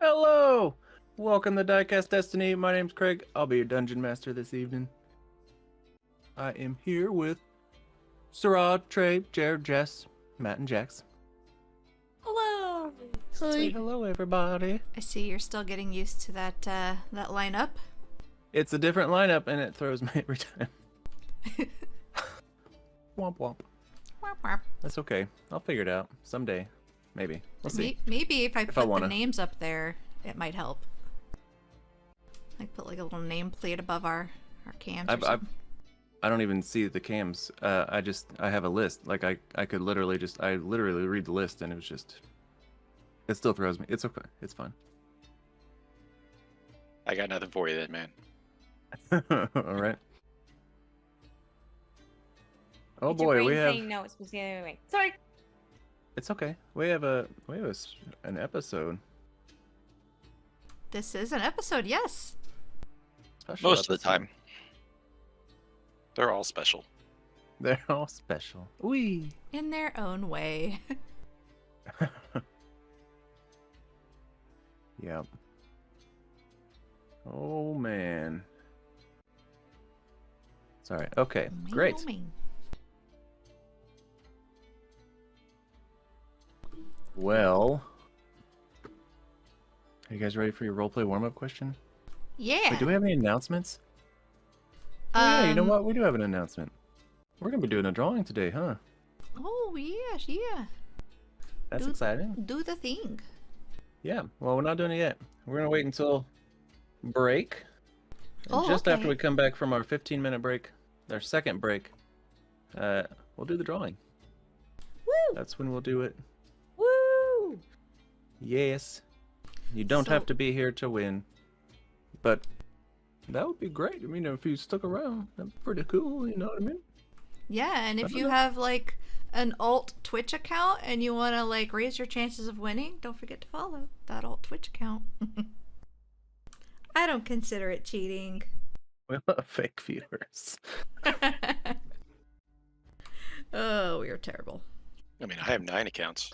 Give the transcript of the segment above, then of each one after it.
Hello! Welcome to Diecast Destiny. My name's Craig. I'll be your dungeon master this evening. I am here with Sarah, Trey, Jared, Jess, Matt, and Jax. Hello. Say hello, everybody. I see you're still getting used to that lineup. It's a different lineup, and it throws me every time. Womp womp. Warp, warp. That's okay. I'll figure it out someday. Maybe. We'll see. Maybe if I put wanna. the names up there, it might help. Like put like a little nameplate above our cams. I don't even see the cams. I have a list. Like I could literally read the list, and it still throws me. It's okay. It's fine. I got nothing for you then, man. All right. Oh It's your boy, brain we have. saying no, it's supposed to be the other way. Sorry. It's okay. We have an episode. This is an episode, yes. Special Most of the episode. time. They're all special. They're all special. Wee. In their own way. Yep. Oh man. Sorry. Okay. Great. Well, are you guys ready for your roleplay warm-up question? Yeah. Wait, do we have any announcements? Oh, yeah, you know what? We do have an announcement. We're gonna be doing a drawing today, huh? Oh yes, yeah. That's exciting. Do the thing. Yeah. Well, we're not doing it yet. We're gonna wait until break. And just after okay. we come back from our 15-minute break, our second break, we'll do the drawing. Woo! That's when we'll do it. Woo! Yes. You don't have to be here to win, but that would be great. I mean, if you stuck around, that'd be pretty cool. You know what I mean? Yeah, and if don't you know. have like an alt Twitch account and you want to like raise your chances of winning, don't forget to follow that alt Twitch account. I don't consider it cheating. We love fake viewers. Oh, we are terrible. I mean, I have 9 accounts.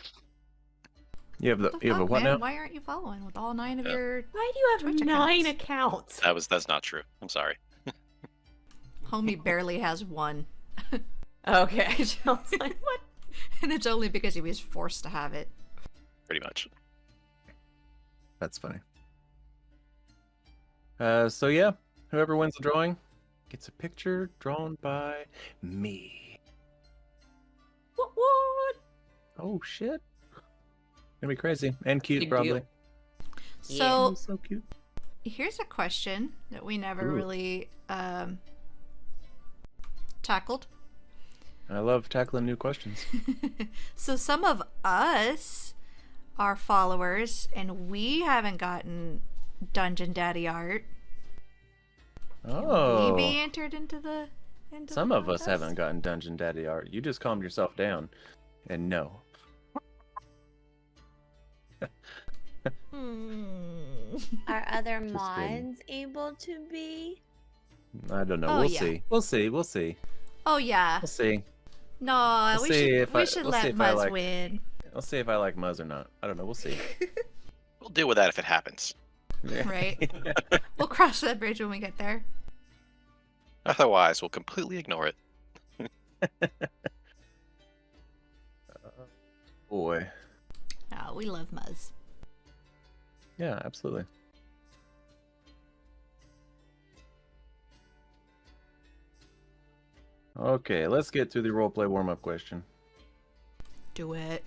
You have What the you have a fuck, what man? now? Why aren't you following with all 9 of Yeah. your Why do you have Twitch 9 accounts? accounts? That's not true. I'm sorry. homie barely has one? Okay. I was like, what? And it's only because he was forced to have it. Pretty much. That's funny. So yeah, whoever wins the drawing gets a picture drawn by me. What? Oh shit. Gonna be crazy and cute, Big probably. deal. So So cute. here's a question that we never Ooh. really tackled. I love tackling new questions. So some of us are followers, and we haven't gotten Dungeon Daddy art. Oh. Can we be entered into the? Some of us contest? haven't gotten Dungeon Daddy art. You just calmed yourself down. And no. Are other Just mods able to be? I don't know. Oh, we'll yeah. see. We'll see. We'll see. Oh yeah. We'll see. No, We'll we see should if we I- should we'll see let if I Muzz like- win. We'll see if I like Muzz or not. I don't know. We'll see. We'll deal with that if it happens. Right. We'll cross that bridge when we get there. Otherwise, we'll completely ignore it. Boy. Oh, we love Muzz. Yeah, absolutely. Okay, let's get to the roleplay warm-up question. Do it.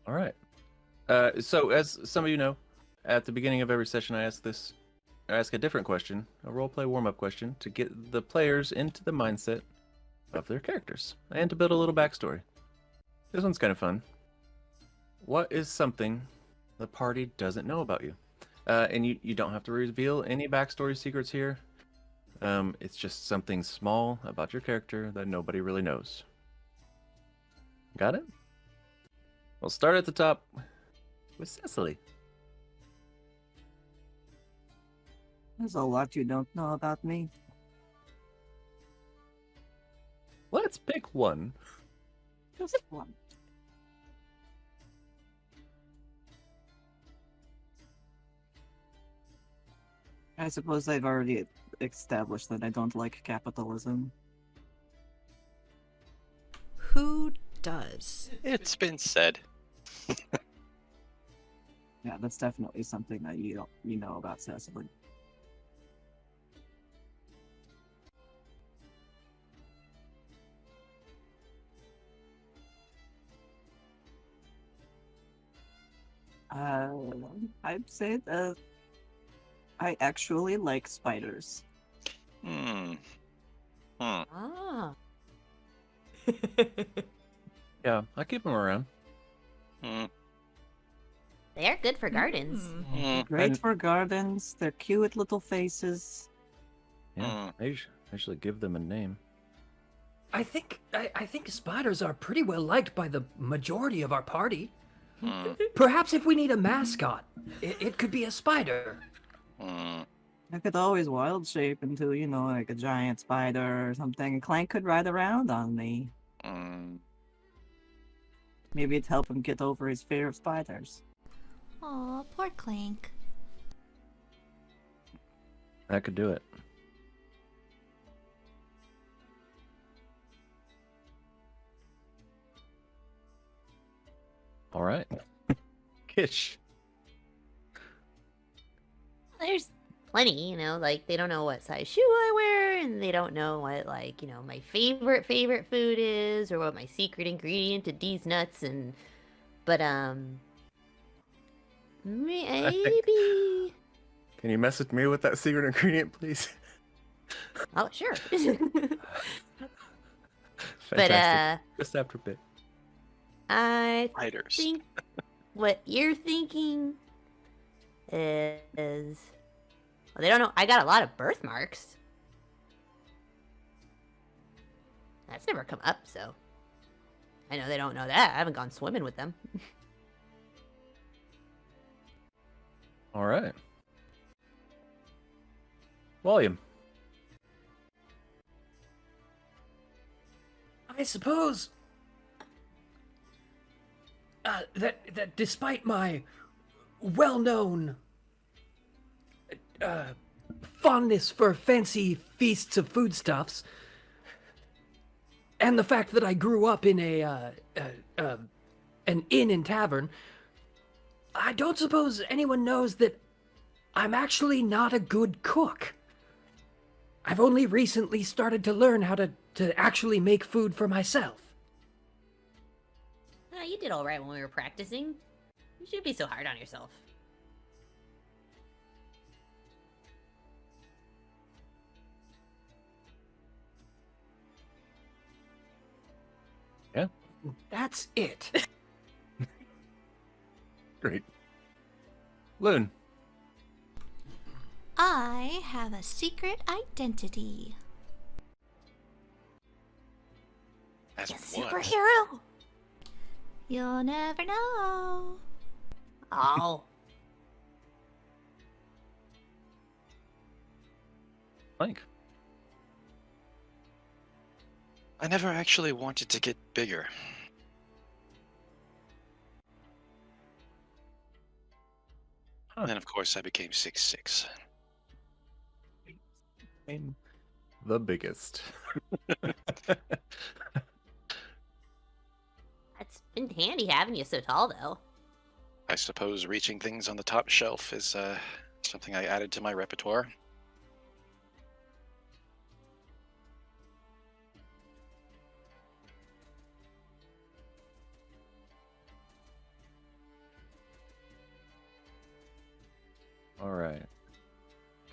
All right. So as some of you know, at the beginning of every session, I ask a different question, a roleplay warm-up question, to get the players into the mindset of their characters and to build a little backstory. This one's kind of fun. What is something the party doesn't know about you? And you don't have to reveal any backstory secrets here. It's just something small about your character that nobody really knows. Got it? We'll start at the top with Cecily. There's a lot you don't know about me. Let's pick one. Just one. I suppose I've already established that I don't like capitalism. Who does? It's been said. Yeah, that's definitely something that you know about Cecily. I'd say that I actually like spiders. Hmm. Ah. Yeah, I keep them around. Hmm. They are good for gardens. Hmm. Great And- for gardens. They're cute little faces. Yeah, I usually give them a name. I think spiders are pretty well liked by the majority of our party. Hmm. Perhaps if we need a mascot, it could be a spider. Hmm. I could always wild shape into, like a giant spider or something. And Clank could ride around on me. Hmm. Maybe it'd help him get over his fear of spiders. Aw, poor Clank. That could do it. All right. Kish. There's plenty, like they don't know what size shoe I wear, and they don't know what, my favorite food is, or what my secret ingredient to these nuts, but maybe. Can you message me with that secret ingredient, please? Oh, sure. Fantastic. Just after a bit. I Spiders. think what you're thinking is, well, they don't know. I got a lot of birthmarks. That's never come up, so I know they don't know that. I haven't gone swimming with them. All right. Volume. I suppose that despite my well-known fondness for fancy feasts of foodstuffs, and the fact that I grew up in an inn and tavern, I don't suppose anyone knows that I'm actually not a good cook. I've only recently started to learn how to actually make food for myself. You did all right when we were practicing. You shouldn't be so hard on yourself. Yeah. That's it. Great. Loon. I have a secret identity. As You what? superhero. You'll never know. Oh. Blank. I never actually wanted to get bigger. Huh. And then, of course, I became 6'6". I'm the biggest. It's been handy having you so tall, though. I suppose reaching things on the top shelf is something I added to my repertoire. All right.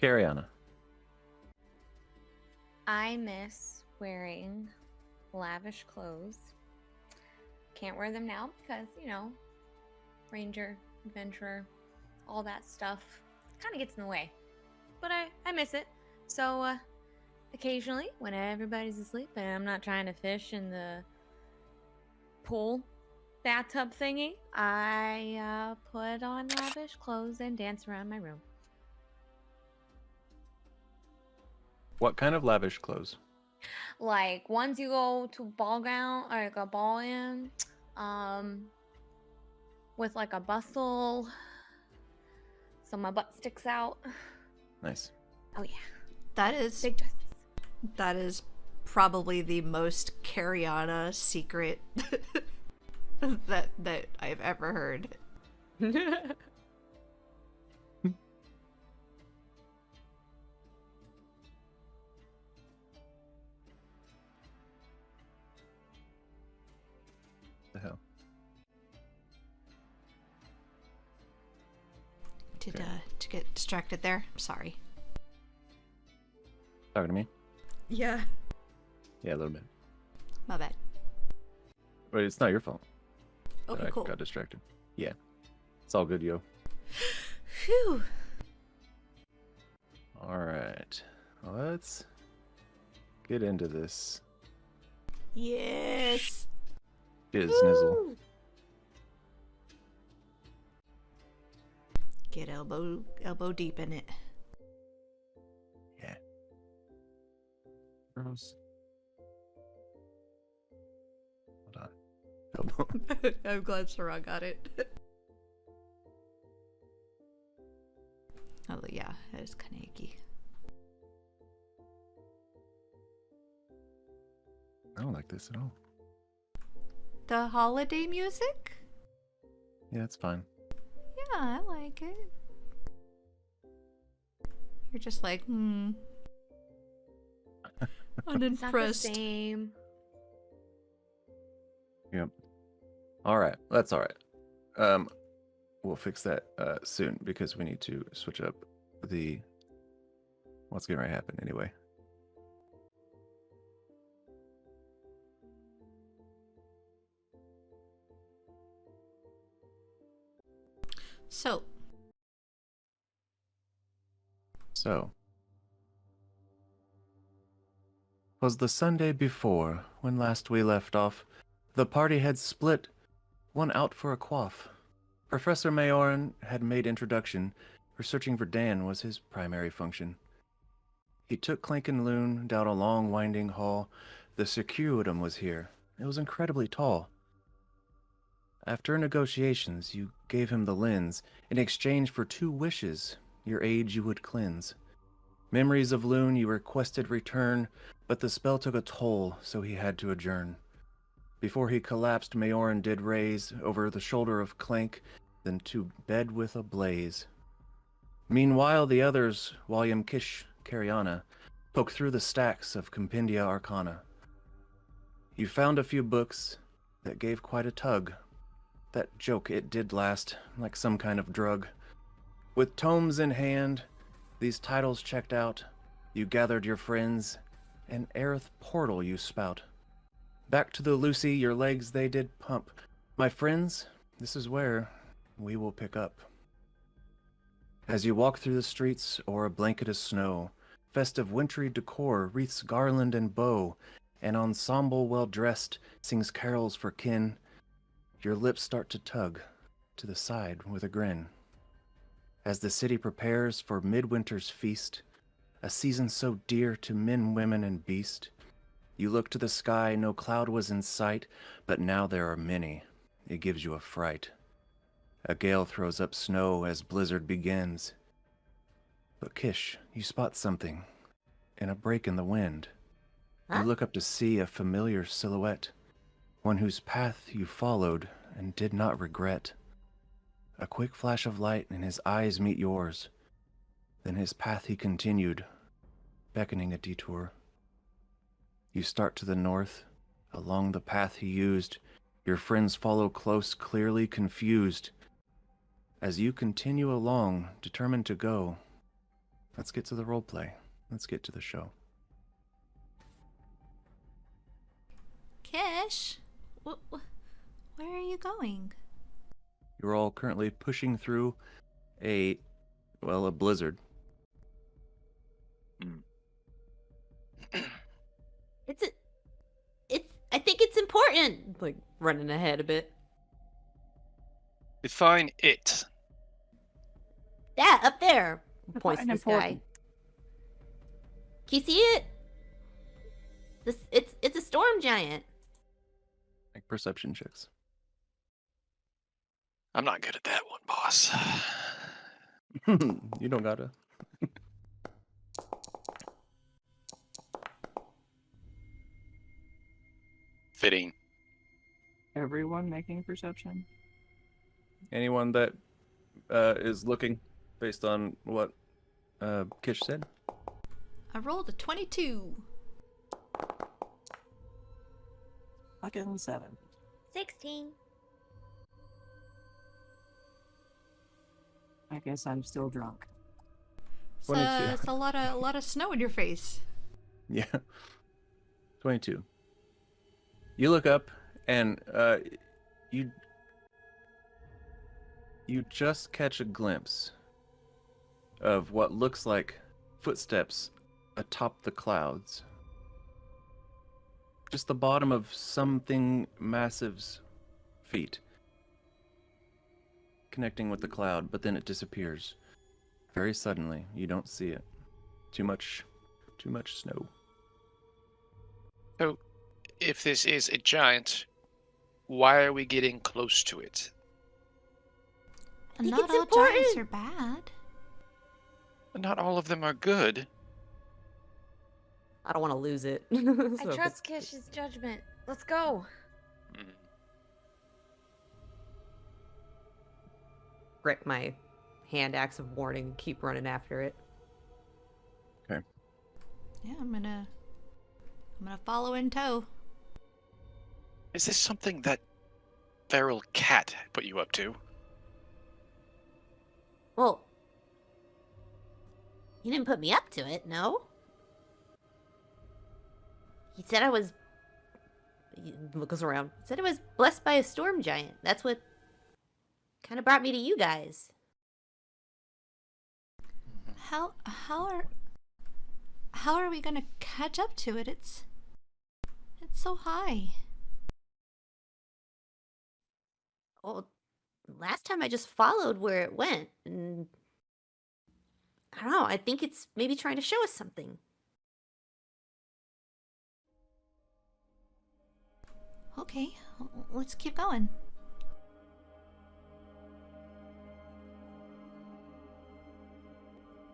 Carry on. I miss wearing lavish clothes. Can't wear them now because, ranger, adventurer, all that stuff kind of gets in the way. But I miss it. So occasionally, when everybody's asleep and I'm not trying to fish in the pool bathtub thingy, I put on lavish clothes and dance around my room. What kind of lavish clothes? Like once you go to ball gown or like a ball in, with like a bustle, so my butt sticks out. Nice. Oh yeah, That is big dresses. that is probably the most Cariana secret that I've ever heard. The hell? To get distracted there. I'm sorry. Talking to me? Yeah. Yeah, a little bit. My bad. But it's not your fault. Okay, I cool. got distracted. Yeah. It's all good, yo. Phew. Alright. Let's get into this. Yes. Get snizzle. Get elbow deep in it. Yeah. Gross. Hold on. I'm glad Sarah got it. Oh yeah, that is kind of icky. I don't like this at all. The holiday music? Yeah, it's fine. Yeah, I like it. You're just like, It's not the unimpressed. same. Yep. Alright, that's alright. We'll fix that soon because we need to switch up the what's getting ready to happen anyway. So, was the Sunday before, when last we left off, the party had split, one out for a quaff. Professor Mayoran had made introduction, for searching for Dan was his primary function. He took Clank and Loon down a long winding hall. The circuitum was here. It was incredibly tall. After negotiations, you gave him the lens, in exchange for 2 wishes, your age you would cleanse. Memories of Loon you requested return, but the spell took a toll, so he had to adjourn. Before he collapsed, Mayoran did raise, over the shoulder of Clank, then to bed with a blaze. Meanwhile, the others, William Kish, Cariana, poke through the stacks of Compendia Arcana. You found a few books that gave quite a tug. That joke, it did last, like some kind of drug. With tomes in hand, these titles checked out, you gathered your friends, and Aerith portal you spout. Back to the Lucy, your legs they did pump. My friends, this is where we will pick up. As you walk through the streets o'er a blanket of snow, festive wintry decor wreaths garland and bow, an ensemble well dressed sings carols for kin. Your lips start to tug to the side with a grin. As the city prepares for midwinter's feast, a season so dear to men, women, and beast, you look to the sky, no cloud was in sight, but now there are many. It gives you a fright. A gale throws up snow as blizzard begins. But Kish, you spot something in a break in the wind. Huh? You look up to see a familiar silhouette, one whose path you followed and did not regret. A quick flash of light and his eyes meet yours. Then his path he continued, beckoning a detour. You start to the north, along the path he used. Your friends follow close, clearly confused. As you continue along, determined to go, let's get to the roleplay. Let's get to the show. Kish, where are you going? You're all currently pushing through a blizzard. I think it's important. Like running ahead a bit. Define it. That up there. Points Define to the sky. important. Can you see it? It's a storm giant. Make perception checks. I'm not good at that one, boss. You don't gotta. fitting. Everyone making perception? Anyone that is looking based on what Kish said? I rolled a 22. Fucking 7. 16. I guess I'm still drunk. So 22. it's a lot of snow in your face. Yeah. 22. You look up and you just catch a glimpse of what looks like footsteps atop the clouds. Just the bottom of something massive's feet connecting with the cloud, but then it disappears very suddenly. You don't see it. Too much snow. So, if this is a giant, why are we getting close to it? think Not it's all giants important. are bad. Not all of them are good. I don't want to lose it. I So if trust it's- Kish's judgment. Let's go. Mm. Grip my hand axe of warning, keep running after it. Yeah, I'm gonna follow in tow. Is this something that feral cat put you up to? Well, he didn't put me up to it, no? He said I was... He looks around. He said I was blessed by a storm giant. That's what kind of brought me to you guys. How are we gonna catch up to it? It's so high. Well, last time I just followed where it went, and... I don't know, I think it's maybe trying to show us something. Okay, let's keep going.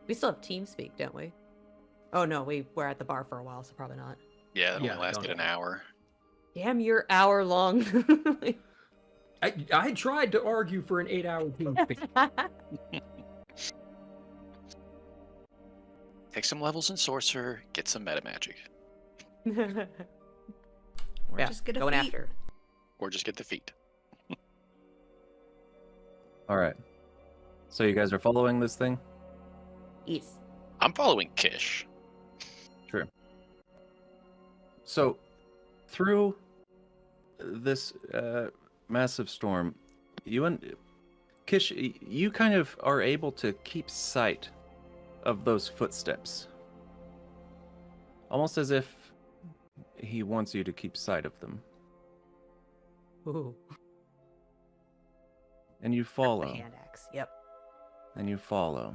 We still have TeamSpeak, don't we? Oh no, we were at the bar for a while, so probably not. Yeah, that Yeah, only lasted don't an know. hour. Damn, you're hour long. I tried to argue for an 8-hour team speak. Take some levels in Sorcerer, get some meta magic, We're Yeah, just gonna going feet. after. or just get the feet. All right. So you guys are following this thing? Yes. I'm following Kish. Sure. So, through this massive storm, you and Kish, you kind of are able to keep sight of those footsteps. Almost as if he wants you to keep sight of them. Ooh. And you The follow. hand axe. Yep. And you follow.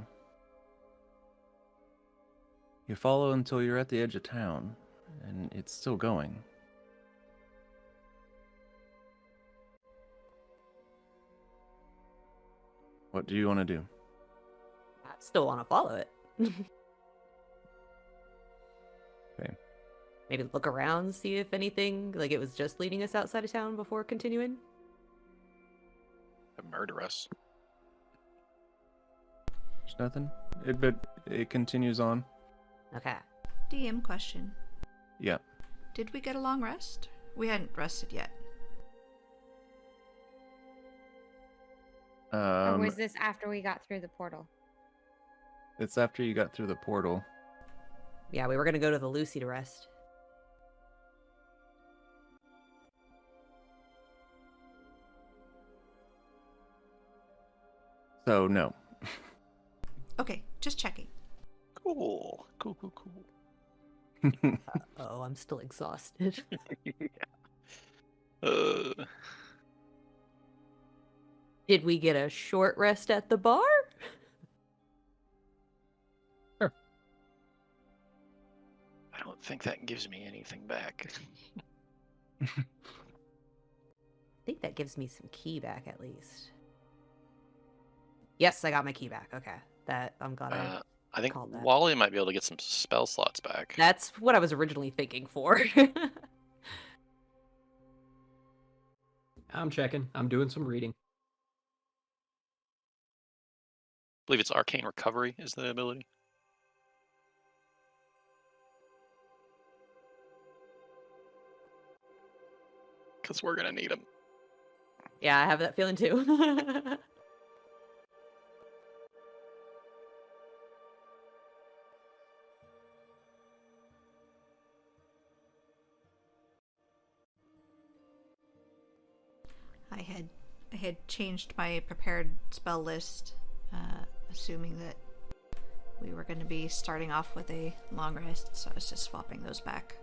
You follow until you're at the edge of town, and it's still going. What do you want to do? I still want to follow it. Okay. Maybe look around, see if anything, like it was just leading us outside of town before continuing. Murder us. There's nothing? But it continues on. Okay. DM question. Yeah. Did we get a long rest? We hadn't rested yet. Or was this after we got through the portal? It's after you got through the portal. Yeah, we were gonna go to the Lucy to rest. So, no. Okay, just checking. Cool. Cool, cool, cool. Oh, I'm still exhausted. Uh, Did we get a short rest at the bar? I don't think that gives me anything back. I think that gives me some key back at least. Yes, I got my key back. Okay. That I'm glad I I think called that. Wally might be able to get some spell slots back. That's what I was originally thinking for. I'm checking. I'm doing some reading. I believe it's Arcane Recovery is the ability. Because we're going to need them. Yeah, I have that feeling too. I had changed my prepared spell list, assuming that we were going to be starting off with a long rest, so I was just swapping those back.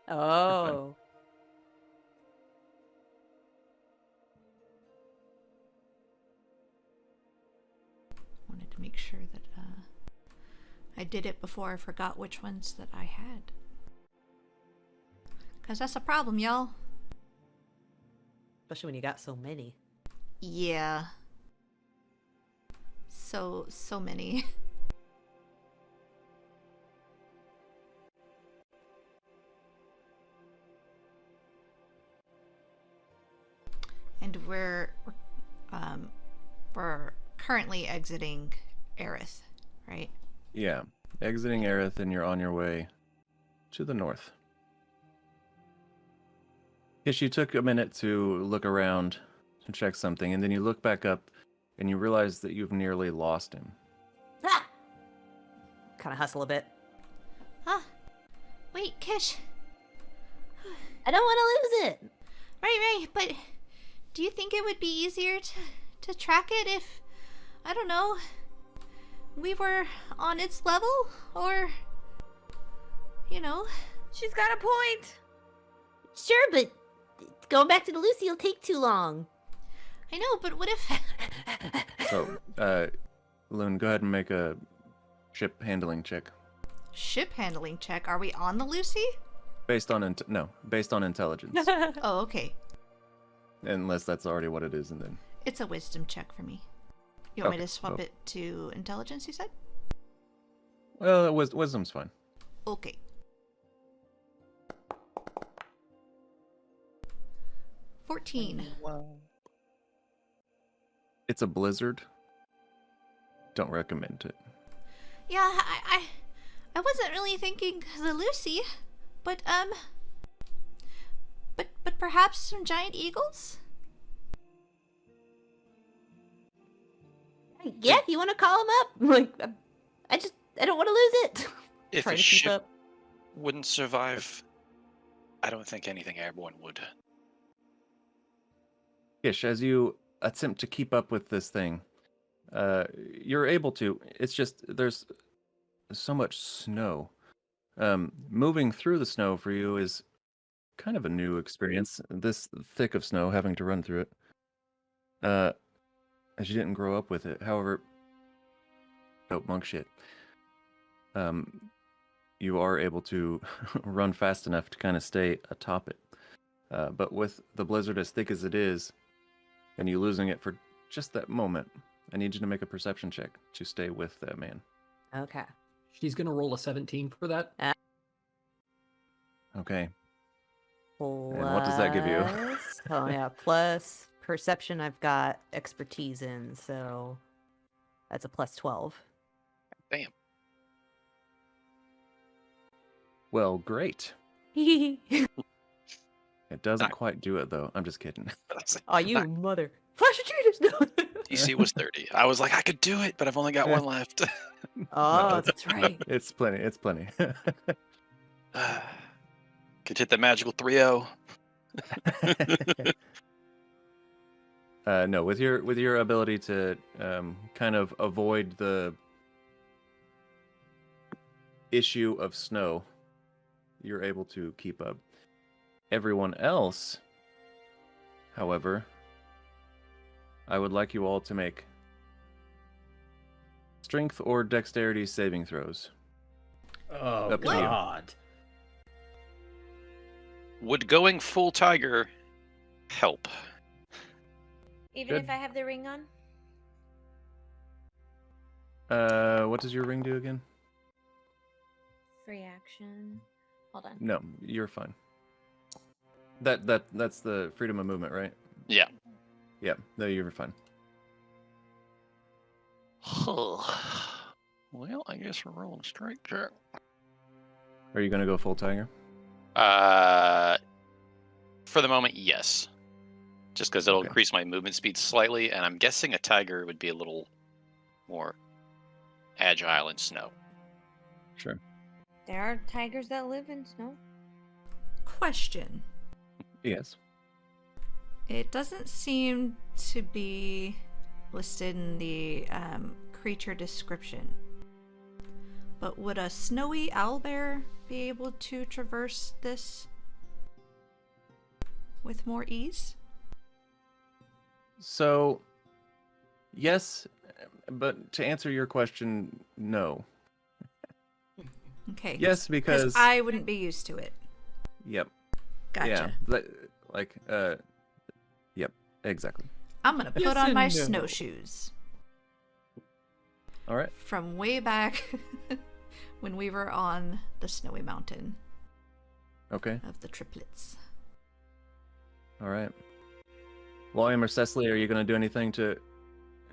Oh. Wanted to make sure that I did it before I forgot which ones that I had. Because that's a problem, y'all. Especially when you got so many. Yeah. So many. And we're currently exiting Aerith, right? Yeah, exiting Aerith, and you're on your way to the north. Yes, you took a minute to look around to check something, and then you look back up, and you realize that you've nearly lost him. Ah! Kind of hustle a bit. Huh? Wait, Kish. I don't want to lose it. Right, but do you think it would be easier to track it if, I don't know, we were on its level? Or, you know? She's got a point. Sure, but going back to the Lucy will take too long. I know, but what if... So, Loon, go ahead and make a ship handling check. Ship handling check? Are we on the Lucy? Based on intelligence. Oh, okay. Unless that's already what it is, and then... It's a wisdom check for me. You want me Okay, to swap well- it to intelligence, you said? Well, wisdom's fine. Okay. $14. Wow. It's a blizzard. Don't recommend it. Yeah, I wasn't really thinking the Lucy, but perhaps some giant eagles? Yeah, if you want to call him up. Like, I don't want to lose it. If Try a to keep ship up. wouldn't survive, I don't think anything airborne would. Ish, as you attempt to keep up with this thing, you're able to. It's just there's so much snow. Moving through the snow for you is kind of a new experience. This thick of snow, having to run through it. As you didn't grow up with it. However, monk shit. You are able to run fast enough to kind of stay atop it. But with the blizzard as thick as it is, and you losing it for just that moment, I need you to make a perception check to stay with that man. Okay. She's gonna roll a 17 for that. Okay. Plus... And what does that give you? Oh, yeah. Plus perception I've got expertise in, so that's a plus 12. Damn. Well, great. Oh, It doesn't Not- quite do it, though. I'm just kidding. you mother. Flash of treaters! No. DC was 30. I was like, I could do it, but I've only got one left. Oh, No, that's right. It's plenty. It's plenty. Could hit that magical 3-0. No, with your ability to kind of avoid the issue of snow, you're able to keep up. Everyone else, however, I would like you all to make strength or dexterity saving throws. Oh, Up to you. God. Would going full tiger help? Even Good. if I have the ring on? What does your ring do again? Free action. Hold on. No, you're fine. That's the freedom of movement, right? Yeah. Yeah. No, you were fine. Well, I guess we're rolling straight check. Are you gonna go full tiger? For the moment, yes. Just because it'll Okay. increase my movement speed slightly, and I'm guessing a tiger would be a little more agile in snow. Sure. There are tigers that live in snow. Question. Yes. It doesn't seem to be listed in the creature description. But would a snowy owlbear be able to traverse this with more ease? So, yes, but to answer your question, no. Okay. Yes, because I wouldn't be used to it. Yep. Gotcha. Yeah. Yep. Exactly. I'm gonna put Yes on and my no. snowshoes All right. from way back when we were on the snowy mountain Okay. of the triplets. All right. William or Cecily, are you gonna do anything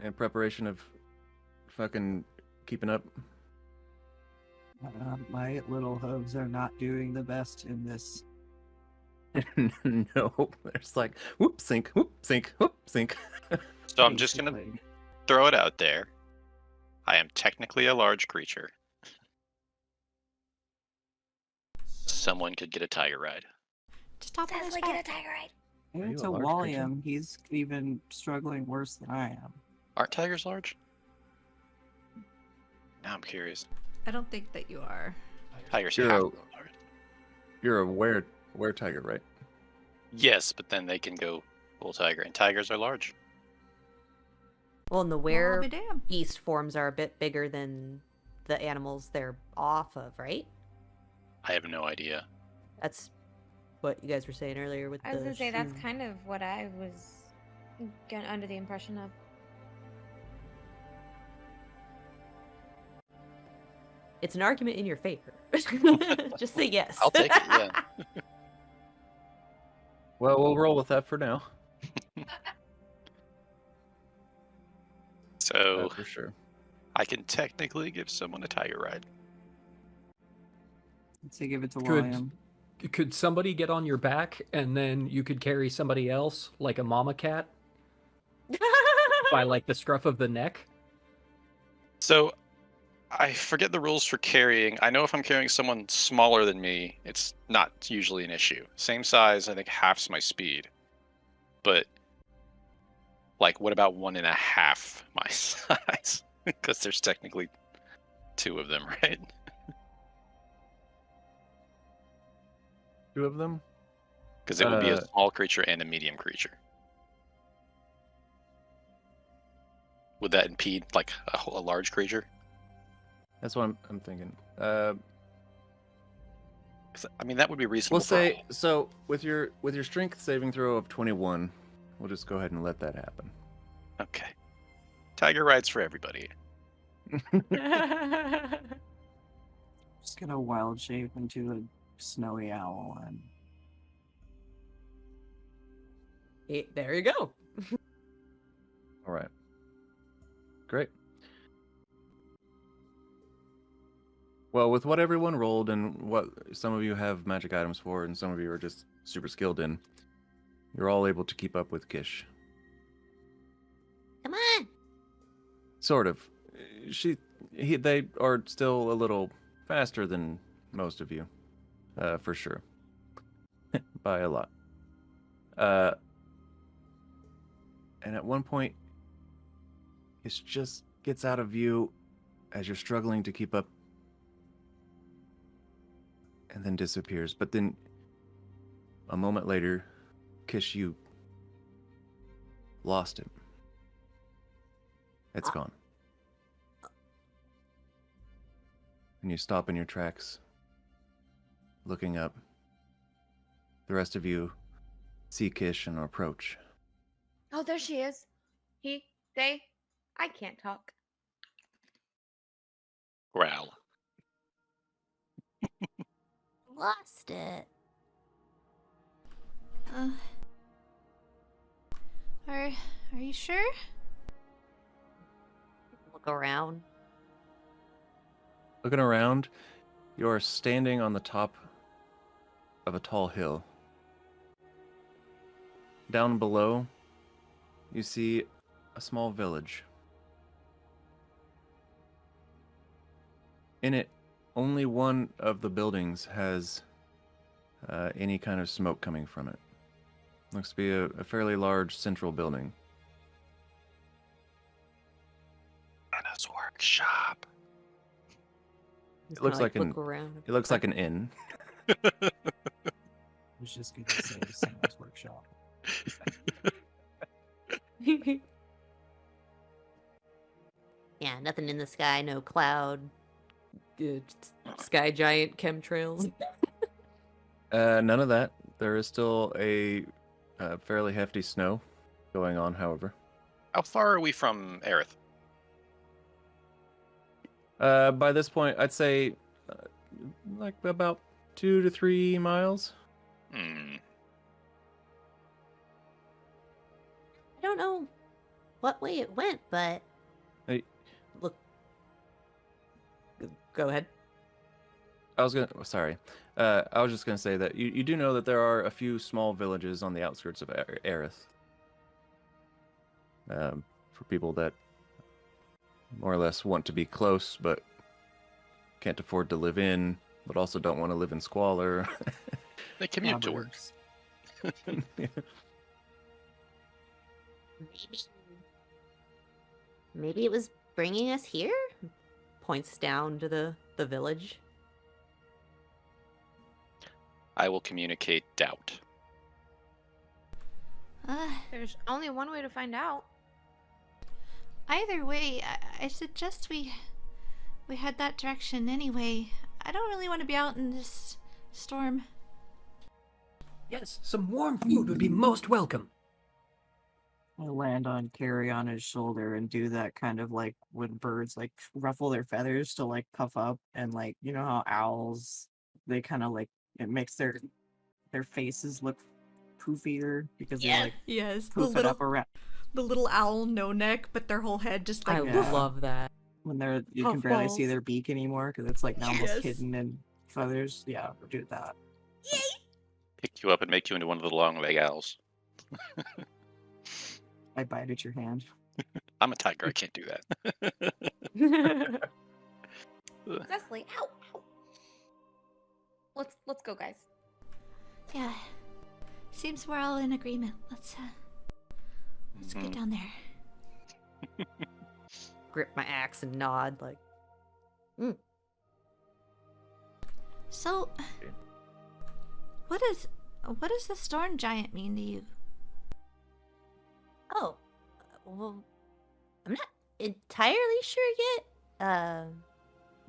in preparation of fucking keeping up? My little hooves are not doing the best in this. No. There's like whoop sink, whoop sink, whoop sink. So I'm just gonna basically. throw it out there. I am technically a large creature. Someone could get a tiger ride. Just top of his Cecily, get a back. tiger ride. Even you a to large William, he's even struggling worse than I am. Aren't tigers large? Now I'm curious. I don't think that you are. Tigers You're have a- to go large. You're a were tiger, right? Yes, but then they can go full tiger, and tigers are large. Well, and the Well, I'll were be damned. beast forms are a bit bigger than the animals they're off of, right? I have no idea. That's what you guys were saying earlier with I was the gonna say that's shoe. kind of what I was under the impression of. It's an argument in your favor. Just say yes. I'll take it, yeah. Well, we'll roll with that for now. So For sure. I can technically give someone a tiger ride. Let's say give it to Could- William. Could somebody get on your back and then you could carry somebody else, like a mama cat, by like the scruff of the neck? So I forget the rules for carrying. I know if I'm carrying someone smaller than me, it's not usually an issue. Same size, I think halves my speed. But like, what about 1.5 my size? Because there's technically 2 of them, right? 2 of them? Because it would be a Uh, small creature and a medium creature. Would that impede like a large creature? That's what I'm thinking. 'Cause, I mean, that would be reasonable. We'll for say so with your strength saving throw of 21. We'll just go ahead and let that happen. Okay. Tiger rides for everybody. Just gonna wild shape into a snowy owl and There you go. All right. Great. Well, with what everyone rolled and what some of you have magic items for and some of you are just super skilled in, you're all able to keep up with Kish. Come on. Sort of. They are still a little faster than most of you, for sure, by a lot. And at one point, it just gets out of view as you're struggling to keep up, and then disappears. But then, a moment later, Kish, you lost him. It's gone. And you stop in your tracks, looking up. The rest of you see Kish and approach. Oh, there she is. He, they, I can't talk. Growl. Lost it. Are you sure? Look around. Looking around, you are standing on the top of a tall hill. Down below, you see a small village. In it, only one of the buildings has any kind of smoke coming from it. Looks to be a fairly large central building. Anna's workshop. Just It looks kinda, like look around. It looks like an inn. I was just going to say Santa's workshop. Yeah, nothing in the sky, no cloud. Good sky giant chemtrails. None of that. There is still a fairly hefty snow going on, however. How far are we from Aerith? By this point, I'd say like about 2 to 3 miles. Hmm. I don't know what way it went, but Hey. look. Go ahead. I was just gonna say that you do know that there are a few small villages on the outskirts of Aerith. For people that more or less want to be close but can't afford to live in, but also don't want to live in squalor. They commute to work. Maybe it was bringing us here? Points down to the village. I will communicate doubt. There's only one way to find out. Either way, I suggest we head that direction anyway. I don't really want to be out in this storm. Yes, some warm food would be most welcome. I land on Carrie on his shoulder and do that kind of like when birds like ruffle their feathers to like puff up, and like you know how owls, they kind of like, it makes their faces look poofier because they like Yes, poof it up around the little owl no neck, but their whole head just like I Yeah. love that. when you can barely see Puffballs. their beak anymore because it's like almost Yes. hidden in feathers. Yeah, we'll do that. Pick you up and make you into one of the long leg owls. I bite at your hand. I'm a tiger. I can't do that. Cecily, ow, ow. Let's go, guys. Yeah. Seems we're all in agreement. Let's get down there. Grip my axe and nod like. So, what does the storm giant mean to you? Oh, well, I'm not entirely sure yet.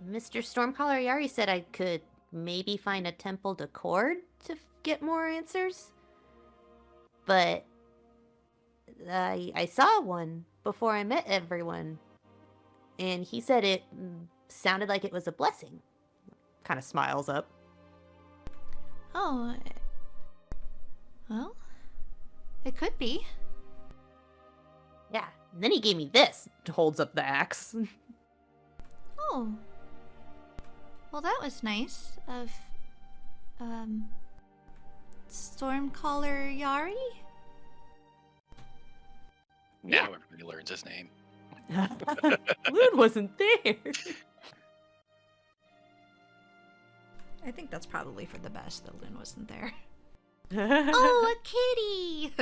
Mr. Stormcaller Yari said I could maybe find a temple to Cord to get more answers. But I saw one before I met everyone, and he said it sounded like it was a blessing. Kind of smiles up. Oh, well, it could be. Yeah. And then he gave me this. Holds up the axe. Oh. Well, that was nice of, Stormcaller Yari? Now everybody learns his name. Loon wasn't there. I think that's probably for the best that Lynn wasn't there. Oh, a kitty!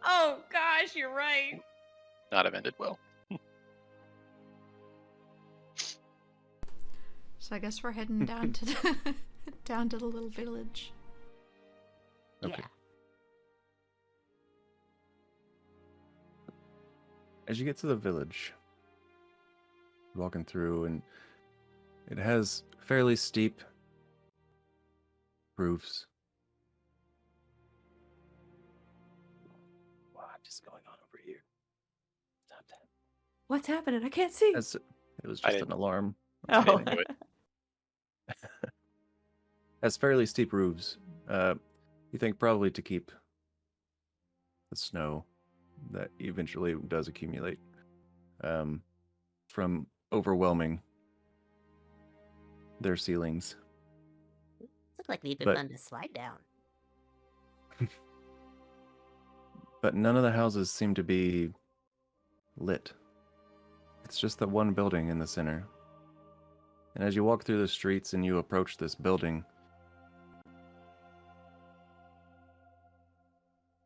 Oh gosh, you're right. Not have ended well. So I guess we're heading down to the down to the little village. Okay. Yeah. As you get to the village, walking through, and it has fairly steep roofs. What is going on over here? Stop that. What's happening? I can't see. It was I just an didn't- alarm. Oh. didn't do it. Has fairly steep roofs, You think probably to keep the snow that eventually does accumulate from overwhelming their ceilings. Look like they've been But- done to slide down. But none of the houses seem to be lit. It's just the one building in the center. And as you walk through the streets and you approach this building,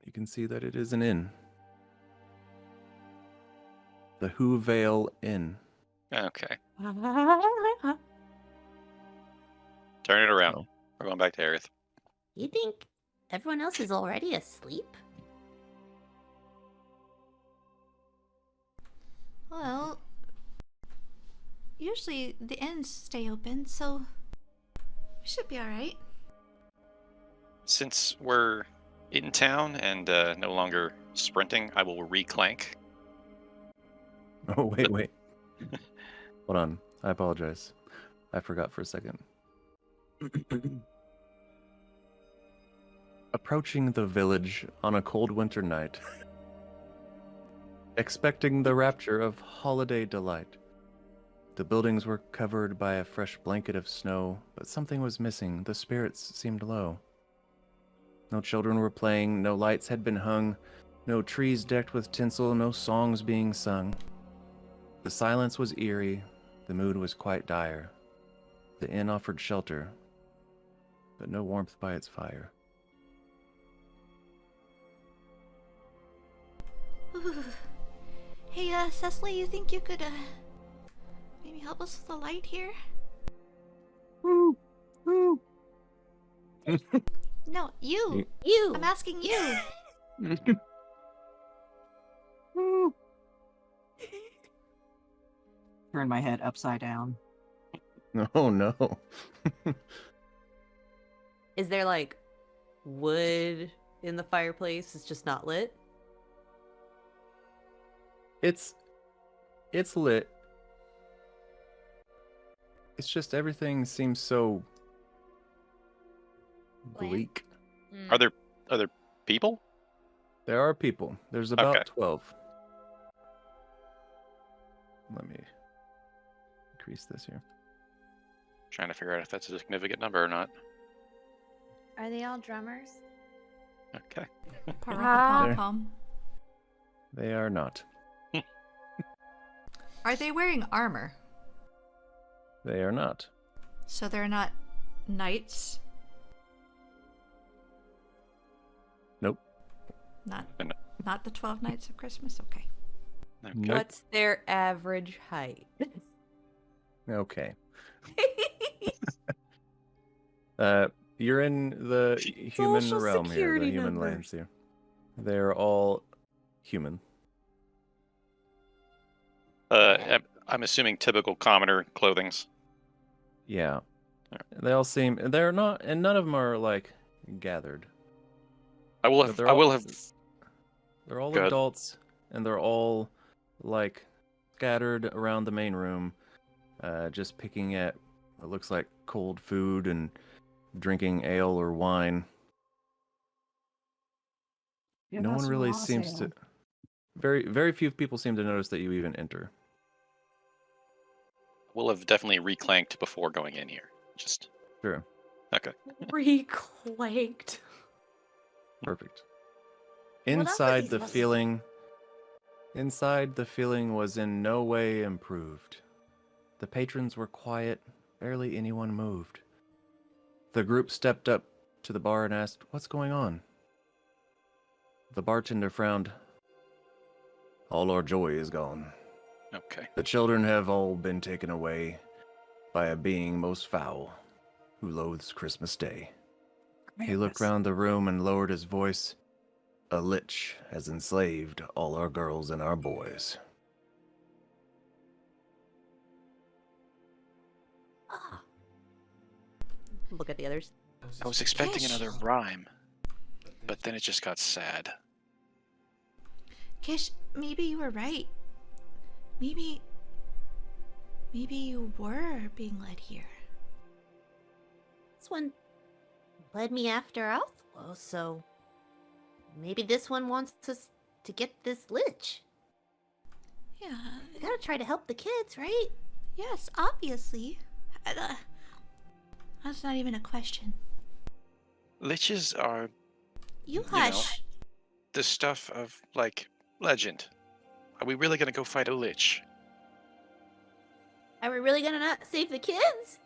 you can see that it is an inn. The Who Vale Inn. Okay. Turn it around. Oh. We're going back to Aerith. You think everyone else is already asleep? Well, usually the inns stay open, so we should be alright. Since we're in town and no longer sprinting, I will reclank. Oh, wait. Hold on. I apologize. I forgot for a second. Approaching the village on a cold winter night, expecting the rapture of holiday delight. The buildings were covered by a fresh blanket of snow, but something was missing. The spirits seemed low. No children were playing, no lights had been hung, no trees decked with tinsel, no songs being sung. The silence was eerie, the mood was quite dire. The inn offered shelter, but no warmth by its fire. Ooh. Hey, Cecily, you think you could, maybe help us with the light here? Woo! Woo! No, you! You! I'm asking you! Woo! Turn my head upside down. Oh no. Is there like wood in the fireplace? It's just not lit? It's lit. It's just everything seems so Bland. bleak. Mm. Are there people? There are people. There's about Okay. 12. Let me increase this here. Trying to figure out if that's a significant number or not. Are they all drummers? Okay. Pom. They are not. Are they wearing armor? They are not. So they're not knights? Nope. Not the 12 Nights of Christmas? Okay. Okay. What's their average height? Okay. You're in the human Social realm here, the security human numbers. lands here. They're all human. I'm assuming typical commoner clothings. Yeah. They all seem they're not, and none of them are like gathered. I will But have. they're I all- will have. They're all Go ahead. adults, and they're all like scattered around the main room, just picking at what looks like cold food and drinking ale or wine. Yeah, No that's one really raw seems sale. to. Very few people seem to notice that you even enter. Will have definitely reclanked before going in here. Just Sure. okay. Reclanked. Perfect. What else is he Inside the supposed to say? inside the feeling was in no way improved. The patrons were quiet, barely anyone moved. The group stepped up to the bar and asked, "What's going on?" The bartender frowned. "All our joy is gone. Okay. The children have all been taken away by a being most foul, who loathes Christmas Day." He looked Krampus. round the room and lowered his voice. "A lich has enslaved all our girls and our boys." Ah. Look at the others. I was expecting Kish. another rhyme, but then it just got sad. Kish, maybe you were right. Maybe you were being led here. This one led me after Althwo, so maybe this one wants us to get this Lich. Yeah. We gotta try to help the kids, right? Yes, obviously. That's not even a question. Liches are You know. hush. the stuff of, like, legend. Are we really gonna go fight a lich? Are we really gonna not save the kids?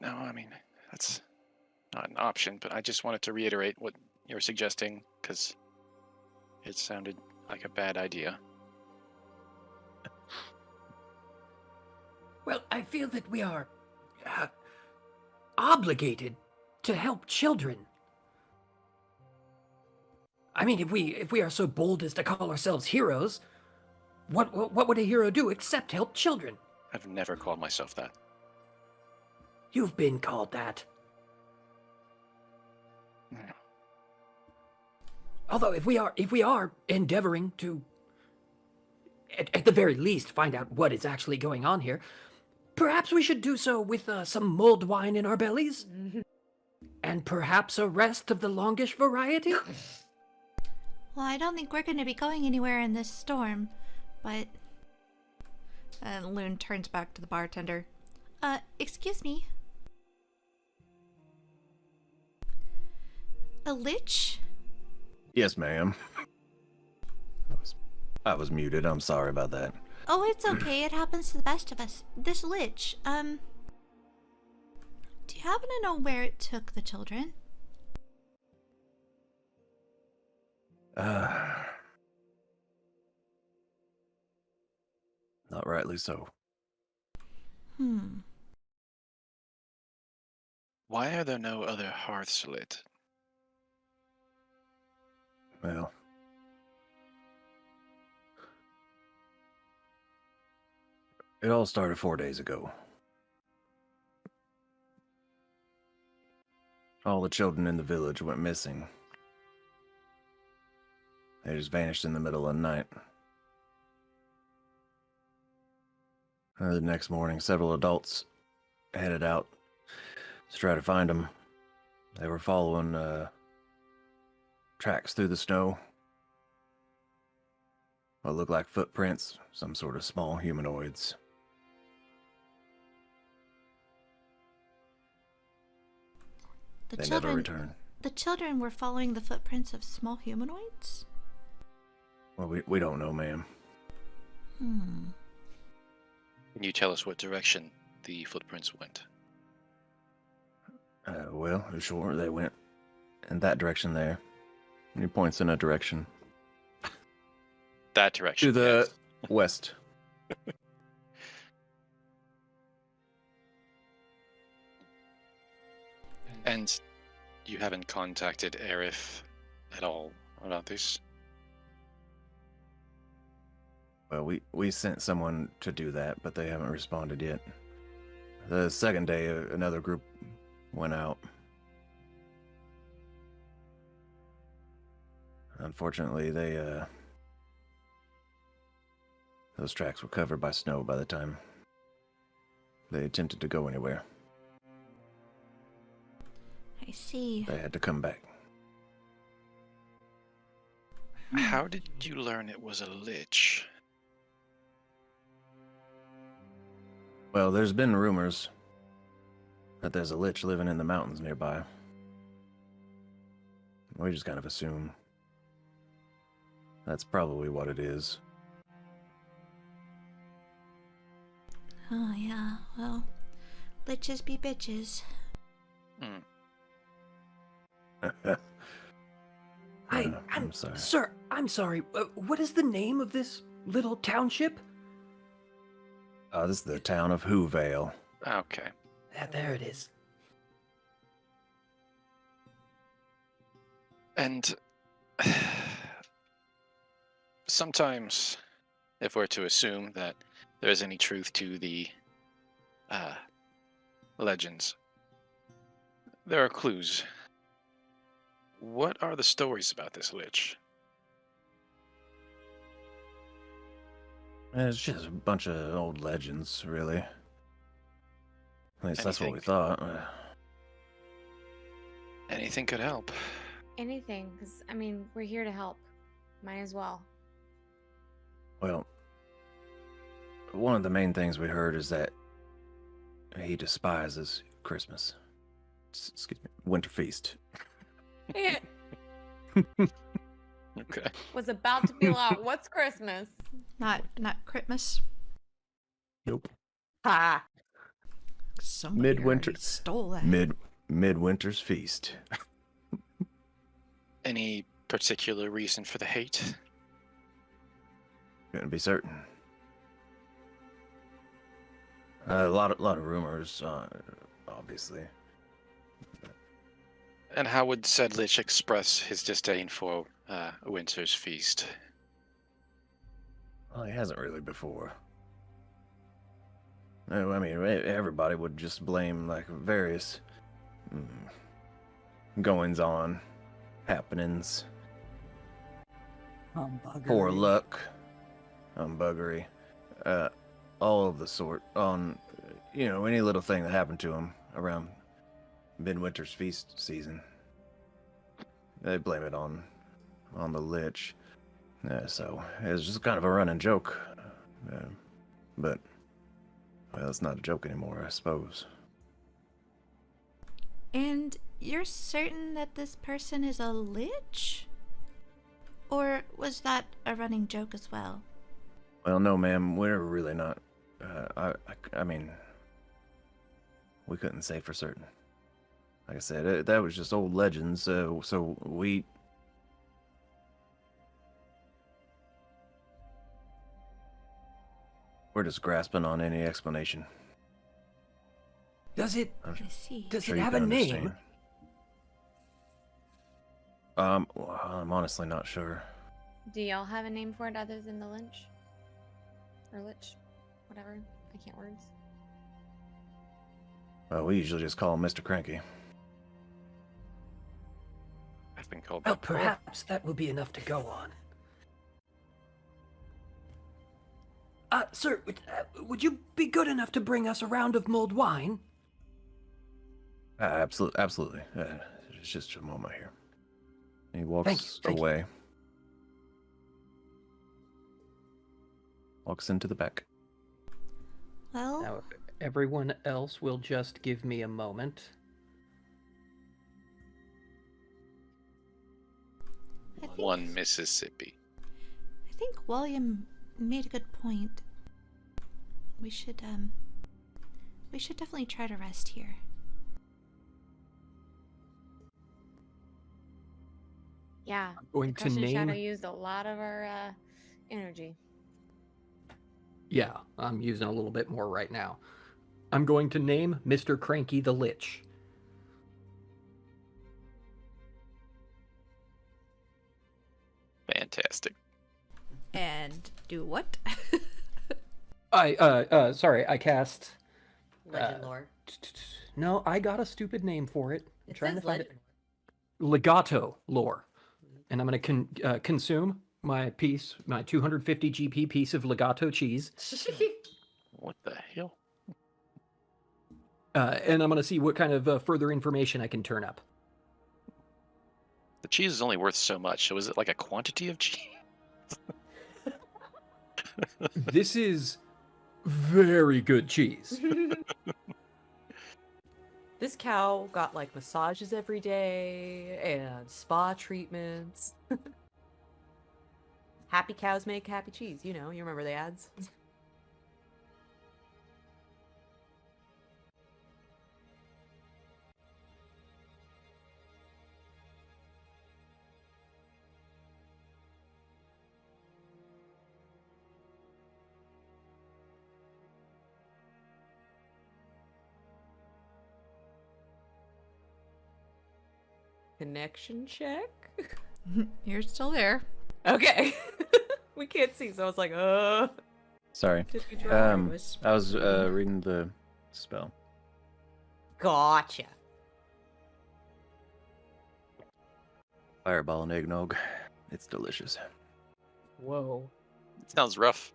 No, I mean, that's not an option, but I just wanted to reiterate what you're suggesting, because it sounded like a bad idea. Well, I feel that we are obligated to help children. I mean, if we are so bold as to call ourselves heroes, what would a hero do except help children? I've never called myself that. You've been called that. Although, if we are endeavoring to, at the very least, find out what is actually going on here, perhaps we should do so with some mulled wine in our bellies, and perhaps a rest of the longish variety. Well, I don't think we're going to be going anywhere in this storm, but... And Loon turns back to the bartender. Excuse me. A lich? Yes, ma'am. I was muted. I'm sorry about that. Oh, it's okay. It happens to the best of us. This lich, do you happen to know where it took the children? Not rightly so. Why are there no other hearths lit? Well, it all started 4 days ago. All the children in the village went missing. They just vanished in the middle of the night. The next morning, several adults headed out to try to find them. They were following tracks through the snow. What looked like footprints, some sort of small humanoids. They never returned. The children were following the footprints of small humanoids? Well, we don't know, ma'am. Can you tell us what direction the footprints went? Well, sure, they went in that direction there. And he points in a direction. That direction. To the yes. west. And you haven't contacted Aerith at all about this? Well, we sent someone to do that, but they haven't responded yet. The second day, another group went out. Unfortunately, those tracks were covered by snow by the time they attempted to go anywhere. I see. They had to come back. How did you learn it was a lich? Well, there's been rumors that there's a lich living in the mountains nearby. We just kind of assume that's probably what it is. Oh, yeah. Well, liches be bitches. I'm sorry. Sir, I'm sorry. What is the name of this little township? This is the town of Whovale. Okay. There it is. And sometimes, if we're to assume that there is any truth to the legends, there are clues. What are the stories about this lich? It's just a bunch of old legends, really. At least that's what we Anything? thought. Anything could help. Anything, because, I mean, we're here to help. Might as well. Well, one of the main things we heard is that he despises Christmas. Excuse me, Winter Feast. It Okay. was about to be loud. What's Christmas? Not Christmas. Nope. Ha! Somebody Midwinter- already stole that. Midwinter's Feast. Any particular reason for the hate? Couldn't be certain. A lot of rumors, obviously. And how would said Lich express his disdain for Winter's Feast? Well, he hasn't really before. No, I mean, everybody would just blame like various goings on, happenings, poor luck, buggery, all of the sort on, any little thing that happened to him around Midwinter's Feast season. They blame it on the Lich. So it was just kind of a running joke. But, well, it's not a joke anymore, I suppose. And you're certain that this person is a lich? Or was that a running joke as well? Well, no, ma'am, we're really not. I mean, we couldn't say for certain. Like I said, that was just old legends, so we're just grasping on any explanation. Does it I see. does Sure it you have can a name? understand. Well, I'm honestly not sure. Do y'all have a name for it other than the Lynch? Or Lich? Whatever. I can't words. We usually just call him Mr. Cranky. I've been called Well, that before. perhaps that will be enough to go on. Sir, would you be good enough to bring us a round of mulled wine? Absolutely. It's just a moment here. He walks Thank you. away. Walks into the back. Well, Now, everyone else will just give me a moment. I think, One Mississippi. I think William made a good point. We should definitely try to rest here. Yeah. I'm going the to Crushing Shadow name. used a lot of our energy. Yeah, I'm using a little bit more right now. I'm going to name Mr. Cranky the Lich. Fantastic. And do what? Sorry, I cast. Legend lore. No, I got a stupid name for it. I'm It trying says to find legend. it. Legato lore. And I'm going to consume my 250 GP piece of legato cheese. What the hell? And I'm going to see what kind of further information I can turn up. The cheese is only worth so much, so is it like a quantity of cheese? This is very good cheese. This cow got like massages every day and spa treatments. Happy cows make happy cheese, you remember the ads? Connection check? You're still there. Okay. We can't see, so I was like, Sorry. did we draw? I was reading the spell. Gotcha. Fireball and eggnog. It's delicious. Whoa. It sounds rough.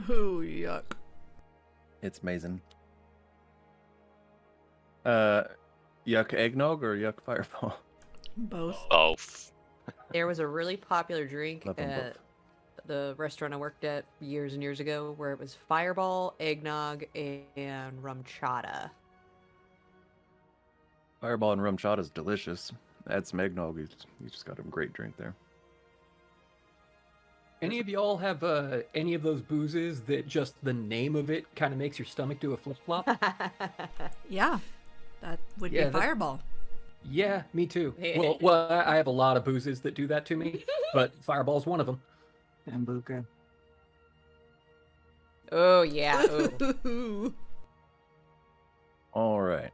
Oh, yuck. It's amazing. Yuck eggnog or yuck fireball? Both. Both. There was a really popular drink Love them at both. the restaurant I worked at years and years ago where it was fireball, eggnog, and rum chata. Fireball and rum chata is delicious. Add some eggnog, you just got a great drink there. Any of y'all have any of those boozes that just the name of it kind of makes your stomach do a flip flop? Yeah, that would Yeah, be Fireball. Yeah, me too. Well, I have a lot of boozes that do that to me, but Fireball's one of them. Sambuca. Oh, yeah. Oh. All right.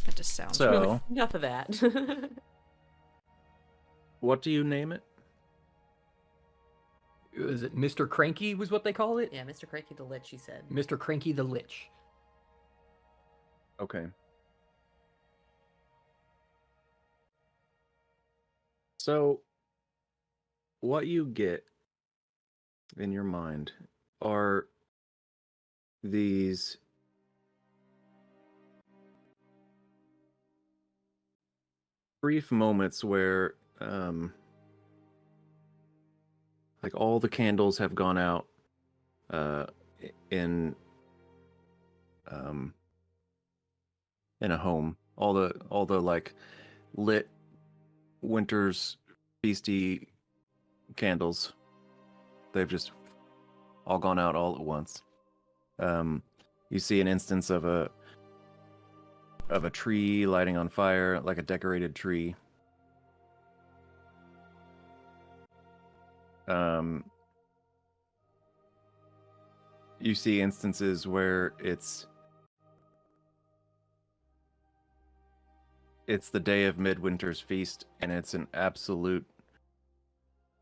That just sounds. So, Enough of that. what do you name it? Is it Mr. Cranky was what they call it? Yeah, Mr. Cranky the Lich, he said. Mr. Cranky the Lich. Okay. So, what you get in your mind are these brief moments where, like, all the candles have gone out in a home. All the like lit winter's feasty candles, they've just all gone out all at once. You see an instance of a tree lighting on fire, like a decorated tree. You see instances where it's the day of Midwinter's feast, and it's an absolute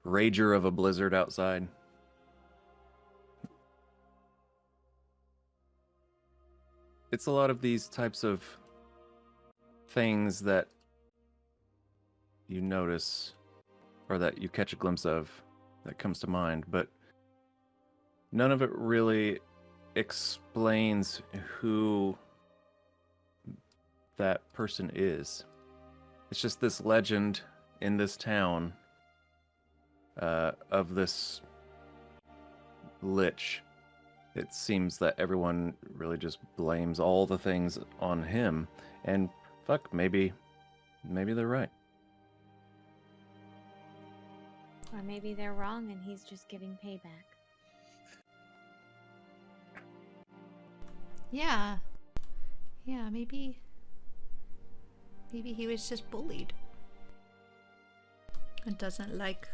rager of a blizzard outside. It's a lot of these types of things that you notice, or that you catch a glimpse of, that comes to mind, but none of it really explains who that person is. It's just this legend in this town of this lich. It seems that everyone really just blames all the things on him, and fuck, maybe they're right. Or maybe they're wrong and he's just getting payback. Yeah. Yeah, maybe he was just bullied. And doesn't like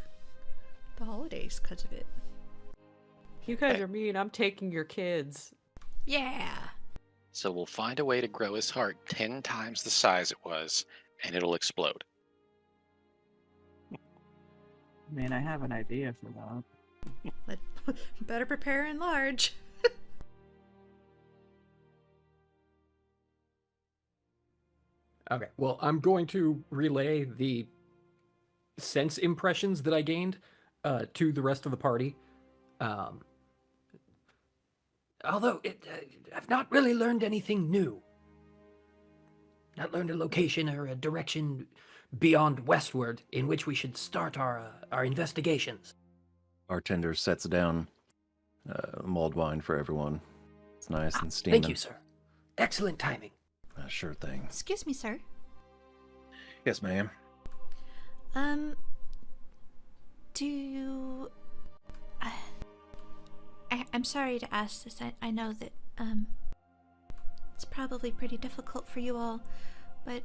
the holidays because of it. You guys are mean. I'm taking your kids. Yeah. So we'll find a way to grow his heart 10 times the size it was, and it'll explode. Man, I have an idea for that. Better prepare in large. Okay, well, I'm going to relay the sense impressions that I gained to the rest of the party. Although I've not really learned anything new. Not learned a location or a direction beyond westward in which we should start our investigations. Bartender sets down mulled wine for everyone. It's nice and steaming. Thank you, sir. Excellent timing. Sure thing. Excuse me, sir. Yes, ma'am. Do you... I'm sorry to ask this. I know that, it's probably pretty difficult for you all, but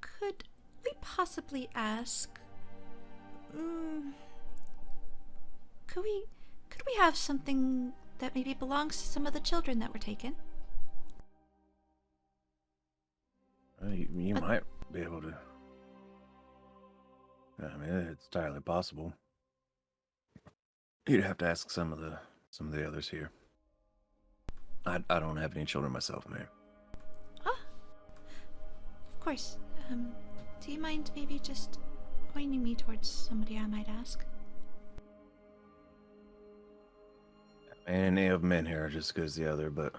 could we possibly ask... Could we have something that maybe belongs to some of the children that were taken? You might be able to. I mean, it's entirely possible. You'd have to ask some of the others here. I don't have any children myself, ma'am. Ah, of course. Do you mind maybe just pointing me towards somebody I might ask? Any of them in here are just as good as the other, but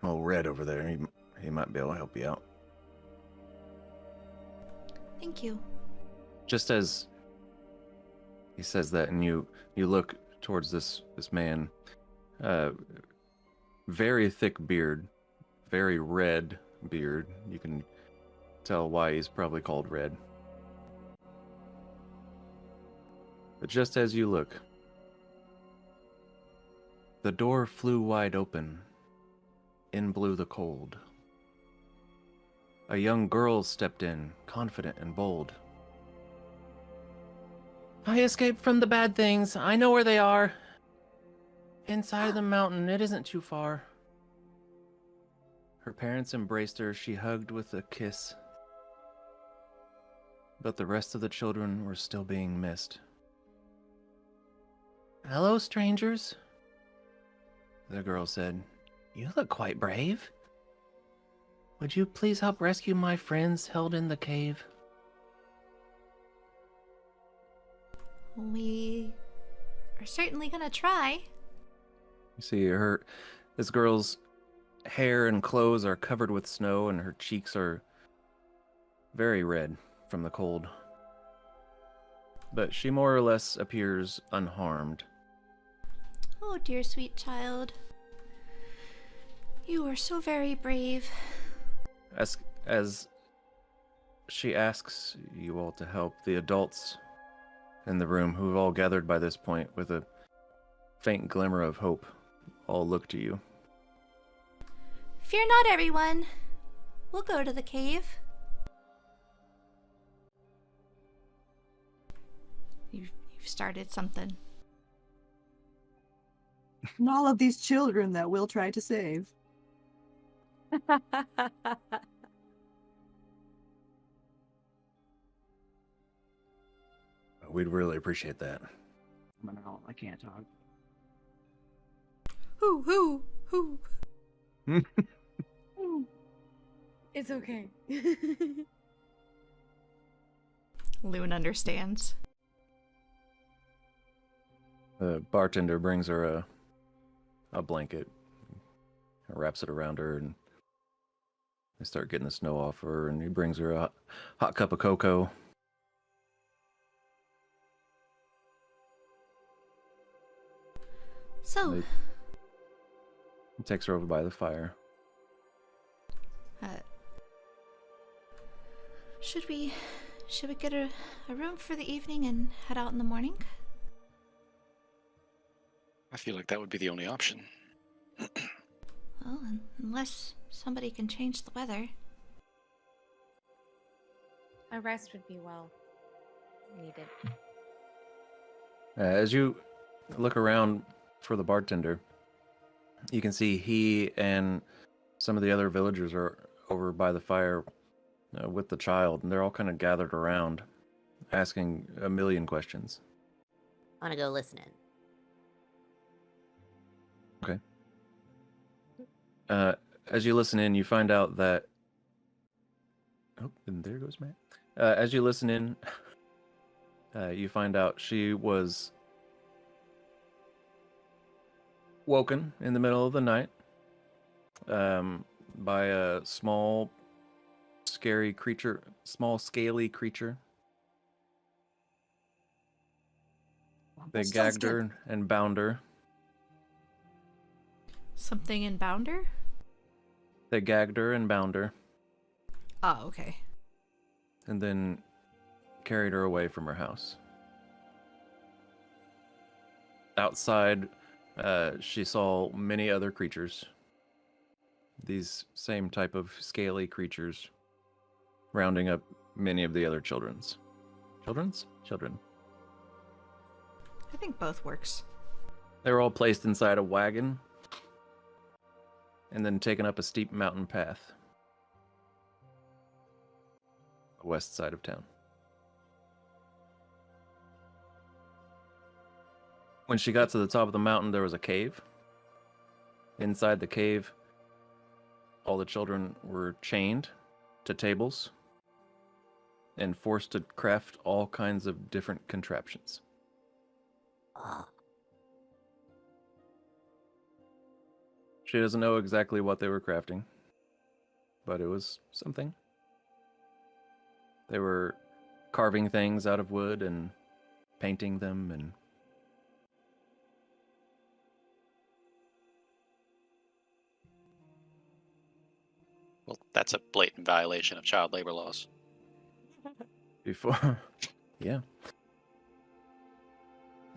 Oh, Red over there. He might be able to help you out. Thank you. Just as he says that, and you look towards this man, very thick beard, very red beard. You can tell why he's probably called Red. But just as you look, the door flew wide open. In blew the cold. A young girl stepped in, confident and bold. I escaped from the bad things. I know where they are. Inside the mountain, it isn't too far. Her parents embraced her. She hugged with a kiss. But the rest of the children were still being missed. Hello, strangers, the girl said. You look quite brave. Would you please help rescue my friends held in the cave? We are certainly gonna try. You see this girl's hair and clothes are covered with snow, and her cheeks are very red from the cold. But she more or less appears unharmed. Oh, dear sweet child. You are so very brave. As she asks you all to help, the adults in the room, who've all gathered by this point with a faint glimmer of hope, all look to you. Fear not, everyone. We'll go to the cave. You've started something. And all of these children that we'll try to save. We'd really appreciate that. No, I can't talk. Hoo. It's okay. Loon understands. The bartender brings her a blanket, wraps it around her, and they start getting the snow off her, and he brings her a hot cup of cocoa. So, He takes her over by the fire. should we get a room for the evening and head out in the morning? I feel like that would be the only option. Well, unless somebody can change the weather. A rest would be well needed. As you look around for the bartender, you can see he and some of the other villagers are over by the fire with the child, and they're all kind of gathered around, asking a million questions. I want to go listen in. Okay. As you listen in, you find out that... Oh, and there goes Matt. As you listen in, you find out she was woken in the middle of the night by a small, scary creature, small, scaly creature. They gagged her and bound her. Something in Bounder? They gagged her and bound her, Oh, okay. and then carried her away from her house. Outside, she saw many other creatures. These same type of scaly creatures, rounding up many of the other children. I think both works. They were all placed inside a wagon and then taken up a steep mountain path. The west side of town. When she got to the top of the mountain, there was a cave. Inside the cave, all the children were chained to tables and forced to craft all kinds of different contraptions. She doesn't know exactly what they were crafting, but it was something. They were carving things out of wood and painting them and... Well, that's a blatant violation of child labor laws. Before... yeah.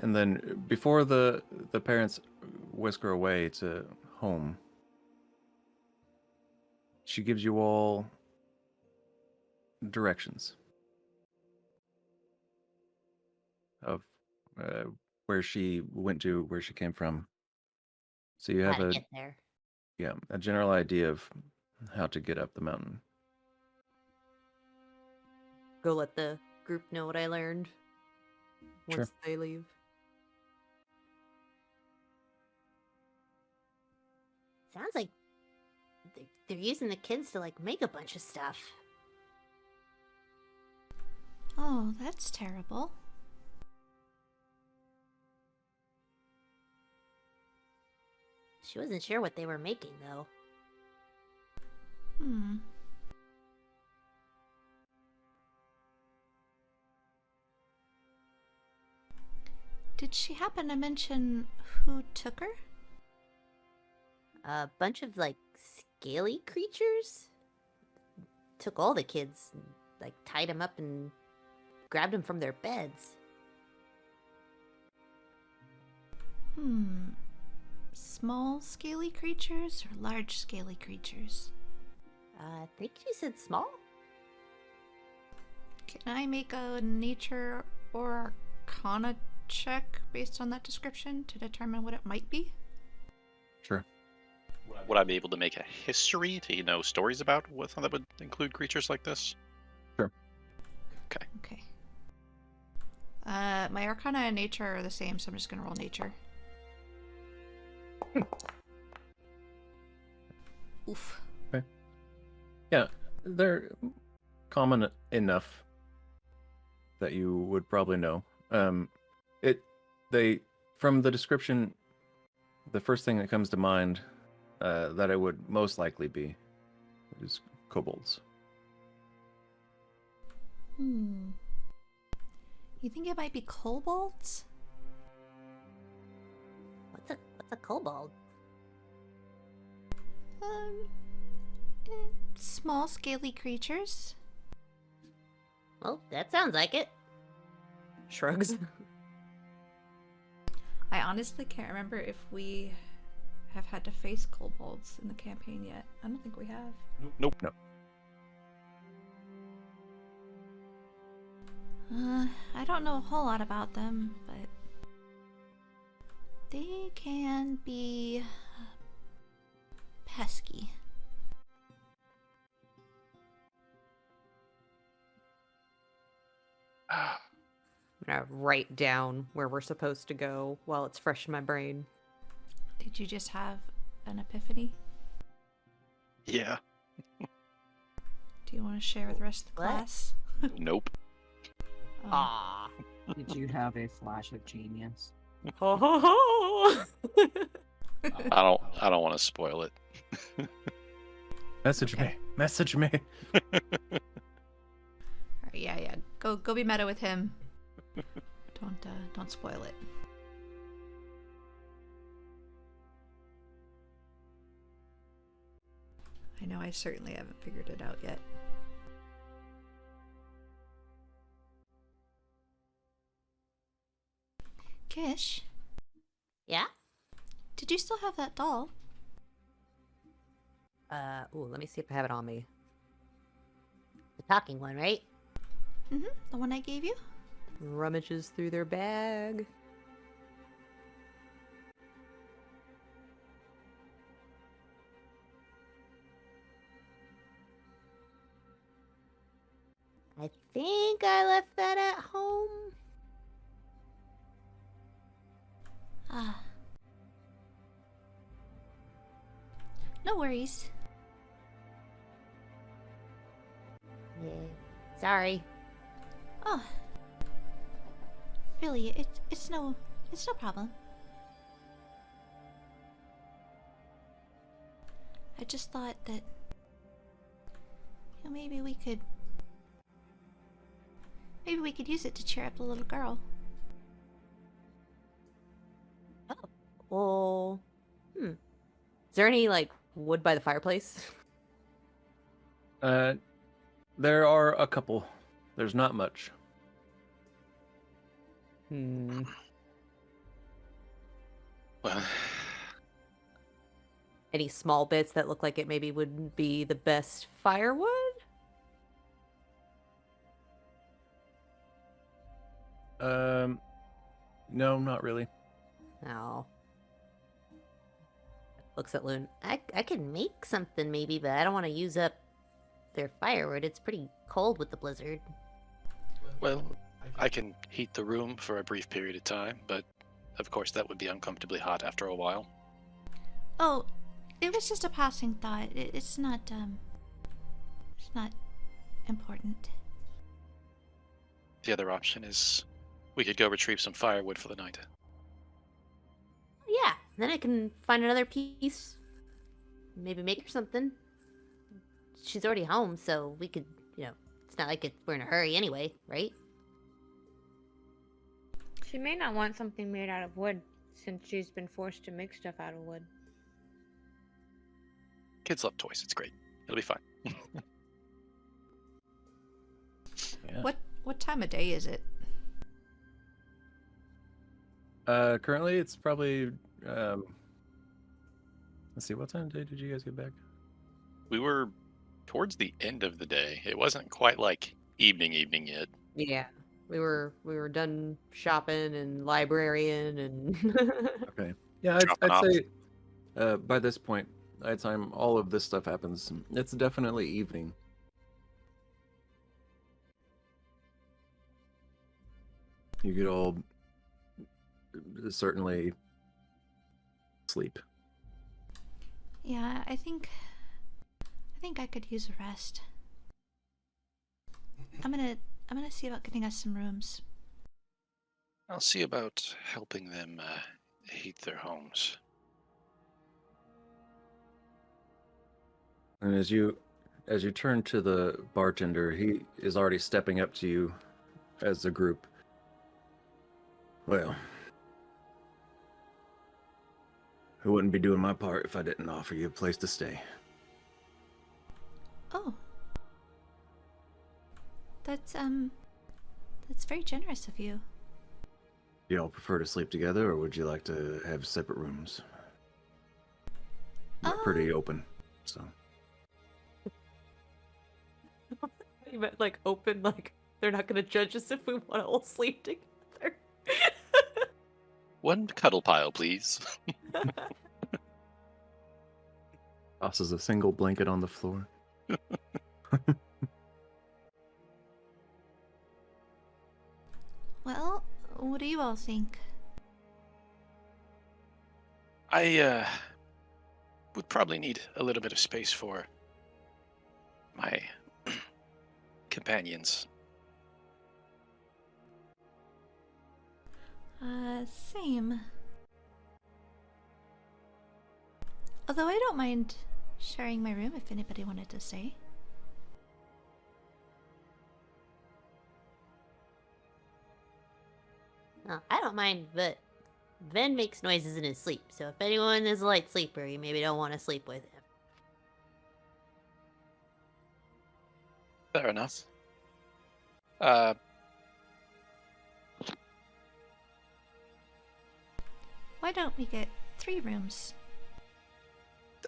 And then before the parents whisk her away to home, she gives you all directions of where she went to, where she came from. So you have How to a get there. a general idea of how to get up the mountain. Go let the group know what I learned Sure. once they leave. Sounds like they're using the kids to like make a bunch of stuff. Oh, that's terrible. She wasn't sure what they were making though. Hmm. Did she happen to mention who took her? A bunch of like scaly creatures took all the kids, and, like tied them up and grabbed them from their beds. Hmm. Small scaly creatures or large scaly creatures? I think she said small. Can I make a nature or arcana check based on that description to determine what it might be? Sure. Would I be able to make a history to know stories about what that would include creatures like this? Sure. Okay. My arcana and nature are the same, so I'm just gonna roll nature. Oof. Yeah, they're common enough that you would probably know. From the description, the first thing that comes to mind that it would most likely be is kobolds. Hmm. You think it might be kobolds? What's a kobold? Small scaly creatures. Well, that sounds like it. Shrugs. I honestly can't remember if we have had to face kobolds in the campaign yet. I don't think we have. Nope. No. I don't know a whole lot about them, but they can be pesky. I'm gonna write down where we're supposed to go while it's fresh in my brain. Did you just have an epiphany? Yeah. Do you want to share with the rest of the What? class? Nope. Oh. Ah. Did you have a flash of genius? Ho ho ho! I don't want to spoil it. Message me. Message me. Alright, yeah. Go be meta with him. Don't spoil it. I know I certainly haven't figured it out yet. Kish, Yeah? did you still have that doll? Ooh, let me see if I have it on me. The talking one, right? Mm-hmm. The one I gave you? Rummages through their bag. I think I left that at home. Ah. No worries. Yeah. Sorry. Oh. Really, it's no problem. I just thought that maybe we could use it to cheer up the little girl. Well, Is there any like wood by the fireplace? There are a couple. There's not much. Well, Any small bits that look like it maybe wouldn't be the best firewood? No, not really. No. Looks at Loon. I can make something maybe, but I don't want to use up their firewood. It's pretty cold with the blizzard. well, I can heat the room for a brief period of time, but of course that would be uncomfortably hot after a while. Oh, it was just a passing thought. It's not important. The other option is we could go retrieve some firewood for the night. Yeah, then I can find another piece. Maybe make her something. She's already home, so we could, it's not like we're in a hurry anyway, right? She may not want something made out of wood, since she's been forced to make stuff out of wood. Kids love toys. It's great. It'll be fine. Yeah. What time of day is it? Currently it's probably let's see, what time of day did you guys get back? We were towards the end of the day. It wasn't quite like evening yet. Yeah. We were done shopping and librarian and Okay. Yeah, Dropping off. I'd say by this point, by the time all of this stuff happens, it's definitely evening. You could all certainly sleep. Yeah, I think I could use a rest. I'm gonna see about getting us some rooms. I'll see about helping them heat their homes. And as you turn to the bartender, he is already stepping up to you as a group. Well, I wouldn't be doing my part if I didn't offer you a place to stay. Oh. That's very generous of you. Do y'all prefer to sleep together, or would you like to have separate rooms? We're pretty open, so. you meant like open, like they're not gonna judge us if we want to all sleep together. One cuddle pile, please. Tosses a single blanket on the floor. Well, what do you all think? I would probably need a little bit of space for my companions. Same. Although I don't mind sharing my room if anybody wanted to stay. I don't mind, but Ven makes noises in his sleep, so if anyone is a light sleeper, you maybe don't want to sleep with him. Fair enough. Why don't we get 3 rooms?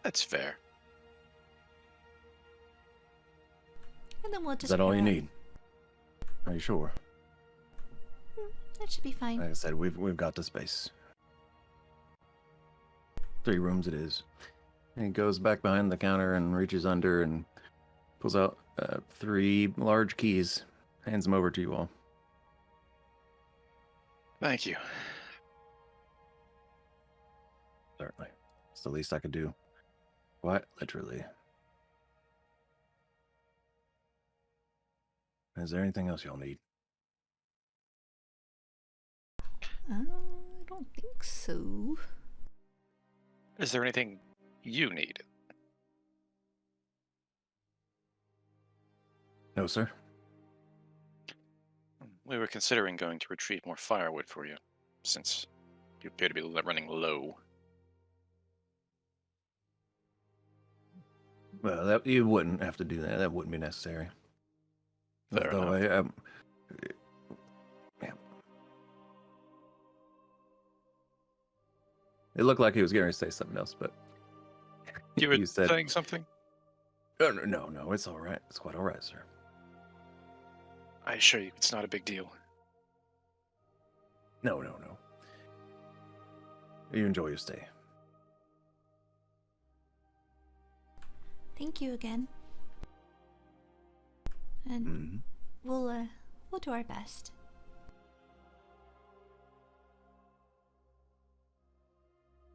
That's fair. And then we'll just... Is that all you provide- need? Are you sure? That should be fine. Like I said, we've got the space. 3 rooms it is. And he goes back behind the counter and reaches under and pulls out 3 large keys. Hands them over to you all. Thank you. Certainly. It's the least I could do. Quite literally. Is there anything else y'all need? I don't think so. Is there anything you need? No, sir. We were considering going to retrieve more firewood for you, since you appear to be running low. Well, that you wouldn't have to do that. That wouldn't be necessary. Fair Although enough. Yeah. It looked like he was going to say something else, but You were said saying something? no. It's all right. It's quite all right, sir. I assure you, it's not a big deal. No. You enjoy your stay. Thank you again. And Mhm. we'll do our best.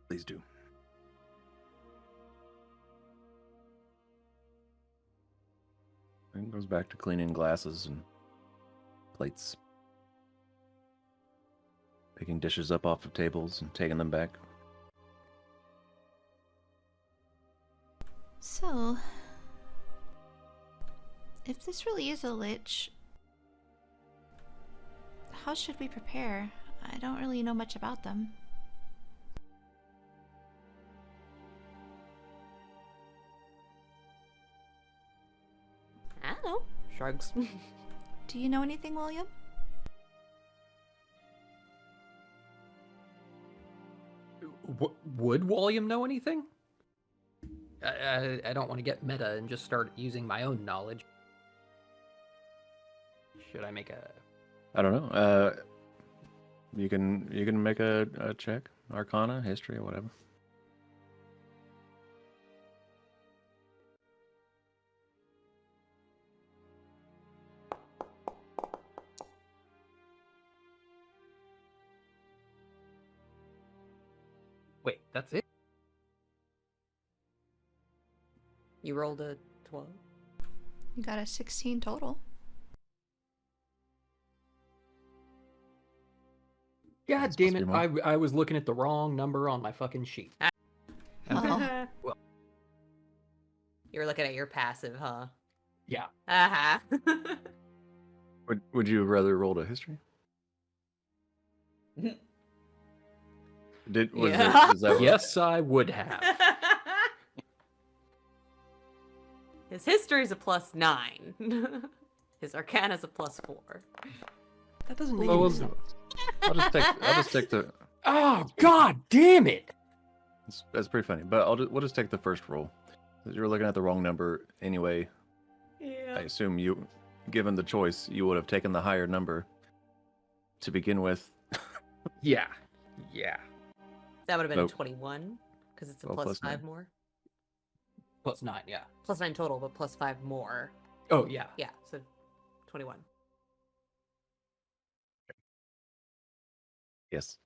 Please do. And goes back to cleaning glasses and plates. Picking dishes up off of tables and taking them back. So, if this really is a lich, how should we prepare? I don't really know much about them. I don't know. Shrugs. Do you know anything, William? Would William know anything? I don't want to get meta and just start using my own knowledge. Should I make a... I don't know. You can make a check, Arcana, History, or whatever. Wait, that's it? You rolled a 12. You got a 16 total. God It's damn supposed it, to be I was looking at the wrong number on my fucking sheet. Oh. Well, You were looking at your passive, huh? yeah. Uh-huh. Would you rather roll a History? Was Yeah. is that what- Yes, I would have. His history's a +9. His arcana's a +4. That doesn't make Well, any we'll- sense. I'll just take the. Oh, god damn it! That's pretty funny, but we'll just take the first roll. You're looking at the wrong number anyway. I Yeah. assume you, given the choice, you would have taken the higher number to begin with. Yeah. Yeah. That would have been Nope. a 21, because it's a Well, plus +5 9. more. +9, yeah. +9 total, but +5 more. Oh, yeah. Yeah, so 21. Yes.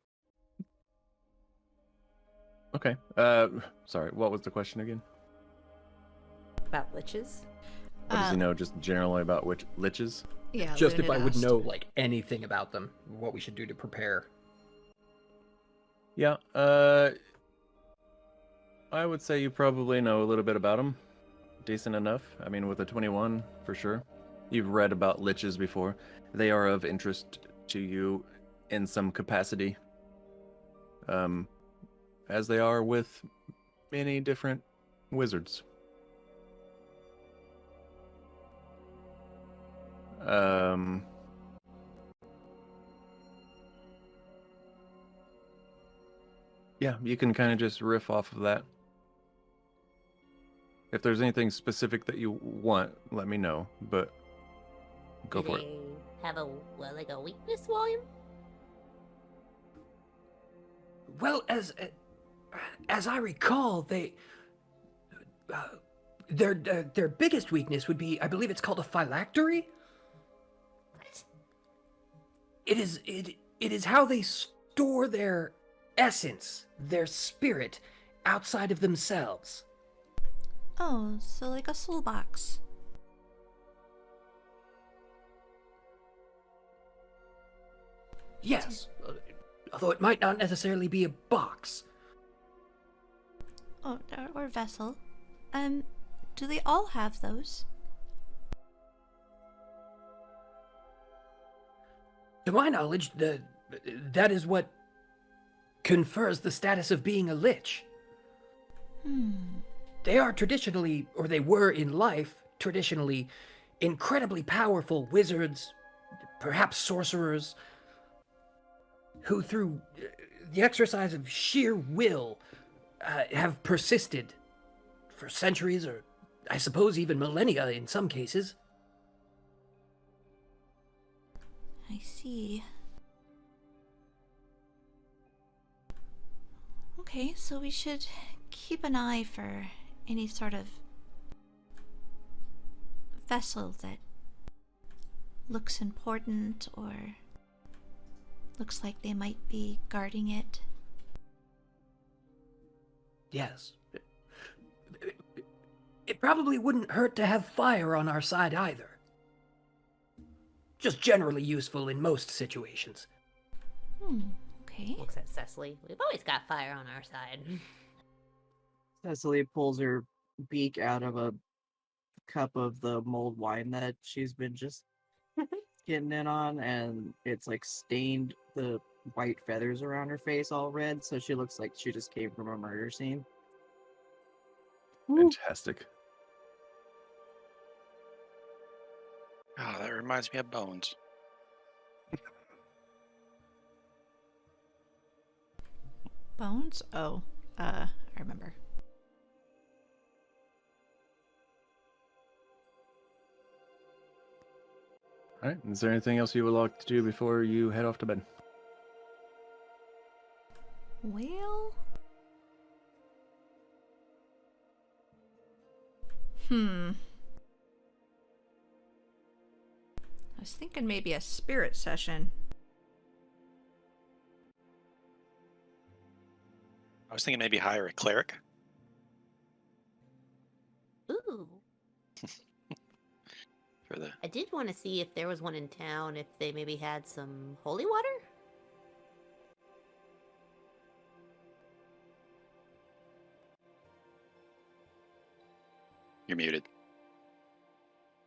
Okay. Sorry. What was the question again? About liches? What does he know just generally about which liches? Yeah. Just if Luna I would asked. know, like, anything about them, what we should do to prepare. Yeah. I would say you probably know a little bit about them. Decent enough. I mean, with a 21, for sure. You've read about liches before. They are of interest to you in some capacity. As they are with many different wizards. Yeah, you can kind of just riff off of that. If there's anything specific that you want, let me know, but go Do for it. they have a weakness, William? Well, as I recall, their biggest weakness would be, I believe it's called a phylactery. What? It is how they store their essence, their spirit, outside of themselves. Oh, so like a soul box. Yes, although it might not necessarily be a box. Oh, or vessel. Do they all have those? To my knowledge, that is what confers the status of being a lich. They are traditionally, or they were in life, traditionally, incredibly powerful wizards, perhaps sorcerers, who through the exercise of sheer will have persisted for centuries, or I suppose even millennia in some cases. I see. Okay, so we should keep an eye for any sort of vessel that looks important or looks like they might be guarding it. Yes. It probably wouldn't hurt to have fire on our side either. Just generally useful in most situations. Okay. Looks at Cecily. We've always got fire on our side. Cecily pulls her beak out of a cup of the mulled wine that she's been just getting in on, and it's like stained the white feathers around her face all red, so she looks like she just came from a murder scene. Fantastic. Oh, that reminds me of Bones. Bones? Oh, I remember. All right. Is there anything else you would like to do before you head off to bed? Well... I was thinking maybe a spirit session. I was thinking maybe hire a cleric. Ooh. For the I did want to see if there was one in town, if they maybe had some holy water. You're muted.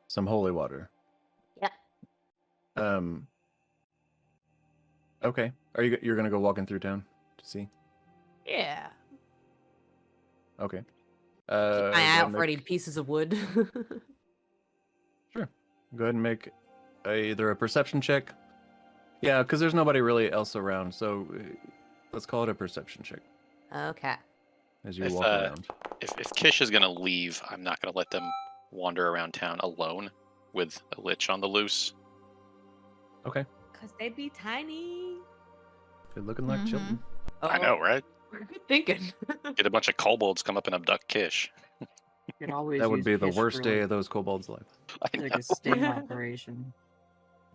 Some holy water. Yep. Okay. You're gonna go walking through town to see? Yeah. Okay. Keep Go my eye ahead out and for any pieces of wood. Sure. Go ahead and make either a perception check. Yeah, because there's nobody really else around, so let's call it a perception check Okay. as you If, walk around. If Kish is gonna leave, I'm not gonna let them wander around town alone with a lich on the loose. Okay. Because they'd be tiny. Good looking like children. I know, right? Good thinking. Get a bunch of kobolds come up and abduct Kish. You can always That would use be the fish worst for, day like, of those kobolds' life. I like know. a sting operation.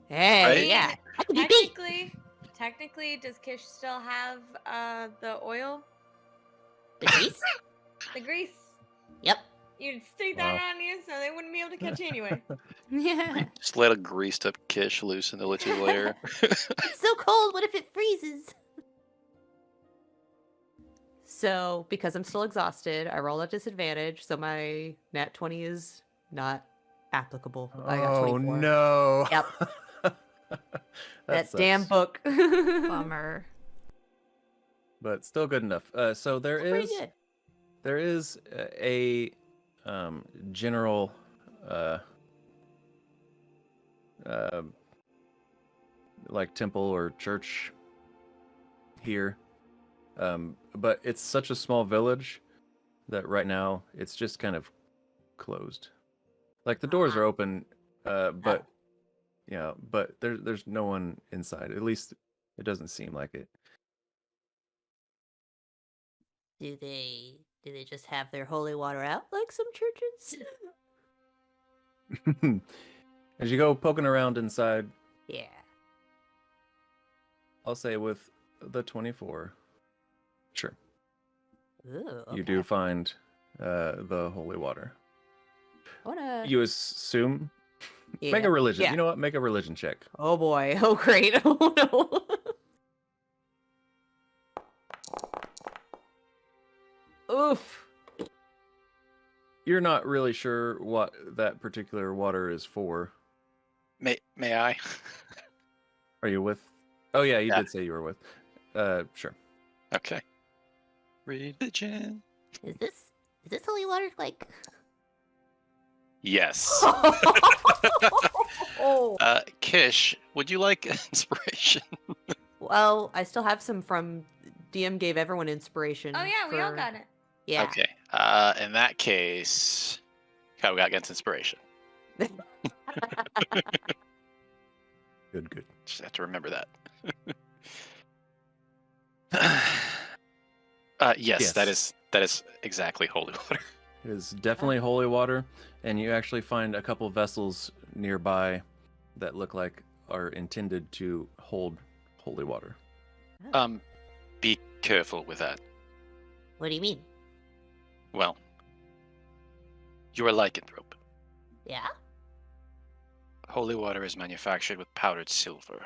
Hey, Right? yeah. I could be beat. Technically, does Kish still have the oil? The grease? The grease? Yep. You'd stick Wow. that on you so they wouldn't be able to catch you anyway. Yeah. Just let a greased up Kish loose in the lich's lair. It's so cold. What if it freezes? So, because I'm still exhausted, I roll at disadvantage, so my nat 20 is not applicable. I got 24. no. Yep. That damn sucks. book. Bummer. But still good enough. So there Pretty is good. there is a general like temple or church here, but it's such a small village that right now it's just kind of closed. Like the doors are open, but yeah, but there's no one inside. At least it doesn't seem like it. Do they just have their holy water out like some churches? As you go poking around inside, Yeah. I'll say with the 24, sure, Ooh, you okay. do find the holy water. I wanna... You assume. Yeah. Make a religion. Yeah. You know what? Make a religion check. Oh boy. Oh great. Oh no. Oof. You're not really sure what that particular water is for. May I? Are you with? Oh yeah, you Yeah. did say you were with. Sure. Okay. Religion. Is this holy water like? Yes. Oh. Kish, would you like inspiration? Well, I still have some from DM gave everyone inspiration. Oh yeah, we all for- got it. Yeah. Okay. In that case, okay, we got against inspiration. Good. Just have to remember that. Yes, that is exactly holy water. It is definitely holy water, and you actually find a couple vessels nearby that look like are intended to hold holy water. Be careful with that. What do you mean? Well, you're a lycanthrope. Yeah. Holy water is manufactured with powdered silver.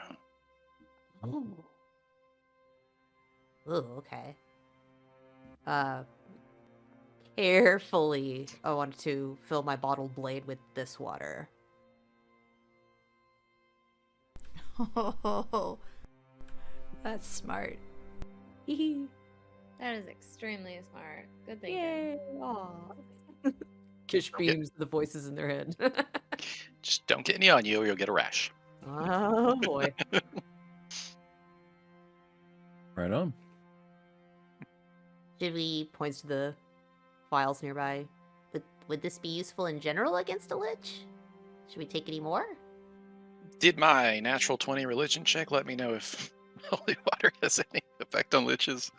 Ooh. Ooh, okay. Carefully, I wanted to fill my bottled blade with this water. Oh, that's smart. Hee That is extremely smart. Good thinking. Yay! Aw. Kish beams the voices in their head. Just don't get any on you or you'll get a rash. Oh boy. Right on. Should we Points to the files nearby. would this be useful in general against a lich? Should we take any more? Did my natural 20 religion check let me know if holy water has any effect on liches?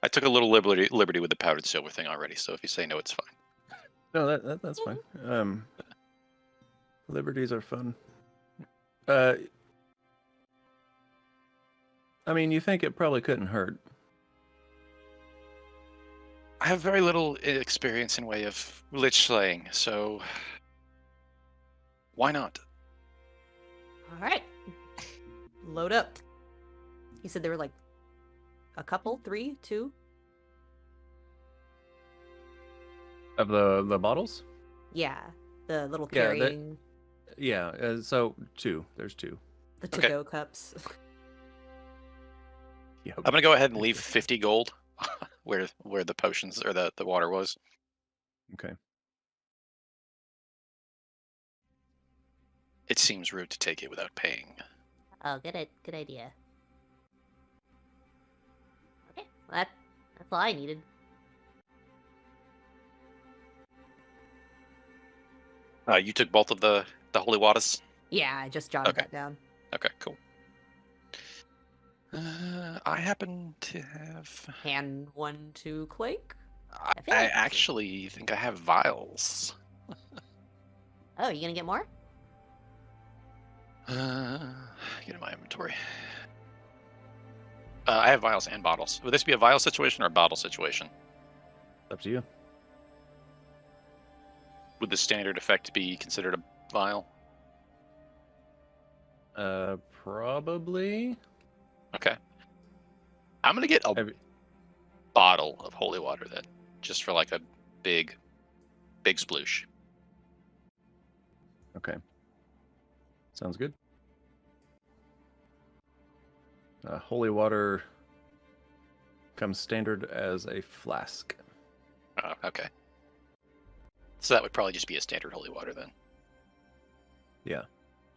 I took a little liberty with the powdered silver thing already, so if you say no, it's fine. No, that's fine. Liberties are fun. I mean, you think it probably couldn't hurt. I have very little experience in way of lich slaying, so why not? All right. Load up. You said there were like a couple, 3, 2. Of the bottles? Yeah, the little Yeah, carrying, Yeah, so 2. There's 2. the Okay. to-go cups. Yep. I'm gonna go ahead and leave 50 gold where the potions or the water was. Okay. It seems rude to take it without paying. Oh, good idea. Okay, well, that's all I needed. You took both of the holy waters? Yeah, I just jotted Okay. that down. Okay, cool. I happen to have. Hand 1 to Clank. I feel like- actually think I have vials. Oh, you gonna get more? Get in my inventory. I have vials and bottles. Would this be a vial situation or a bottle situation? Up to you. Would the standard effect be considered a vial? Probably. Okay. I'm gonna get a Have- bottle of holy water then, just for like a big sploosh. Okay. Sounds good. Holy water comes standard as a flask. Oh, okay. So that would probably just be a standard holy water then. Yeah.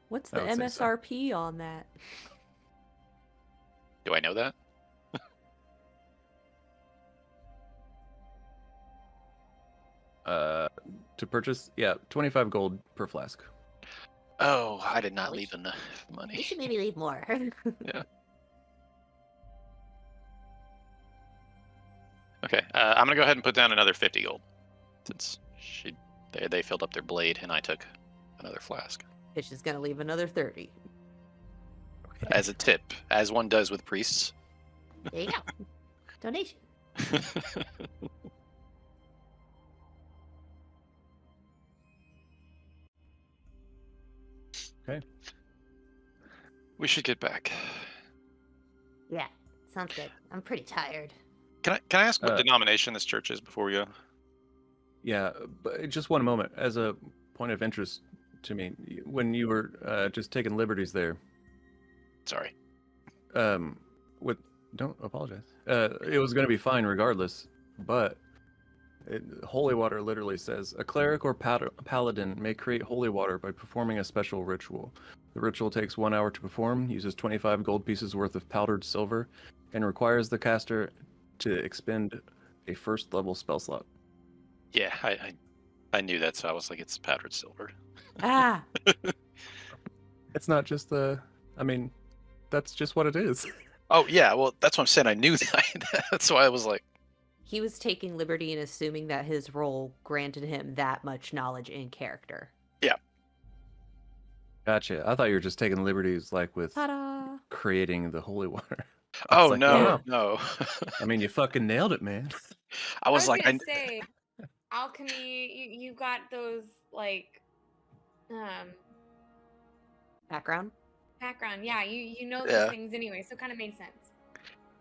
What's I the would say so. MSRP on that? Do I know that? To purchase, 25 gold per flask. Oh, I did not We leave should- enough We money. should maybe leave more. Okay, I'm gonna go ahead and put down another 50 gold, since they filled up their blade and I took another flask Fish is gonna leave another 30. as a tip, as one does with priests. There you go. Donation. We should get back. Yeah, sounds good. I'm pretty tired. Can I ask what Uh, denomination this church is before we go? Yeah, but just one moment. As a point of interest to me, when you were just taking liberties there, Sorry. with don't apologize. It was going to be fine regardless, but holy water literally says a cleric or paladin may create holy water by performing a special ritual. The ritual takes 1 hour to perform, uses 25 gold pieces worth of powdered silver, and requires the caster to expend a first level spell slot. Yeah, I knew that, so I was like, it's powdered silver. Ah, It's not just I mean, that's just what it is. Oh yeah, well that's what I'm saying. I knew that. That's why I was like, he was taking liberty and assuming that his role granted him that much knowledge in character. Gotcha. I thought you were just taking liberties like with Ta-da! creating the holy water. I was oh like, no, yeah. no. I mean, you fucking nailed it, man. I was like, gonna say, alchemy. You got those like, Background. background. Yeah, you know those Yeah. things anyway, so it kind of made sense.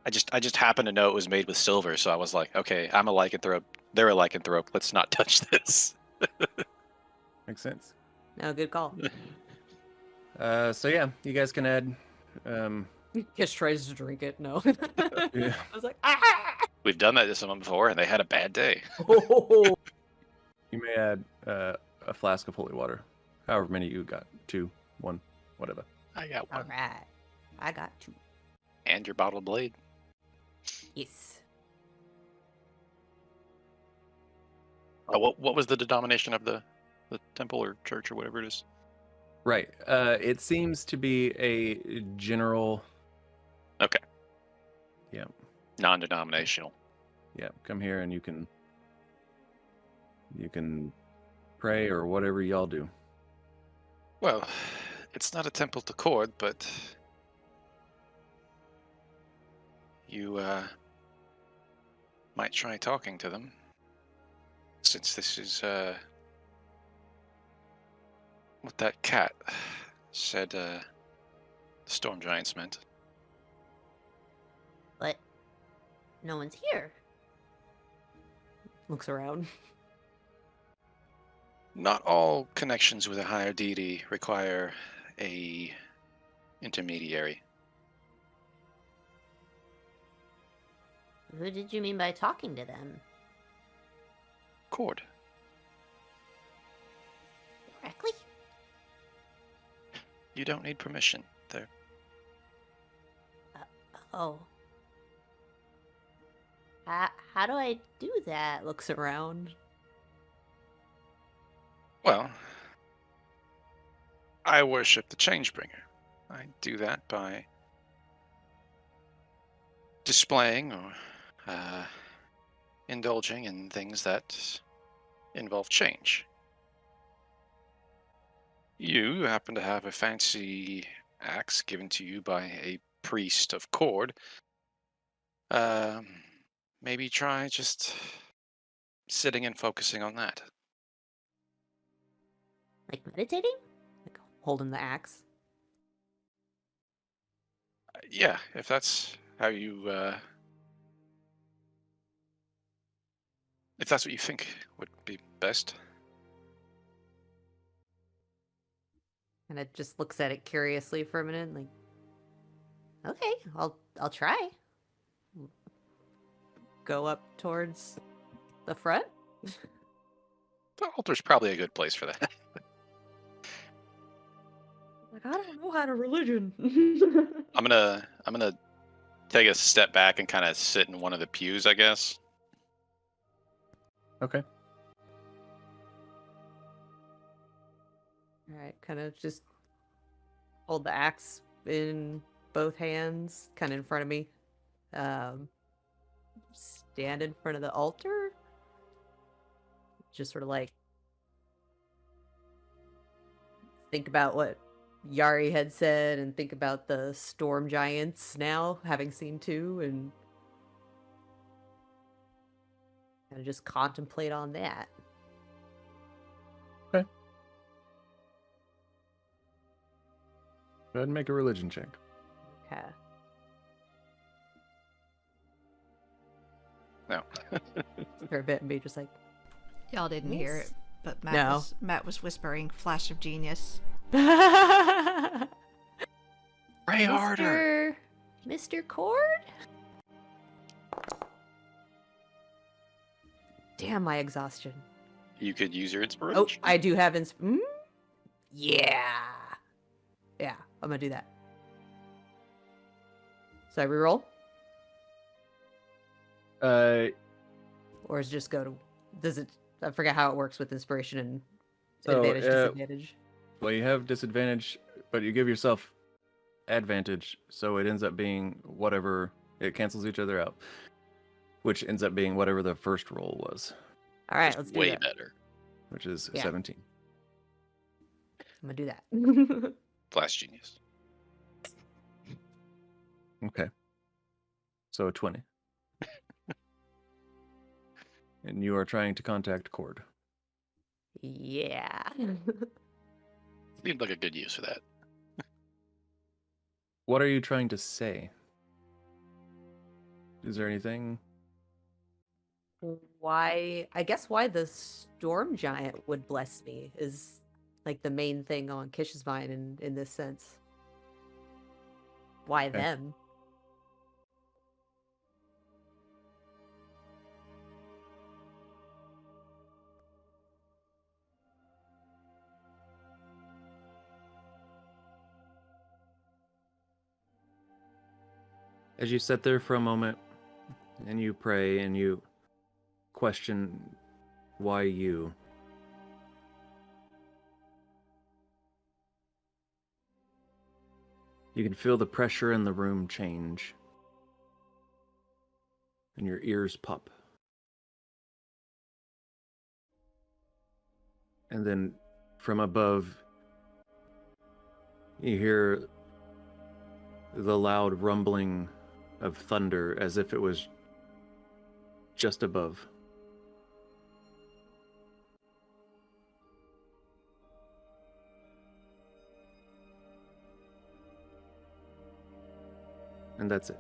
I just happened to know it was made with silver, so I was like, okay, I'm a lycanthrope. They're a lycanthrope. Let's not touch this. Makes sense. No, good call. So yeah, you guys can add. Just tries to drink it. No. Yeah. I was like, ah! We've done that to someone before, and they had a bad day. Oh. You may add a flask of holy water, however many you got. 2, 1, whatever. I got All one. right, I got 2. And your bottle blade. Yes. Oh, what was the denomination of the temple or church or whatever it is? Right. It seems to be a general. Okay. Yeah. Non-denominational. Yeah. Come here and you can pray or whatever y'all do. Well, it's not a temple to Cord, but you might try talking to them, since this is what that cat said the storm giants meant. But no one's here. Looks around. Not all connections with a higher deity require a intermediary. Who did you mean by talking to them? Cord. Directly? You don't need permission. There. Oh. How do I do that? Looks around. Well, I worship the Changebringer. I do that by displaying or indulging in things that involve change. You happen to have a fancy axe given to you by a priest of Cord. Maybe try just sitting and focusing on that. Like meditating? Like holding the axe. Yeah, if that's how you, if that's what you think would be best. And it just looks at it curiously for a minute, like, Okay, I'll try. go up towards the front. The altar's probably a good place for that. Like, I don't know how to religion. I'm gonna take a step back and kind of sit in one of the pews, I guess. Okay. All right, kind of just hold the axe in both hands, kind of in front of me. Stand in front of the altar. Just sort of like think about what Yari had said and think about the storm giants now, having seen 2, and kind of just contemplate on that. Go ahead and make a religion check. Okay. No. For a bit and be just like, Y'all didn't hear it, Yes. but No. Matt was whispering "flash of genius." Pray harder. Mr. Cord? Damn my exhaustion. You could use your inspiration. Oh, I do have Yeah. Yeah, I'm gonna do that. So I reroll? Or is it just go to... Does it... I forget how it works with inspiration and So, advantage, disadvantage. Well, you have disadvantage, but you give yourself advantage, so it ends up being whatever. It cancels each other out, which ends up being whatever the first roll was, All right, Just let's do way that. better. which is Yeah. 17. I'm gonna do that. Flash genius. Okay. So a 20. And you are trying to contact Cord. Yeah. Seemed like a good use for that. What are you trying to say? Is there anything? Why? I guess why the storm giant would bless me is like the main thing on Kish's mind in this sense. Why Okay. them? As you sit there for a moment and you pray and you question why you, you can feel the pressure in the room change and your ears pop. And then from above, you hear the loud rumbling of thunder as if it was just above. And that's it.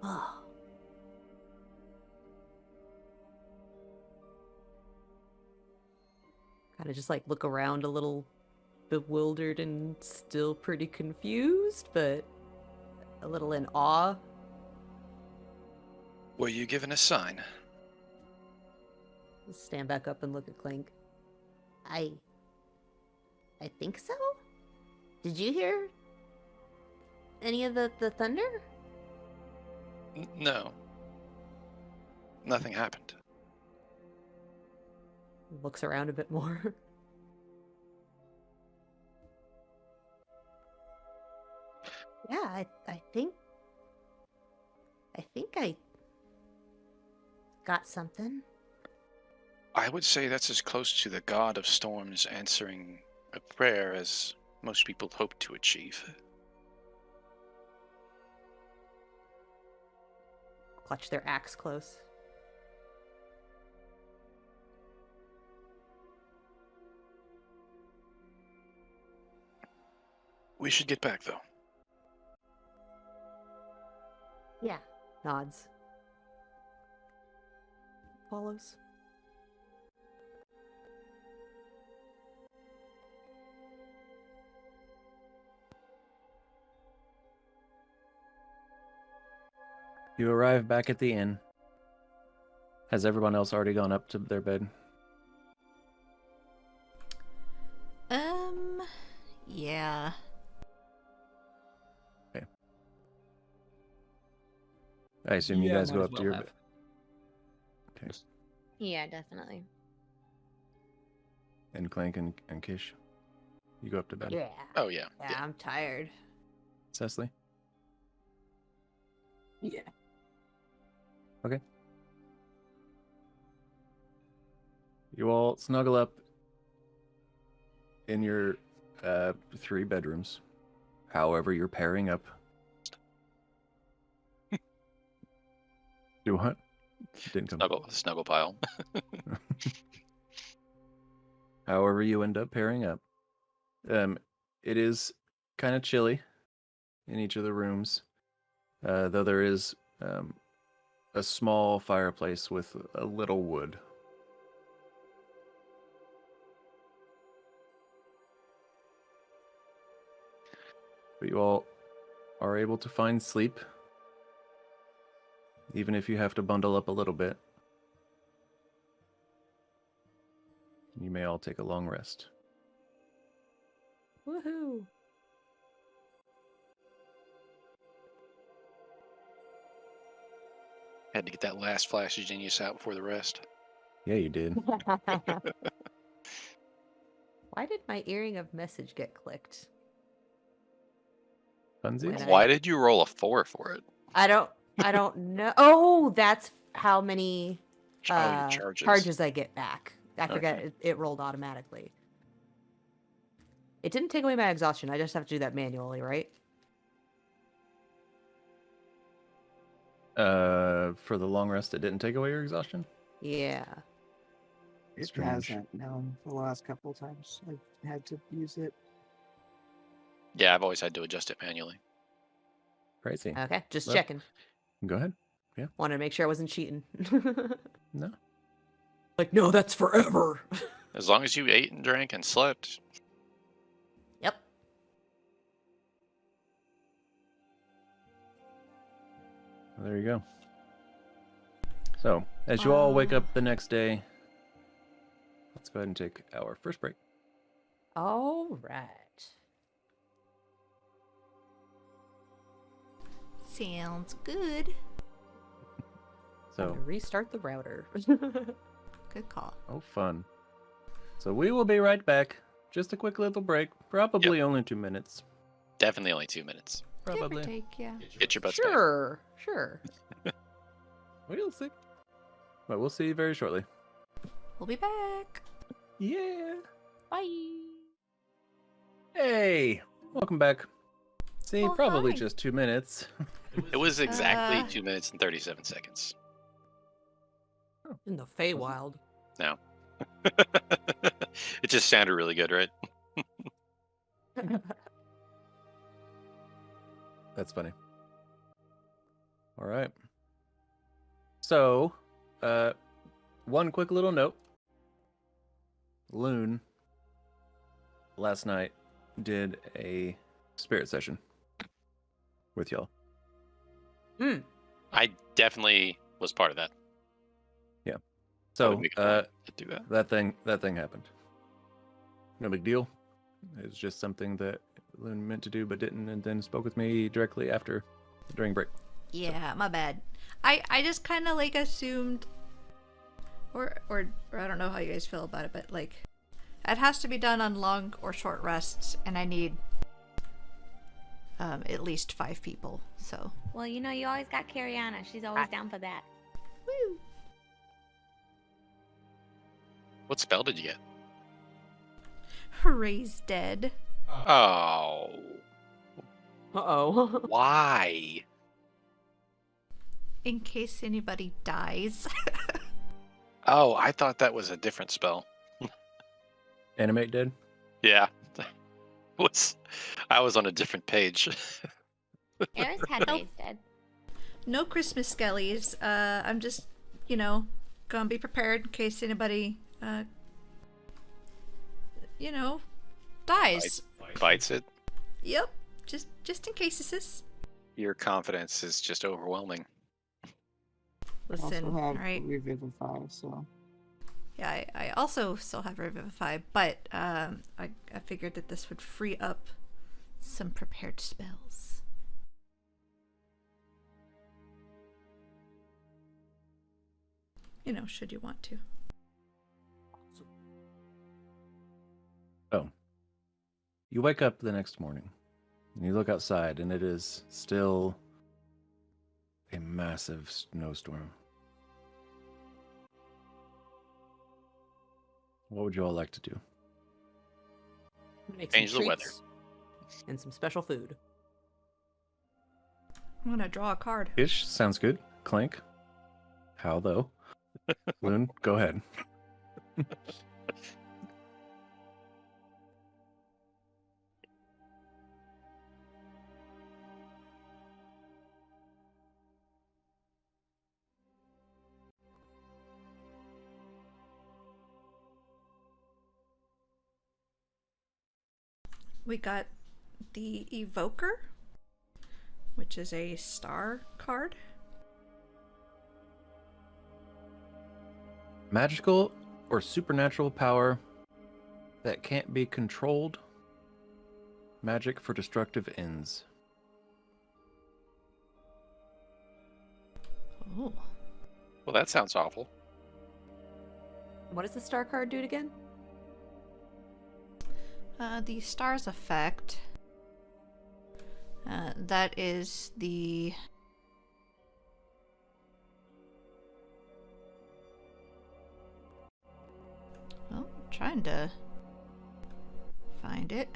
Oh. Kind of just like look around a little bewildered and still pretty confused, but a little in awe. Were you given a sign? Stand back up and look at Clink. I think so? Did you hear any of the thunder? No. Nothing happened. Looks around a bit more. Yeah, I think I got something. I would say that's as close to the god of storms answering a prayer as most people hope to achieve. Clutch their axe close. We should get back, though. Yeah. Nods. Follows. You arrive back at the inn. Has everyone else already gone up to their bed? Yeah. I assume you Yeah, guys might go as up to well your have. bed. Okay. Yeah, definitely. And Clank and Kish, you go up to bed. Yeah. Oh, yeah. Yeah, I'm tired. Cecily? Yeah. Okay. You all snuggle up in your 3 bedrooms. However, you're pairing up. Do what? Didn't come. Snuggle pile. However, you end up pairing up. It is kind of chilly in each of the rooms, though there is a small fireplace with a little wood. But you all are able to find sleep, even if you have to bundle up a little bit. You may all take a long rest. Woohoo! Had to get that last flash of genius out before the rest. Yeah, you did. Why did my earring of message get clicked? Funsies? When Why did you roll a 4 for it? I don't know. Oh, that's how many Your charges. charges I get back. I forget Okay. it rolled automatically. It didn't take away my exhaustion. I just have to do that manually, right? For the long rest, it didn't take away your exhaustion? Yeah. It Strange. hasn't. No, the last couple times I've had to use it. Yeah, I've always had to adjust it manually. Crazy. Okay, just Well, checking. Go ahead. Wanted to make sure I wasn't cheating. No. Like, no, that's forever. As long as you ate and drank and slept. Yep. Well, there you go. So, as you all wake up the next day, let's go ahead and take our first break. All right. Sounds good. So, Restart the router. Good call. oh, fun. So, we will be right back. Just a quick little break. Probably only 2 minutes. Definitely only 2 minutes. Give or Probably. take, yeah. Get your butts back. Sure. We'll see. But we'll see you very shortly. We'll be back. Yeah. Bye. Hey, welcome back. See, Oh, probably hi. just 2 minutes. It was exactly 2 minutes and 37 seconds. In the Feywild. No. It just sounded really good, right? That's funny. All right. So, one quick little note. Loon last night did a spirit session with y'all. I definitely was part of that. I So, would make a point to do that. that thing happened. No big deal. It was just something that Loon meant to do but didn't, and then spoke with me directly after during break. Yeah, my bad. I just kind of like assumed, or I don't know how you guys feel about it, but like, it has to be done on long or short rests, and I need at least 5 people. So Well, you know, you always got Cariana. She's always down for that. woo. What spell did you get? Raise dead. Oh. Uh-oh. Why? In case anybody dies. Oh, I thought that was a different spell. Animate did? Yeah. I was on a different page. Eris had raised dead. No Christmas skellies. I'm just, gonna be prepared in case anybody, dies. Bites it. Yep. Just in cases. Your confidence is just overwhelming. Listen, also have alright. Revivify, so Yeah, I also still have Revivify, but I figured that this would free up some prepared spells. Should you want to. Oh. You wake up the next morning, and you look outside, and it is still a massive snowstorm. What would you all like to do? Make Change some the weather. treats and some special food. I'm gonna draw a card. Ish, sounds good. Clank. How though? Loon, go ahead. We got the Evoker, which is a star card. Magical or supernatural power that can't be controlled. Magic for destructive ends. Oh. Well, that sounds awful. What does the star card do again? The star's effect. That is the... Well, I'm trying to find it.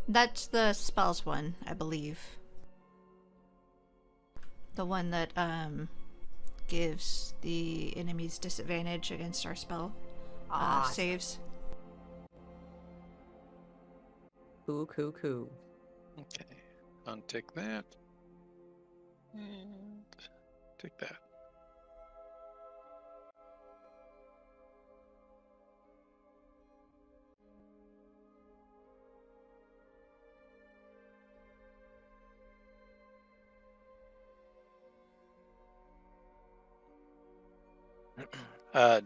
That's the spells one, I believe. The one that gives the enemies disadvantage against our spell saves. Cool. Okay. Untick that. And tick that.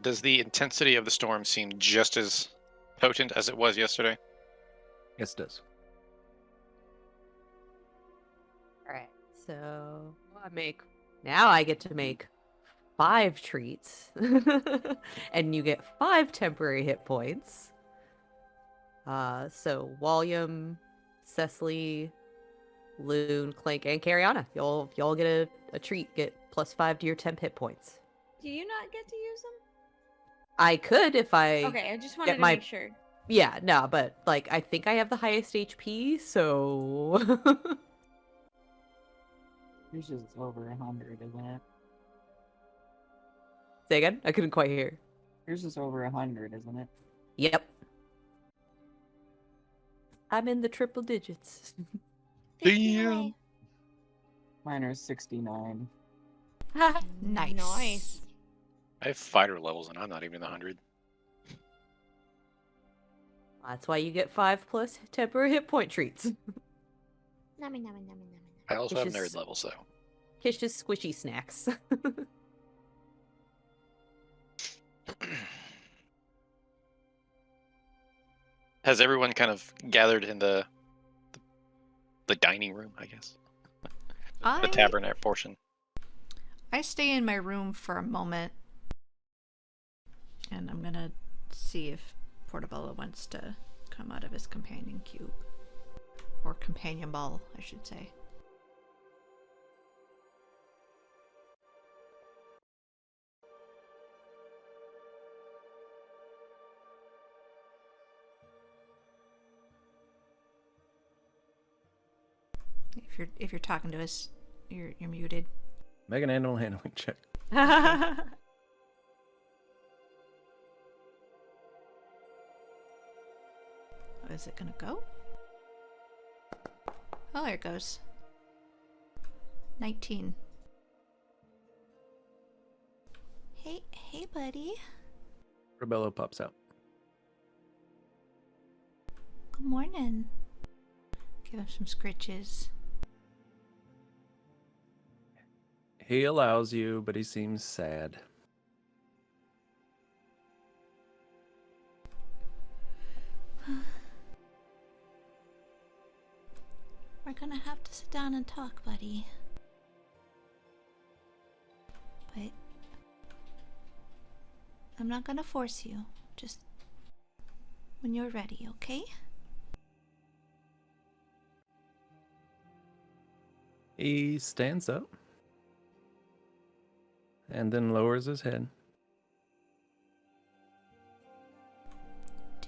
Does the intensity of the storm seem just as potent as it was yesterday? Yes, it does. All right. So now I get to make 5 treats, and you get 5 temporary hit points. So Walliam, Cecily, Loon, Clank, and Cariana, y'all get a treat. Get +5 to your temp hit points. Do you not get to use them? I could if I Okay, I just wanted to my- make sure. Yeah, no, but like I think I have the highest HP, so Yours is over 100, isn't it? say again. I couldn't quite hear. Yours is over 100, isn't it? Yep. I'm in the triple digits. 15 away. Mine are 69. Nice. Nice. I have fighter levels and I'm not even in the 100. That's why you get 5 plus temporary hit point treats. Nummy, nummy, nummy, nummy. I also Which have is- nerd levels though. Kish's squishy snacks. Has everyone kind of gathered in the dining room, I guess? The tabernacle portion. I stay in my room for a moment, and I'm gonna see if Portobello wants to come out of his companion cube. Or companion ball, I should say. If you're talking to us, you're muted. Make an animal handling check. Oh, is it gonna go? Oh, there it goes. 19. Hey, buddy. Rebello pops out. Good morning. Give him some scritches. He allows you, but he seems sad. We're gonna have to sit down and talk, buddy. But I'm not gonna force you. Just when you're ready, okay? He stands up and then lowers his head.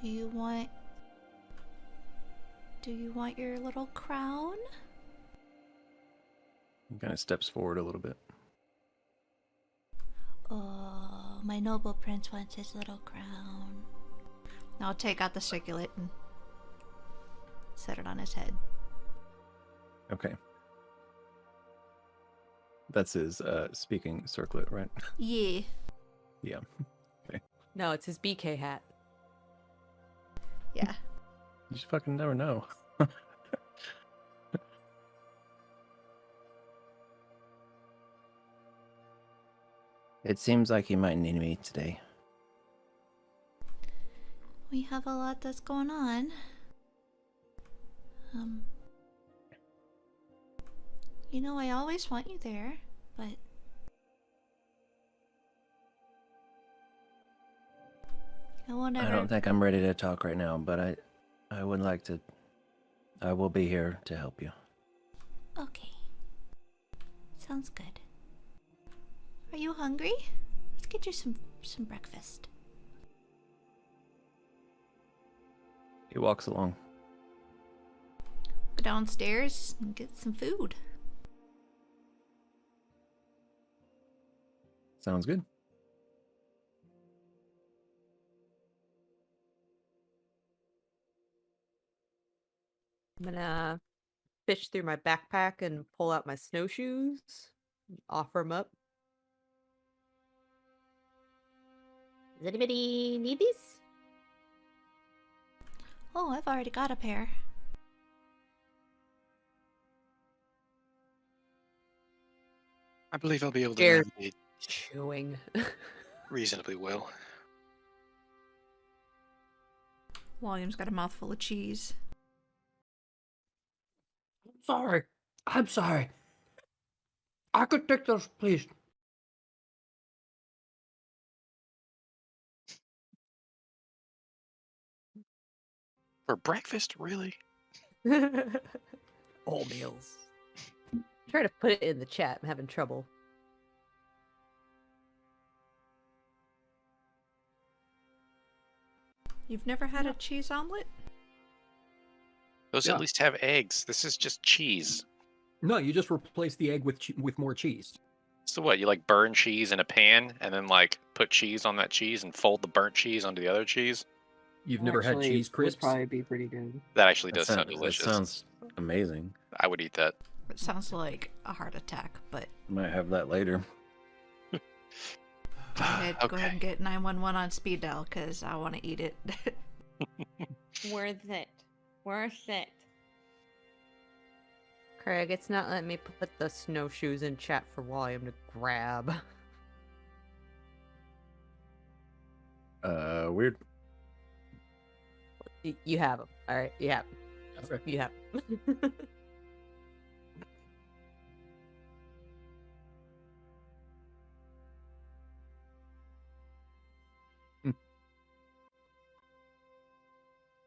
Do you want your little crown? He kind of steps forward a little bit. Oh, my noble prince wants his little crown. I'll take out the circlet and set it on his head. Okay. That's his speaking circlet, right? Yeah. Yeah. No, it's his BK hat. Yeah. You just fucking never know. It seems like you might need me today. We have a lot that's going on. You know, I always want you there, but no one ever. I don't think I'm ready to talk right now, but I would like to. I will be here to help you. Okay. Sounds good. Are you hungry? Let's get you some breakfast. He walks along. Go downstairs and get some food. Sounds good. I'm gonna fish through my backpack and pull out my snowshoes, offer them up. Does anybody need these? Oh, I've already got a pair. I believe I'll be able to Jared. navigate Chewing. reasonably well. William's got a mouthful of cheese. Sorry. I'm sorry. I could take those, please. For breakfast, really? All meals. Try to put it in the chat. I'm having trouble. You've never had a cheese omelet? Those Yeah. at least have eggs. This is just cheese. No, you just replace the egg with more cheese. So what? You like burn cheese in a pan and then like put cheese on that cheese and fold the burnt cheese onto the other cheese? You've never had Actually, cheese would crisps? probably be pretty good. That actually does sound That delicious. sounds amazing. I would eat that. It sounds like a heart attack, but Might have that later. go ahead and get 911 on speed dial because I want to eat it. Worth it. Worth it. Craig, it's not letting me put the snowshoes in chat for William to grab. Weird. You have them. All right, you have 'em. Okay. You have 'em.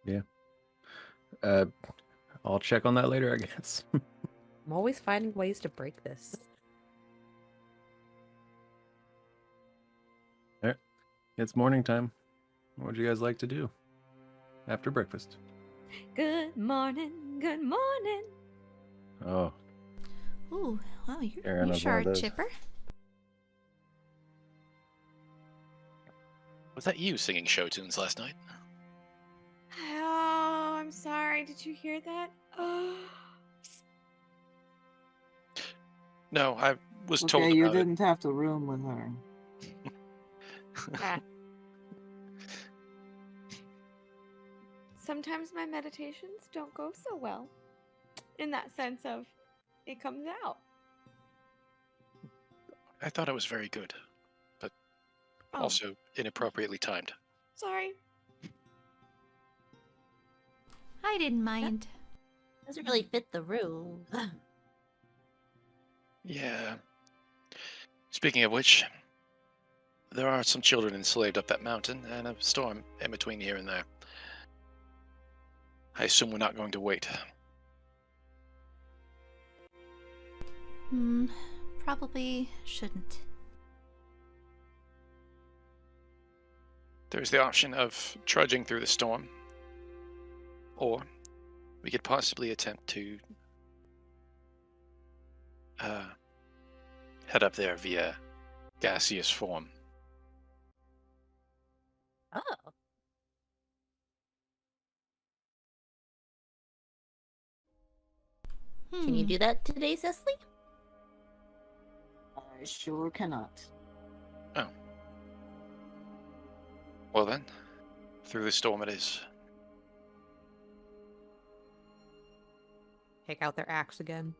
Yeah. I'll check on that later, I guess. I'm always finding ways to break this. It's morning time. What would you guys like to do after breakfast? Good morning. Good morning. Oh, Ooh, wow, Aaron you is sure one of are those. chipper. Was that you singing show tunes last night? Oh, I'm sorry. Did you hear that? Oh. No, I was Okay, told you about it. didn't have to room with her. Ah. Sometimes my meditations don't go so well. In that sense of it comes out. I thought it was very good, but Oh, also inappropriately timed. sorry. I didn't mind. Doesn't really fit the room. Yeah. Speaking of which, there are some children enslaved up that mountain, and a storm in between here and there. I assume we're not going to wait. Probably shouldn't. There's the option of trudging through the storm, or we could possibly attempt to head up there via gaseous form. Oh. Can you do that today, Cecily? I sure cannot. Oh. Well then, through the storm it is. take out their axe again.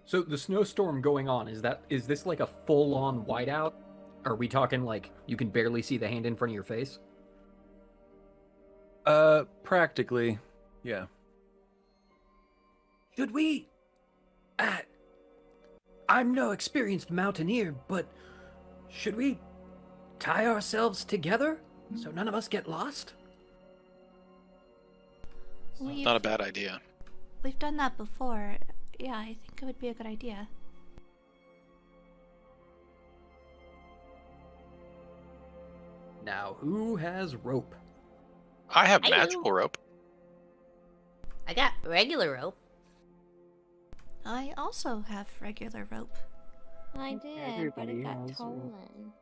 So the snowstorm going on, is this like a full-on whiteout? Are we talking like you can barely see the hand in front of your face? Practically, yeah. Should we... I'm no experienced mountaineer, but should we tie ourselves together so none of us get lost? Not a bad idea. We've done that before. Yeah, I think it would be a good idea. Now, who has rope? I have I do. magical rope. I got regular rope. I also have regular rope. I did, but Everybody it got has rope. stolen.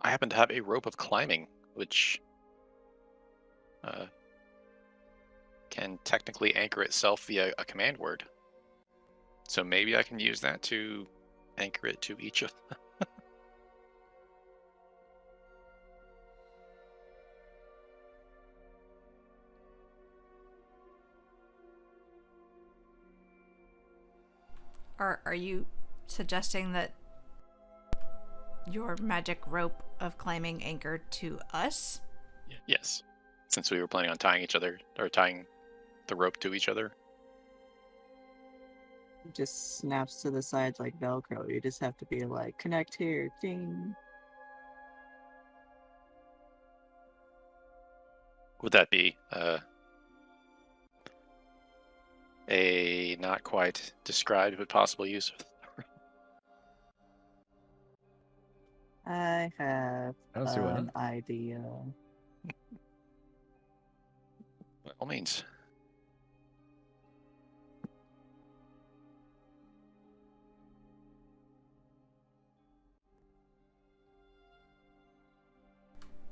I happen to have a rope of climbing, which can technically anchor itself via a command word. So maybe I can use that to anchor it to each of them. Are you suggesting that your magic rope of climbing anchored to us? Yes, since we were planning on tying each other, or tying the rope to each other. It just snaps to the sides like Velcro. You just have to be like, connect here, ding. Would that be a not quite described but possible use of the rope? I have I don't see why an not. idea. By all means.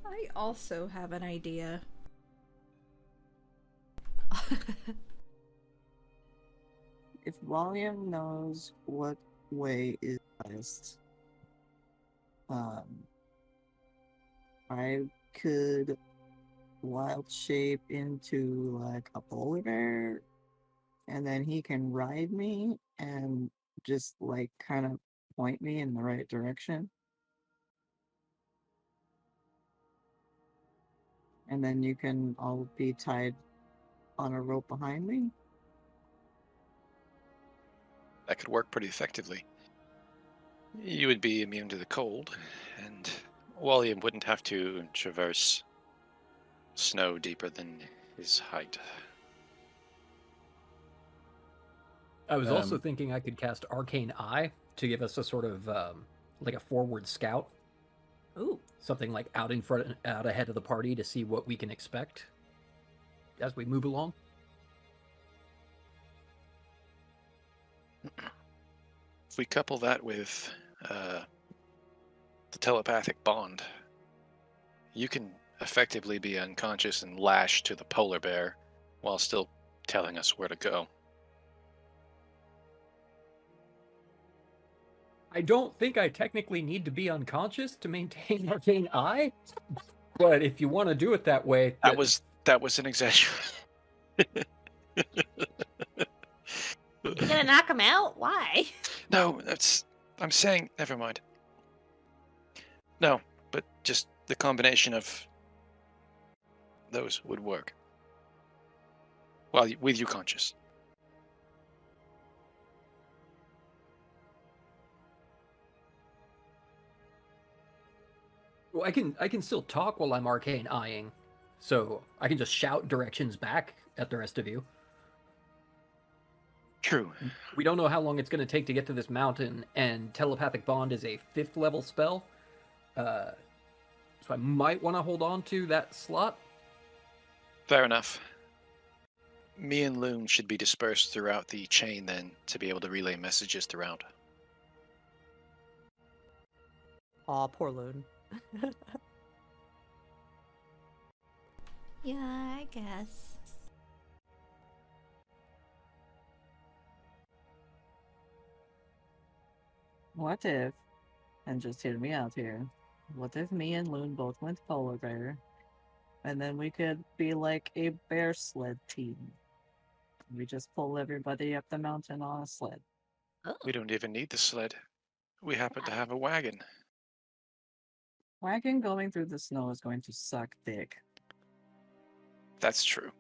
I also have an idea. If William knows what way is best, I could wild shape into like a polar bear, and then he can ride me and just like kind of point me in the right direction. And then you can all be tied on a rope behind me. That could work pretty effectively. You would be immune to the cold, and William wouldn't have to traverse snow deeper than his height. I was also Um, thinking I could cast Arcane Eye to give us a sort of like a forward scout. Ooh. Something like out in front, out ahead of the party to see what we can expect as we move along. If we couple that with the telepathic bond, you can effectively be unconscious and lashed to the polar bear while still telling us where to go. I don't think I technically need to be unconscious to maintain Arcane Eye, but if you want to do it that way, That was an exaggeration. You gonna knock him out? Why? No, I'm saying, never mind. No, but just the combination of those would work. With you conscious. Well, I can still talk while I'm Arcane Eyeing, so I can just shout directions back at the rest of you. True. We don't know how long it's going to take to get to this mountain, and Telepathic Bond is a 5th level spell, so I might want to hold on to that slot. Fair enough. Me and Loon should be dispersed throughout the chain then to be able to relay messages throughout. Aw, poor Loon. Yeah, I guess. What if, and just hear me out here, what if me and Loon both went polar bear, And then we could be like a bear sled team. We just pull everybody up the mountain on a sled. Oh, We don't even need the sled. We happen to have a wagon. Wagon going through the snow is going to suck dick. That's true.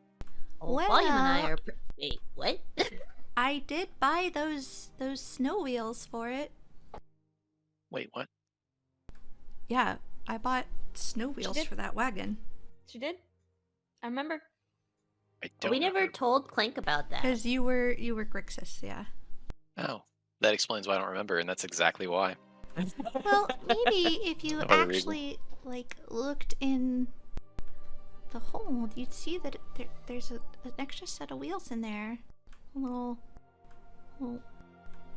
old Volume and I Well- are. Wait, what? I did buy those snow wheels for it. Wait, what? Yeah, I bought snow wheels did? for that wagon. She did. I remember. I don't We never remember. told Clank about that. Because you were Grixis, yeah. Oh, that explains why I don't remember, and that's exactly why. Well, maybe if you No other reason. actually like looked in the hold, you'd see that there's an extra set of wheels in there, little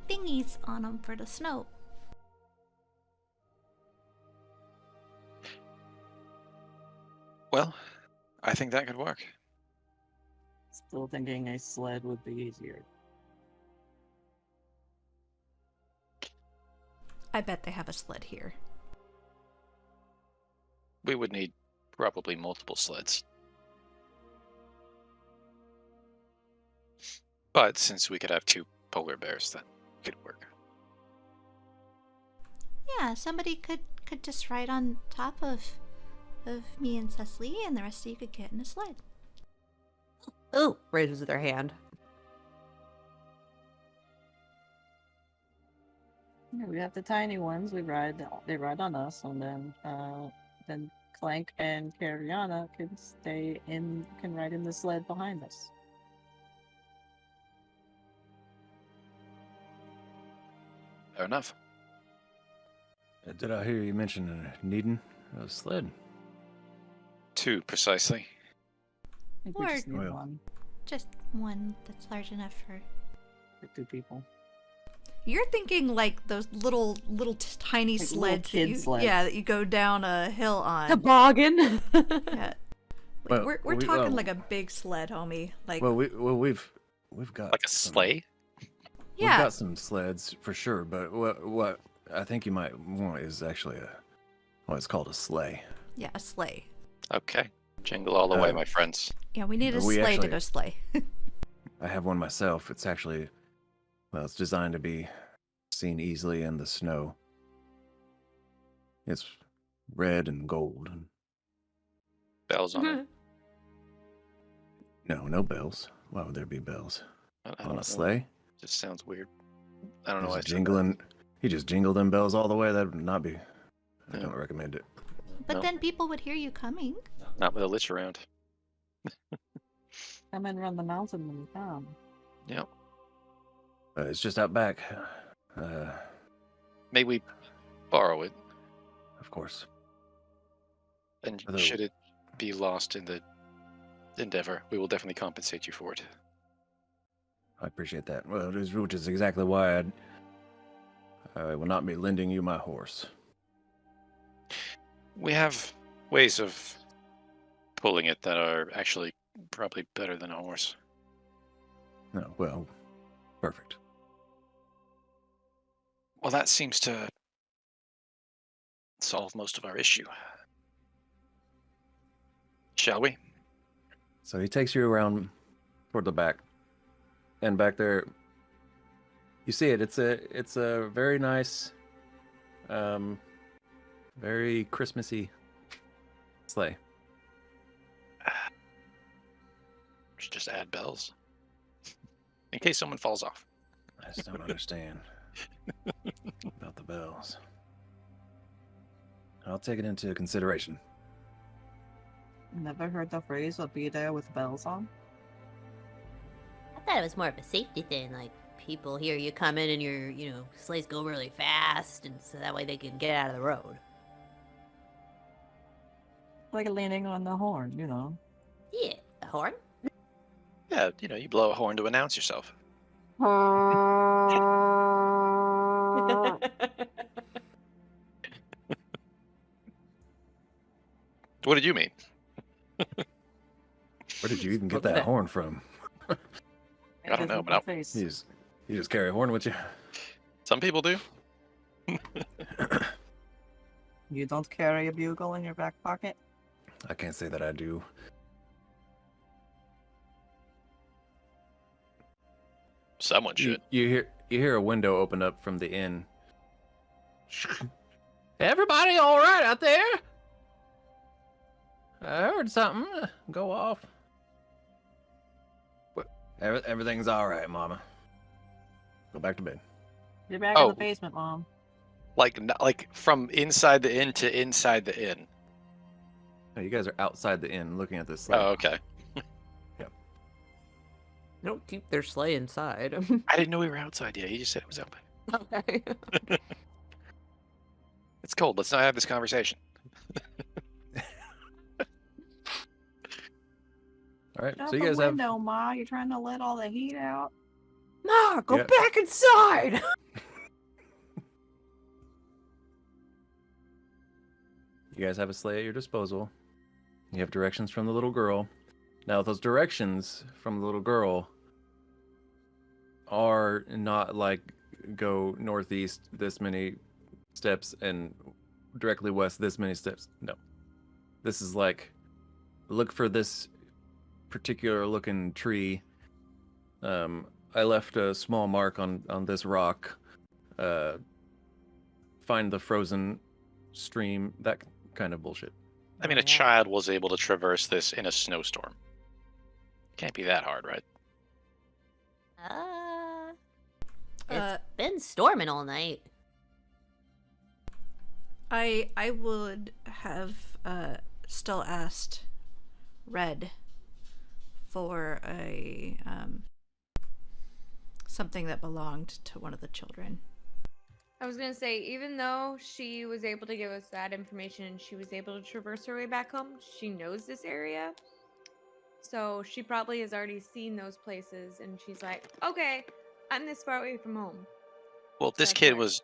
thingies on them for the snow. Well, I think that could work. Still thinking a sled would be easier. I bet they have a sled here. We would need probably multiple sleds. But since we could have 2 polar bears, that could work. Yeah, somebody could just ride on top of me and Cecily, and the rest of you could get in a sled. Oh, raises their hand. Yeah, we have the tiny ones. They ride on us, and then Clank and Cariana can ride in the sled behind us. Fair enough. Did I hear you mention needing a sled? 2 precisely. I think we Or- just need Well. one Just one that's large enough for. for 2 people. You're thinking like those little tiny Like little sleds, kid that you, sleds. yeah, that you go down a hill on. Toboggan. Yeah. Well, we're we- talking well- like a big sled, homie. Like, we've got Like a some- sleigh? We've yeah, got some sleds for sure, but what I think you might want is actually it's called a sleigh. yeah, a sleigh. Okay. Jingle all the way, Uh, my friends. Yeah, we need a We sleigh to actually- go sleigh. I have one myself. It's actually, it's designed to be seen easily in the snow. It's red and gold. Bells on Mm-hmm. it. No bells. Why would there be bells I don't on know. a sleigh? Just sounds weird. I don't know why I Just said that. jingling. He just jingled them bells all the way. That would not be. I No. don't recommend it. But No. then people would hear you coming. Not with a lich around. Come and run the mountain when you come. Yep. It's just out back. May we borrow it? Of course. And Although- should it be lost in the endeavor, we will definitely compensate you for it. I appreciate that. Well, which is exactly why I will not be lending you my horse. We have ways of pulling it that are actually probably better than a horse. No, well, perfect. Well, that seems to solve most of our issue. Shall we? So he takes you around toward the back, and back there, you see it. It's a very nice, very Christmassy sleigh. We should just add bells. In case someone falls off. I just don't understand about the bells. I'll take it into consideration. Never heard the phrase "I'll be there with bells on." I thought it was more of a safety thing. Like, people hear you coming and your, sleighs go really fast, and so that way they can get out of the road. Like leaning on the horn, you know. Yeah, a horn? Yeah, you blow a horn to announce yourself. What did you mean? Where did you even get Look at that that. horn from? I don't know, but Face. You just carry a horn with you? Some people do. You don't carry a bugle in your back pocket? I can't say that I do. Someone should. You hear a window open up from the inn. Everybody all right out there? I heard something go off. What? Everything's all right, Mama. Go back to bed. You're back in Oh. the basement, Mom. Like from inside the inn to inside the inn. No, you guys are outside the inn looking at this sleigh. Oh, okay. They don't keep their sleigh inside. I didn't know we were outside yet. You just said it was open. Okay. It's cold. Let's not have this conversation. All right, Shut so you the guys have. window, Ma. You're trying to let all the heat out. Ma, go Yeah. back inside. You guys have a sleigh at your disposal. You have directions from the little girl. Now, those directions from the little girl are not like go northeast this many steps and directly west this many steps. No. This is like, look for this particular looking tree. I left a small mark on this rock. Find the frozen stream, that kind of bullshit. I mean, a child was able to traverse this in a snowstorm. Can't be that hard, right? It's been storming all night. I would have still asked Red for a something that belonged to one of the children. I was gonna say, even though she was able to give us that information and she was able to traverse her way back home, she knows this area. So she probably has already seen those places and she's like, okay, I'm this far away from home. Well, if this That's kid right. was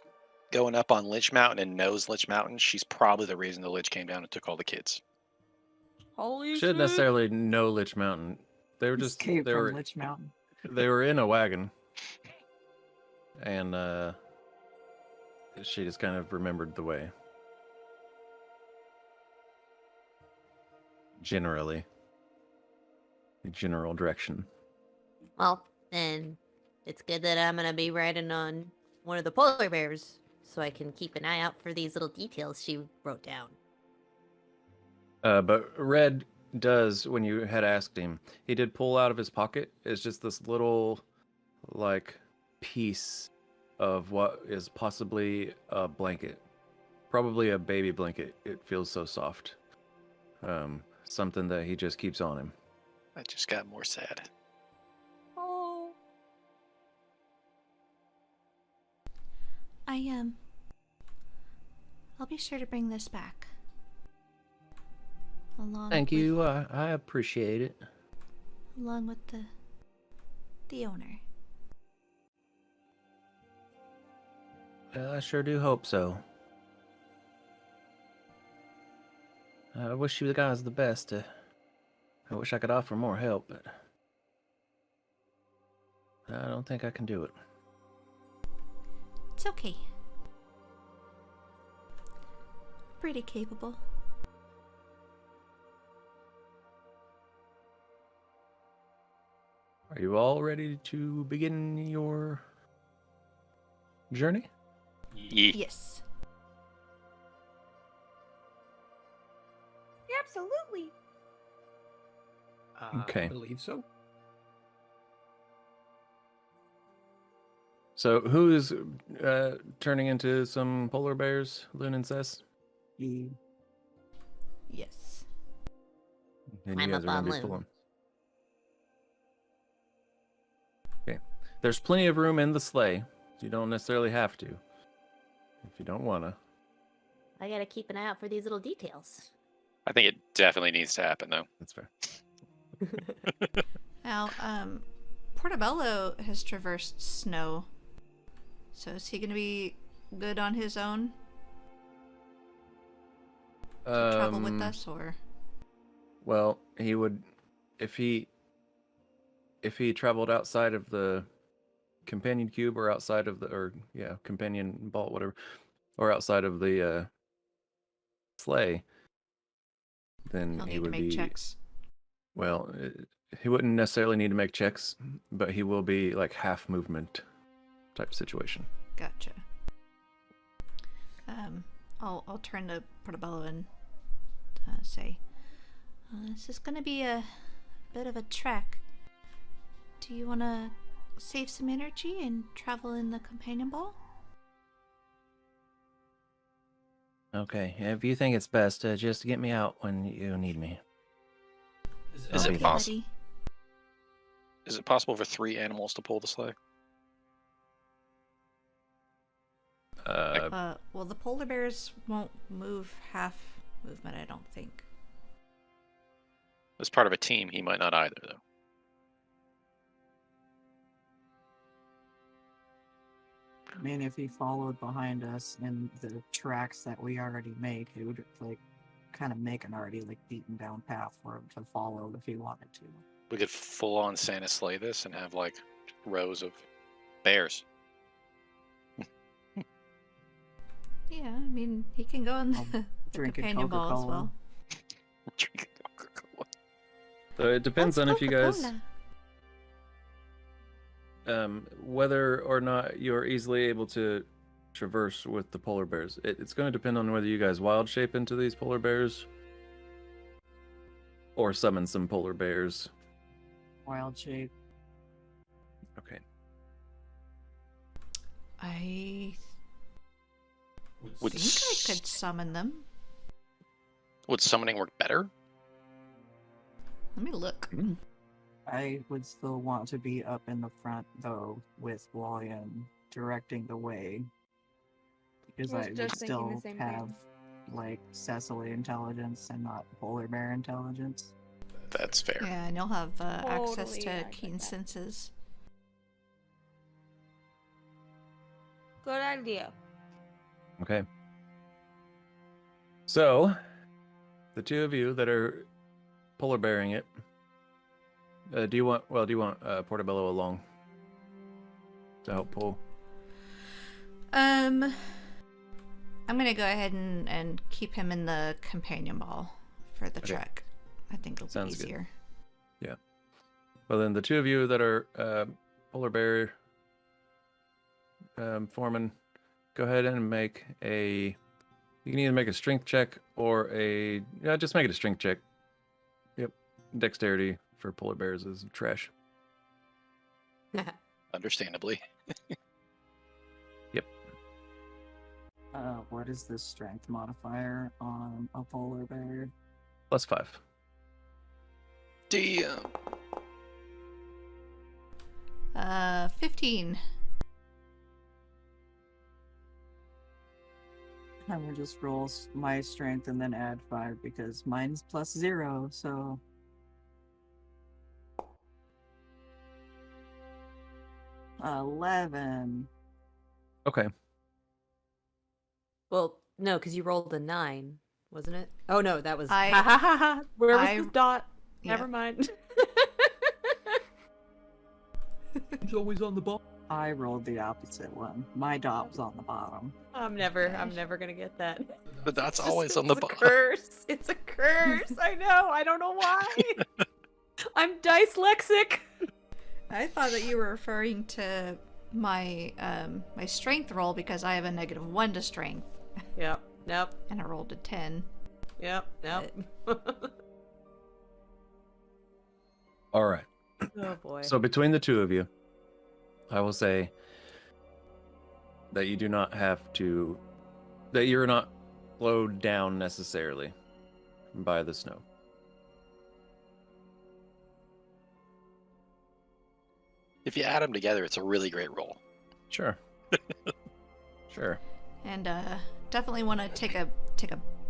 going up on Lich Mountain and knows Lich Mountain, she's probably the reason the Lich came down and took all the kids. Holy Shouldn't necessarily know Lich Mountain. They were just Escape they from were Lich Mountain. they were in a wagon, and she just kind of remembered the way. Generally, the general direction. Well, then it's good that I'm gonna be riding on one of the polar bears so I can keep an eye out for these little details she wrote down. But Red does, when you had asked him, he did pull out of his pocket. It's just this little, like, piece of what is possibly a blanket. Probably a baby blanket. It feels so soft. Something that he just keeps on him. I just got more sad. Oh. I'll be sure to bring this back. Along Thank with, you. I appreciate it. Along with the owner. I sure do hope so. I wish you guys the best. I wish I could offer more help, but I don't think I can do it. It's okay. Pretty capable. Are you all ready to begin your journey? Yes. Absolutely. Okay. I believe so. So, who is turning into some polar bears, Loon and Cess? Yes. And I'm you guys up are on gonna be Loon. pulling. Okay. There's plenty of room in the sleigh. You don't necessarily have to. If you don't wanna. I gotta keep an eye out for these little details. I think it definitely needs to happen, though. That's fair. Now, Portobello has traversed snow. So is he gonna be good on his own to travel with us, or? Well, he would, if he traveled outside of the companion cube or outside of the, companion vault, whatever, or outside of the sleigh, then He'll he need to would make be. checks. Well, he wouldn't necessarily need to make checks, but he will be like half movement type situation. Gotcha. I'll turn to Portobello and say, this is gonna be a bit of a trek. Do you wanna save some energy and travel in the companion ball? Okay, if you think it's best, just get me out when you need me. Is I'll it be possible? buddy. Is it possible for 3 animals to pull the sleigh? Well, the polar bears won't move half movement, I don't think. As part of a team, he might not either, though. I mean, if he followed behind us in the tracks that we already made, he would like kind of make an already like beaten down path for him to follow if he wanted to. We could full on Santa sleigh this and have like rows of bears. Yeah, I mean, he can go in I'll the Drinking companion ball as Coca-Cola. well. Drinking Coca-Cola. So it depends on if you guys, Coca-Cola. whether or not you're easily able to traverse with the polar bears. It's going to depend on whether you guys wild shape into these polar bears or summon some polar bears. Wild shape. Okay. I Would, think I could summon them. would summoning work better? Let me look. I would still want to be up in the front though, with William directing the way, because Was I would just thinking the still same have thing. like Cecily intelligence and not polar bear intelligence. That's fair. Yeah, and you'll have access Totally, to yeah, I get keen that. senses. Good idea. Okay. So, the two of you that are polar bearing it, do you want Portobello along to help pull? I'm gonna go ahead and keep him in the companion ball for the Okay. trek. I think it'll Sounds be good. easier. Well, then the two of you that are polar bear foreman, go ahead and make a. You can either make a strength check or just make it a strength check. Yep, dexterity for polar bears is trash. Understandably. What is the strength modifier on a polar bear? +5. Damn. 15. I'm gonna just roll my strength and then add 5 because mine's +0, so 11. Okay. Well, no, because you rolled a 9, wasn't it? Oh no, that was. I- Where was I- the dot? yeah. Never mind. He's always on the ball. I rolled the opposite one. My dot's on the bottom. I'm never gonna get that. But that's It's always just- on the it's a bottom. curse. It's a curse. I know. I don't know why. I'm dyslexic. I thought that you were referring to my my strength roll because I have a -1 to strength Yep. Nope. and I rolled a 10. Yep. Nope. All right. Oh boy. So between the two of you, I will say that you do not have to, that you're not slowed down necessarily by the snow. If you add them together, it's a really great roll. Sure. Sure. And definitely want to take a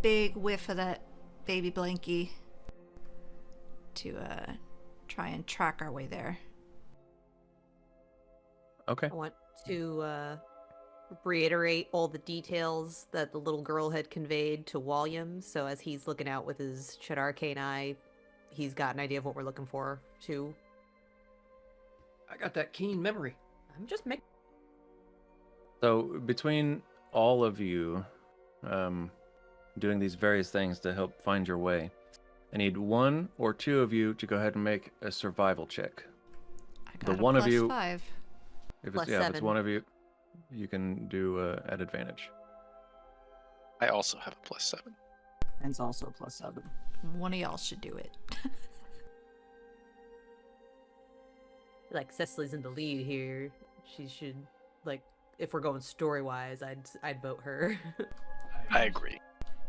big whiff of that baby blankie to try and track our way there. Okay. I want to reiterate all the details that the little girl had conveyed to William. So as he's looking out with his Shadarkane eye, he's got an idea of what we're looking for too. I got that keen memory. I'm just making. So between all of you doing these various things to help find your way, I need one or two of you to go ahead and make a survival check. I got one of plus you- 5. If Plus it's if it's 7. one of you, you can do at advantage. I also have a +7. Mine's also +7. One of y'all should do it. Like Cecily's in the lead here. She should, like, if we're going story wise, I'd vote her. I agree.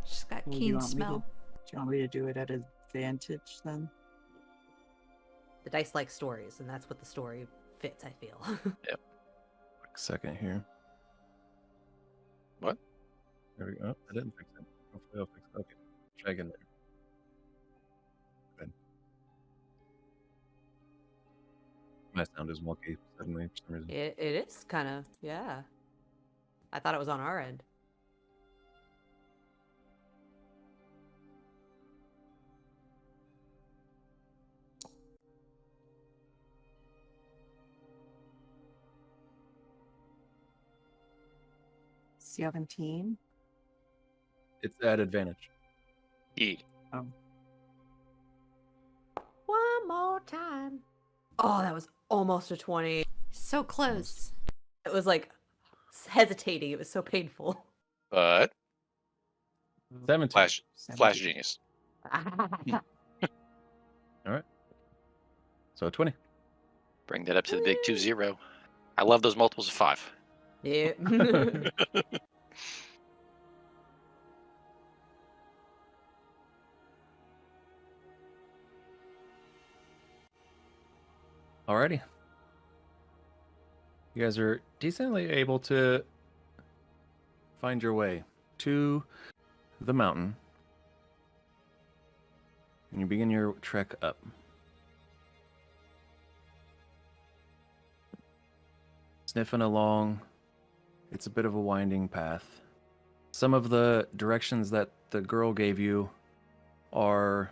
She's got Well, do you keen want me to- smell. Do you want me to do it at advantage then? The dice like stories, and that's what the story fits, I feel. Quick second here. What? There we go. Oh, I didn't fix it. Hopefully I'll fix it. Okay. Try again there. Good. My sound is wonky suddenly for some reason. It is kind of, yeah. I thought it was on our end. $17. It's at advantage. E. One more time. Oh, that was almost a 20. So close. It was like hesitating. It was so painful. But 17. Flash 17. Genius. So 20. Bring that up to the big 2-0. I love those multiples of 5. Yeah. Alrighty. You guys are decently able to find your way to the mountain. And you begin your trek up. Sniffing along. It's a bit of a winding path. Some of the directions that the girl gave you are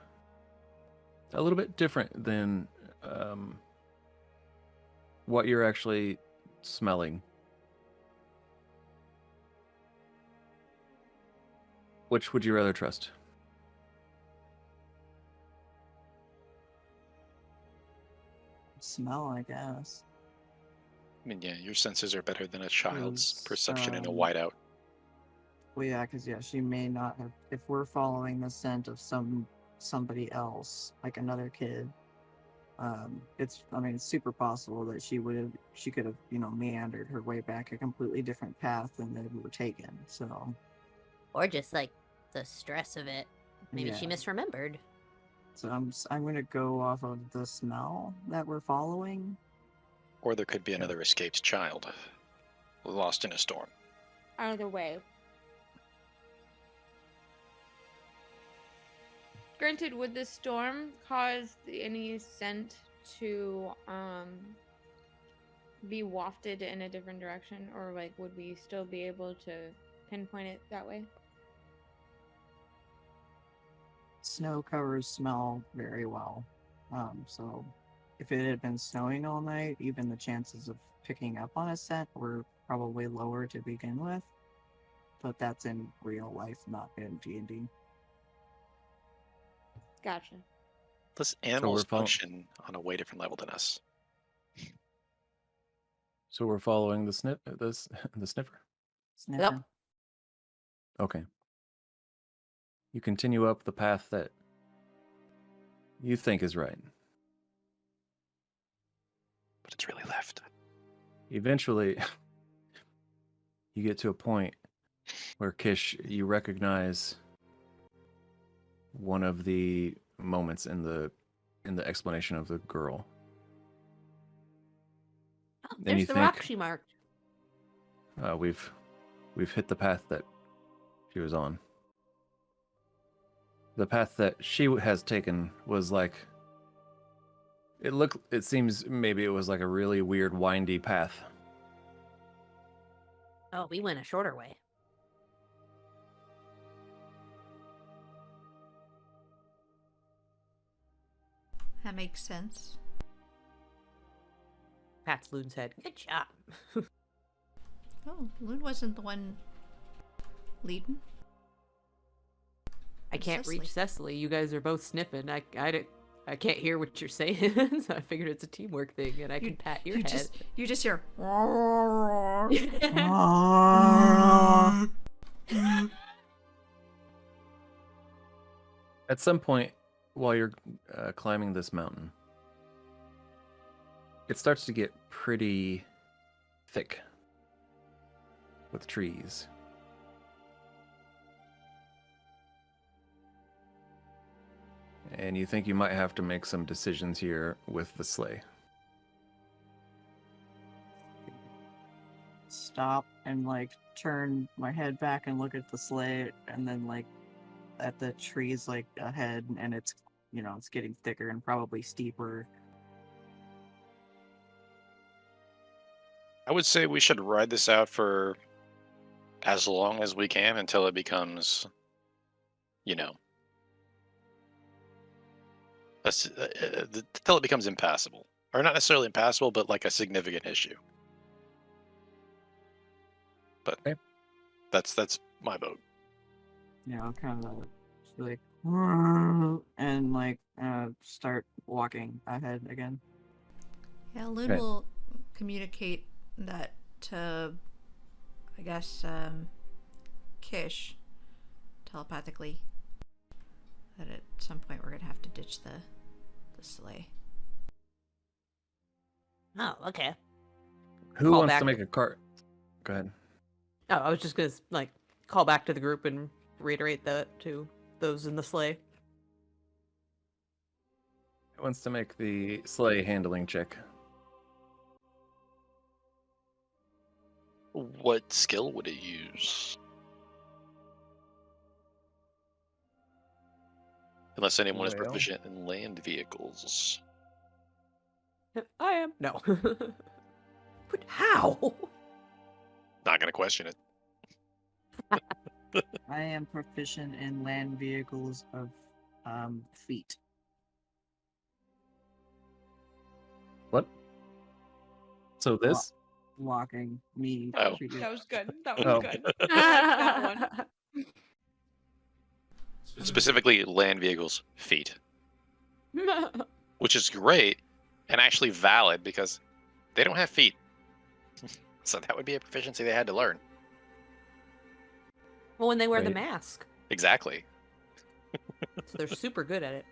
a little bit different than what you're actually smelling. Which would you rather trust? Smell, I guess. I mean, yeah, your senses are better than a child's Yes, perception in a um, whiteout. Well, yeah, because she may not have. If we're following the scent of somebody else, like another kid, it's super possible that she could have meandered her way back a completely different path than they were taken. So Or just like the stress of it. Maybe she yeah. misremembered. So I'm gonna go off of the smell that we're following. Or there could be another escaped child lost in a storm. Either way. Granted, would the storm cause any scent to be wafted in a different direction, or like would we still be able to pinpoint it that way? Snow covers smell very well. So if it had been snowing all night, even the chances of picking up on a scent were probably lower to begin with. But that's in real life, not in D&D. Gotcha. Those animals follow- function on a way different level than us. So we're following the sniffer. Sniffer. Okay. You continue up the path that you think is right. But it's really left. Eventually, you get to a point where Kish, you recognize one of the moments in the explanation of the girl. Oh, And there's you the think- rock she marked. We've hit the path that she was on. The path that she has taken was like it seems maybe it was like a really weird windy path. Oh, we went a shorter way. That makes sense. Pats Loon's head. Good job. Oh, Loon wasn't the one leading. I can't Cecily. reach Cecily. You guys are both sniffing. I can't hear what you're saying, so I figured it's a teamwork thing, and I can pat your head. You just hear. At some point, while you're climbing this mountain, it starts to get pretty thick with trees. And you think you might have to make some decisions here with the sleigh. Stop and like turn my head back and look at the sleigh, and then like at the trees like ahead, and it's it's getting thicker and probably steeper. I would say we should ride this out for as long as we can until it becomes, until it becomes impassable. Or not necessarily impassable, but like a significant issue. But okay. That's my vote. Yeah, I'll kind of like and like start walking ahead again. Yeah, Loon will communicate that to, I guess, Kish telepathically. That at some point we're gonna have to ditch the sleigh. Oh, okay. Who Call wants back. to make a cart? Go ahead. Oh, I was just gonna like call back to the group and reiterate that to those in the sleigh. Who wants to make the sleigh handling check? What skill would it use? Unless anyone is Well. proficient in land vehicles. I am. No. But how? Not gonna question it. I am proficient in land vehicles of feet. What? So this? Walking me. Oh. That was good. That was Oh. good. I like that one. Specifically, land vehicles, feet. Which is great and actually valid because they don't have feet. So that would be a proficiency they had to learn. Well, when they wear the Right. mask, Exactly. so they're super good at it.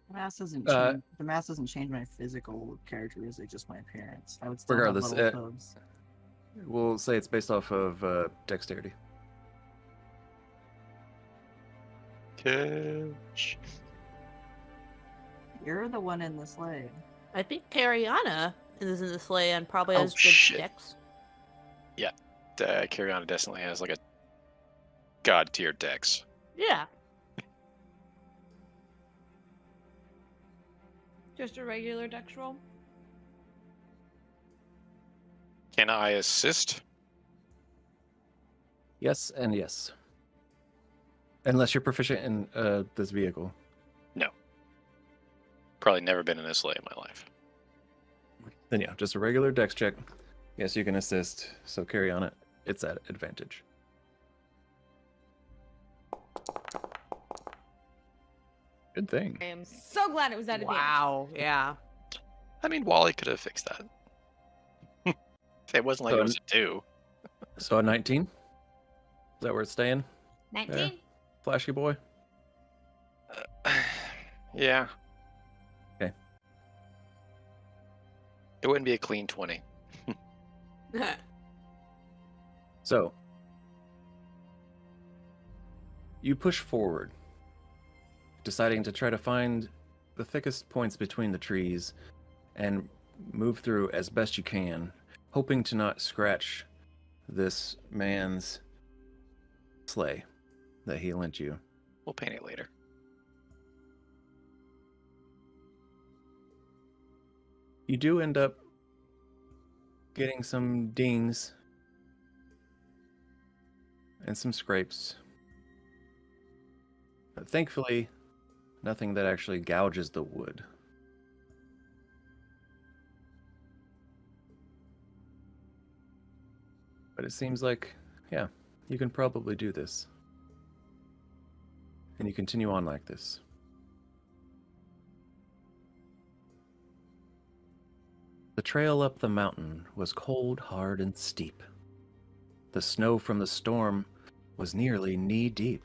The mask doesn't Uh, change. The mask doesn't change my physical characteristic, just my appearance. I would still Regardless, have little hooves. We'll say it's based off of dexterity. Catch. You're the one in the sleigh. I think Cariana is in the sleigh and probably Oh, has good shit. dex. Cariana definitely has like a god tier dex. Yeah. Just a regular dex roll. Can I assist? Yes and yes. Unless you're proficient in this vehicle. Probably never been in this sleigh in my life. Then yeah, just a regular dex check. Yes, you can assist. So carry on it. It's at advantage. Good thing. I am so glad it was at advantage. Wow. Yeah. I mean, Wally could have fixed that. If it wasn't like So it was a 2. So a 19? Is that where it's staying? 19. Flashy boy? Yeah. Okay. It wouldn't be a clean 20. So, you push forward, deciding to try to find the thickest points between the trees and move through as best you can, hoping to not scratch this man's sleigh that he lent you. We'll paint it later. You do end up getting some dings and some scrapes. But thankfully, nothing that actually gouges the wood. But it seems like, yeah, You can probably do this. And you continue on like this. The trail up the mountain was cold, hard, and steep. The snow from the storm was nearly knee-deep.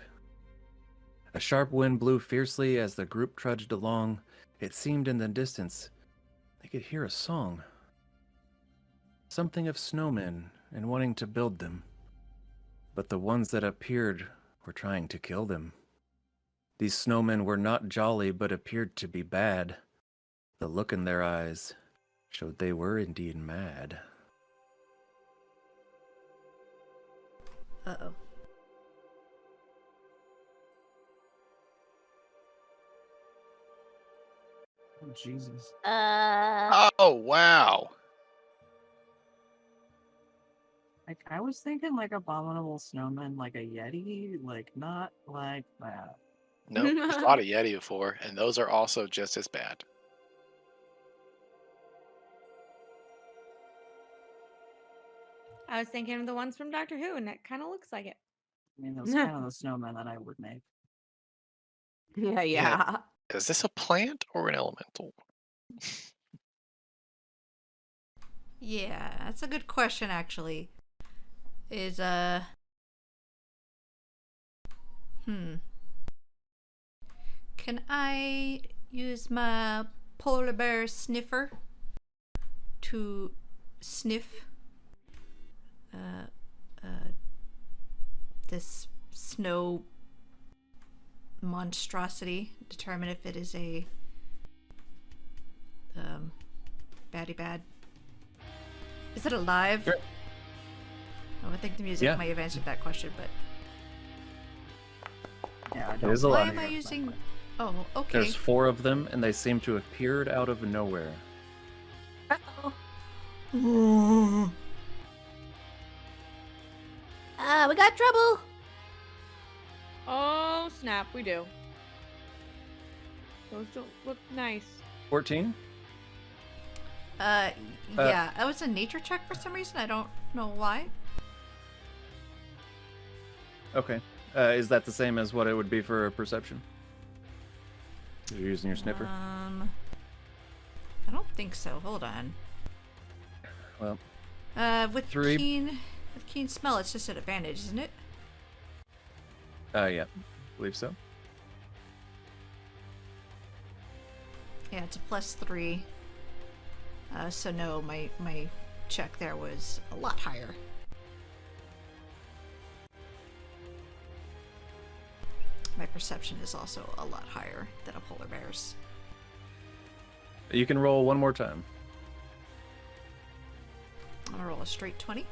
A sharp wind blew fiercely as the group trudged along. It seemed in the distance they could hear a song. Something of snowmen and wanting to build them. But the ones that appeared were trying to kill them. These snowmen were not jolly, but appeared to be bad. The look in their eyes showed they were indeed mad. Uh-oh. Oh, Jesus. Oh, wow. Like, I was thinking like abominable snowman, like a Yeti, like not like that. Nope, I thought of Yeti before, and those are also just as bad. I was thinking of the ones from Doctor Who, and it kind of looks like it. I mean, those kind of the snowmen that I would make. Yeah, Yeah. Is this a plant or an elemental? Yeah, that's a good question, actually. Is, Can I use my polar bear sniffer to sniff this snow monstrosity, determine if it is a baddie bad? Is it alive? Sure. Oh, I think the music Yeah. might have answered that question, but Yeah, I It don't. is a why lot. am I using? Oh, okay. There's 4 of them, and they seem to have appeared out of nowhere. We got trouble. Oh, snap, we do. Those don't look nice. 14? Yeah, that was a nature check for some reason. I don't know why. Okay. Is that the same as what it would be for a perception? You're using your sniffer? I don't think so. Hold on. Well, With 3. keen smell, it's just an advantage, isn't it? Yeah. Believe so. Yeah, it's a +3. So no, my check there was a lot higher. My perception is also a lot higher than a polar bear's. You can roll one more time. I'm gonna roll a straight 20.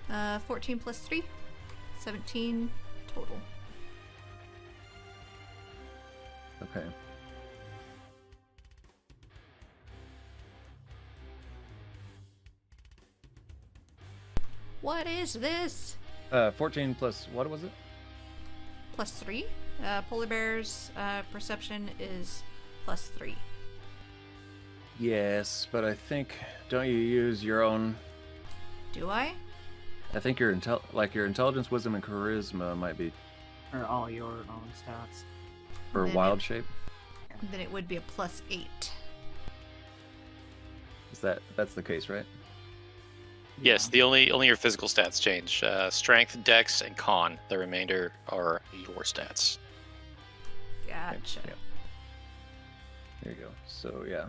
Uh, 14 plus 3, 17 total. Okay. What is this? 14 plus, what was it? +3. Polar bear's perception is +3. Yes, but I think, don't you use your own? Do I? I think your your intelligence, wisdom, and charisma might be Or all your own stats. for Then wild it- shape. Then it would be a +8. That's the case, right? Yes, the only your physical stats change. Strength, dex, and con. The remainder are your stats. Gotcha. Yeah. There you go. So yeah.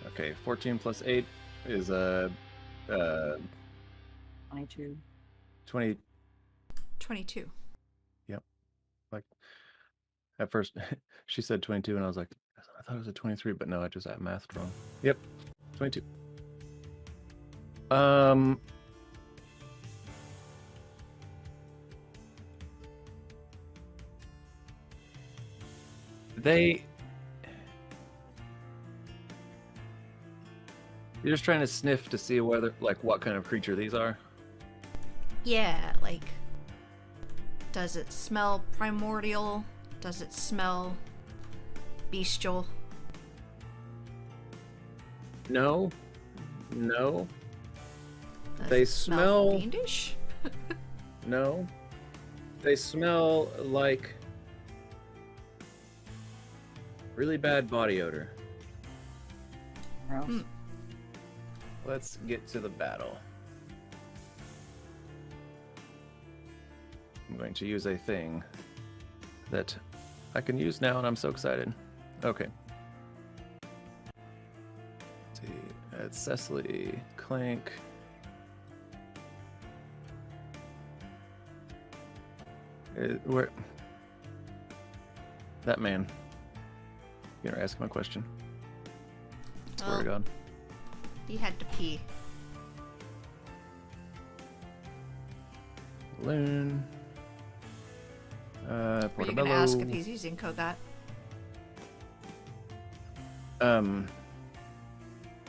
Okay, 14 plus 8 is 22. 20. 22. Like at first, she said 22, and I was like, I thought it was a 23, but no, I just mathed wrong. Yep, 22. You're just trying to sniff to see whether, like, what kind of creature these are. Yeah, like, does it smell primordial? Does it smell bestial? No. Does They it smell smell- fiendish? No. They smell like really bad body odor. Gross. Hmm. Let's get to the battle. I'm going to use a thing that I can use now, and I'm so excited. Okay. Let's see. It's Cecily, Clank. Where? That man. You gonna ask him a question? Swear to Oh, God. he had to pee. Loon. Are you Portobello. gonna ask if he's using Kogat?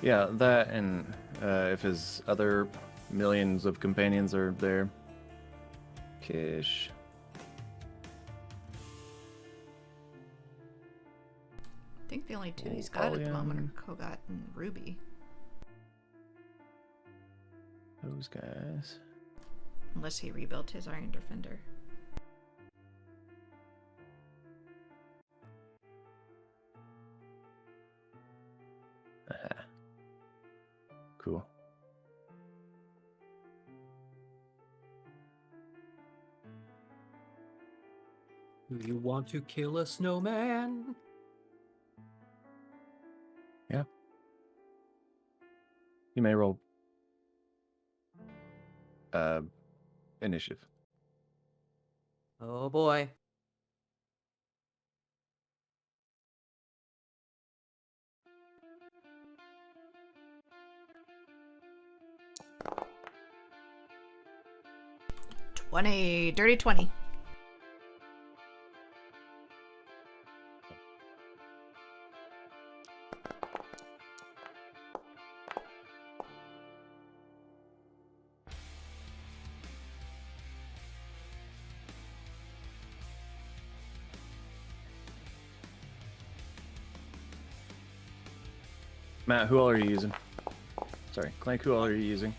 Yeah, that and if his other millions of companions are there. Kish. I think the only two he's got at the moment are Kogat and Ruby. Those guys. Unless he rebuilt his Iron Defender. Aha. Cool. Do you want to kill a snowman? You may roll initiative. Oh boy. Dirty 20. Matt, who all are you using? Sorry, Clank, who all are you using?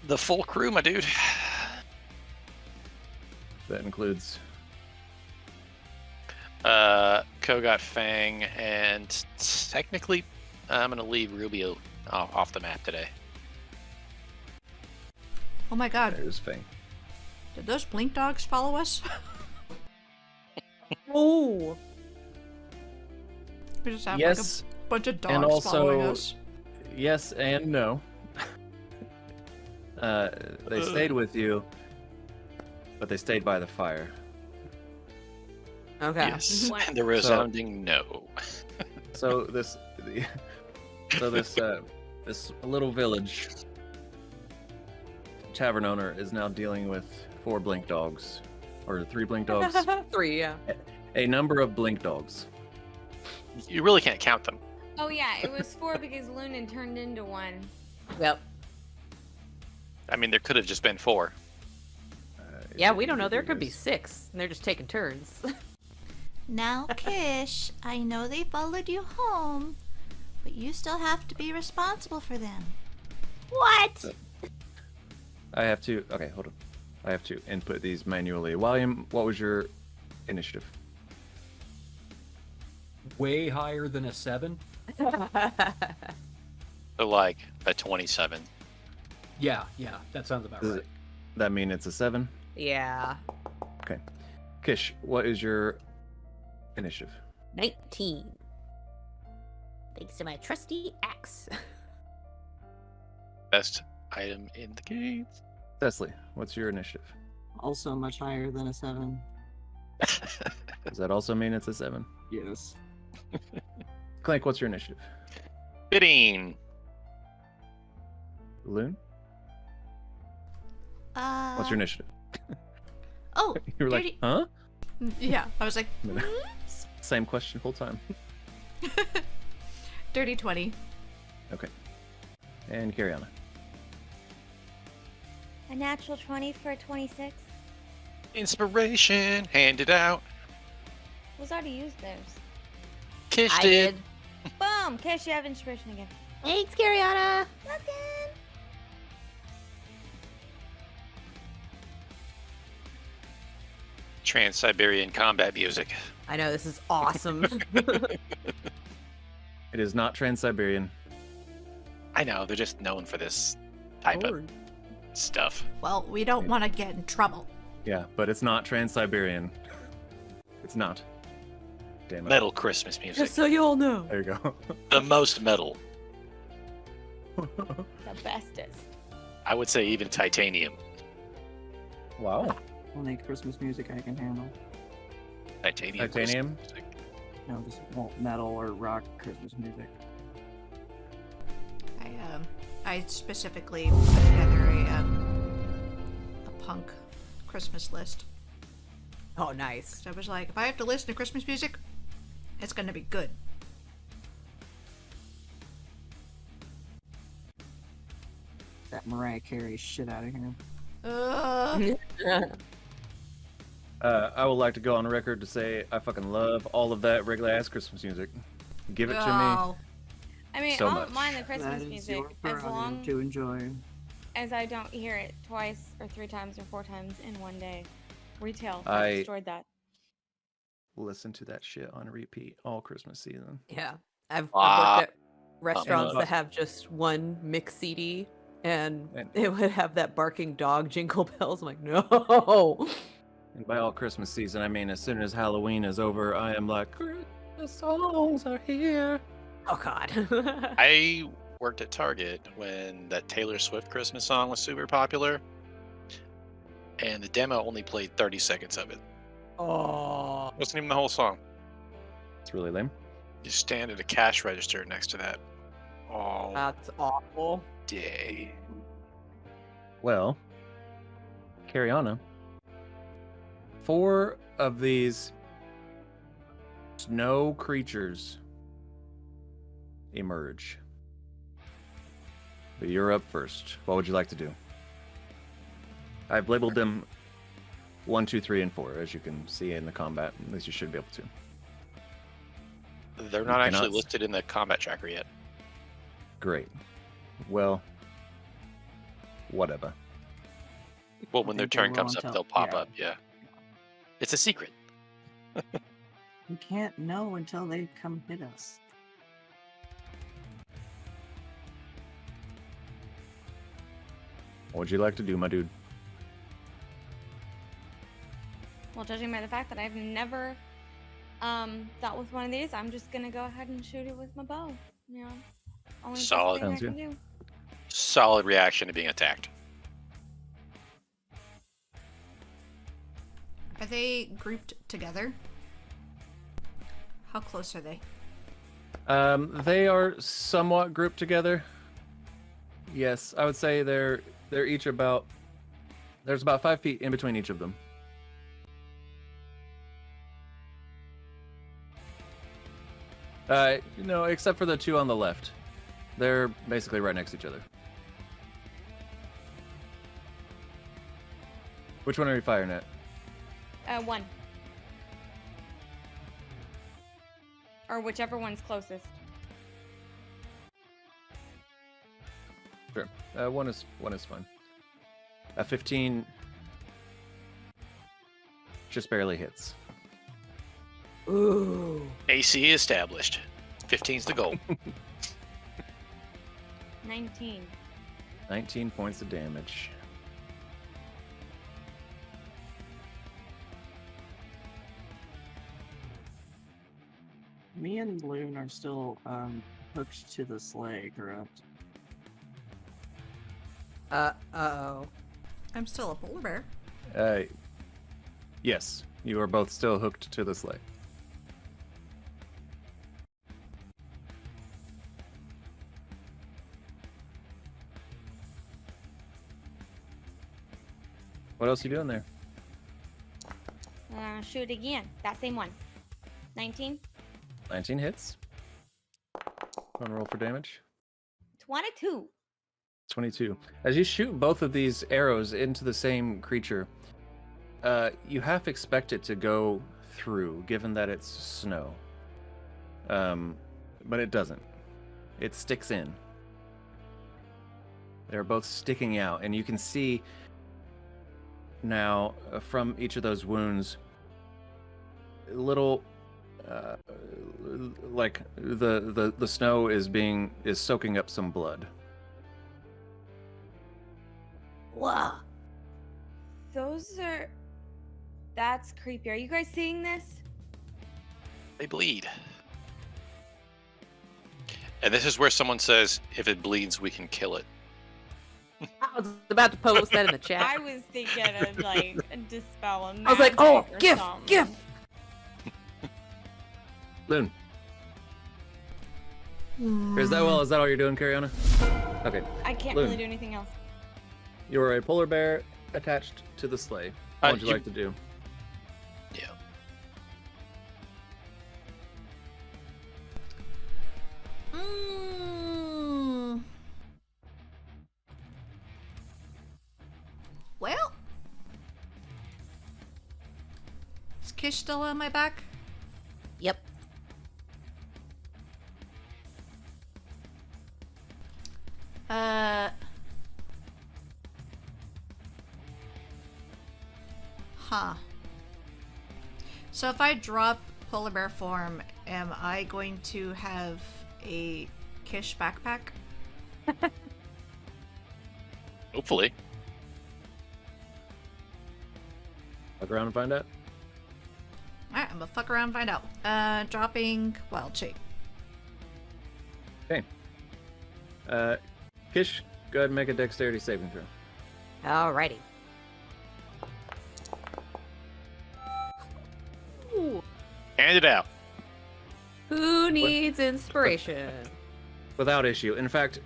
The full crew, my dude. That includes Kogot, Fang, and technically, I'm gonna leave Rubio off the map today. Oh my god, there's Fang. did those blink dogs follow us? Oh. We just have Yes, like a bunch of dogs and following also us. yes and no. They stayed with you, but they stayed by the fire. Okay. Yes, What? and the resounding no. So this little village tavern owner is now dealing with 4 blink dogs, or 3 blink dogs, 3, yeah. a number of blink dogs. You really can't count them. Oh yeah, it was 4 because Lunan turned into one. Yep. I mean, there could have just been 4. Yeah, we don't know. There could be 6, and they're just taking turns. Now, Kish, I know they followed you home, but you still have to be responsible for them. What? I have to. Okay, hold on. I have to input these manually. William, what was your initiative? Way higher than a 7? So like a 27. Yeah, that sounds about Does right. it- that mean it's a 7? Yeah. Okay. Kish, what is your initiative? 19. Thanks to my trusty axe. Best item in the game. Cecily, what's your initiative? Also much higher than a 7. Does that also mean it's a 7? Yes. Clank, what's your initiative? 15. Loon, Uh. what's your initiative? Oh, You were like, dirty. huh? Yeah, I was like, Same question whole time. dirty 20. Okay. And carry on. A natural 20 for a 26. Inspiration, hand it out. Who's already used theirs? Kish I did. did. Boom! Kish, you have inspiration again. Thanks, Cariana. Trans-Siberian combat music. I know this is awesome. It is not Trans-Siberian. I know, they're just known for this type of stuff. Well, we don't want to get in trouble. Yeah, but it's not Trans-Siberian. It's not. Damn it. Metal Christmas music. Just so you all know. There you go. The most metal. The bestest. I would say even titanium. Wow. Only Christmas music I can handle. Titanium. Titanium? Christmas music. No, just metal or rock Christmas music. I specifically put together a punk Christmas list. Oh, nice. So I was like, if I have to listen to Christmas music, it's gonna be good. That Mariah Carey shit out of here. I would like to go on record to say I fucking love all of that regular ass Christmas music. Give it to me. Oh, I mean, So I much. don't mind the That Christmas is music your as prerogative long to enjoy. as I don't hear it twice or 3 times or 4 times in one day. Retail I- destroyed that. Listen to that shit on repeat all Christmas season. Yeah. I've Ah. worked at restaurants And- that have just one mix CD, and And- it would have that barking dog jingle bells. I'm like, no. And by all Christmas season, I mean as soon as Halloween is over, I am like, the songs are here. Oh, God. I worked at Target when that Taylor Swift Christmas song was super popular, and the demo only played 30 seconds of it. Oh. It wasn't even the whole song. It's really lame. You stand at a cash register next to that all That's awful. day. Well, Cariana, 4 of these snow creatures emerge. But you're up first. What would you like to do? I've labeled them 1, 2, 3, and 4, as you can see in the combat. At least you should be able to. They're You not actually cannot- listed in the combat tracker yet. Great. Well, whatever. Well, when their think they turn will comes up, until- they'll pop yeah. up. Yeah. It's a secret. You can't know until they come hit us. What would you like to do, my dude? Well, judging by the fact that I've never dealt with one of these, I'm just gonna go ahead and shoot it with my bow. You know, only the Solid. thing I Sounds can do. Solid reaction to being attacked. are they grouped together? How close are they? They are somewhat grouped together. Yes, I would say they're each about. There's about 5 feet in between each of them. No, except for the 2 on the left. They're basically right next to each other. Which one are you firing at? 1. Or whichever one's closest. Sure. One is fine. 15 just barely hits. Ooh. AC established. 15's the goal. 19. 19 points of damage. Me and Loon are still hooked to the sleigh, correct? Uh-oh. I'm still a polar bear. Yes, you are both still hooked to the sleigh. What else are you doing there? Shoot again. That same one. 19. 19 hits. Want to roll for damage? 22. 22. As you shoot both of these arrows into the same creature, you half expect it to go through, given that it's snow. But it doesn't. It sticks in. They're both sticking out, and you can see now from each of those wounds, little, like the snow is soaking up some blood. Wow. That's creepy. Are you guys seeing this? They bleed. And this is where someone says, if it bleeds, we can kill it. I was about to post that in the chat. I was thinking of like dispel a I was like, oh, magic or GIF, something. GIF. Loon. Is that all you're doing, Cariana? Okay. I can't Loon. really do anything else. You're a polar bear attached to the sleigh. What would you like to do? Yeah. Well, is Kish still on my back? Yep. Huh. So if I drop polar bear form, am I going to have a Kish backpack? Hopefully. Look around and find out. Alright, I'm gonna fuck around and find out. Dropping wild shape. Okay. Kish, go ahead and make a dexterity saving throw. Alrighty. Hand it out. Who needs inspiration? Without issue. In fact,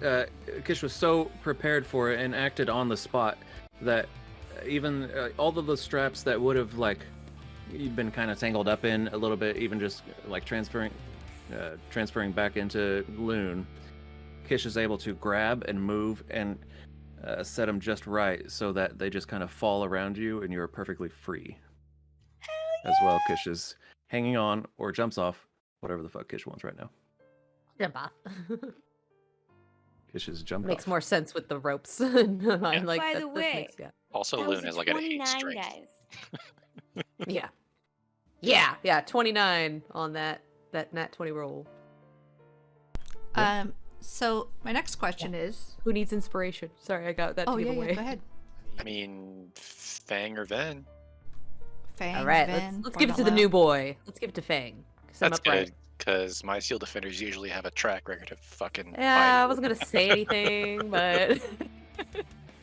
Kish was so prepared for it and acted on the spot that even all of the straps that would have you'd been kind of tangled up in a little bit, even just like transferring back into Loon, Kish is able to grab and move and set them just right so that they just kind of fall around you and you're perfectly free. As well, Kish is hanging on or jumps off, whatever the fuck Kish wants right now. Jump off. Kish is jumping Makes off. more sense with the ropes. I'm like, By that, the that way, makes, yeah. Also, That Loon was has a like an 8 29, strength. guys. Yeah, 29 on that nat 20 roll. So my next question is... Who needs inspiration? Sorry, I got that to give away. go ahead. I mean, Fang or Ven. Fang, All right, Vin, let's give it to the new boy. Let's give it to Fang. That's good, because my Seal Defenders usually have a track record of fucking... Yeah, I wasn't gonna say anything, but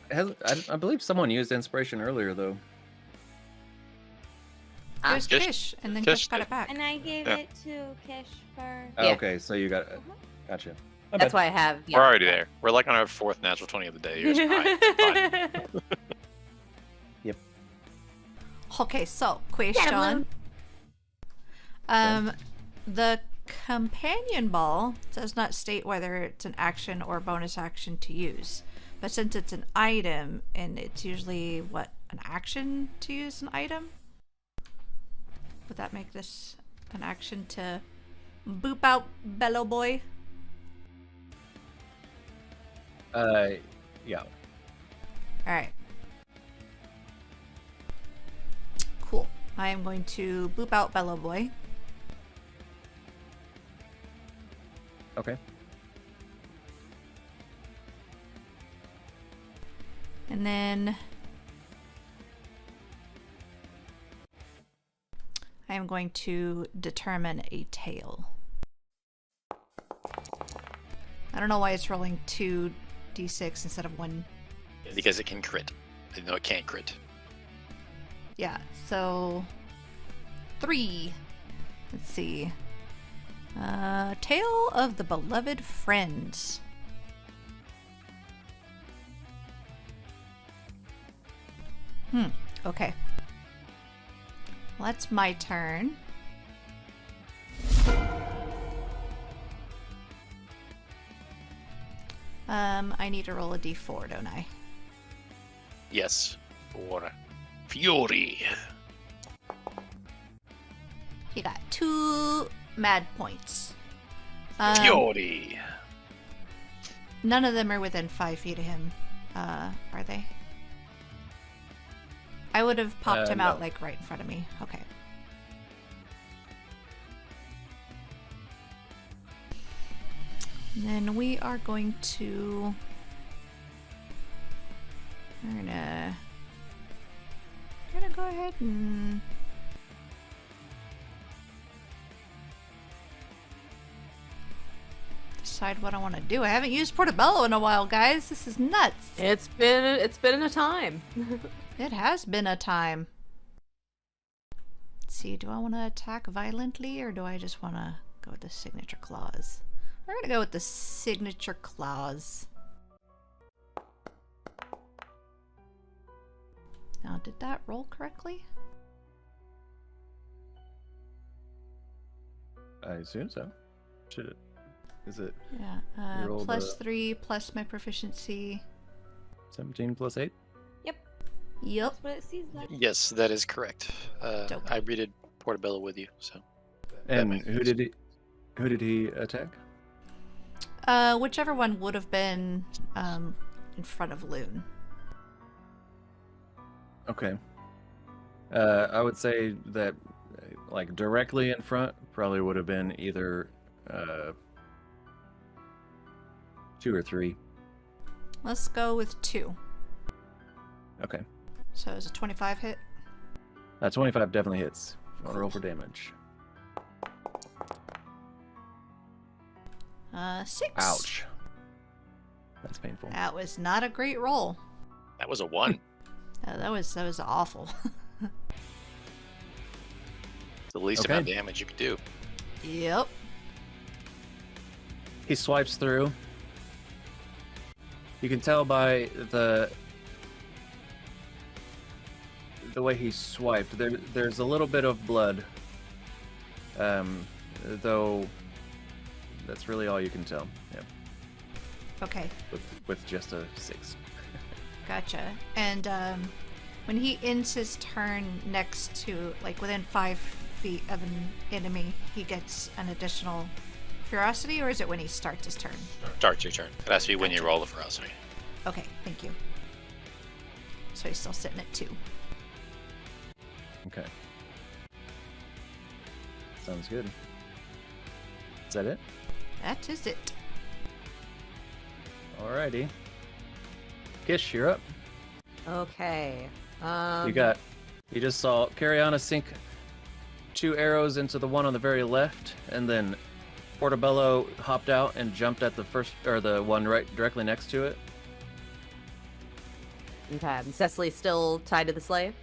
I believe someone used inspiration earlier, though. It was Kish- Kish, and then Kish Kish got it back. And I gave Yeah. it to Kish for... Oh, Yeah. okay, so you got it. Gotcha. that's why I have. We're already there. We're like on our 4th natural 20 of the day. You're just fine. Yep. Okay, so question. The companion ball does not state whether it's an action or bonus action to use, but since it's an item and it's usually an action to use an item, would that make this an action to boop out Bellow Boy? Yeah. Alright. Cool. I am going to boop out Bellow Boy. Okay. And then I am going to determine a tail. I don't know why it's rolling 2d6 instead of 1. Because it can crit. No, it can't crit. Yeah, so 3. Let's see. Tale of the Beloved Friends. Okay. Well, that's my turn. I need to roll a d4, don't I? Yes. For Fury. You got 2 mad points. Fury. None of them are within 5 feet of him. Are they? I would have popped him out no. like right in front of me. Okay. And then we are going to. We're gonna go ahead and. Decide what I want to do. I haven't used Portobello in a while, guys. This is nuts. It's been a time. It has been a time. Let's see, do I want to attack violently or do I just want to go with the signature clause? We're gonna go with the signature clause. Now, did that roll correctly? I assume so. Should it? Is it Yeah. You rolled Plus a- 3 plus my proficiency. 17 plus 8? Yep. That's what it seems like. Yes, that is correct. Dope. I read Portobello with you, so. And makes who sense. did he attack? Whichever one would have been in front of Loon. Okay. I would say that like directly in front probably would have been either 2 or 3. Let's go with 2. Okay. So is a 25 hit? 25 definitely hits. I'll roll for damage. 6. Ouch. That's painful. That was not a great roll. That was a 1. That was awful. It's the least Okay. amount of damage you could do. Yep. He swipes through. You can tell by the way he swiped. There's a little bit of blood. Though that's really all you can tell. Yeah. Okay. With just a 6. Gotcha. And when he ends his turn next to, like, within 5 feet of an enemy, he gets an additional ferocity, or is it when he starts his turn? Starts your turn. It has to be when you roll the ferocity. Okay, thank you. So he's still sitting at 2. Okay. Sounds good. Is that it? That is it. Alrighty. Gish, you're up. Okay. You just saw Cariana sink 2 arrows into the one on the very left, and then Portobello hopped out and jumped at the first, or the one right directly next to it. Okay. Cecily's still tied to the sleigh.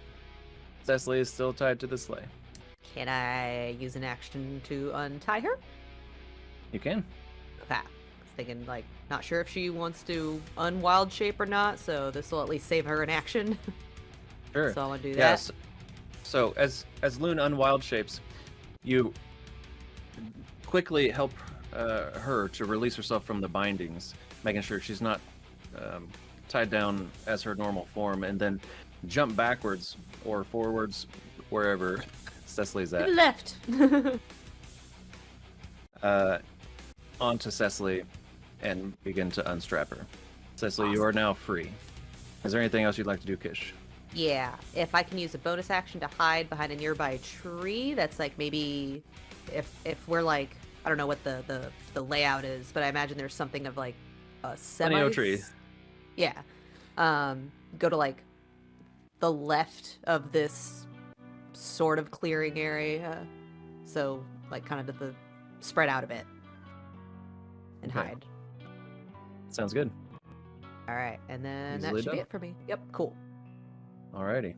Cecily is still tied to the sleigh. Can I use an action to untie her? You can. Okay. I was thinking, like, not sure if she wants to unwild shape or not, so this will at least save her an action. Sure. So I want to do that. Yes. So as Loon unwild shapes, you quickly help her to release herself from the bindings, making sure she's not tied down as her normal form, and then jump backwards or forwards, wherever Cecily's at, Left. onto Cecily, and begin to unstrap her. Cecily, you are now free. Is there anything else you'd like to do, Kish? Yeah, if I can use a bonus action to hide behind a nearby tree, that's like maybe if we're like, I don't know what the layout is, but I imagine there's something of like a semi tree. Yeah. Go to like the left of this sort of clearing area. So like kind of the spread out a bit. And Okay. hide. Sounds good. All right, and then Easily that should be done. it for me. Yep, cool. Alrighty.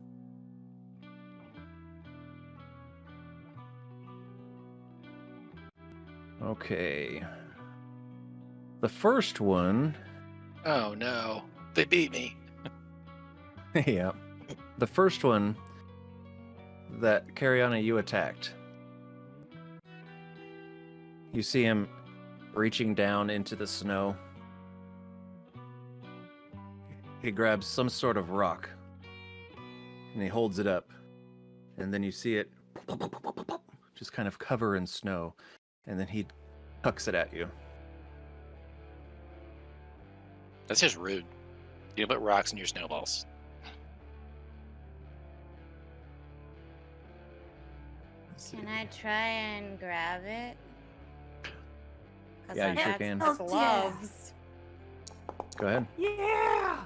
Okay. The first one, Oh no. They beat me. yeah. The first one that Cariana you attacked. You see him reaching down into the snow. He grabs some sort of rock and he holds it up. And then you see it just kind of cover in snow. And then he hucks it at you. That's just rude. You put rocks in your snowballs. Let's see. Can I try and grab it? 'Cause Yeah, I've you sure got can. the gloves. Go ahead. Yeah!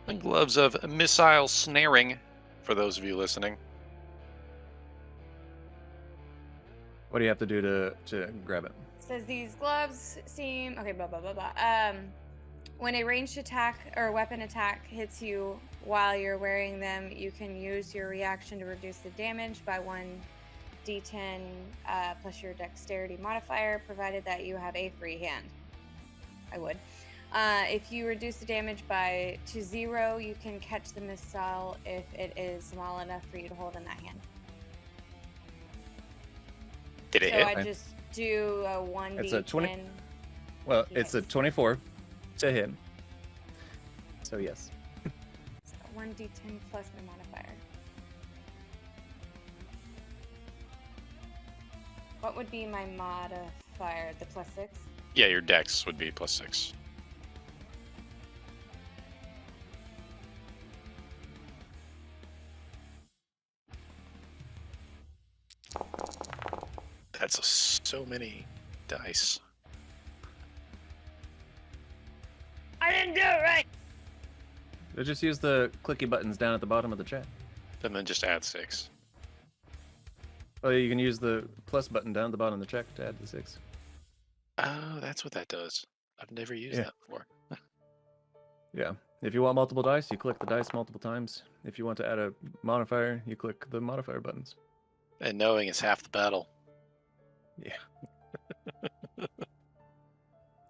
The gloves of missile snaring, for those of you listening. What do you have to do to grab it? Says these gloves seem okay. Blah blah blah blah. When a ranged attack or weapon attack hits you while you're wearing them, you can use your reaction to reduce the damage by 1d10 plus your dexterity modifier, provided that you have a free hand. I would. If you reduce the damage to 0, you can catch the missile if it is small enough for you to hold in that hand. Did it So hit? I just do a 1d10. It's a 20. Well, it's a Yes. 24 to hit. So yes. So 1d10 plus my modifier. What would be my modifier? The +6? Yeah, your dex would be +6. That's so many dice. I didn't do it right! Just use the clicky buttons down at the bottom of the chat. And then just add 6. Oh, you can use the plus button down at the bottom of the check to add the 6. Oh, that's what that does. I've never used Yeah. that before. Yeah. If you want multiple dice, you click the dice multiple times. If you want to add a modifier, you click the modifier buttons. And knowing is half the battle. Yeah.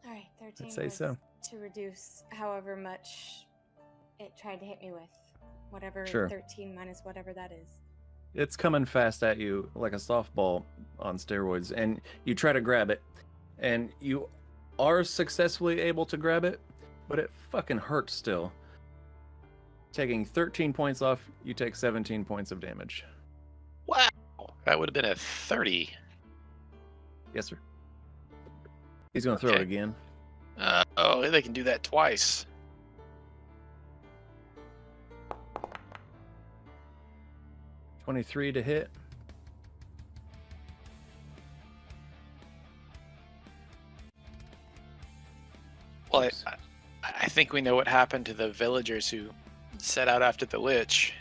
Alright, 13 I'd say was so. to reduce however much it tried to hit me with. Whatever Sure. 13 minus whatever that is. It's coming fast at you like a softball on steroids, and you try to grab it, and you are successfully able to grab it, but it fucking hurts still. Taking 13 points off, you take 17 points of damage. Wow! That would have been a 30. Yes, sir. He's gonna throw it Okay. again. Oh, they can do that twice. $23 to hit. Well, Oops. I think we know what happened to the villagers who set out after the Lich.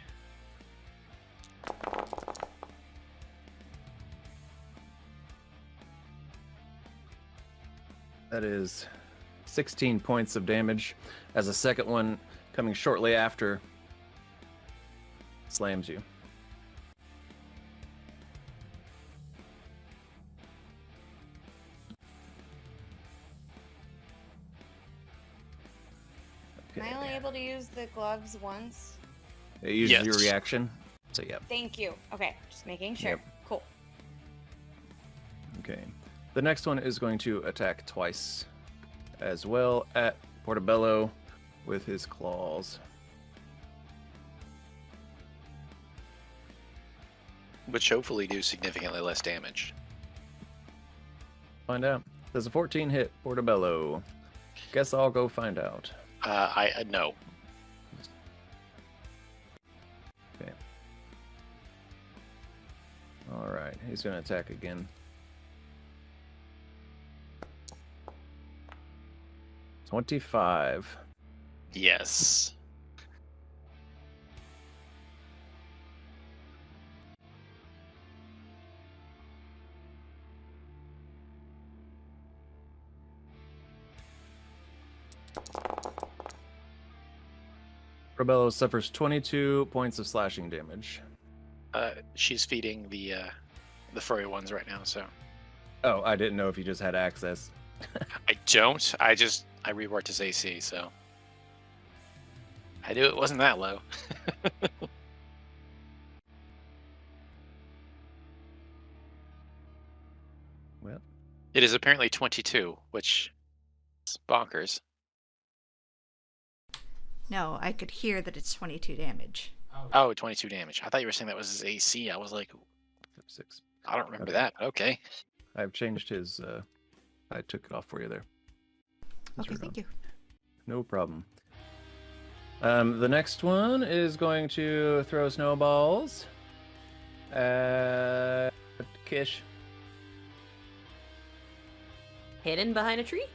That is 16 points of damage, as a second one coming shortly after slams you. Am I only able to use the gloves once? It uses your Yes. reaction. So yeah. Thank you. Okay, just making sure. Yep. Cool. Okay. The next one is going to attack twice as well at Portobello with his claws. Which hopefully do significantly less damage. Find out. Does a 14 hit Portobello? Guess I'll go find out. I no. Okay. Alright, he's going to attack again. 25. Yes. Portobello suffers 22 points of slashing damage. She's feeding the furry ones right now, so Oh, I didn't know if you just had access. I don't. I reworked his AC, so I knew it wasn't that low. Well, It is apparently 22, which is bonkers. No, I could hear that it's 22 damage. Oh, 22 damage. I thought you were saying that was his AC. I was like, 6. I don't remember Okay. that. But okay. I've changed his. I took it off for you there. Okay, Disregard. thank you. No problem. The next one is going to throw snowballs at Kish. Hidden behind a tree?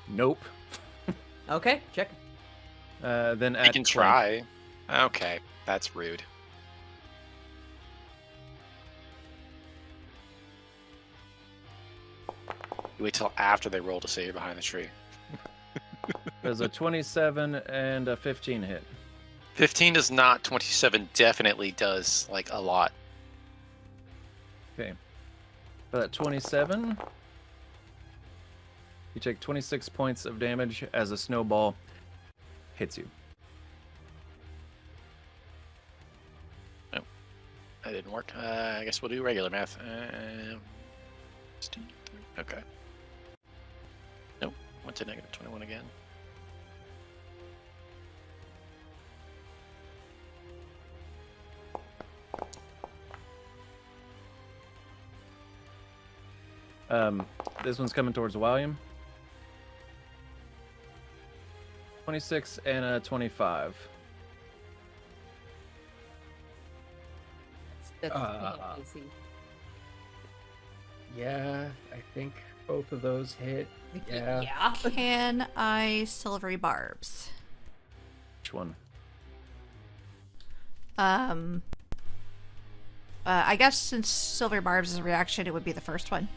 Nope. Okay, check. Then You at can Clank. try. Okay, that's rude. You wait till after they roll to say you're behind the tree. There's a 27 and a 15 hit. 15 does not. 27 definitely does, like, a lot. Okay. For that 27, you take 26 points of damage as a snowball hits you. Oh, that didn't work. I guess we'll do regular math. 16, okay. Nope, went to negative 21 again. This one's coming towards William. 26 and a 25. That's AC. Yeah, I think both of those hit. Yeah. Yeah. Can I silvery barbs? Which one? I guess since silvery barbs is a reaction, it would be the first one.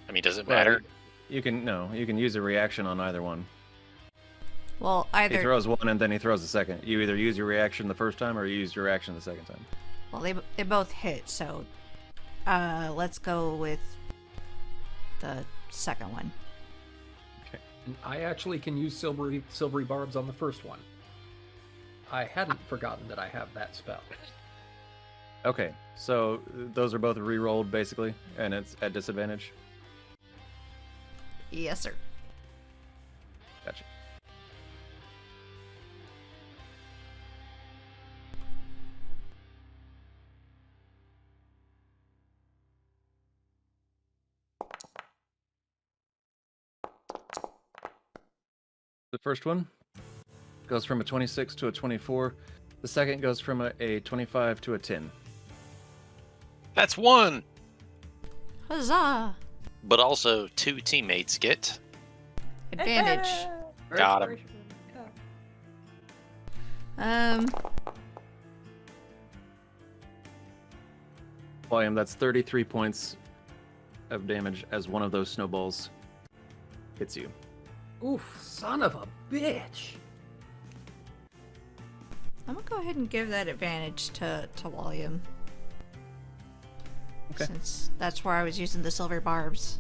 I mean, does it Well, matter? You can use a reaction on either one. Well, He either. throws one and then he throws the second. You either use your reaction the first time or you use your reaction the second time. Well, they both hit, so let's go with the second one. And I actually can use silvery barbs on the first one. I hadn't forgotten that I have that spell. Okay, so those are both re-rolled basically, and it's at disadvantage. Yes, sir. Gotcha. The first one goes from a 26 to a 24. The second goes from a 25 to a 10. That's one! Huzzah! But also 2 teammates get. Advantage. Got him. William, that's 33 points of damage as one of those snowballs hits you. Oof, son of a bitch. I'm gonna go ahead and give that advantage to William. Okay. Since that's where I was using the silver barbs.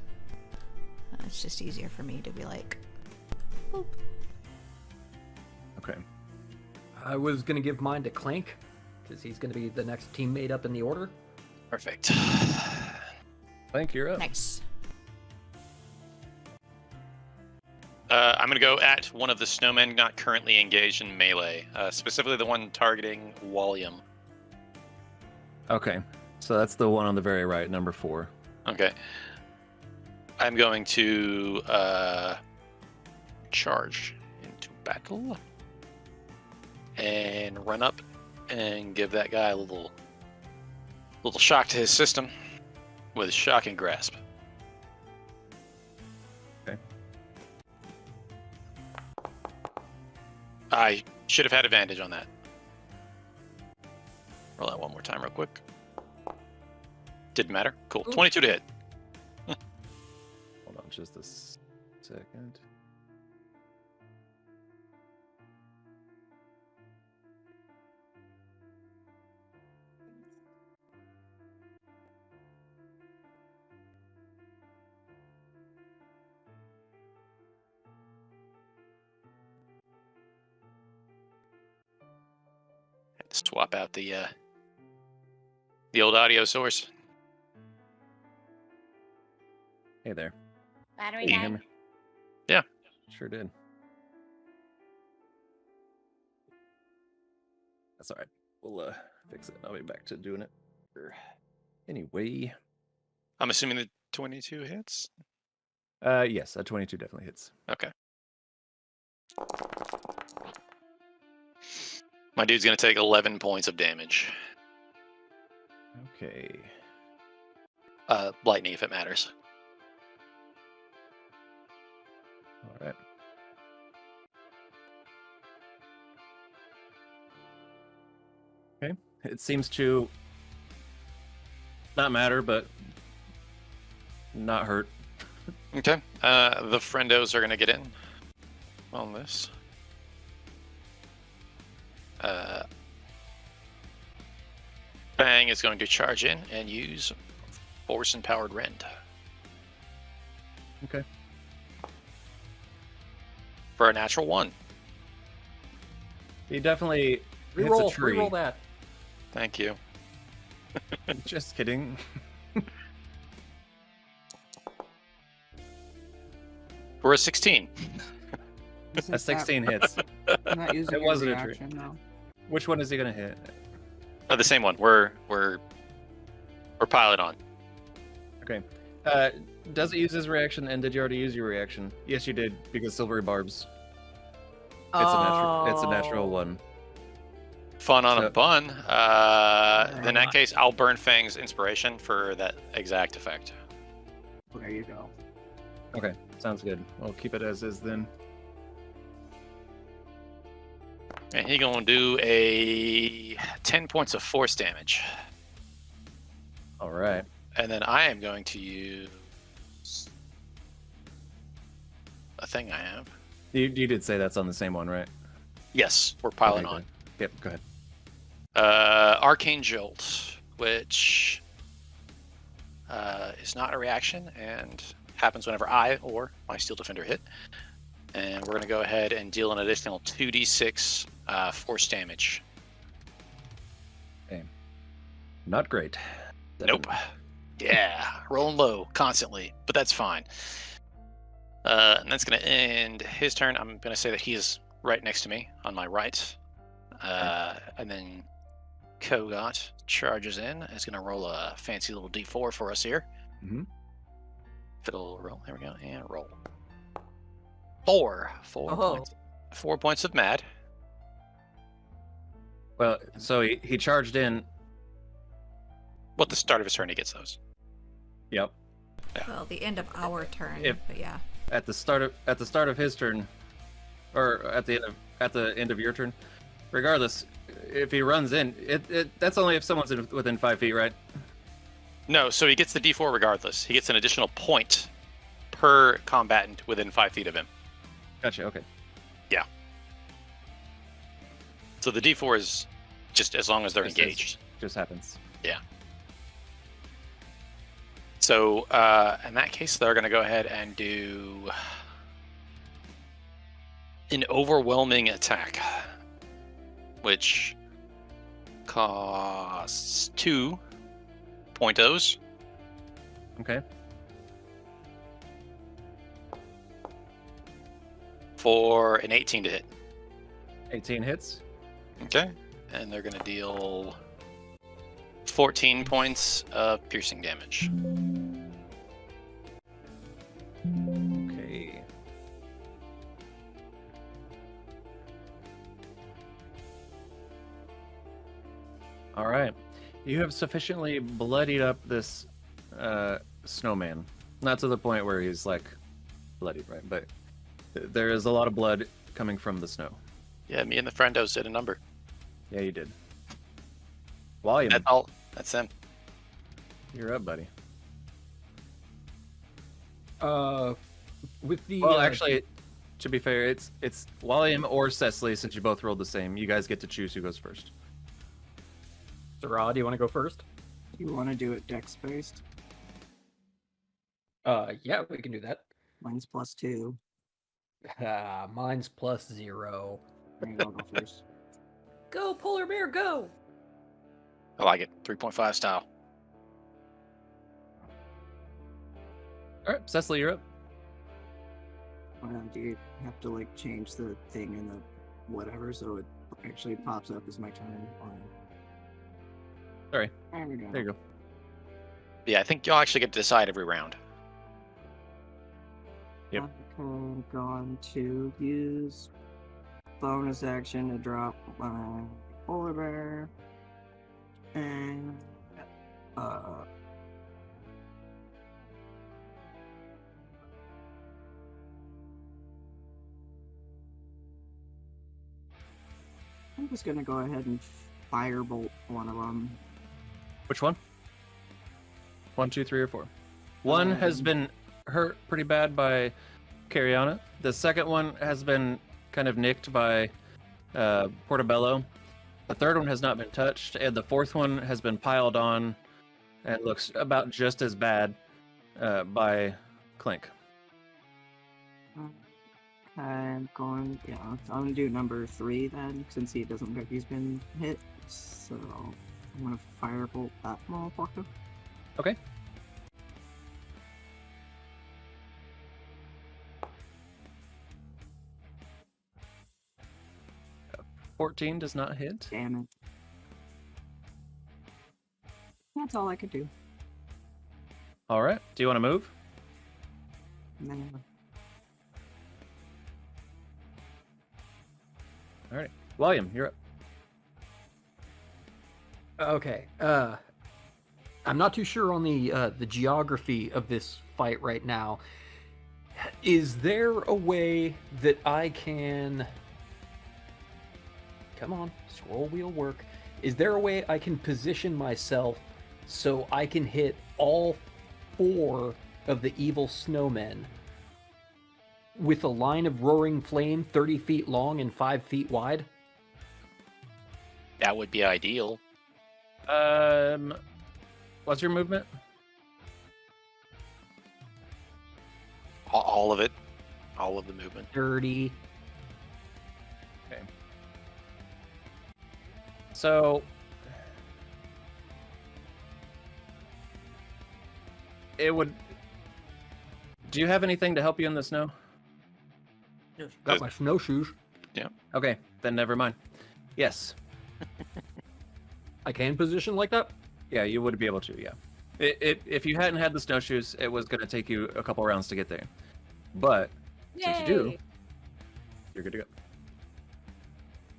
It's just easier for me to be like, boop. Okay. I was going to give mine to Clank, because he's going to be the next teammate up in the order. Perfect. Clank, you're up. Nice. I'm going to go at one of the snowmen not currently engaged in melee, specifically the one targeting William. Okay. So that's the one on the very right, number 4. Okay. I'm going to charge into battle and run up and give that guy a little shock to his system with Shocking Grasp. Okay. I should have had advantage on that. Roll that one more time real quick. Didn't matter. Cool. 22 to hit. Hold on just a second. Had to swap out the old audio source. Hey there. Battery Can you hear died. me? Yeah. Sure did. That's all right. We'll fix it. I'll be back to doing it. Anyway. I'm assuming the 22 hits. Yes, a 22 definitely hits. Okay. My dude's gonna take 11 points of damage. Okay. Lightning, if it matters. All right. Okay. It seems to not matter, but not hurt. Okay. The friendos are gonna get in on this. Bang is going to charge in and use Force Empowered Rend. Okay. For a natural 1. He definitely hits a tree. Reroll that. Thank you. Just kidding. For a 16. Isn't A 16 hits. that not using It your wasn't a tree. reaction, though? Which one is he gonna hit? The same one. We're pilot on. Okay. Does it use his reaction? And did you already use your reaction? Yes, you did, because silvery barbs. It's a natural one. Fun on So- a bun. In that case, I'll burn Fang's inspiration for that exact effect. There you go. Okay, sounds good. We'll keep it as is then. And he gonna do a 10 points of force damage. All right. And then I am going to use a thing I have. You did say that's on the same one, right? Yes, we're piling Okay, on. good. Yep, go ahead. Arcane Jolt, which is not a reaction and happens whenever I or my Steel Defender hit. And we're going to go ahead and deal an additional 2d6 force damage. Okay. Not great. Nope. Yeah, rolling low constantly, but that's fine. And that's going to end his turn. I'm going to say that he is right next to me on my right. And then Kogot charges in. Is going to roll a fancy little d4 for us here. Mhm. Fiddle roll. There we go. And roll. 4 Oh. points. 4 points of mad. Well, so he charged in. Well, at the start of his turn, he gets those. Yep. Well, the end of our turn. If- But yeah. At the start of his turn, or at the end of your turn, regardless, if he runs in, that's only if someone's within 5 feet, right? No, so he gets the d4 regardless. He gets an additional point per combatant within 5 feet of him. Gotcha. Okay. So the d4 is just as long as they're Just engaged. Just happens. So in that case, they're going to go ahead and do an overwhelming attack, which costs 2 pointos. Okay. For an 18 to hit. 18 hits. Okay. And they're going to deal 14 points of piercing damage. Okay. All right. You have sufficiently bloodied up this snowman. Not to the point where he's like bloodied, right? But there is a lot of blood coming from the snow. Yeah, me and the friendos did a number. Yeah, you did. Volume. That's all. That's them. You're up, buddy. With the Well, actually, to be fair, it's Walliam or Cecily, since you both rolled the same. You guys get to choose who goes first. Sarah, do you want to go first? You want to do it dex based? Yeah, we can do that. Mine's +2. Mine's +0. There you go, go first. Go, polar bear, go! I like it. 3.5 style. All right, Cecily, you're up. Do you have to like change the thing in the whatever so it actually pops up as my turn? Or... Sorry. There we go. There you go. Yeah, I think y'all actually get to decide every round. Yep. I'm going to use bonus action to drop my polar bear. And I'm just gonna go ahead and firebolt one of them. Which one? 1, 2, 3, or 4. One has been hurt pretty bad by Cariana. The second one has been kind of nicked by Portobello. The third one has not been touched, and the fourth one has been piled on and looks about just as bad by Clink. I'm gonna do number 3 then, since he doesn't look like he's been hit. So I'm gonna firebolt that motherfucker. Okay. Uh, 14 does not hit. Damn it. That's all I could do. All right. Do you want to move? No. All right. William, you're up. Okay. I'm not too sure on the geography of this fight right now. Is there a way that I can... Come on, scroll wheel work. Is there a way I can position myself so I can hit all 4 of the evil snowmen with a line of roaring flame 30 feet long and 5 feet wide? That would be ideal. What's your movement? All of it. All of the movement. 30. Okay. So it would. Do you have anything to help you in the snow? Got my snowshoes. Okay, then never mind. Yes. I can position like that? Yeah, you would be able to, yeah. If you hadn't had the snowshoes, it was going to take you a couple rounds to get there. But since you do, you're good to go.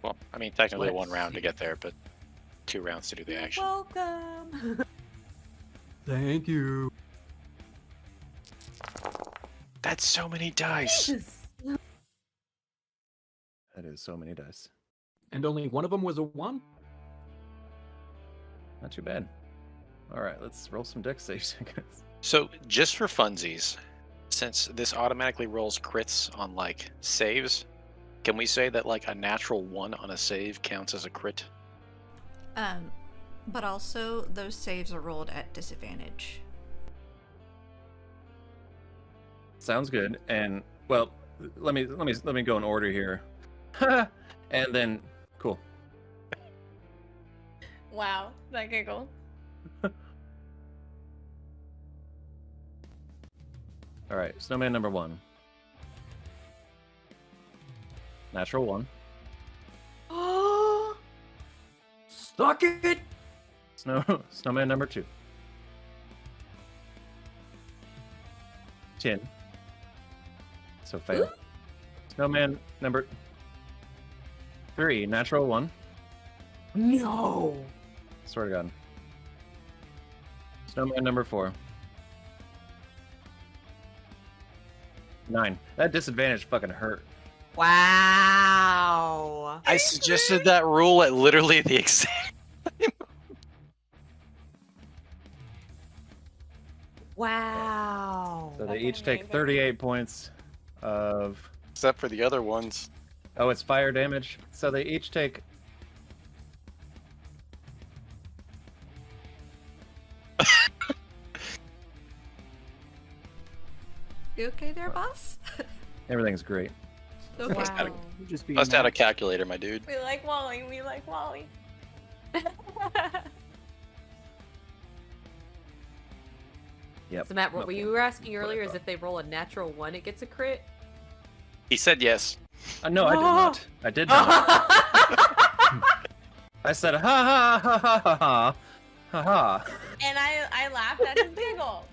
Well, I mean, technically Let's 1 round see. to get there, but 2 rounds to do the action. Welcome. Thank you. That's so many dice. That is so many dice. And only one of them was a 1? Not too bad. All right, let's roll some dex saves, I guess. So, just for funsies, since this automatically rolls crits on, like, saves, can we say that, like, a natural 1 on a save counts as a crit? But also those saves are rolled at disadvantage. Sounds good. And well, let me go in order here. And then cool. Wow, that giggle. All right, snowman number 1. Natural 1. Suck it! Snowman number 2. 10. So fail. Snowman number 3. Natural 1. No! Swear to God. Snowman number 4. 9. That disadvantage fucking hurt. Wow. I suggested that rule at literally the exact. Wow. So they Fucking each take amazing. 38 points of... Except for the other ones. Oh, it's fire damage. So they each take... You okay there, boss? Everything's great. Okay. Must add a- Wow. Just be Must add a nice. calculator, my dude. We like Wally. We like Wally. Yep. So Matt, what Okay. you were asking earlier is if they roll a natural 1, it gets a crit? He said yes. No, I did not. I did not. I said, ha ha ha ha ha ha ha ha. And I laughed at his giggle.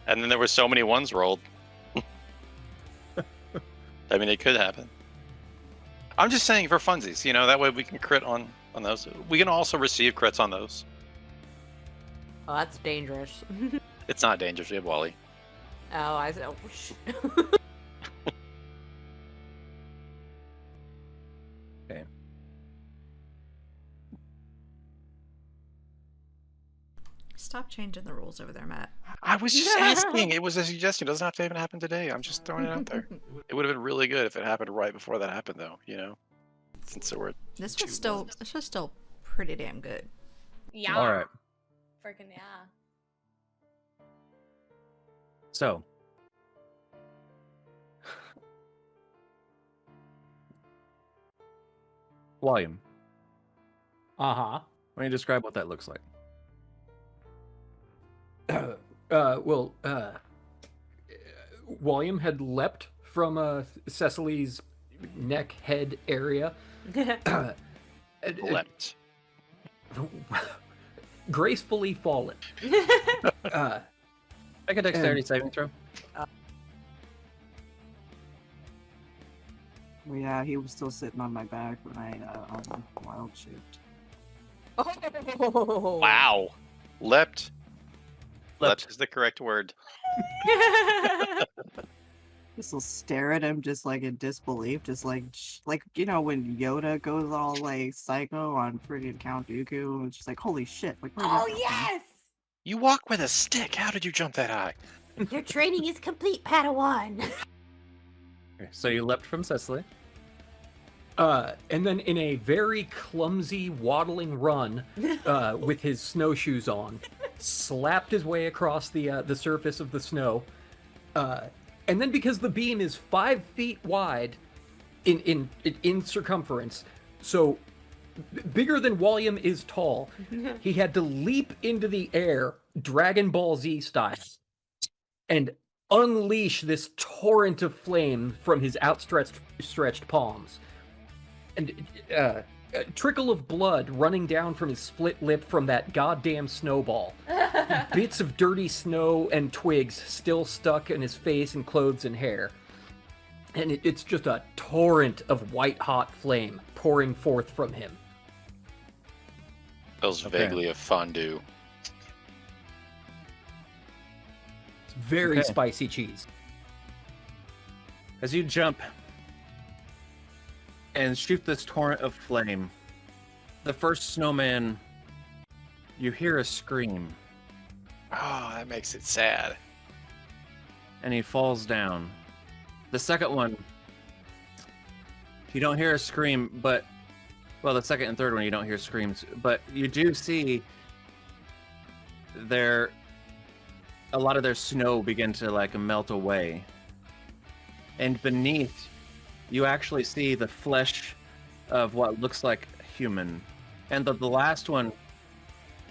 And then there were so many ones rolled. I mean, it could happen. I'm just saying for funsies, you know, that way we can crit on those. We can also receive crits on those. Oh, that's dangerous. It's not dangerous. We have Wally. Oh, I said, oh, shit. Okay. Stop changing the rules over there, Matt. I was just asking. It was a suggestion. It doesn't have to even happen today. I'm just throwing it out there. It would have been really good if it happened right before that happened, though. You know, since there were This two was still ones. this was still pretty damn good. Yeah. All right. Freaking yeah. So, volume. Uh-huh. Why don't you describe what that looks like? William had leapt from Cecily's neck head area. Leapt. Gracefully fallen. Make a dexterity saving throw. Well, yeah, he was still sitting on my back when I wild shaped. Oh. Wow. Leapt. Leapt. Leapt is the correct word. Just will stare at him, just like in disbelief, just like you know when Yoda goes all like psycho on friggin' Count Dooku, it's just like holy shit! Like where did Oh that come from? yes. You walk with a stick. How did you jump that high? Your training is complete, Padawan. Okay, so you leapt from Cecily. And then in a very clumsy, waddling run, with his snowshoes on, slapped his way across the surface of the snow. And then because the beam is 5 feet wide in circumference, so bigger than William is tall, he had to leap into the air, Dragon Ball Z style, and unleash this torrent of flame from his outstretched palms. And a trickle of blood running down from his split lip from that goddamn snowball. Bits of dirty snow and twigs still stuck in his face and clothes and hair. And it's just a torrent of white-hot flame pouring forth from him. Smells Okay. vaguely of fondue. It's very Okay. spicy cheese. As you jump and shoot this torrent of flame, the first snowman, you hear a scream, Oh, that makes it sad. and he falls down. The second one, you don't hear a scream, but, well, the second and third one, you don't hear screams, but you do see a lot of their snow begin to, like, melt away. And beneath, you actually see the flesh of what looks like human. And the last one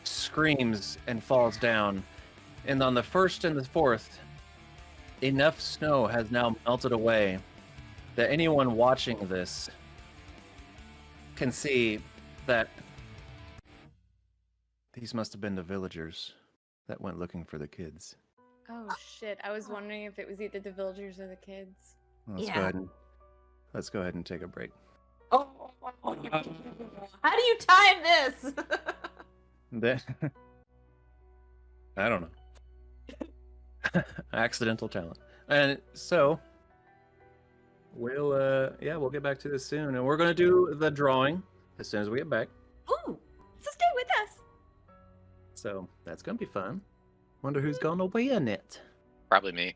screams and falls down. And on the first and the fourth, enough snow has now melted away that anyone watching this can see that these must have been the villagers that went looking for the kids. Oh shit! I was wondering if it was either the villagers or the kids. Let's go ahead and take a break. Oh. How do you time this? Then I don't know. Accidental talent. And so we'll get back to this soon, and we're gonna do the drawing as soon as we get back. Ooh, so stay with us. So that's gonna be fun. Wonder who's gonna win it. Probably me.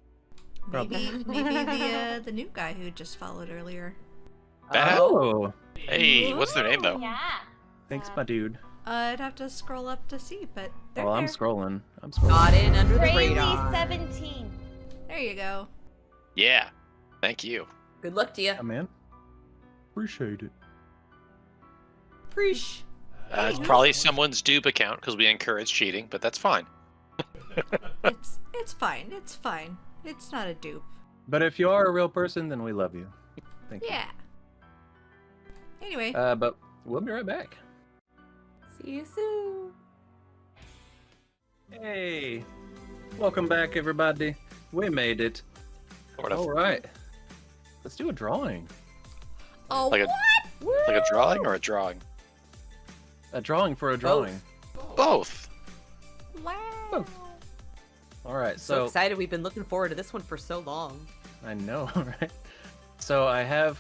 Maybe the new guy who just followed earlier. Bad. Oh, Hey, what's their name though? Yeah. thanks, my dude. I'd have to scroll up to see, but they're Well, I'm there. scrolling. Got in under the Rayleigh radar. 17. There you go. Yeah. Thank you. Good luck to you. Yeah, man. Appreciate it. Preach. It's probably someone's dupe account because we encourage cheating, but that's fine. It's fine. It's fine. It's not a dupe. But if you are a real person, then we love you. Thank Yeah. Anyway, you. But we'll be right back. See you soon. Hey. Welcome back, everybody. We made it. Sort of. All right. Let's do a drawing. Oh, Like a- what? Like a drawing or a drawing? A drawing for a drawing. Both. Wow. Oh. All right. So So excited. We've been looking forward to this one for so long. I know, right? So I have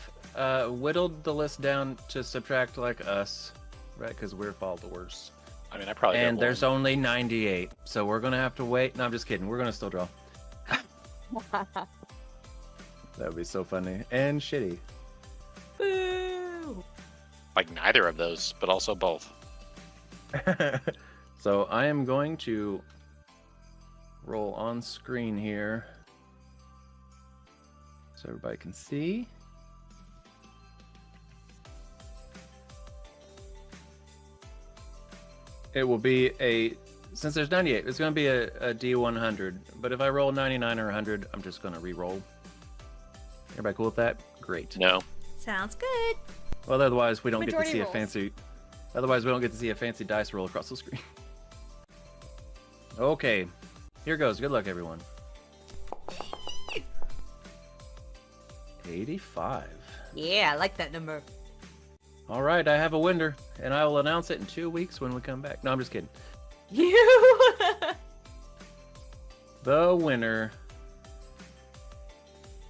whittled the list down to subtract like us, right? Because we're followers. I mean, I probably got And there's one. only 98. So we're going to have to wait. No, I'm just kidding. We're going to still draw. That would be so funny and shitty. Boo! Like neither of those, but also both. So I am going to roll on screen here so everybody can see. It will be since there's 98, it's going to be a D100. But if I roll 99 or 100, I'm just going to re-roll. Everybody cool with that? Great. No. Sounds good. Well, otherwise we don't get to Majority see rolls. a fancy. Otherwise, we don't get to see a fancy dice roll across the screen. Okay, here goes. Good luck, everyone. 85. Yeah, I like that number. All right, I have a winner, and I will announce it in 2 weeks when we come back. No, I'm just kidding. You. The winner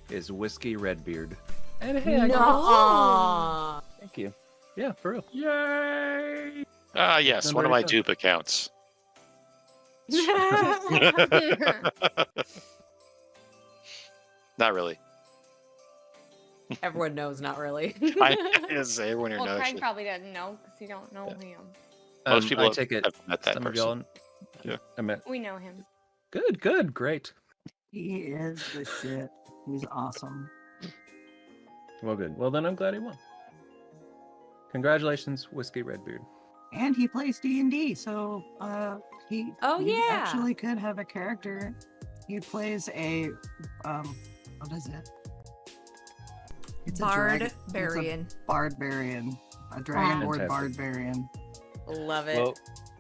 is Whiskey Redbeard. And hey, I got No. Thank you. Yeah, for real. Yay! Ah, yes, Number one of my 87. dupe accounts. Not really. Everyone knows, not really. I is everyone here Well, knows. Craig probably doesn't know because you don't know him. Most people I have- take it. have met that Some of person. y'all. Yeah. I met. We know him. Good, great. He is the shit. He's awesome. Well, good. Well, then I'm glad he won. Congratulations, Whiskey Redbeard. And he plays D&D, so he Oh, he yeah. actually could have a character. He plays a what is it? It's a dragon. Barbarian. It's a barbarian. A dragonborn Fantastic. barbarian Love it. Well,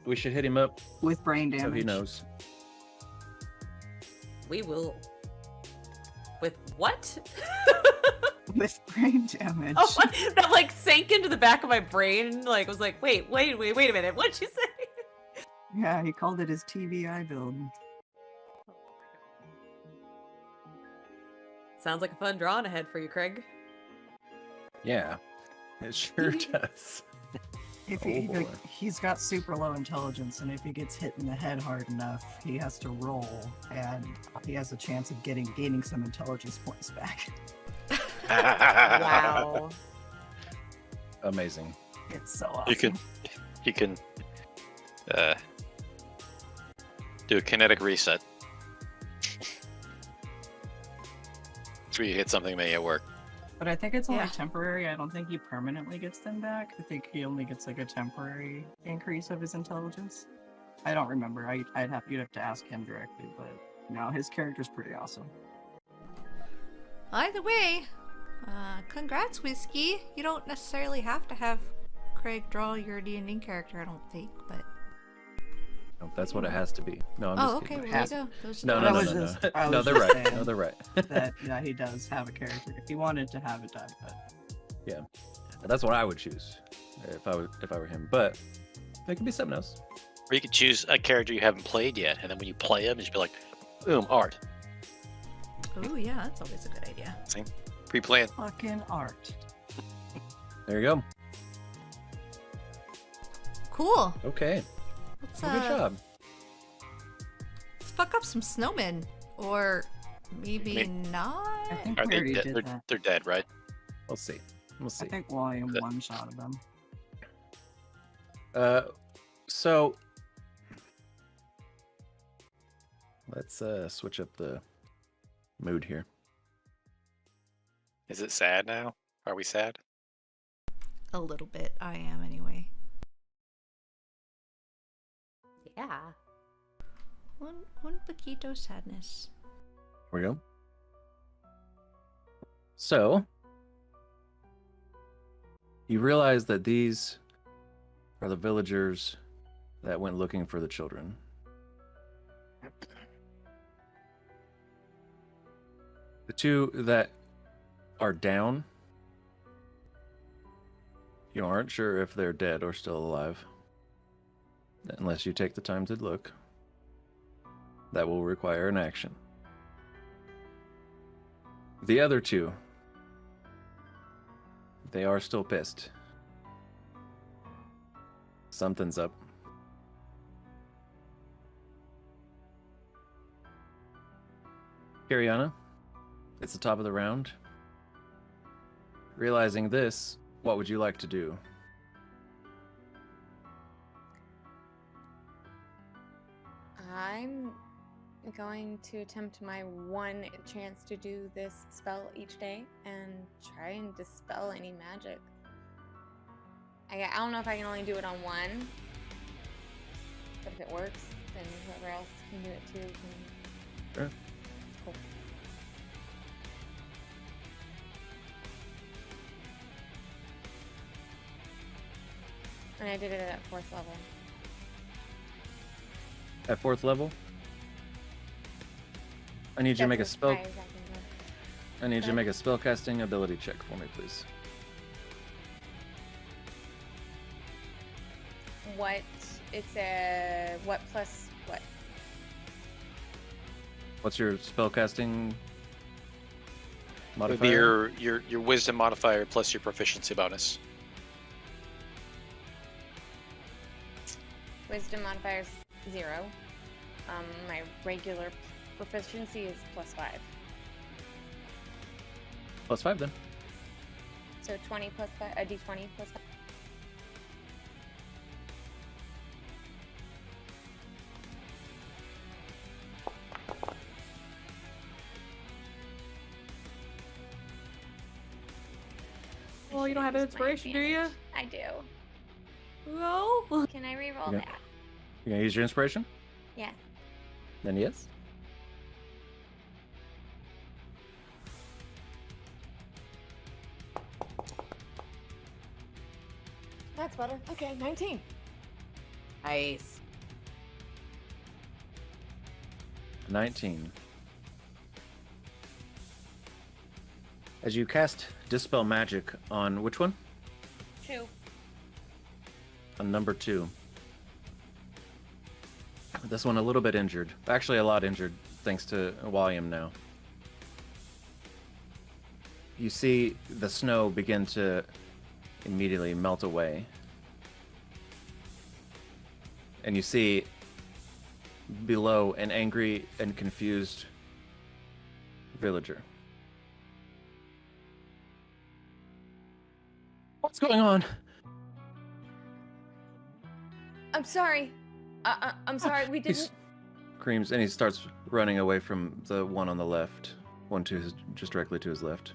we should hit him up with brain so damage. he knows. We will. With what? With brain damage. Oh, what? That like sank into the back of my brain. Like was like, wait a minute. What'd you say? Yeah, he called it his TBI build. Sounds like a fun drawing ahead for you, Craig. Yeah, it sure does. If Oh, he, boy. he's got super low intelligence, and if he gets hit in the head hard enough, he has to roll, and he has a chance of gaining some intelligence points back. Wow. Amazing. It's so awesome. You can do a kinetic reset. So you hit something, may it work. But I think it's only Yeah. temporary. I don't think he permanently gets them back. I think he only gets like a temporary increase of his intelligence. I don't remember. You'd have to ask him directly, but no, his character's pretty awesome. Either way, congrats, Whiskey. You don't necessarily have to have Craig draw your D&D character, I don't think, but... No, that's what it has to be. No, I'm Oh, just okay, kidding. well, there you go. Those are No, the no, I no, was no, just- no. I No, was they're just right. saying No, they're right. That yeah, he does have a character if he wanted to have it done, but That's what I would choose if I were him. But it could be something else. Or you could choose a character you haven't played yet, and then when you play him, just be like, boom, art. Oh, yeah, that's always a good idea. Pre-planned. fucking art. There you go. Cool. Okay. Let's, Well, good job. let's fuck up some snowmen. Or maybe Maybe- not? I think Are we they already dead? did They're, that. they're dead, right? We'll see. We'll I see. think William one-shot of them. So let's switch up the mood here. Is it sad now? Are we sad? A little bit. I am, anyway. Yeah. Un poquito sadness. Here we go. So you realize that these are the villagers that went looking for the children. The two that are down, you aren't sure if they're dead or still alive. Unless you take the time to look. That will require an action. The other two, they are still pissed. Something's up. Kiriana, it's the top of the round. Realizing this, what would you like to do? I'm going to attempt my one chance to do this spell each day and try and dispel any magic. I don't know if I can only do it on one, but if it works, then whoever else can do it too can... Sure. Cool. And I did it at 4th level. At 4th level? I need you to make a spell. That's as high as I can go. I need you to make a spellcasting ability check for me, please. What? It's a what plus what? What's your spellcasting It would be modifier? your wisdom modifier plus your proficiency bonus. Wisdom modifier is 0. My regular proficiency is +5. +5 then. So 20 plus 5, a d20 plus 5. Well, you don't have an inspiration, do you? I do. No. Can I reroll Yeah. that? You gonna use your inspiration? Yes. Then yes. That's better. Okay, 19. Nice. 19. As you cast Dispel Magic on which one? 2. On number 2. This one a little bit injured. Actually a lot injured, thanks to William now. You see the snow begin to immediately melt away. And you see below an angry and confused villager. What's going on? I'm sorry. I'm sorry. We He didn't. screams and he starts running away from the one on the left. One to his, just directly to his left.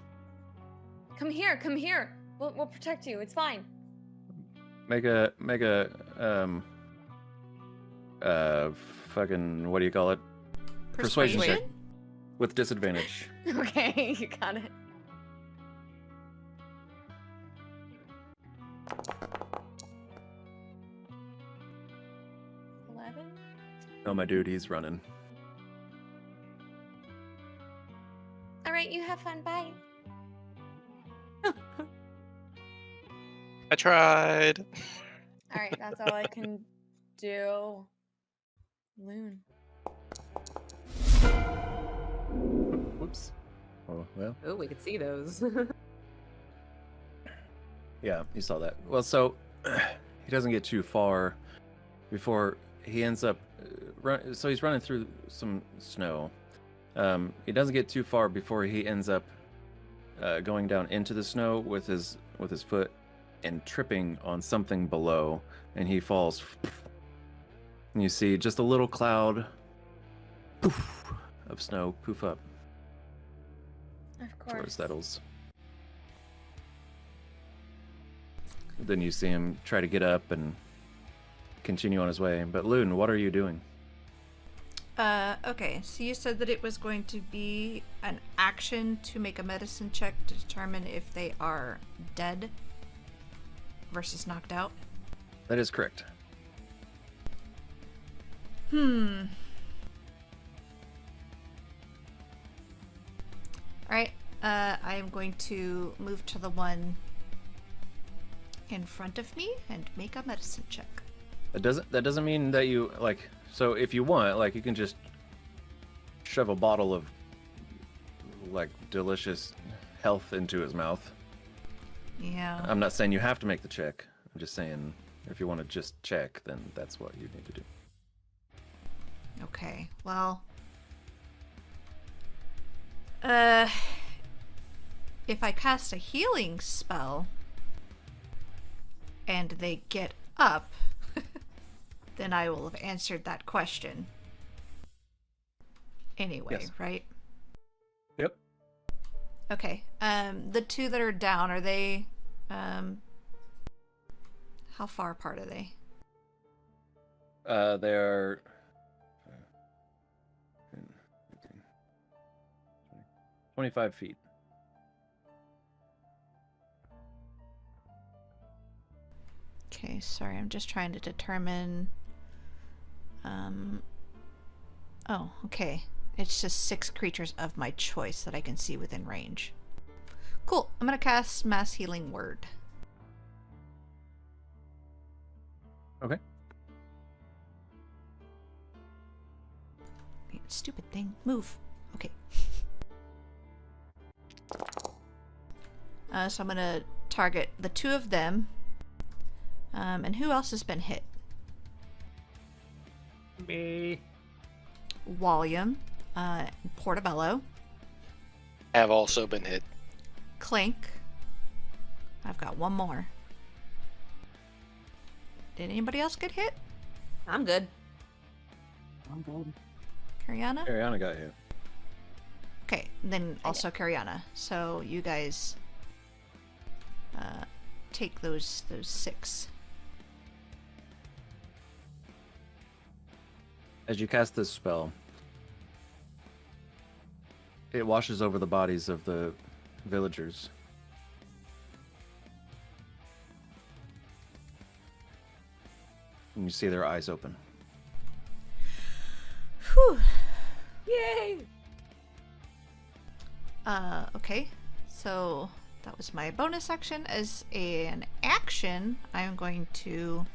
Come here. Come here. We'll protect you. It's fine. Make a fucking, what do you call it? Persuasion check. With disadvantage. Okay, you got it. No, my dude, he's running. All right, you have fun. Bye. I tried. All right, that's all I can do. Loon. Whoops. Oh, well. Oh, we could see those. Yeah, you saw that. Well, so he doesn't get too far before he ends up. So he's running through some snow. He doesn't get too far before he ends up going down into the snow with his foot and tripping on something below, and he falls. And you see just a little cloud poof, of snow poof up Of before it course. settles. Then you see him try to get up and continue on his way. But Loon, what are you doing? Okay, so you said that it was going to be an action to make a medicine check to determine if they are dead versus knocked out. That is correct. Alright, I am going to move to the one in front of me and make a medicine check. That doesn't mean that you like. So if you want, like, you can just shove a bottle of like delicious health into his mouth. Yeah. I'm not saying you have to make the check. I'm just saying if you want to just check, then that's what you need to do. Okay, well... if I cast a healing spell and they get up, then I will have answered that question. Anyway, Yes. right? Yep. Okay. The two that are down, are they how far apart are they? They're 25 feet. Okay, sorry, I'm just trying to determine oh, okay. It's just 6 creatures of my choice that I can see within range. Cool. I'm gonna cast Mass Healing Word. Okay. Stupid thing. Move. Okay. So I'm gonna target the 2 of them. And who else has been hit? Me. Walliam, Portobello, Have also been hit. Clink. I've got one more. Did anybody else get hit? I'm good. I'm good. Kariana? Ariana got hit. Okay, then also Kariana. So you guys take those 6. As you cast this spell, it washes over the bodies of the villagers. And you see their eyes open. Whew. Yay! Okay. So that was my bonus action. As an action, I am going to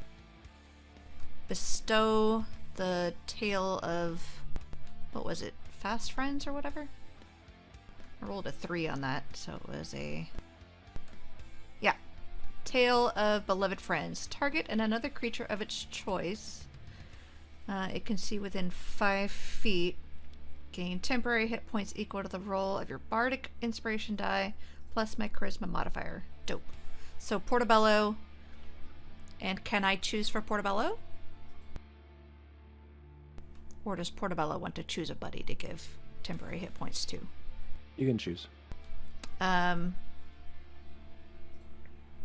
bestow the tale of, what was it, Fast Friends or whatever? I rolled a 3 on that, so it was a, yeah, Tale of Beloved Friends. Target and another creature of its choice. It can see within 5 feet. Gain temporary hit points equal to the roll of your bardic inspiration die plus my charisma modifier. Dope. So Portobello, and can I choose for Portobello? Or does Portobello want to choose a buddy to give temporary hit points to? You can choose.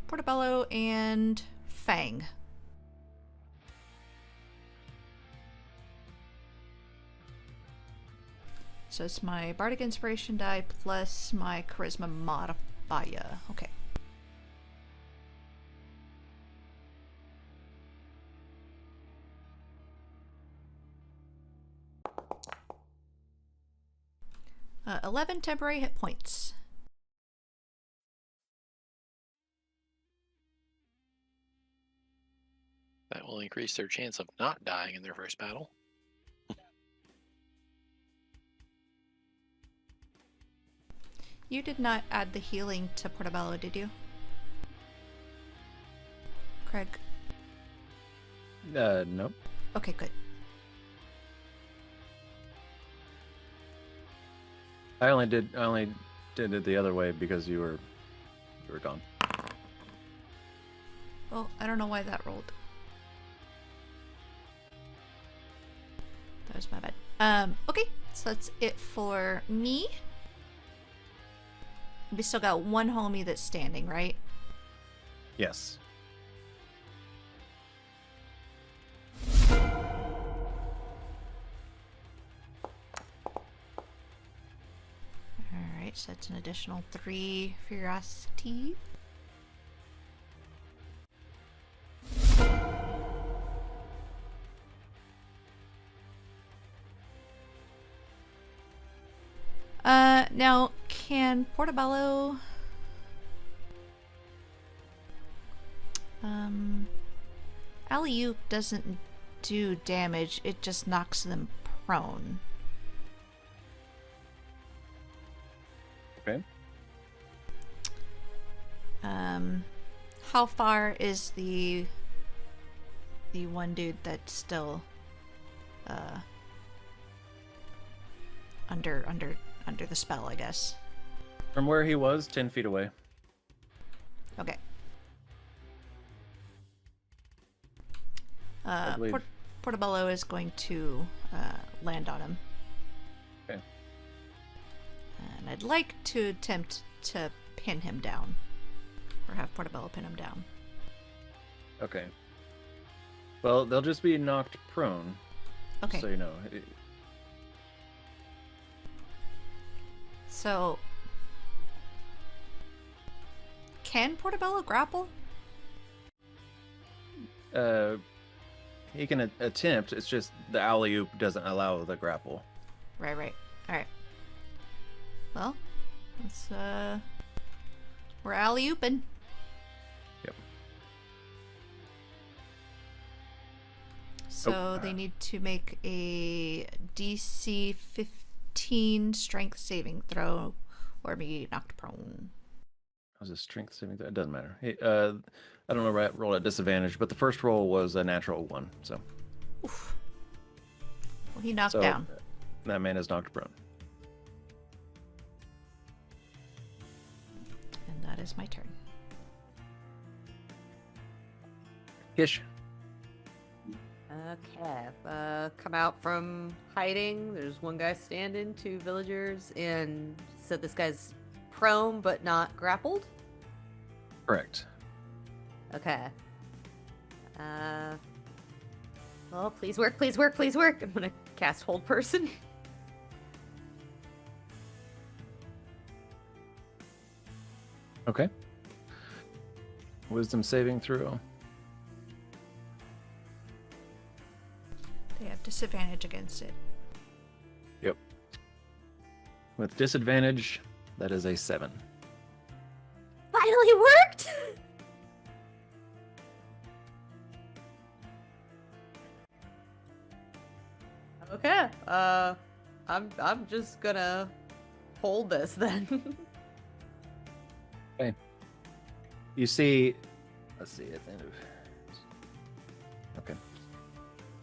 Portobello and Fang. So it's my bardic inspiration die plus my charisma modifier. Okay. 11 temporary hit points. That will increase their chance of not dying in their first battle. You did not add the healing to Portobello, did you? Craig? Nope. Okay, good. I only did it the other way because you were gone. Well, I don't know why that rolled. That was my bad. Okay, so that's it for me. We still got one homie that's standing, right? Yes. Alright, so that's an additional 3 ferocity. Now, Can Portobello... Alley-oop doesn't do damage, it just knocks them prone. Okay. How far is the one dude that's still under the spell, I guess? From where he was, 10 feet away. Okay. believe. Portobello is going to land on him. Okay. And I'd like to attempt to pin him down. Or have Portobello pin him down. Okay. Well, they'll just be knocked prone. Okay. So you know. So... Can Portobello grapple? He can attempt. It's just the alley-oop doesn't allow the grapple. Right. Alright. Well, let's, we're alley-ooping. Yep. So they need to make a DC 15 strength saving throw or be knocked prone. Was it strength saving? It doesn't matter. Hey, I don't know. Roll at disadvantage, but the first roll was a natural 1. So. Oof. Well, he knocked down. That man is knocked prone. And that is my turn. Hish. Okay. Come out from hiding. There's one guy standing, 2 villagers, and so this guy's prone but not grappled? Correct. Okay. Well, please work. I'm gonna cast Hold Person. Okay. Wisdom saving throw. They have disadvantage against it. Yep. With disadvantage, that is a 7. Finally worked! Okay. I'm just gonna hold this then. Okay. You see, let's see at the end of. Okay.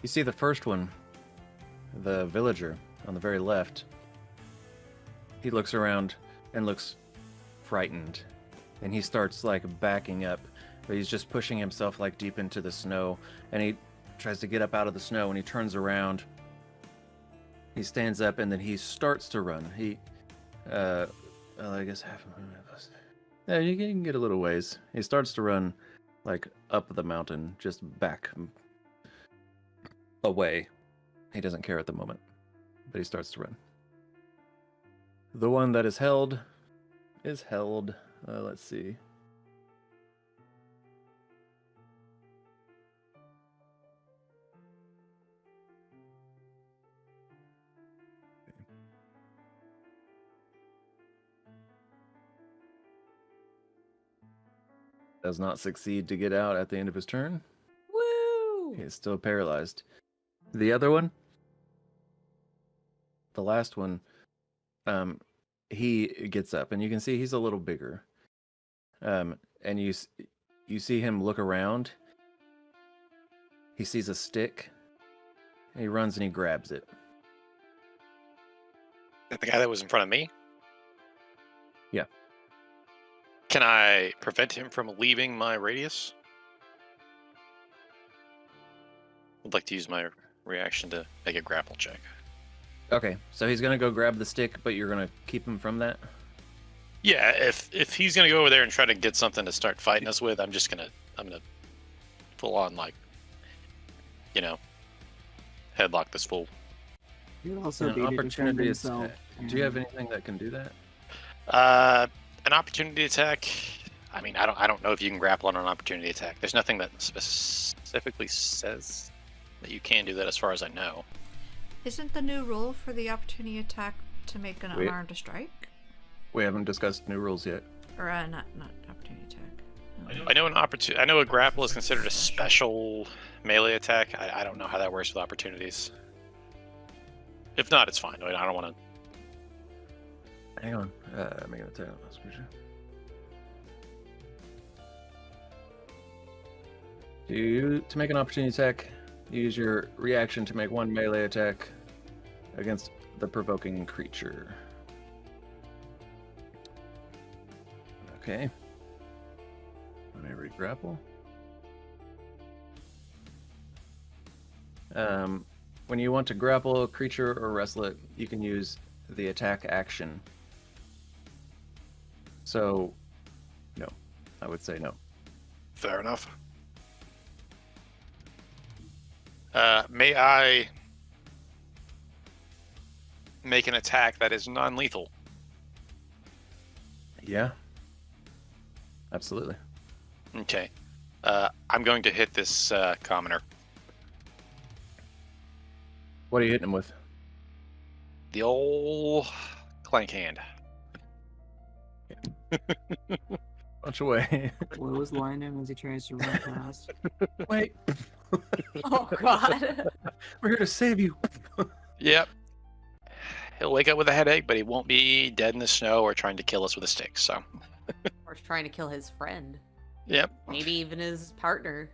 You see the first one, the villager on the very left. He looks around and looks frightened, and he starts like backing up, but he's just pushing himself like deep into the snow, and he tries to get up out of the snow, and he turns around. He stands up, and then he starts to run. He, well, I guess half of him. Yeah, you can get a little ways. He starts to run, like, up the mountain, just back away. He doesn't care at the moment, but he starts to run. The one that is held is held. Let's see. Does not succeed to get out at the end of his turn. Woo! He is still paralyzed. The other one, the last one, he gets up, and you can see he's a little bigger. And you see him look around. He sees a stick, and he runs and he grabs it. The guy that was in front of me? Yeah. Can I prevent him from leaving my radius? I'd like to use my reaction to make a grapple check. Okay, so he's gonna go grab the stick, but you're gonna keep him from that? Yeah, if he's gonna go over there and try to get something to start fighting us with, I'm gonna full on, like, you know, headlock this fool. You also An be to defend opportunity is. himself. Do you have anything that can do that? An opportunity attack. I mean, I don't know if you can grapple on an opportunity attack. There's nothing that specifically says that you can do that, as far as I know. Isn't the new rule for the opportunity attack to make an Wait. unarmed strike? We haven't discussed new rules yet. Or not opportunity attack. I know I know a grapple is considered a special melee attack. I don't know how that works with opportunities. If not, it's fine. I don't want to. Hang on. Make an attack. To make an opportunity attack, use your reaction to make one melee attack against the provoking creature. Okay. Let me re-grapple. When you want to grapple a creature or wrestle it, you can use the attack action. So, no. I would say no. Fair enough. May I make an attack that is non-lethal? Yeah. Absolutely. Okay. I'm going to hit this commoner. What are you hitting him with? The old clank hand. Punch away. What was Lionel as he tries to run past? Wait. Oh God. We're here to save you. Yep. He'll wake up with a headache, but he won't be dead in the snow or trying to kill us with a stick, so. Or trying to kill his friend. Yep. Maybe even his partner.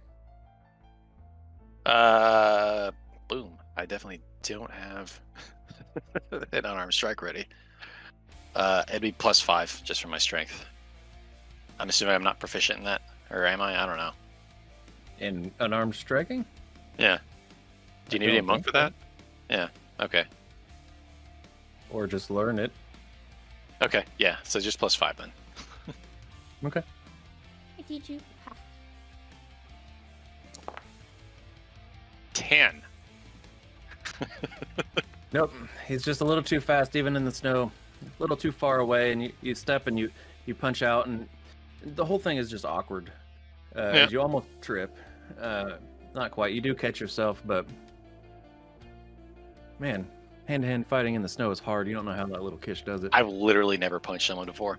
Boom. I definitely don't have an unarmed strike ready. It'd be +5 just for my strength. I'm assuming I'm not proficient in that, or am I? I don't know. In unarmed striking? Yeah. Do you need a monk for that? Yeah. Okay. Or just learn it. Okay. Yeah. So just +5 then. Okay. I teach you. 10. Nope. He's just a little too fast, even in the snow. A little too far away, and you step and you punch out, and the whole thing is just awkward. Yeah. You almost trip. Not quite. You do catch yourself, but man, hand-to-hand fighting in the snow is hard. You don't know how that little Kish does it. I've literally never punched someone before.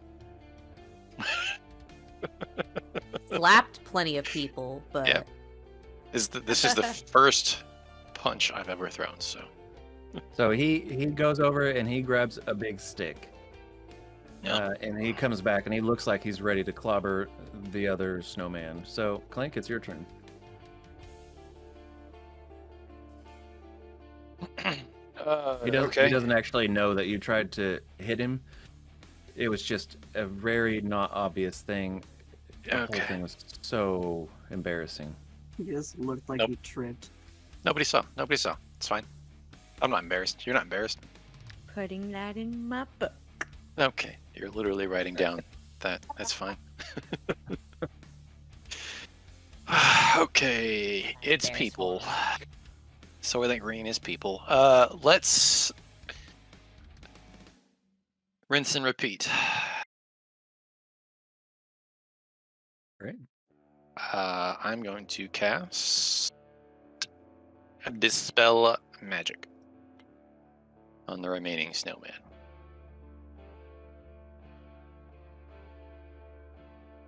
Slapped plenty of people, but Yeah. This is the first punch I've ever thrown, so. So he goes over and he grabs a big stick. Yeah. And he comes back and he looks like he's ready to clobber the other snowman. So, Clank, it's your turn. He doesn't actually know that you tried to hit him. It was just a very not obvious thing. The whole thing was so embarrassing. He just looked like Nope. he tripped. Nobody saw. It's fine. I'm not embarrassed. You're not embarrassed. Putting that in my book. Okay. You're literally writing down that. That's fine. Okay. It's people. So I think green is people. Let's rinse and repeat. Great. I'm going to cast Dispel Magic on the remaining snowman.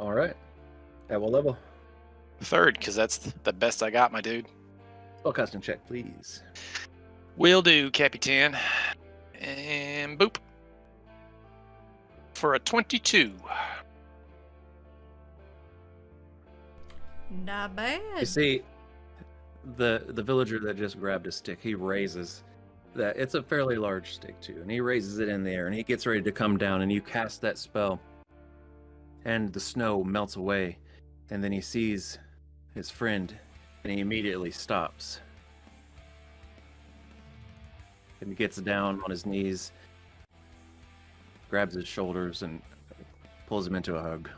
All right. At what level? 3rd, because that's the best I got, my dude. Spellcasting check, please. Will do, Capitan. And boop. For a 22. Not bad. You see, the villager that just grabbed a stick, he raises that. It's a fairly large stick too, and he raises it in the air, and he gets ready to come down, and you cast that spell, and the snow melts away, and then he sees his friend, and he immediately stops. And he gets down on his knees, grabs his shoulders, and pulls him into a hug.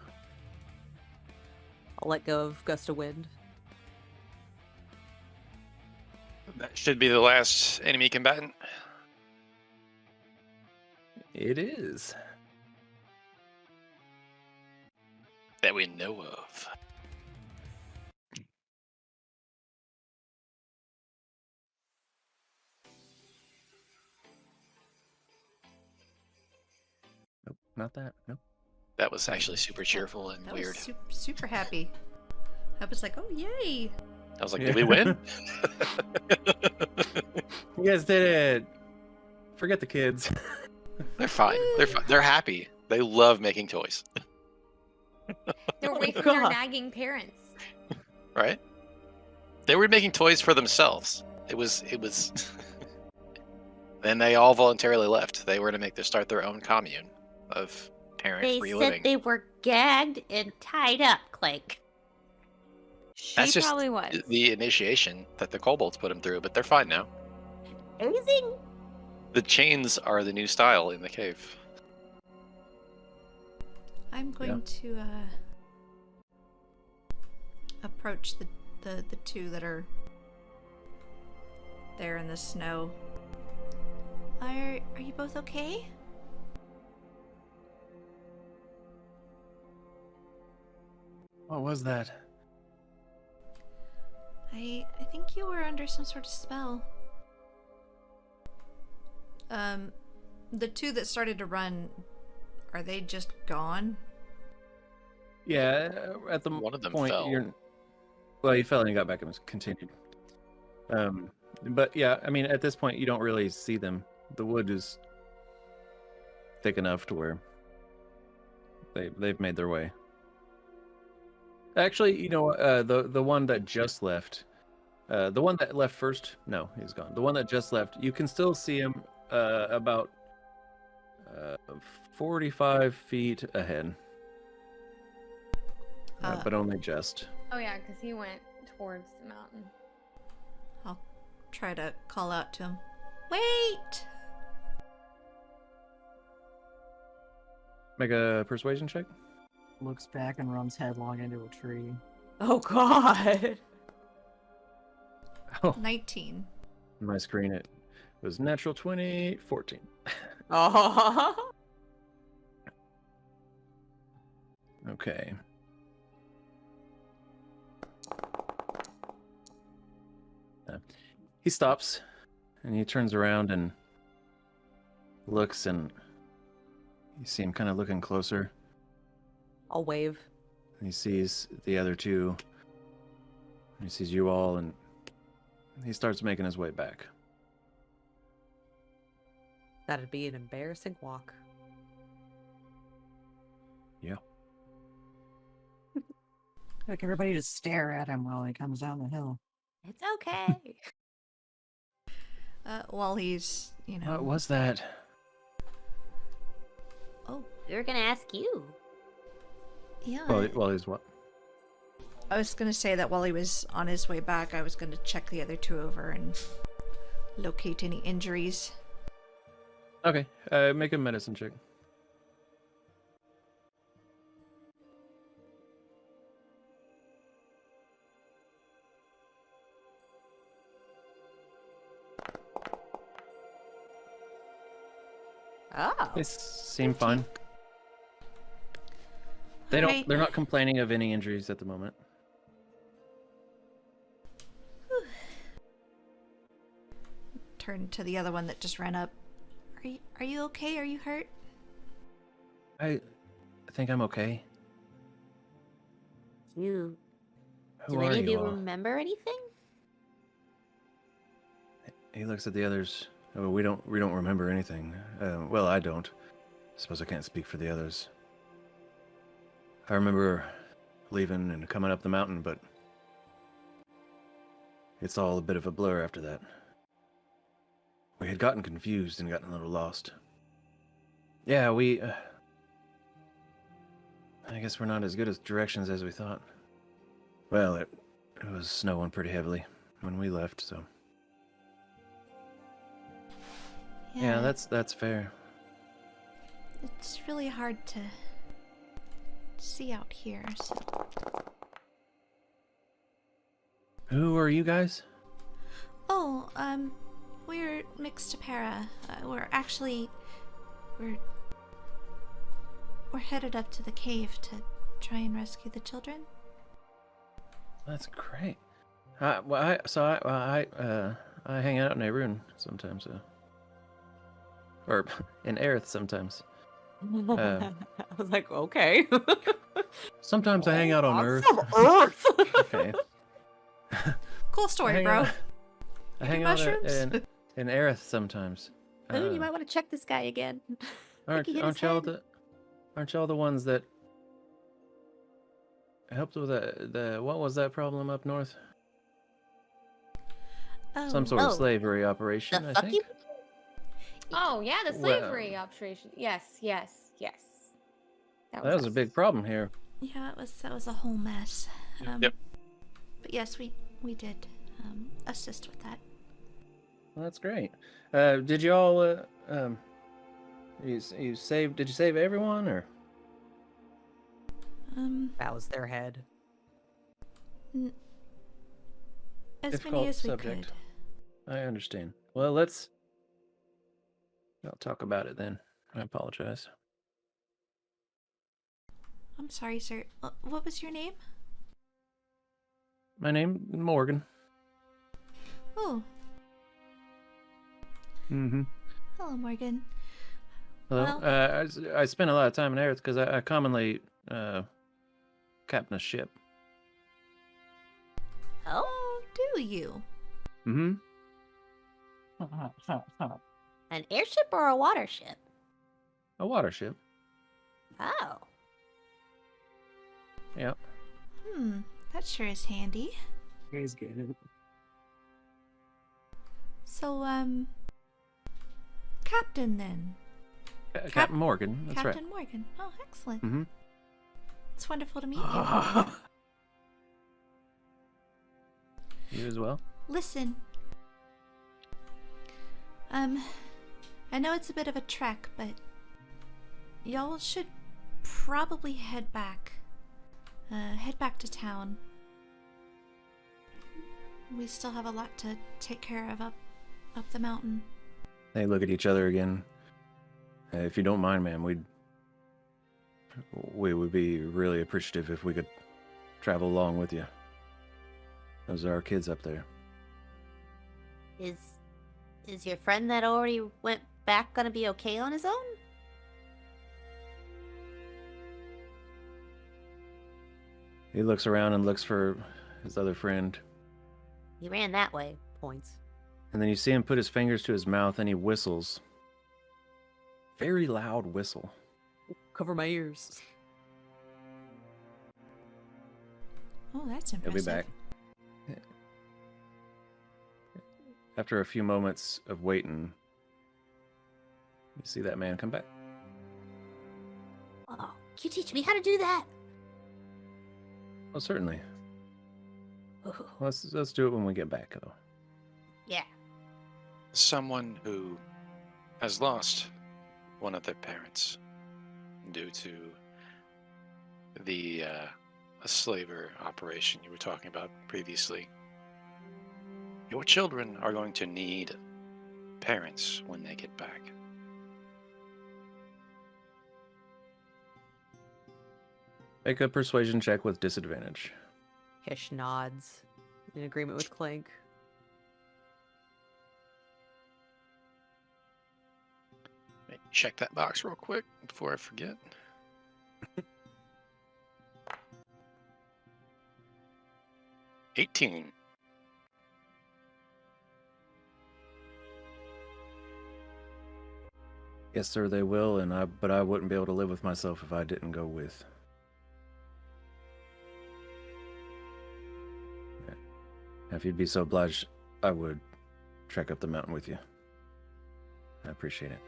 I'll let go of Gust of Wind. That should be the last enemy combatant. It is. That we know of. Not that. Nope. That was actually super cheerful and That weird. was super happy. I was like, oh yay! I was like, Yeah. did we win? You guys did it. Forget the kids. They're fine. They're happy. They love making toys, They're away from God. their nagging parents. right? They were making toys for themselves. It was. Then they all voluntarily left. They were to start their own commune of They parent-free said living. they were gagged and tied up, Clank. She That's just probably was. the initiation that the kobolds put them through, but they're fine now. Amazing. The chains are the new style in the cave. I'm going to approach the two that are there in the snow. Are you both okay? What was that? I think you were under some sort of spell. The two that started to run, are they just gone? Yeah, at the One of them point fell. well, he fell and he got back and was continued. But yeah, I mean, at this point, you don't really see them. The wood is thick enough to where they've made their way. Actually, you know, the one that just left, the one that left first, no, he's gone. The one that just left, you can still see him about 45 feet ahead, but only just. Oh yeah, because he went towards the mountain. I'll try to call out to him. Wait! Make a persuasion check. Looks back and runs headlong into a tree. Oh God. Oh, 19. on my screen it was natural 20, 14. Oh. Okay. He stops and he turns around and looks, and you see him kind of looking closer. I'll wave. He sees the other two. He sees you all, and he starts making his way back. That'd be an embarrassing walk. Yeah. Like everybody just stare at him while he comes down the hill. It's okay. While he's, you know. What was that? Oh, We were gonna ask you. yeah. Well, he's what? I was gonna say that while he was on his way back, I was gonna check the other two over and locate any injuries. Okay, make a medicine check. Oh. They seem fine. They don't. Alright. They're not complaining of any injuries at the moment. Turn to the other one that just ran up. Are you okay? Are you hurt? I think I'm okay. Do Who are any of you you all? remember anything? He looks at the others. Oh, we don't remember anything. Well, I don't. I suppose I can't speak for the others. I remember leaving and coming up the mountain, but it's all a bit of a blur after that. We had gotten confused and gotten a little lost. Yeah, I guess we're not as good at directions as we thought. Well, it was snowing pretty heavily when we left, so... Yeah, that's fair. It's really hard to see out here. So. Who are you guys? Oh, we're Mixtapara. We're headed up to the cave to try and rescue the children. That's great. I hang out in Arun sometimes, or in Aerith sometimes. I was like, okay. Sometimes I hang out on Earth. Some Earth. Okay. Cool I story, hang bro. out, I hang out mushrooms? in Aerith sometimes. Boone, you might want to check this guy again. Aren't he hit his y'all head. aren't y'all the ones that helped with the what was that problem up north? Oh, Some sort of Oh. slavery operation, The I fuck think. you? Oh yeah, the Well- slavery operation. Yes, yes, yes. That was a us. big problem here. yeah, that was a whole mess. Yep. But yes, we did assist with that. Well, that's great. Did you all you saved? Did you save everyone or? Bows their head. As Difficult many as we subject. could. I understand. Well, I'll talk about it then. I apologize. I'm sorry, sir. What was your name? My name Morgan. Oh, Mm-hmm. hello, Morgan. Hello. Well- I spent a lot of time in Aerith because I commonly captain a ship. Oh, do you? Mm-hmm. An airship or a water ship? A water ship. Oh. Yeah. That sure is handy. You guys get it. So, Captain then. Captain Morgan. That's Captain right. Morgan. Oh, excellent. Mm-hmm. It's wonderful to meet you. You as well. Listen. I know it's a bit of a trek, but y'all should probably head back. Head back to town. We still have a lot to take care of up the mountain. They look at each other again. If you don't mind, ma'am, we would be really appreciative if we could travel along with you. Those are our kids up there. Is your friend that already went back gonna be okay on his own? He looks around and looks for his other friend. He ran that way. Points. And then you see him put his fingers to his mouth and he whistles. Very loud whistle. Cover my ears. Oh, that's He'll impressive. be back. After a few moments of waiting, you see that man come back. Oh, can you teach me how to do that? Well, certainly. Ooh, Let's do it when we get back, though. yeah. Someone who has lost one of their parents due to the slaver operation you were talking about previously. Your children are going to need parents when they get back. Make a persuasion check with disadvantage. Hish nods in agreement with Clink. Let me check that box real quick before I forget. $18. Yes, sir, they will, but I wouldn't be able to live with myself if I didn't go with. Yeah. If you'd be so obliged, I would trek up the mountain with you. I appreciate it.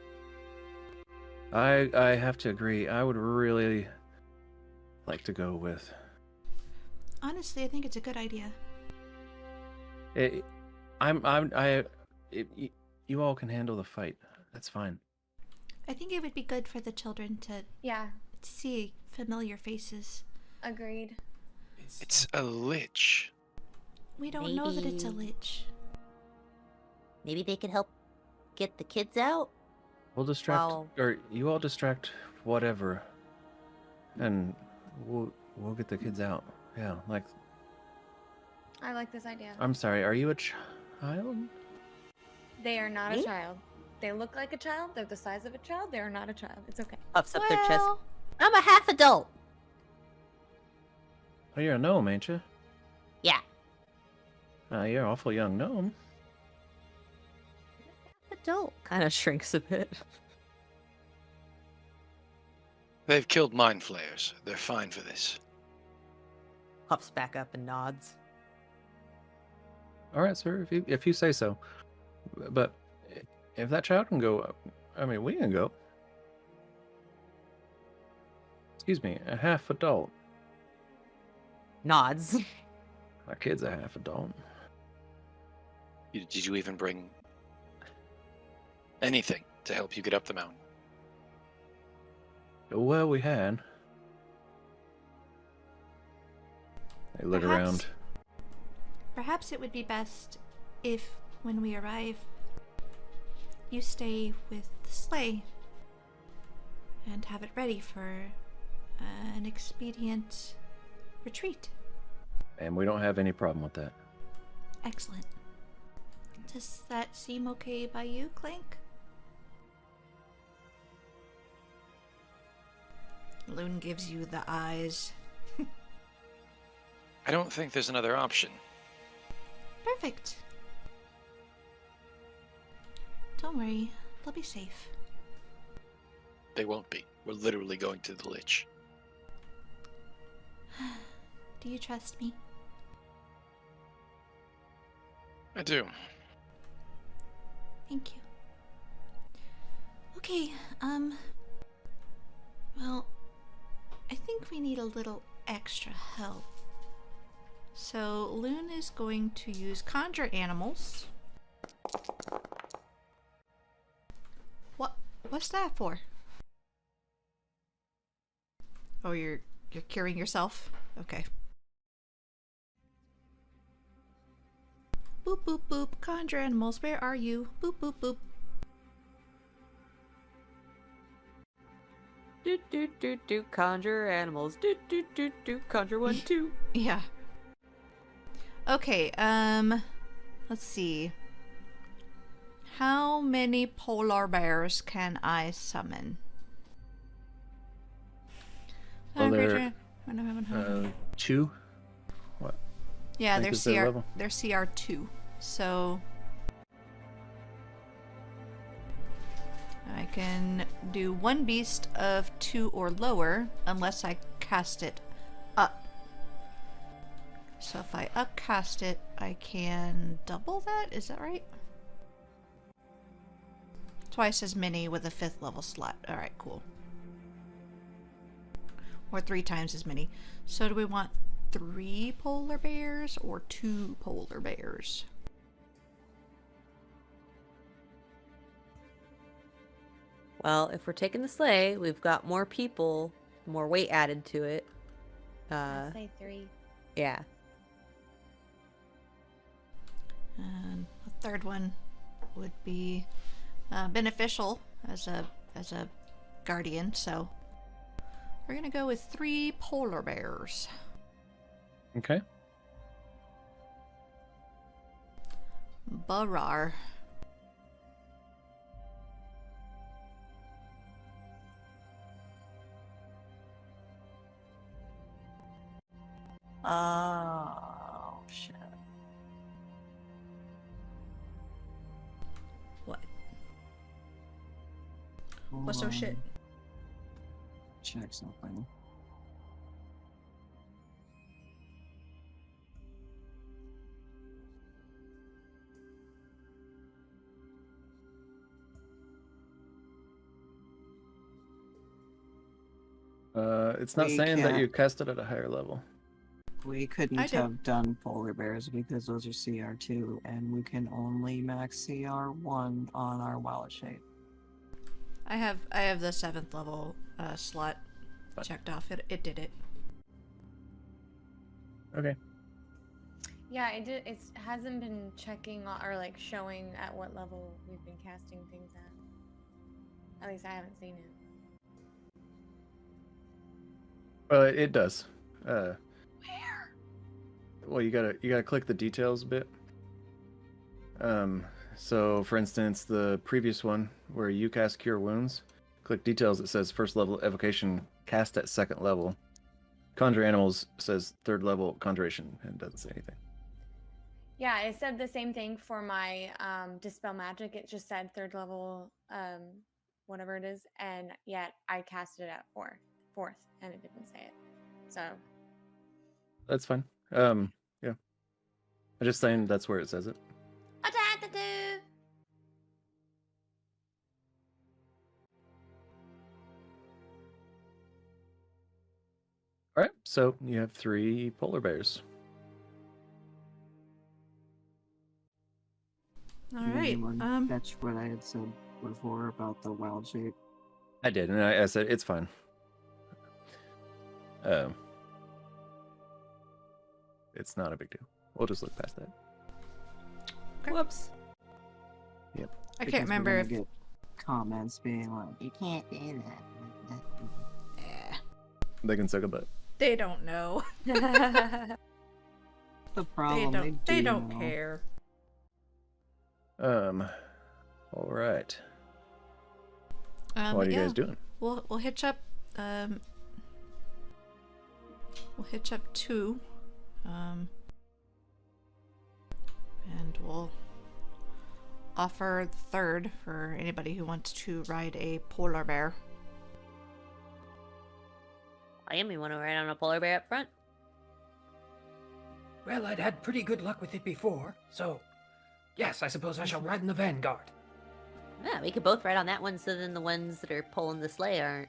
I have to agree. I would really like to go with. Honestly, I think it's a good idea. You all can handle the fight. That's fine. I think it would be good for the children to Yeah, see familiar faces. agreed. It's a lich. We don't know that it's a Maybe- lich. Maybe they could help get the kids out? We'll distract, Wow. or you all distract whatever, and we'll get the kids out. Yeah, like I like this idea. I'm sorry. Are you a child? They are not Me? a child. They look like a child. They're the size of a child. They're not a child. It's okay. Puffs up their chest. Well, I'm a half adult. Oh, you're a gnome, ain't you? Yeah. You're an awful young gnome. Adult. Kind of shrinks a bit. They've killed mind flayers. They're fine for this. Puffs back up and nods. All right, sir, if you say so. But if that child can go, I mean, we can go. Excuse me, a half adult. Nods. My kid's a half adult. Did you even bring anything to help you get up the mountain? Well, we had. They look around. Perhaps it would be best if, when we arrive, you stay with the sleigh and have it ready for an expedient retreat. And we don't have any problem with that. Excellent. Does that seem okay by you, Clank? Loon gives you the eyes. I don't think there's another option. Perfect. Don't worry, they'll be safe. They won't be. We're literally going to the Lich. Do you trust me? I do. Thank you. Okay, well, I think we need a little extra help. So, Loon is going to use Conjure Animals. What's that for? Oh, you're curing yourself? Okay. Boop, boop, boop. Conjure Animals, where are you? Boop, boop, boop. Do do do do. Conjure animals. Do do do do. Conjure 1, 2. Yeah. Okay, let's see. How many polar bears can I summon? Well, they're 2. What? Yeah, think they're is their CR. level. They're CR2. So I can do one beast of 2 or lower unless I cast it up. So if I upcast it, I can double that? Is that right? Twice as many with a 5th level slot. Alright, cool. Or 3 times as many. So do we want 3 polar bears or 2 polar bears? Well, if we're taking the sleigh, we've got more people, more weight added to it. I'd say 3. Yeah. And a 3rd one would be beneficial as a guardian, so we're gonna go with 3 polar bears. Okay. Barar. Oh, shit. What? What's so shit? Check something. It's not We saying that can't- you cast it at a higher level. We couldn't I did. have done polar bears because those are CR2, and we can only max CR1 on our wallet shape. I have the 7th level slot checked off. It did it. Okay. Yeah, it hasn't been checking or like showing at what level we've been casting things at. At least I haven't seen it. Well, it does. Where? Well, you gotta click the details a bit. So, for instance, the previous one where you cast Cure Wounds, click details. It says first level evocation cast at second level. Conjure Animals says third level conjuration and doesn't say anything. Yeah, it said the same thing for my Dispel Magic. It just said third level, whatever it is, and yet I casted it at fourth, and it didn't say it. So That's fine. Yeah. I'm just saying that's where it says it. All right, so you have 3 polar bears. All Did right. anyone catch what I had said before about the wild shape? I did, and I said it's fine. It's not a big deal. We'll just look past that. Whoops. Yep. I Because can't we're remember gonna if get comments being like, "You can't do that." They can suck a butt. they don't know. The problem. They don't know. care. All right. What But are you yeah, guys doing? We'll hitch up. We'll hitch up 2. And we'll offer the 3rd for anybody who wants to ride a polar bear. I am. You want to ride on a polar bear up front? Well, I'd had pretty good luck with it before, so yes, I suppose I shall ride in the vanguard. Yeah, we could both ride on that one, so then the ones that are pulling the sleigh aren't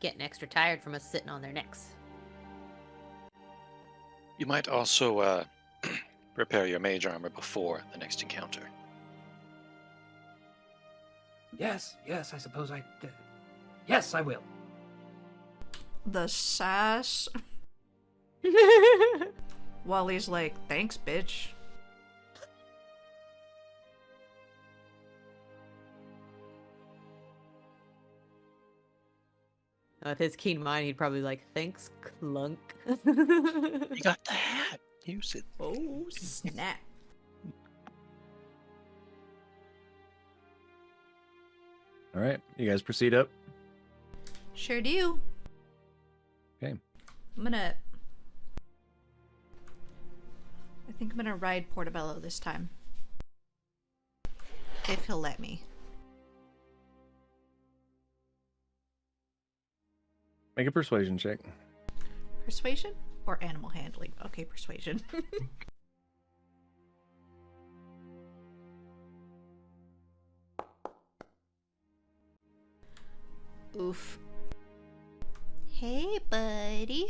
getting extra tired from us sitting on their necks. You might also prepare your mage armor before the next encounter. Yes, I suppose yes, I will. The sash. Wally's like, thanks, bitch. With his keen mind, he'd probably be like, thanks, Clunk. You got the hat. Use it. Oh, snap. All right, you guys proceed up. Sure do. Okay. I think I'm gonna ride Portobello this time. If he'll let me. Make a persuasion check. Persuasion or animal handling? Okay, persuasion. Oof. Hey, buddy.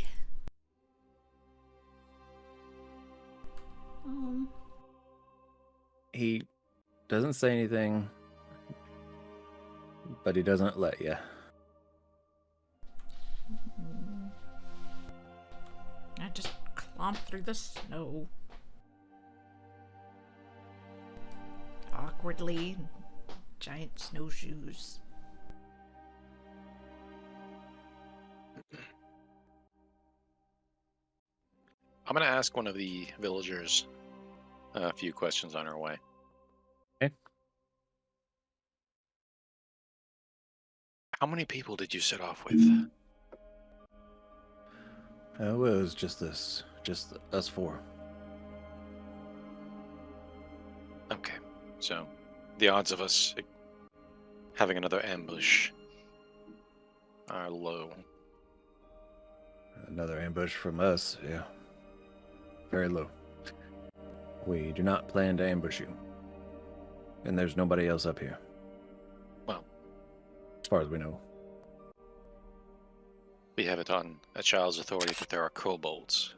He doesn't say anything, but he doesn't let you. I just clomp through the snow. Awkwardly. Giant snowshoes. I'm going to ask one of the villagers a few questions on our way. Okay. How many people did you set off with? It was just us 4. Okay, so the odds of us having another ambush are low. Another ambush from us, yeah. Very low. We do not plan to ambush you. And there's nobody else up here. Well, as far as we know. We have it on a child's authority that there are kobolds.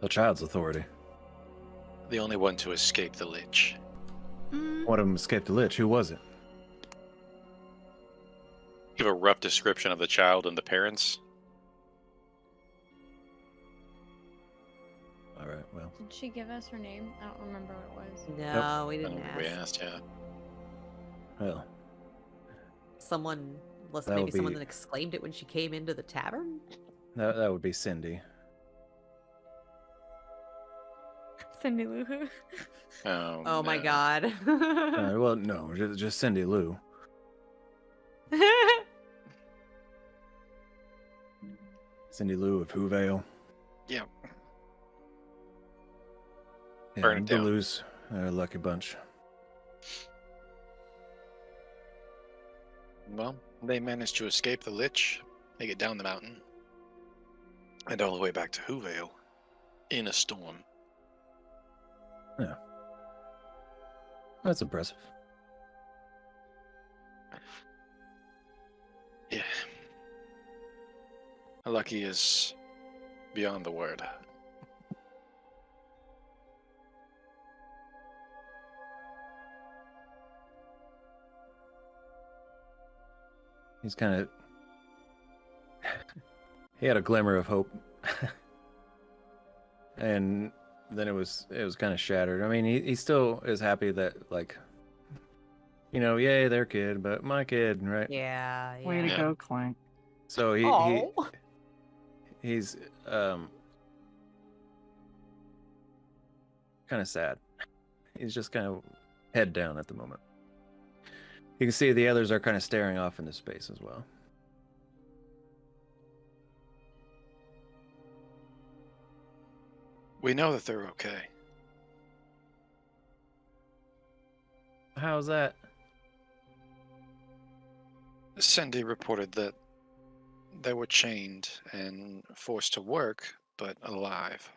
The child's authority. The only one to escape the Lich. One of them escaped the Lich. Who was it? Give a rough description of the child and the parents. All right, well. Did she give us her name? I don't remember what it was. No, we I don't didn't know ask. if we asked, yeah. Well, Someone, unless That maybe would someone be- that exclaimed it when she came into the tavern? that would be Cindy. Cindy Lou Who. Oh my no. god. Well, no, just Cindy Lou. Cindy Lou of Whovale. Yeah. Yeah, Burn it the down. Lou's a lucky bunch. Well, they managed to escape the Lich, make it down the mountain, and all the way back to Whovale in a storm. That's impressive. Yeah. Lucky is beyond the word. He's kind of... he had a glimmer of hope. And then it was kind of shattered. I mean, he still is happy that, like, you know, yay, their kid, but my kid, right? Yeah, Way to Yeah. go, Clank. So Oh. he's kind of sad. He's just kind of head down at the moment. You can see the others are kind of staring off into space as well. We know that they're okay. How's that? Cindy reported that they were chained and forced to work, but alive.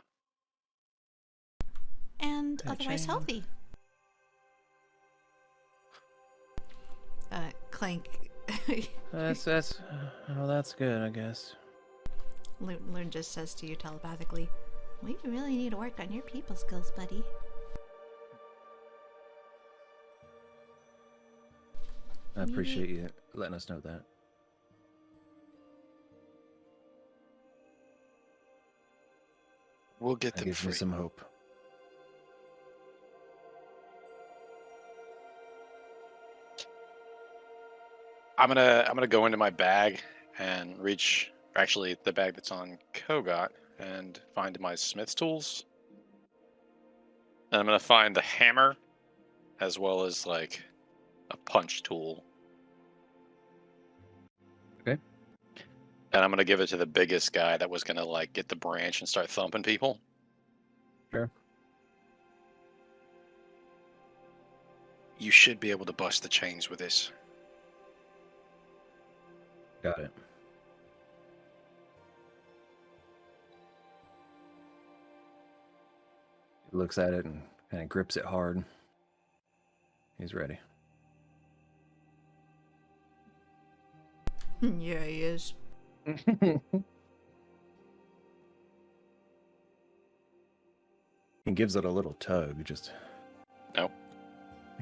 And Yeah, otherwise chain. healthy. Clank. That's oh, that's good, I guess. Loon just says to you telepathically, "We really need to work on your people skills, buddy." I appreciate you letting us know that. We'll get That them gives me free. some hope. I'm gonna go into my bag and reach, actually the bag that's on Kogot, and find my smith's tools. And I'm gonna find the hammer, as well as like a punch tool. Okay. And I'm gonna give it to the biggest guy that was gonna like get the branch and start thumping people. Sure. You should be able to bust the chains with this. Got it. He looks at it and kind of grips it hard. He's ready. Yeah, he is. He gives it a little tug, just... Nope.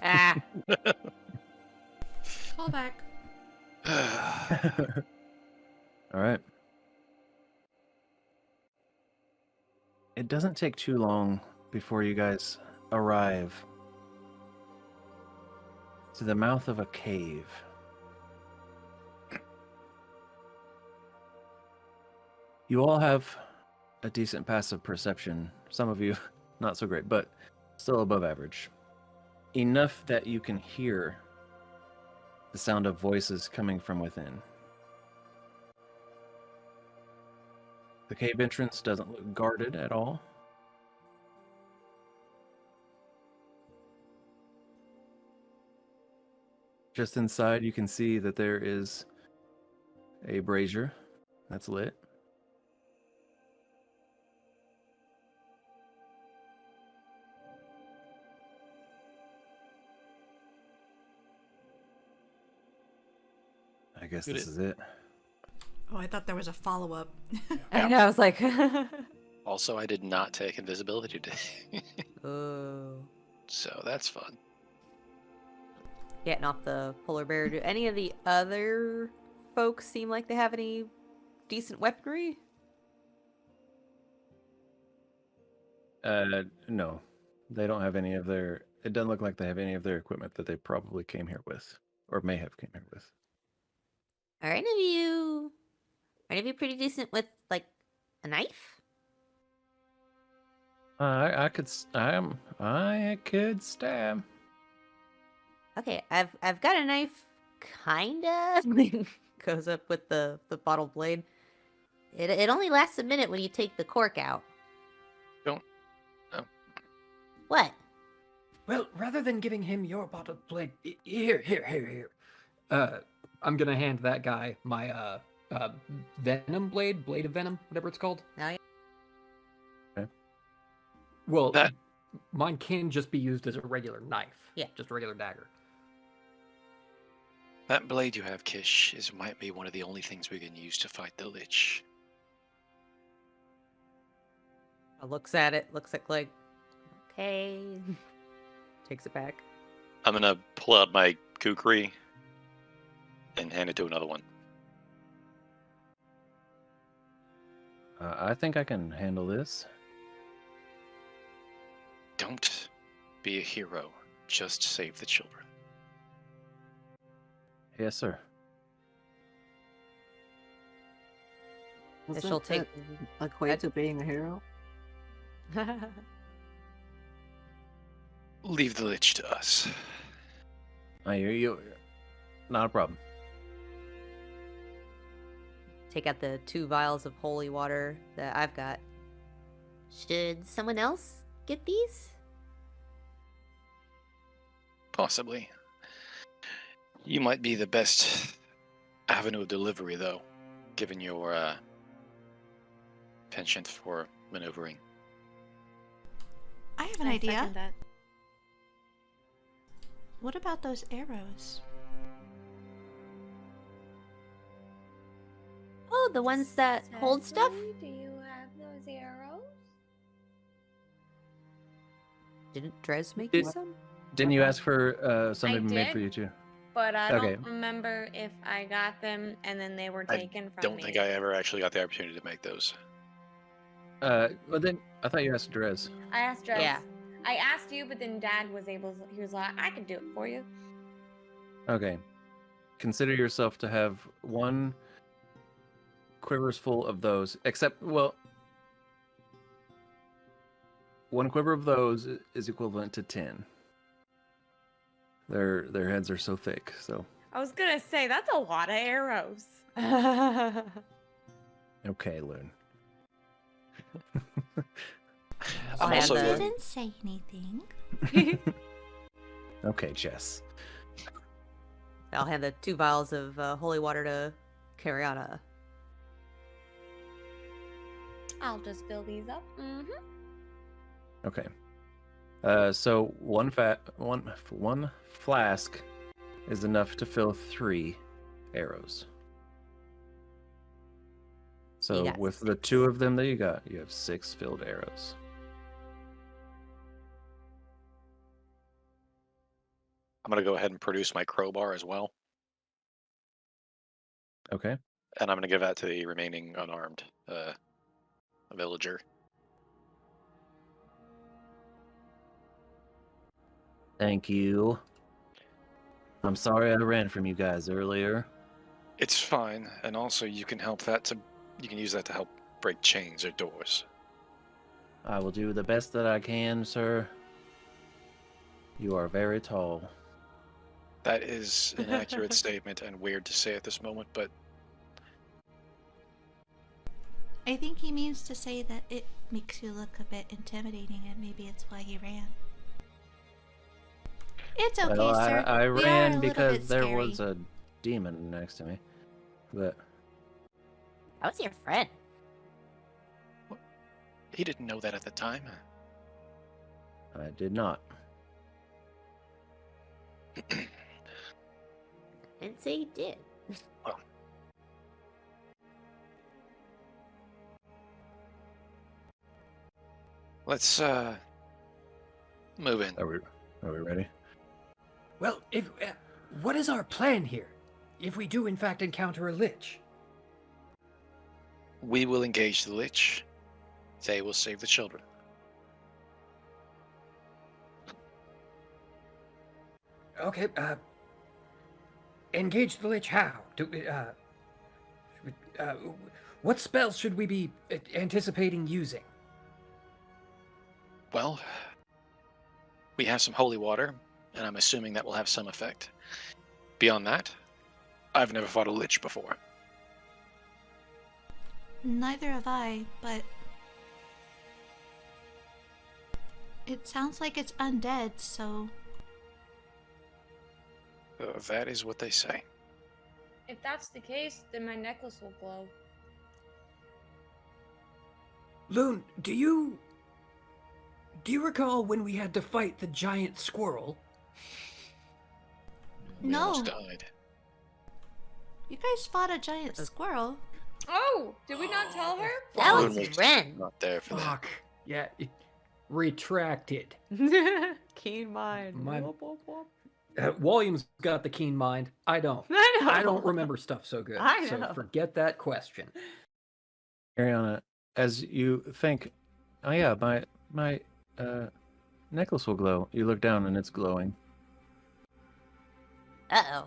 Ah. Call back. All right. It doesn't take too long before you guys arrive to the mouth of a cave. You all have a decent passive perception. Some of you, not so great, but still above average. Enough that you can hear the sound of voices coming from within. The cave entrance doesn't look guarded at all. Just inside, you can see that there is a brazier that's lit. I guess this is it. Oh, I thought there was a follow-up. I know, I was like, Also, I did not take invisibility today. oh. So that's fun. Getting off the polar bear. Do any of the other folks seem like they have any decent weaponry? No. They don't have any of their... It doesn't look like they have any of their equipment that they probably came here with. Or may have came here with. Are any of you pretty decent with, like, a knife? I could stab. Okay, I've got a knife, kinda. Goes up with the bottle blade. It only lasts a minute when you take the cork out. Don't. Oh. What? Well, rather than giving him your bottle blade, here. I'm gonna hand that guy my venom blade of venom, whatever it's called. Oh, yeah. Okay. Well, That- mine can just be used as a regular knife. Yeah. Just a regular dagger. That blade you have, Kish, might be one of the only things we can use to fight the Lich. Looks at it, looks at Clegg, Okay. takes it back. I'm gonna pull out my kukri and hand it to another one. I think I can handle this. Don't be a hero. Just save the children. Yes, sir. Does she'll that take- equate to being a hero? Leave the Lich to us. I hear you. Not a problem. Take out the 2 vials of holy water that I've got. Should someone else get these? Possibly. You might be the best avenue of delivery, though, given your penchant for maneuvering. I have an I idea. second that. What about those arrows? Oh, the ones that hold stuff? Sassy, do you have those arrows? Didn't Drez make Did- you some? Didn't you ask for something made did. for you too? But I Okay. don't remember if I got them and then they were I taken from Don't me. think I ever actually got the opportunity to make those. Well then, I thought you asked Drez. I asked Dress. Yeah. I asked you, but then Dad was able. He was like, "I can do it for you." Okay. Consider yourself to have 1 quiver's full of those, except, well, 1 quiver of those is equivalent to 10. Their heads are so thick, so. I was gonna say that's a lot of arrows. Okay, Loon. I'm I also had I the- going. didn't say anything. Okay, Jess. I'll hand the 2 vials of holy water to Cariana. I'll just fill these up. Mm-hmm. Okay. So one flask is enough to fill 3 arrows. So got with the 2 of them that you got, you have 6 filled arrows. I'm gonna go ahead and produce my crowbar as well, Okay. and I'm gonna give that to the remaining unarmed villager. Thank you. I'm sorry I ran from you guys earlier. It's fine, and also you can use that to help break chains or doors. I will do the best that I can, sir. You are very tall. That is an accurate statement and weird to say at this moment, but I think he means to say that it makes you look a bit intimidating, and maybe it's why he ran. It's okay, Well, sir. I We are a ran little because bit there scary. was a demon next to me. But That was your friend. he didn't know that at the time. I did not. Didn't say he did. Let's move in. Are we ready? Well, what is our plan here? If we do in fact encounter a lich? We will engage the Lich. They will save the children. Okay, engage the lich how? What spells should we be anticipating using? Well, we have some holy water, and I'm assuming that will have some effect. Beyond that, I've never fought a lich before. Neither have I, but it sounds like it's undead, so That is what they say. If that's the case, then my necklace will glow. Loon, do you recall when we had to fight the giant squirrel? We no. almost died. You guys fought a giant squirrel. Oh, did we not tell her? That Moon was Ren. not there for that. Fuck. Yeah, retracted. Keen mind. My- Whoop, whoop, whoop. William's got the keen mind. I don't. I know. I don't remember stuff so good. I So know. forget that question. Ariana, as you think, oh yeah, my necklace will glow. You look down and it's glowing. Uh-oh.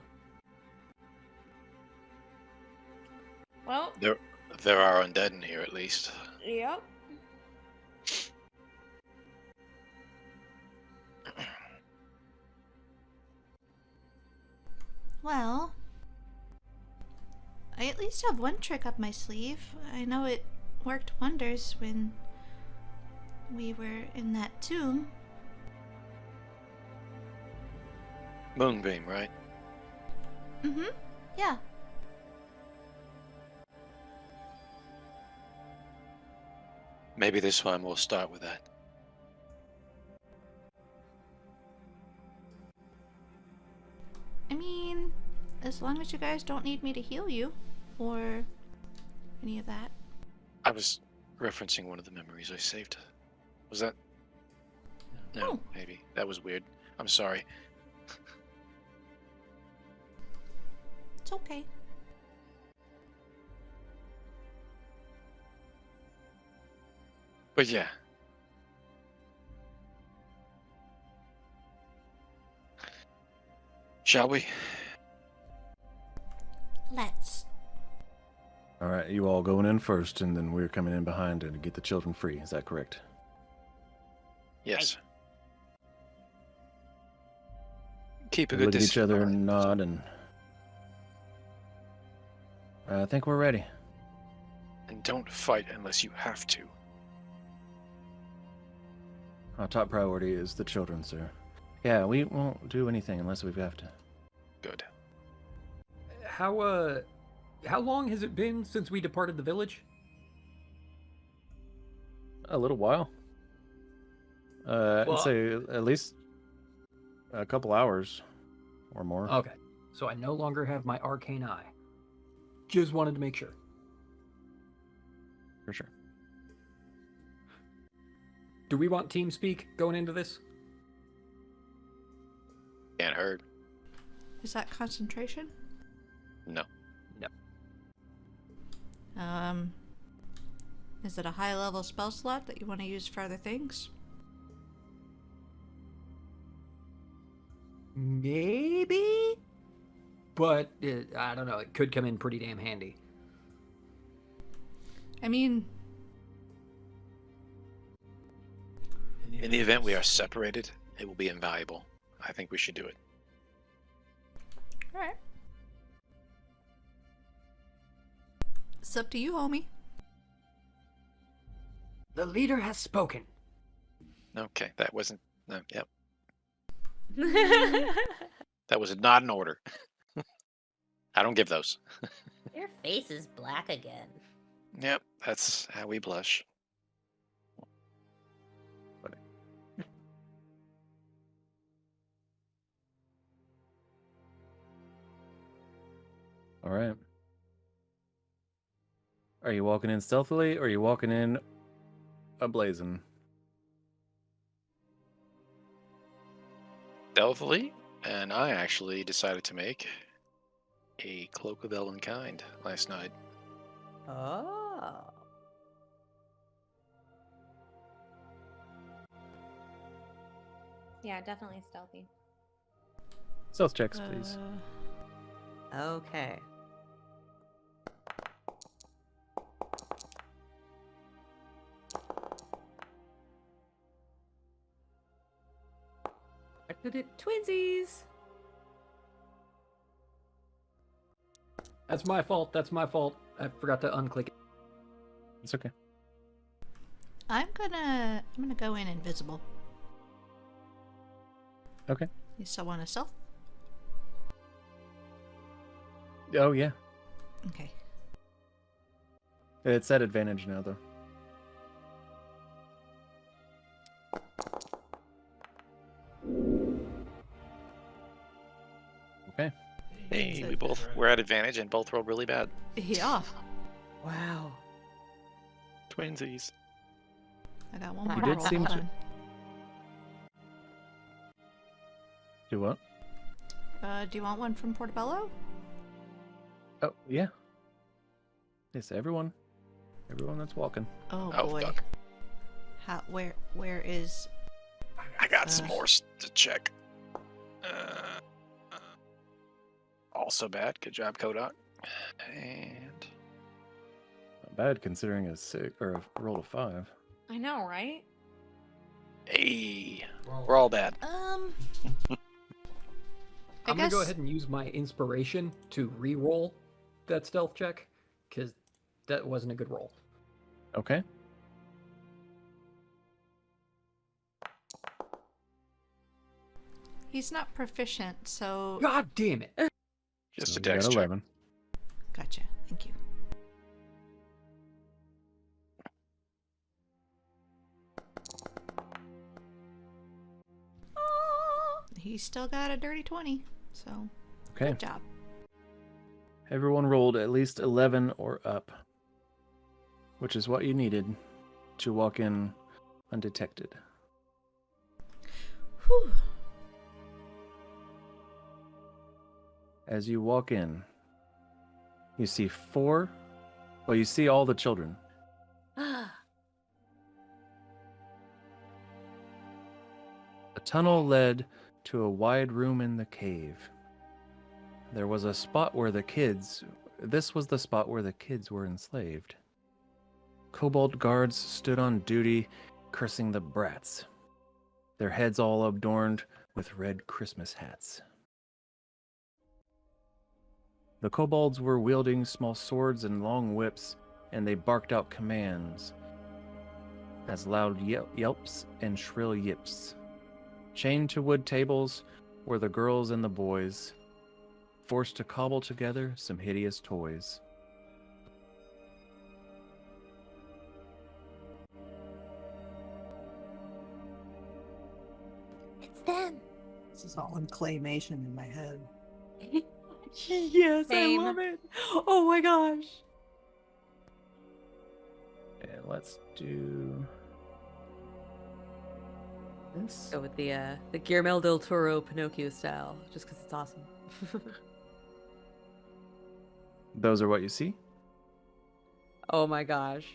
Well, There are undead in here, at least. yep. Well, I at least have one trick up my sleeve. I know it worked wonders when we were in that tomb. Moonbeam, right? Mm-hmm. Yeah. Maybe this one we'll start with that. I mean, as long as you guys don't need me to heal you, or any of that. I was referencing one of the memories I saved. Was that? No, Oh. maybe. That was weird. I'm sorry. It's okay. But yeah. Shall we? Let's. All right, you all going in first, and then we're coming in behind to get the children free. Is that correct? Yes. Keep a We good look at each distance. other and nod, and I think we're ready. And don't fight unless you have to. Our top priority is the children, sir. Yeah, we won't do anything unless we have to. Good. How long has it been since we departed the village? A little while. Well- I'd say at least a couple hours or more. Okay, so I no longer have my arcane eye. Just wanted to make sure. For sure. Do we want team speak going into this? Can't hurt. Is that concentration? No. Is it a high level spell slot that you want to use for other things? Maybe? But I don't know, it could come in pretty damn handy. I mean, In the event we are separated, it will be invaluable. I think we should do it. alright. It's up to you, homie. The leader has spoken. Okay, that wasn't. No, yep. That was not an order. I don't give those. Your face is black again. Yep, that's how we blush. All right. Are you walking in stealthily, or are you walking in ablazing? Stealthily, and I actually decided to make a Cloak of Elvenkind last night. Oh. Yeah, definitely stealthy. Stealth checks, please. Okay. Twinsies. That's my fault. That's my fault. I forgot to unclick it. It's okay. I'm gonna go in invisible. Okay. You still want to stealth? Oh yeah. Okay. It's at advantage now though. Okay. Hey, So- we're at advantage and both rolled really bad. Yeah. Wow. Twinsies. I got one You more did roll. seem Hold to- on. Do what? Do you want one from Portobello? Oh yeah. Yes, everyone that's walking. Oh, Oh, boy. fuck. Where is? I got some more to check. Also bad. Good job, Kodak. And Not bad considering a 6 or a roll of 5. I know, right? hey, we're all bad. I I'm gonna go guess- ahead and use my inspiration to re-roll that stealth check, because that wasn't a good roll. Okay. He's not proficient, so God damn it! Just So a we got dex check. 11. gotcha. Thank you. He's still got a dirty 20, so Okay. good job. Everyone rolled at least 11 or up, which is what you needed to walk in undetected. Whew. As you walk in, you see you see all the children. A tunnel led to a wide room in the cave. There was a spot where this was the spot where the kids were enslaved. Kobold guards stood on duty, cursing the brats, their heads all adorned with red Christmas hats. The kobolds were wielding small swords and long whips, and they barked out commands as loud yelps and shrill yips. Chained to wood tables were the girls and the boys, forced to cobble together some hideous toys. It's them. This is all in claymation in my head. Yes, Same. I love it. Oh my gosh. And let's do this. Go with the Guillermo del Toro Pinocchio style, just because it's awesome. Those are what you see. Oh my gosh.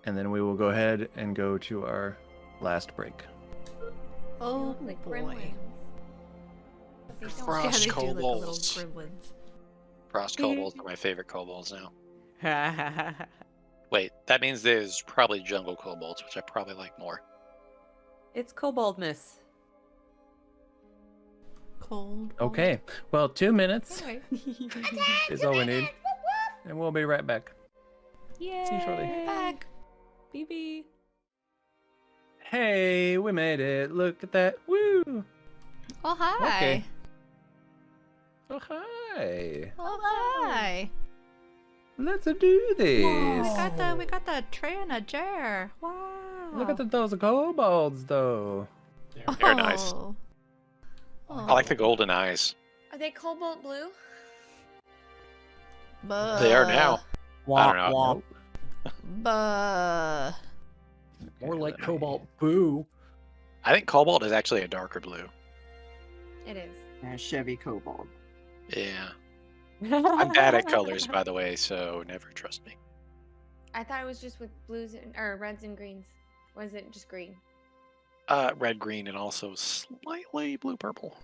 And then we will go ahead and go to our last break. Oh Like boy. gremlins. But they don't. Frost Yeah, they do look like little kobolds. gremlins. Frost kobolds are my favorite kobolds now. Wait, that means there's probably jungle kobolds, which I probably like more. It's Koboldmas. Cold. Okay, well, 2 minutes Anyway, is all we need. And we'll be right back. Yay! See you shortly. back. BB. Hey, we made it. Look at that. Woo! Oh hi. Okay. Oh, hi. Oh hi. Let's do this. We got the tray and a jar. Wow. Look at those kobolds, though. They're nice. Oh. I like the golden eyes. Are they cobalt blue? They are now. I don't know. Buh. More like Cobalt Boo. I think cobalt is actually a darker blue. It is. Chevy Cobalt. Yeah. I'm bad at colors, by the way, so never trust me. I thought it was just with blues or reds and greens. Was it just green? Red, green, and also slightly blue purple.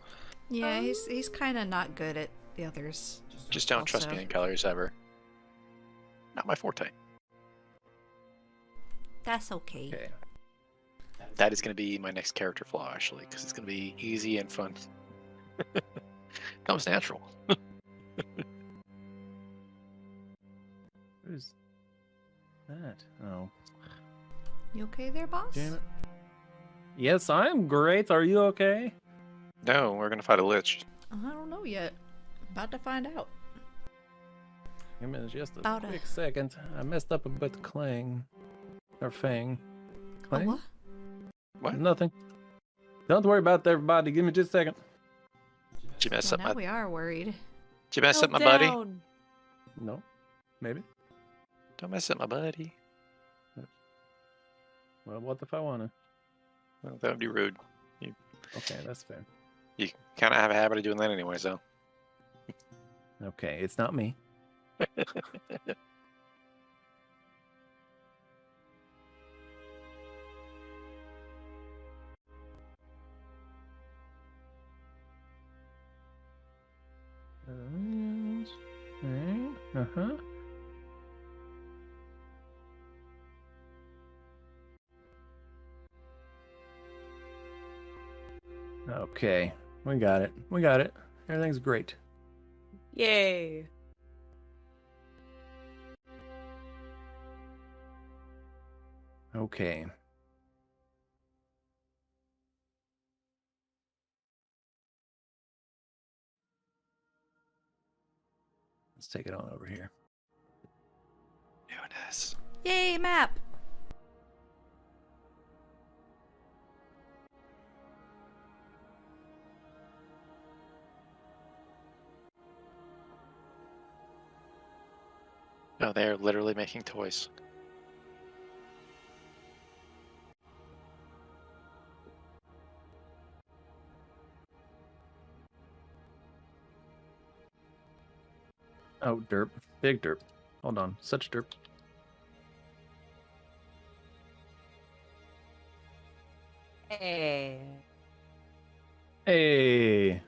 Yeah, he's kind of not good at the others. Just don't trust me Also- in colors ever. Not my forte. That's okay. Okay. That is going to be my next character flaw, actually, because it's going to be easy and fun. Comes natural. Who's that? Oh, You okay there, boss? damn it. Yes, I'm great. Are you okay? No, we're going to fight a lich. I don't know yet. About to find out. Give me just a About quick second. I messed up a bit. Clang. Or Fang. Oh, Clang? what? What? Nothing. Don't worry about that, everybody. Give me just a second. Did you mess Well, up now my? we are worried. Did you mess up my buddy? Meltdown. No. Maybe. Don't mess up my buddy. Well, what if I wanna? Well, that would be rude. Okay, that's fair. You kind of have a habit of doing that anyway, so. Okay, it's not me. Uh-huh. Okay, we got it. We got it. Everything's great. Yay. Okay. Let's take it on over here. Eunice. Yay, map! No, they're literally making toys. Oh, derp. Big derp. Hold on. Such derp. Hey. Hey.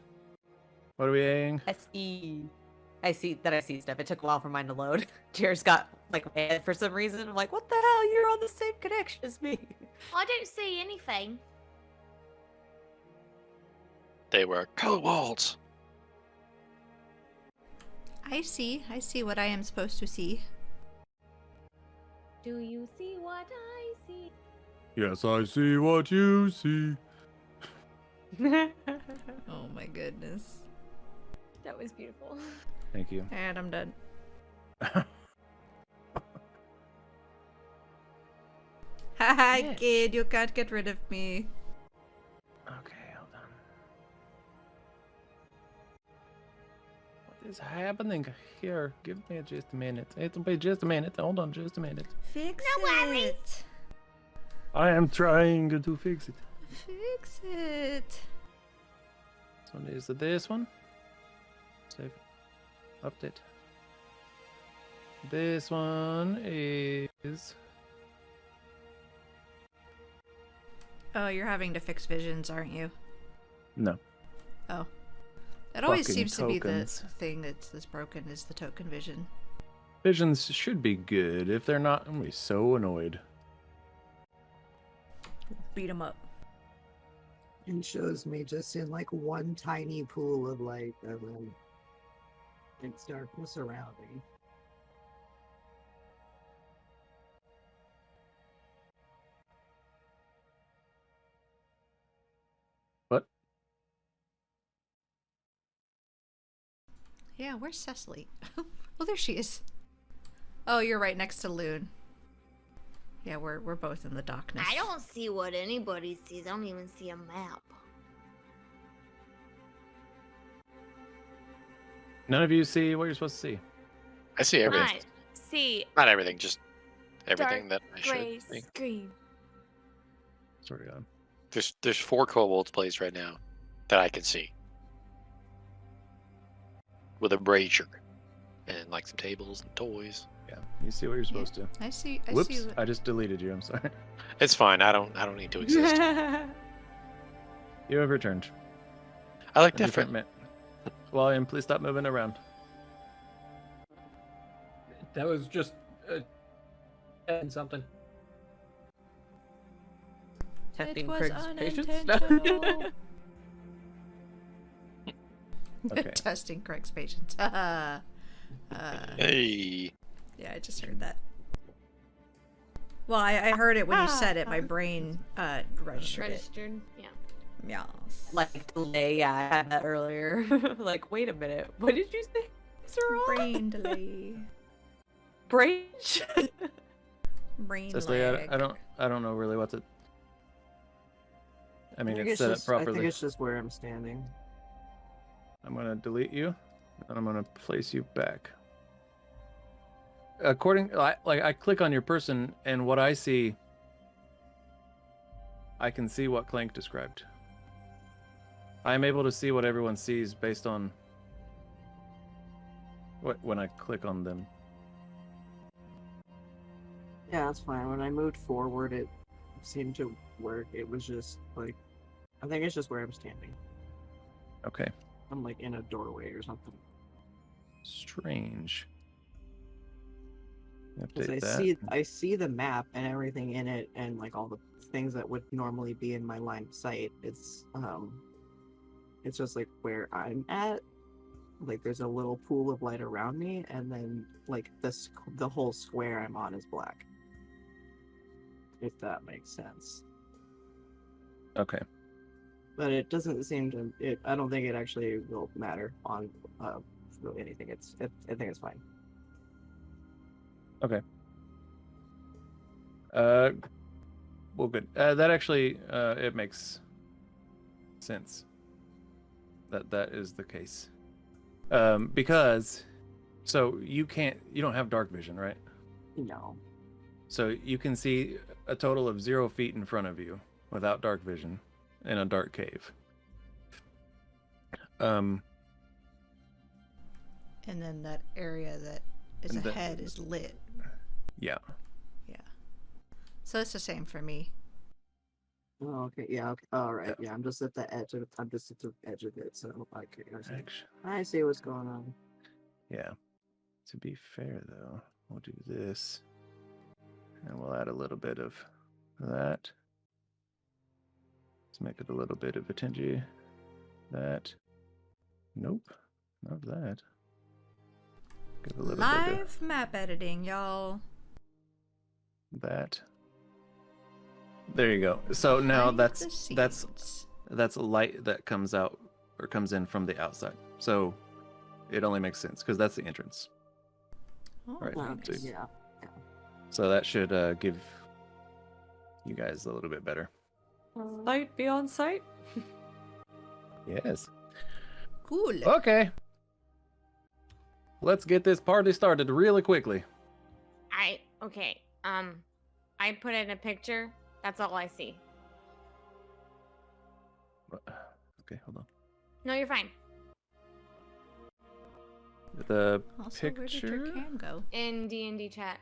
What are we aiming? SE. I see stuff. It took a while for mine to load. Jared's got like mad for some reason. I'm like, what the hell? You're on the same connection as me. I don't see anything. They were kobolds. I see what I am supposed to see. Do you see what I see? Yes, I see what you see. Oh my goodness. That was beautiful. Thank you. And I'm done. Haha, Yes. kid, you can't get rid of me. Okay, hold on. What is happening here? Give me just a minute. It'll be just a minute. Hold on, just a minute. Fix No worries. it. I am trying to fix it. Fix it. So is it this one? Save. Update. This one is... Oh, you're having to fix visions, aren't you? No. Oh. That always Fucking seems to be the tokens. thing that's broken is the token vision. Visions should be good. If they're not, I'm gonna be so annoyed. Beat him up. It shows me just in like one tiny pool of light, and then it's darkness around me. What? Yeah, where's Cecily? Oh, there she is. Oh, you're right next to Loon. Yeah, we're both in the darkness. I don't see what anybody sees. I don't even see a map. None of you see what you're supposed to see. I see everything. I see Not everything, just everything that I gray should see. screen. Sort of gone. There's 4 kobolds placed right now that I can see. With a brazier. And like some tables and toys. Yeah, you see what you're supposed to. I see. I Whoops! see. I just deleted you. I'm sorry. It's fine, I don't need to exist. You have returned. I like A different different. Well, and please stop moving around. That was just and something. Testing was Craig's patience. unintentional. Okay. Testing Craig's patience. Hey. Yeah, I just heard that. Well, I heard it when you said it. My brain registered it. Registered. Yeah. Yes. Like delay, yeah, I had that earlier. Like, wait a minute, what did you say, Sir? Brain delay. Brain? Brain Cecily, lag. I don't know really what to. I mean, think it's set up I think properly. it's just where I'm standing. I'm gonna delete you, and I'm gonna place you back. I click on your person, and what I see, I can see what Clank described. I'm able to see what everyone sees based on when I click on them. Yeah, that's fine. When I moved forward, it seemed to work. It was just like, I think it's just where I'm standing. Okay. I'm like in a doorway or something. Strange. Because I see the map and everything in it, and like all the things that would normally be in my line of sight. It's just like where I'm at. Like there's a little pool of light around me, and then like the whole square I'm on is black. If that makes sense. Okay. But it doesn't seem to. I don't think it actually will matter on really anything. I think it's fine. Okay. Well, good. That actually, it makes sense. That is the case. Because, so you don't have dark vision, right? No. So you can see a total of 0 feet in front of you without dark vision in a dark cave. And then that area that is ahead is lit. Yeah. Yeah. So it's the same for me. Oh, okay. Yeah. Okay. All right. Yeah. I'm just at the edge of it. So I see what's going on. Yeah. To be fair, though, we'll do this, and we'll add a little bit of that. Let's make it a little bit of a tingy. That. Nope. Not that. Give a little bit of Live map editing, y'all. that. There you go. So now Behind the that's scenes. light that comes out or comes in from the outside. So it only makes sense because that's the entrance. Oh, Right. very Okay. nice. Yeah. So that should give you guys a little bit better. Sight beyond sight? Yes. Cool. Okay. Let's get this party started really quickly. Okay. I put in a picture. That's all I see. Okay, hold on. No, you're fine. The Also, where did your picture. cam go? In D&D chat.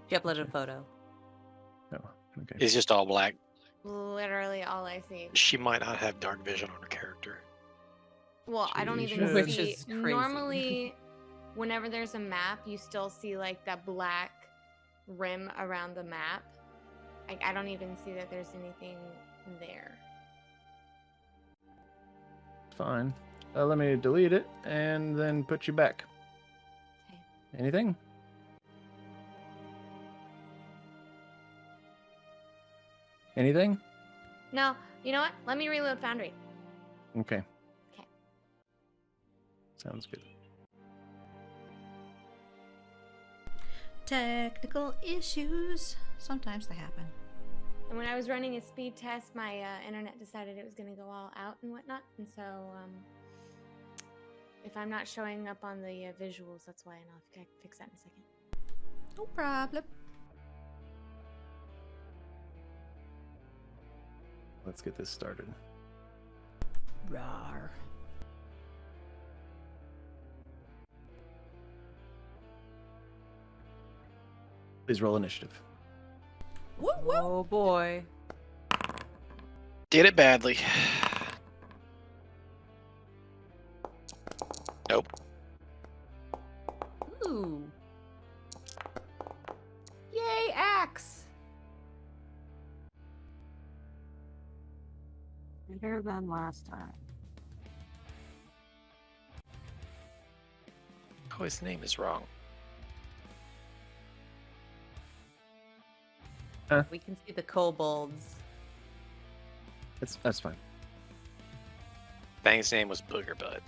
She uploaded a photo. Oh, okay. It's just all black. Literally all I see. She might not have dark vision on her character. Well, I don't She even should. Which see. is crazy. Normally, whenever there's a map, you still see like that black rim around the map. I don't even see that there's anything there. Fine. Let me delete it and then put you back. Okay. Anything? Anything? No, you know what? Let me reload Foundry. Okay. Okay. Sounds good. Technical issues. Sometimes they happen. And when I was running a speed test, my internet decided it was going to go all out and whatnot. And so, if I'm not showing up on the visuals, that's why. And I'll fix that in a second. No problem. Let's get this started. Rawr. Please roll initiative. Woo woo. Oh boy. Did it badly. Nope. Ooh. Yay, axe! better than last time. Oh, his name is wrong. We can see the kobolds. That's fine. Bang's name was Booger Bud.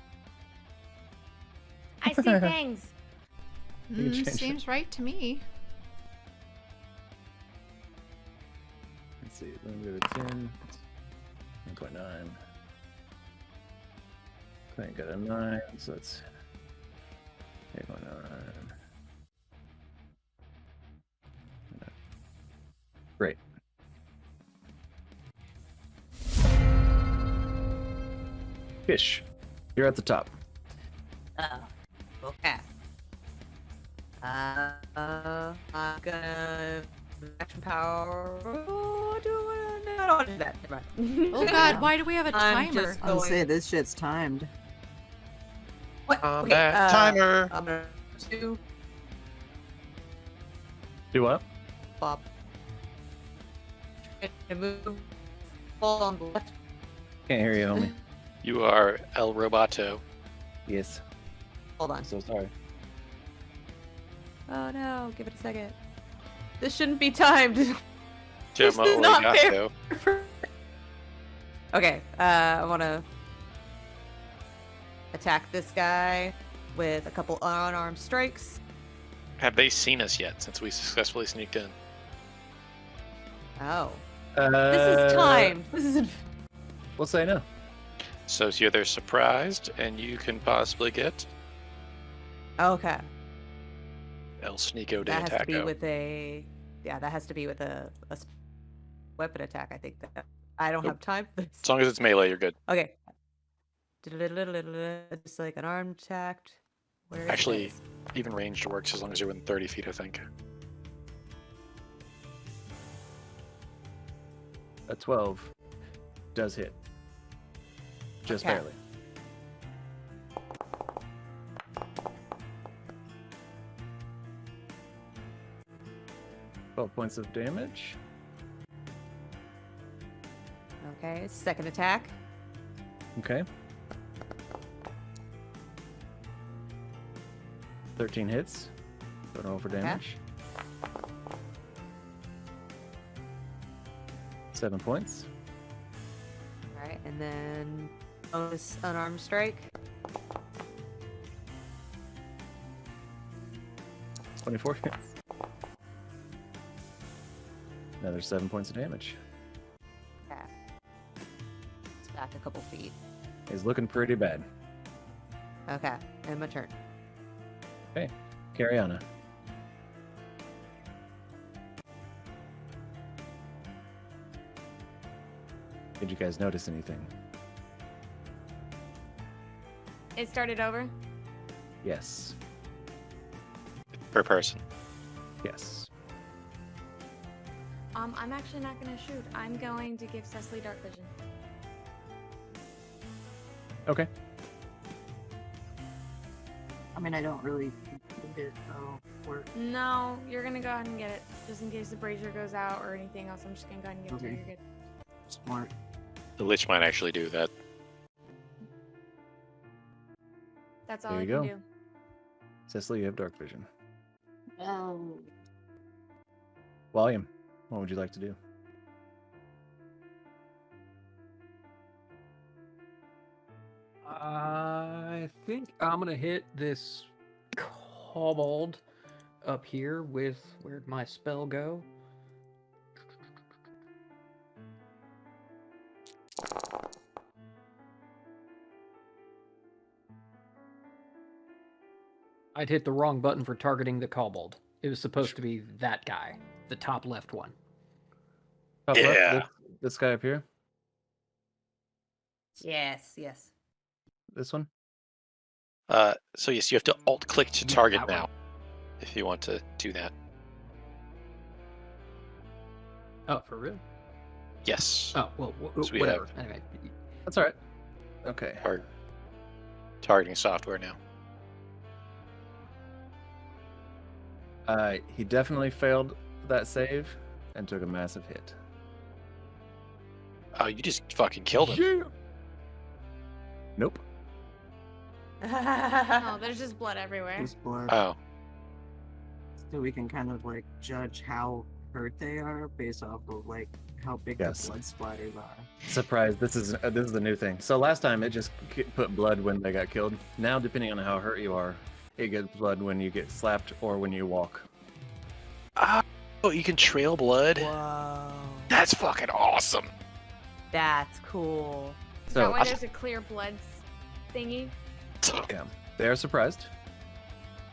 I see things. We can change it. Seems right to me. Let's see. Let me go to 10. 1.9. I got a 9, so that's 8.9. Great. Fish, you're at the top. Oh, okay. I'm gonna action power. Oh, I don't want to do that. Never mind. Oh god, why do we have a I'm timer? just I'll going- say this shit's timed. What? Combat timer. I'm gonna do Do what? Bob. Try to move. Hold on the left. Can't hear you, homie. You are El Roboto. Yes. Hold on. I'm so sorry. Oh no! Give it a second. This shouldn't be timed. Gemma is not Origato. Okay, I want to attack this guy with a couple unarmed strikes. Have they seen us yet since we successfully sneaked in? Oh, this is timed. This is. We'll say no. So you're either surprised and you can possibly get Okay, El Sneako de that has to be Attaco. with a. Yeah, that has to be with a weapon attack. I think that I don't Nope. have time for this. As long as it's melee, you're good. Okay. Just like an armed attack. Where is Actually, this? even ranged works as long as you're within 30 feet, I think. A 12 does hit. Just Okay. barely. Twelve points of damage. Okay, second attack. Okay. 13 hits. Don't roll for damage. 7 points. All right, and then bonus unarmed strike. 24 hits. Another 7 points of damage. Okay. It's back a couple feet. He's looking pretty bad. Okay, and my turn. Okay, Cariana. Did you guys notice anything? It started over. Yes. Per person. Yes. I'm actually not gonna shoot. I'm going to give Cecily dark vision. Okay. I mean, I don't really need it, so we're No, you're gonna go ahead and get it. Just in case the brazier goes out or anything else, I'm just gonna go ahead and give it to you. Okay. You're good. smart. The Lich might actually do that. That's all There I you can go. do. Cecily, you have dark vision. Oh. William, what would you like to do? I think I'm gonna hit this kobold up here with where'd my spell go? I'd hit the wrong button for targeting the kobold. It was supposed to be that guy, the top left one. Top Yeah. left, this guy up here? Yes, yes. This one? So yes, you have to alt-click to Yeah, target that one. now, if you want to do that. Oh, for real? Yes. Oh, well, So we whatever. Anyway, That's alright. Okay. Targeting software now. He definitely failed that save and took a massive hit. Oh, you just fucking killed him. Yeah. Nope. Oh, there's just blood everywhere. Just blood. Oh. So we can kind of like judge how hurt they are based off of like how big Yes. the blood splatters are. Surprise! This is the new thing. So last time it just put blood when they got killed. Now, depending on how hurt you are, it gets blood when you get slapped or when you walk. Oh, you can trail blood? Whoa. That's fucking awesome. That's cool. Is So that why there's a clear blood thingy? yeah, they are surprised.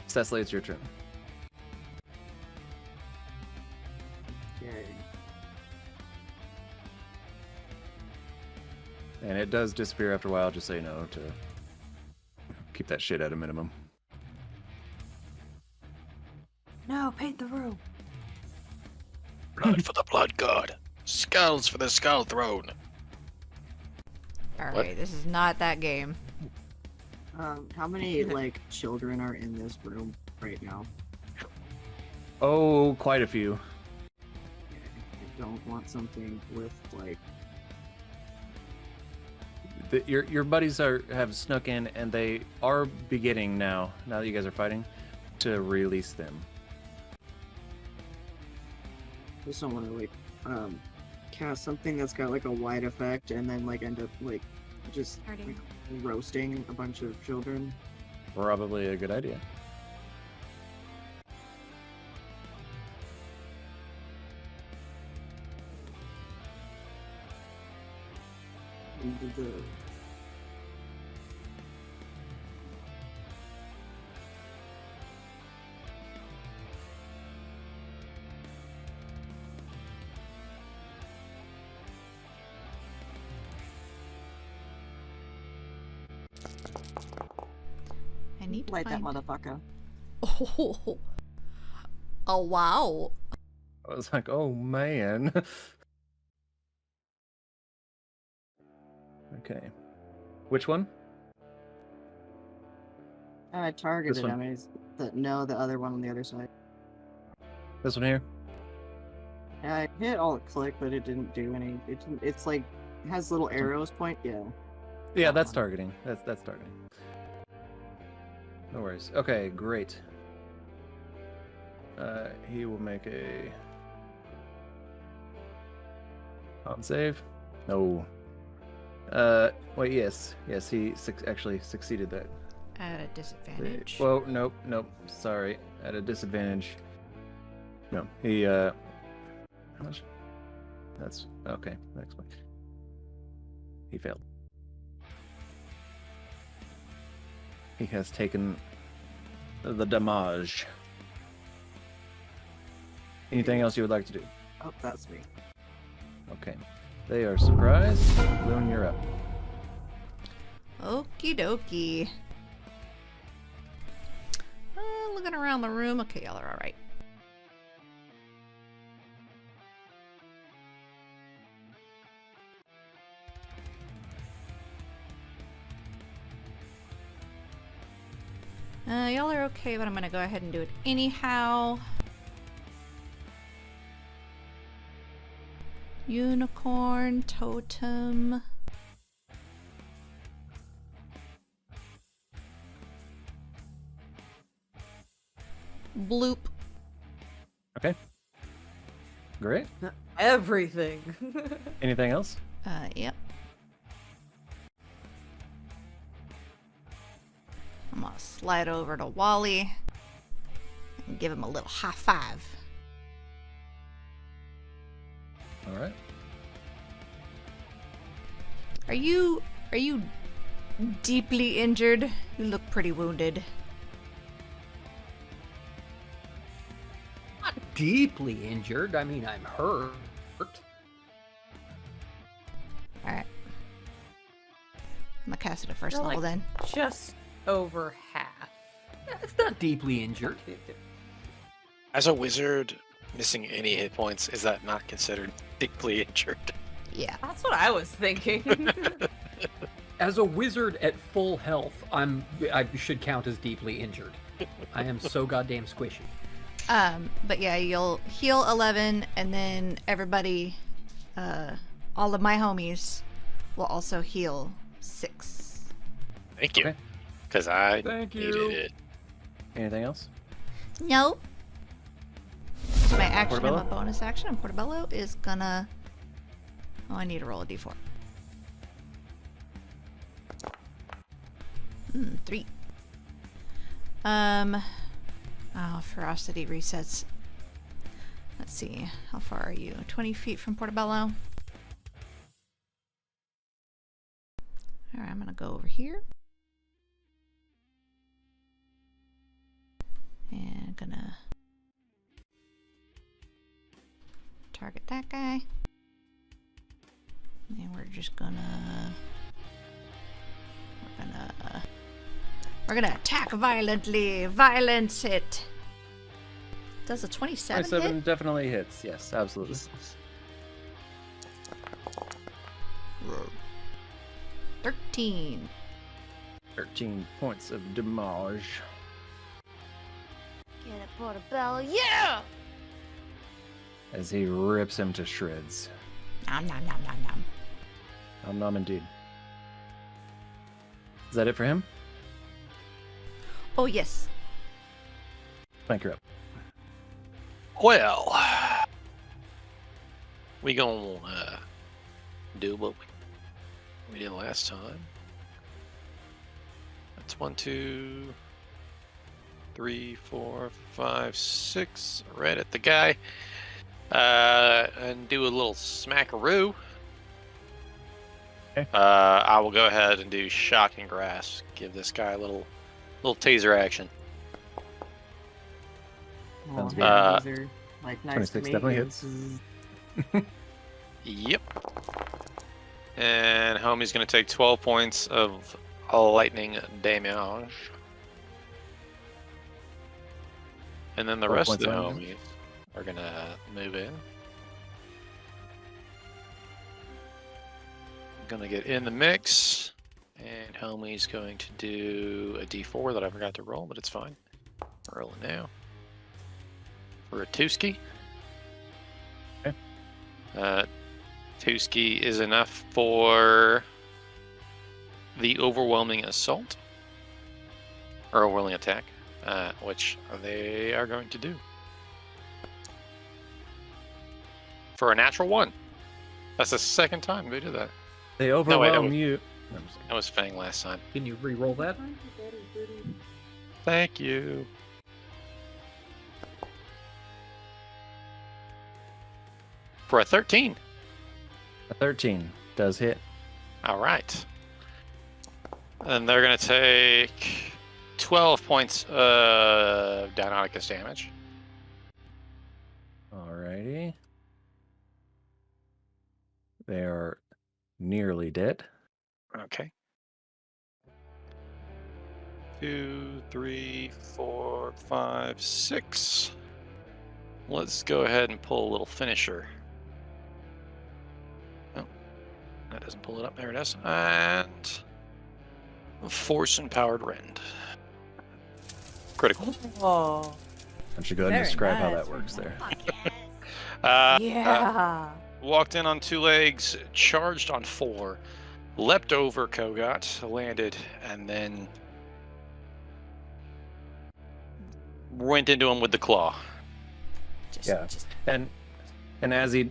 Cecily, it's your turn. Okay. And it does disappear after a while, just so you know, to keep that shit at a minimum. No, paint the room. Blood for the blood god. Skulls for the skull throne. Alright, this is not that game. How many like children are in this room right now? Oh, quite a few. I don't want something with like. Your buddies have snuck in, and they are beginning now that you guys are fighting, to release them. Just don't want to like cast something that's got like a wide effect and then like end up like just Hurting. like, roasting a bunch of children. Probably a good idea. The I need to light that find... motherfucker. Oh. Oh, wow. I was like, oh man. Okay. Which one? I targeted This one. enemies. No, the other one on the other side. This one here? I hit alt click, but it didn't do any. It's like has little arrows point. Yeah. Yeah, That that's one. targeting. That's targeting. No worries. Okay, great. He will make a con save. No. Wait, yes, he actually succeeded that. At a disadvantage. Well, nope. Sorry, at a disadvantage. No, he how much? That's okay. Next one. He failed. He has taken the damage. Anything else you would like to do? Oh, that's me. Okay. They are surprised. Loon, you're up. Okie dokie. Looking around the room. Okay, y'all are alright. Y'all are okay, but I'm gonna go ahead and do it anyhow. Unicorn totem. Bloop. Okay. Great. Everything. Anything else? Yep. I'm gonna slide over to Wally and give him a little high five. All right. Are you deeply injured? You look pretty wounded. Not deeply injured. I mean, I'm hurt. Alright. I'm gonna cast it at 1st You're level like- then. Just over half. Yeah, it's not deeply injured. As a wizard, missing any hit points, is that not considered deeply injured? Yeah. That's what I was thinking. As a wizard at full health, I should count as deeply injured. I am so goddamn squishy. But yeah, you'll heal 11 and then everybody all of my homies will also heal 6. Thank you. Okay. Because I Thank needed you. it. Anything else? Nope. So my action and my Portobello? bonus action and Portobello is gonna... Oh, I need to roll a d4. 3. Oh, ferocity resets. Let's see. How far are you? 20 feet from Portobello? Alright, I'm gonna go over here. And gonna target that guy. And we're just gonna... We're gonna attack violently. Violence hit. Does a 27 27 hit? definitely hits. Yes, absolutely. 13. 13 points of damage. Get it, Portobello. Yeah! As he rips him to shreds. Nom nom nom nom nom. Nom nom indeed. Is that it for him? Oh yes. Thank you up. Well, we gonna do what we did last time. That's 1, 2, 3, 4, 5, 6. Right at the guy. And do a little smackaroo. Okay. I will go ahead and do shocking grasp. Give this guy a little taser action. Sounds Oh, good. these are, like, nice 26 to definitely meet hits. you. Yep. And homie's gonna take 12 points of lightning damage. And then the 12 rest of the points of homies are gonna move in. Gonna get in the mix. And homie's going to do a d4 that I forgot to roll, but it's fine. Roll it now. For a Tuski. Okay. Tuski is enough for the overwhelming assault. Or overwhelming attack. Which they are going to do. For a natural 1. That's the second time they did that. They that overwhelm was- you. That was Fang last time. Can you re-roll that? Thank you. For a 13. A 13 does hit. All right. And they're going to take 12 points of Deinonychus damage. Alrighty. They are nearly dead. Okay. 2, 3, 4, 5, 6. Let's go ahead and pull a little finisher. Oh, that doesn't pull it up. There it is. And Force Empowered Rend. Critical. Oh. I should go ahead and Very describe how nice. that works there. Yeah. Walked in on 2 legs, charged on 4, leapt over Kogot, landed, and then went into him with the claw. Yeah. And as he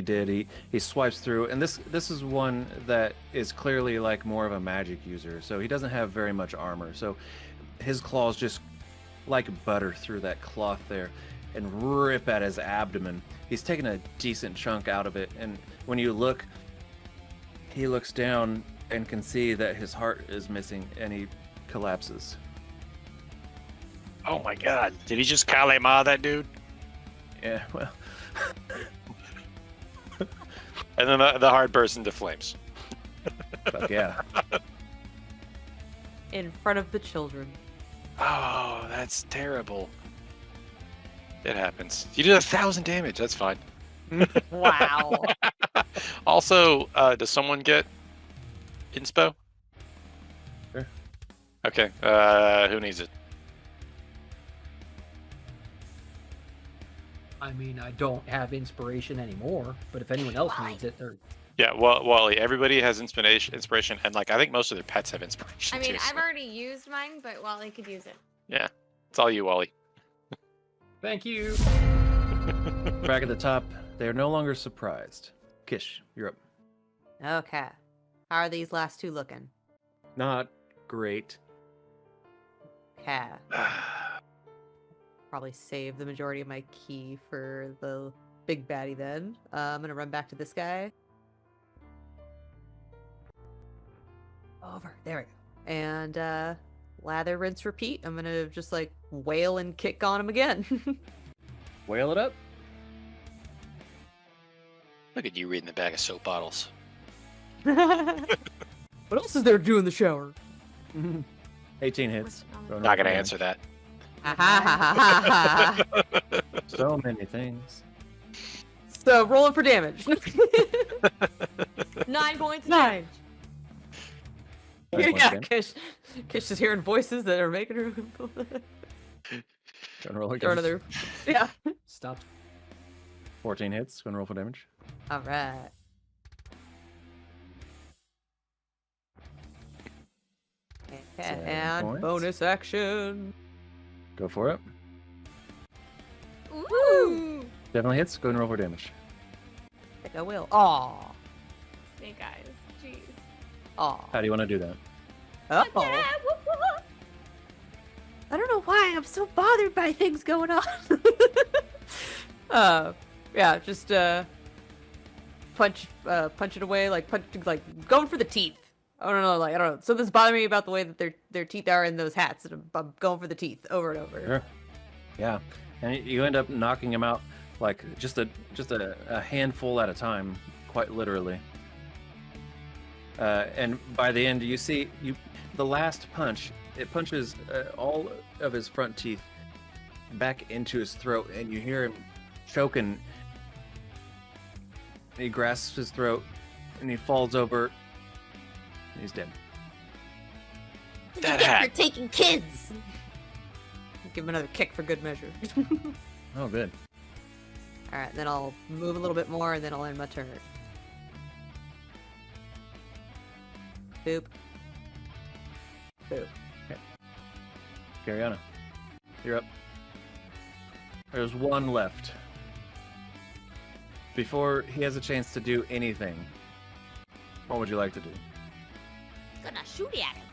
did, he swipes through, and this is one that is clearly like more of a magic user, so he doesn't have very much armor. So his claws just like butter through that cloth there and rip at his abdomen. He's taken a decent chunk out of it, and when you look, he looks down and can see that his heart is missing, and he collapses. Oh my god, did he just Kalema that dude? Yeah, well, And then the heart bursts into flames. fuck yeah. In front of the children. Oh, that's terrible. It happens. You did 1,000 damage, that's fine. Wow. Also, does someone get inspo? Sure. Okay, who needs it? I mean, I don't have inspiration anymore, but if anyone else needs it, or Yeah, well, Wally, everybody has inspiration, and like I think most of their pets have inspiration. I mean, too, I've so- already used mine, but Wally could use it. Yeah, it's all you, Wally. Thank you. Back at the top, they are no longer surprised. Kish, you're up. Okay. How are these last two looking? Not great. Okay. Probably save the majority of my key for the big baddie then. I'm gonna run back to this guy. Over. There we go. And lather, rinse, repeat. I'm gonna just like wail and kick on him again. Whale it up. Look at you reading the bag of soap bottles. What else is there to do in the shower? 18 hits. Going Not up gonna again. answer that. So many things. So rolling for damage. 9 points. 9. 9 points Yeah, again. Kish is hearing voices that are making her Gonna roll throw again. another. Yeah. Stop. 14 hits. Gonna roll for damage. All right. Seven And points. bonus action. Go for it. Ooh. Definitely hits. Go and roll for damage. I think I will. Aw. Snake eyes. Jeez. Aw. How do you want to do that? Oh. Yeah, whoop, whoop. I don't know why I'm so bothered by things going on. Yeah, just punch it away, like going for the teeth. I don't know. Something's bothering me about the way that their teeth are in those hats, and I'm going for the teeth over and over. Sure. Yeah, and you end up knocking him out like just a handful at a time, quite literally. And by the end, you see the last punch. It punches all of his front teeth back into his throat, and you hear him choking. He grasps his throat, and he falls over. And he's dead. That hat. You're taking kids. Give him another kick for good measure. Oh, good. All right, then I'll move a little bit more, and then I'll end my turn. Boop. Boop. Cariana, you're up. There's one left. Before he has a chance to do anything, what would you like to do? Gonna shoot at him.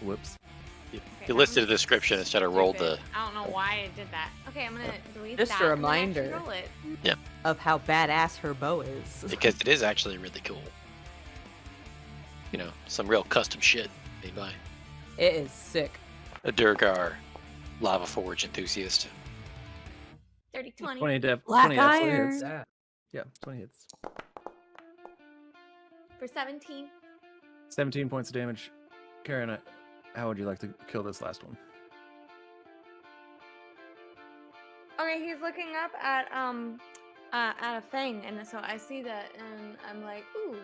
Whoops. You listed a description instead of rolled the. I don't know why I did that. Okay, I'm gonna delete Just a that. and then actually reminder. roll it. Of how badass her bow is. Because it is actually really cool. You know, some real custom shit made by It is sick. a Durgar Lava Forge enthusiast. 30, 20. 20 Black 20 absolutely iron. hits. That. Yeah, 20 hits. For 17. 17 points of damage. Karen, how would you like to kill this last one? Okay, he's looking up at a fang, and so I see that, and I'm like, ooh.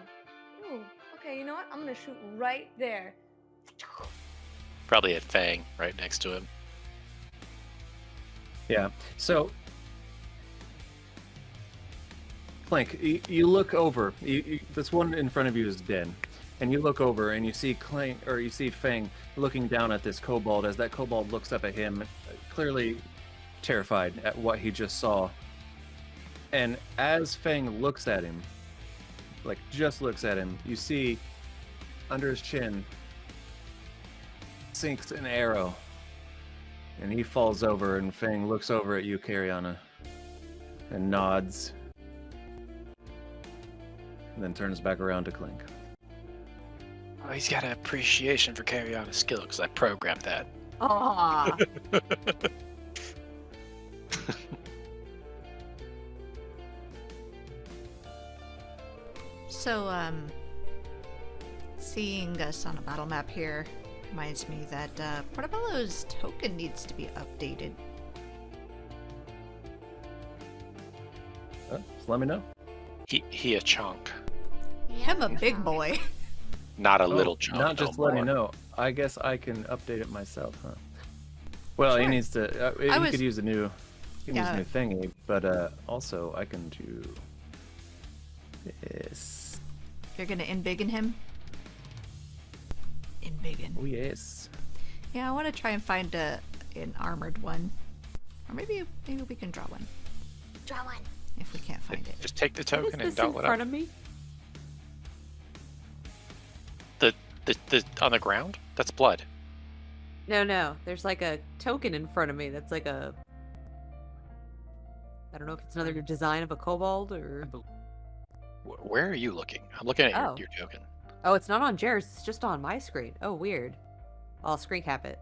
Okay, you know what? I'm gonna shoot right there. Probably had Fang right next to him. Yeah. So, Clank, you look over. This one in front of you is dead, and you look over and you see Clank, or you see Fang looking down at this kobold as that kobold looks up at him, clearly terrified at what he just saw. And as Fang looks at him, like just looks at him, you see under his chin sinks an arrow. And he falls over, and Fang looks over at you, Cariana, and nods. And then turns back around to Clink. Oh, he's got an appreciation for Cariana's skill because I programmed that. Aw. So, seeing us on a battle map here reminds me that Portobello's token needs to be updated. Just let me know. He a chunk, Him a big boy. not a Oh, little chunk. Not just no let me more. know. I guess I can update it myself, huh? Well, he Sure. needs to. He I was- could use a new Give me this new thingy, but also I can do this. You're gonna embiggen him? Embiggen. Oh yes. Yeah, I want to try and find an armored one. Or maybe we can draw one. Draw one. If we can't find it. Just take the What token is and this in double it front up. of me? The on the ground? That's blood. No. There's like a token in front of me that's like a... I don't know if it's another design of a kobold or... Where are you looking? I'm looking at Oh. your token. Oh, it's not on Jared's, it's just on my screen. Oh, weird. I'll screen cap it.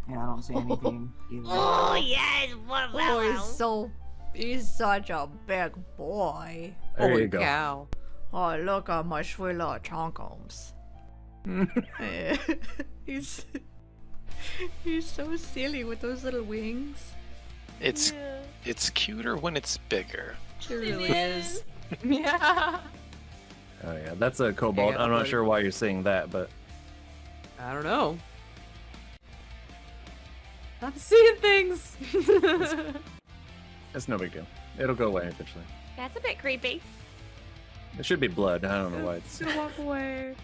Yeah, I don't see anything either. Oh yes, what He's such a big boy. There Holy you go. cow. Oh, look at my sweet little chonkoms. he's so silly with those little wings. It's cuter when it's bigger. It really is. Yeah. Oh yeah, that's a kobold. Yeah, I'm not but- sure why you're seeing that, but I don't know. I'm seeing things. it's no big deal. It'll go away eventually. That's a bit creepy. It should be blood. I don't know why it's. Gonna walk away.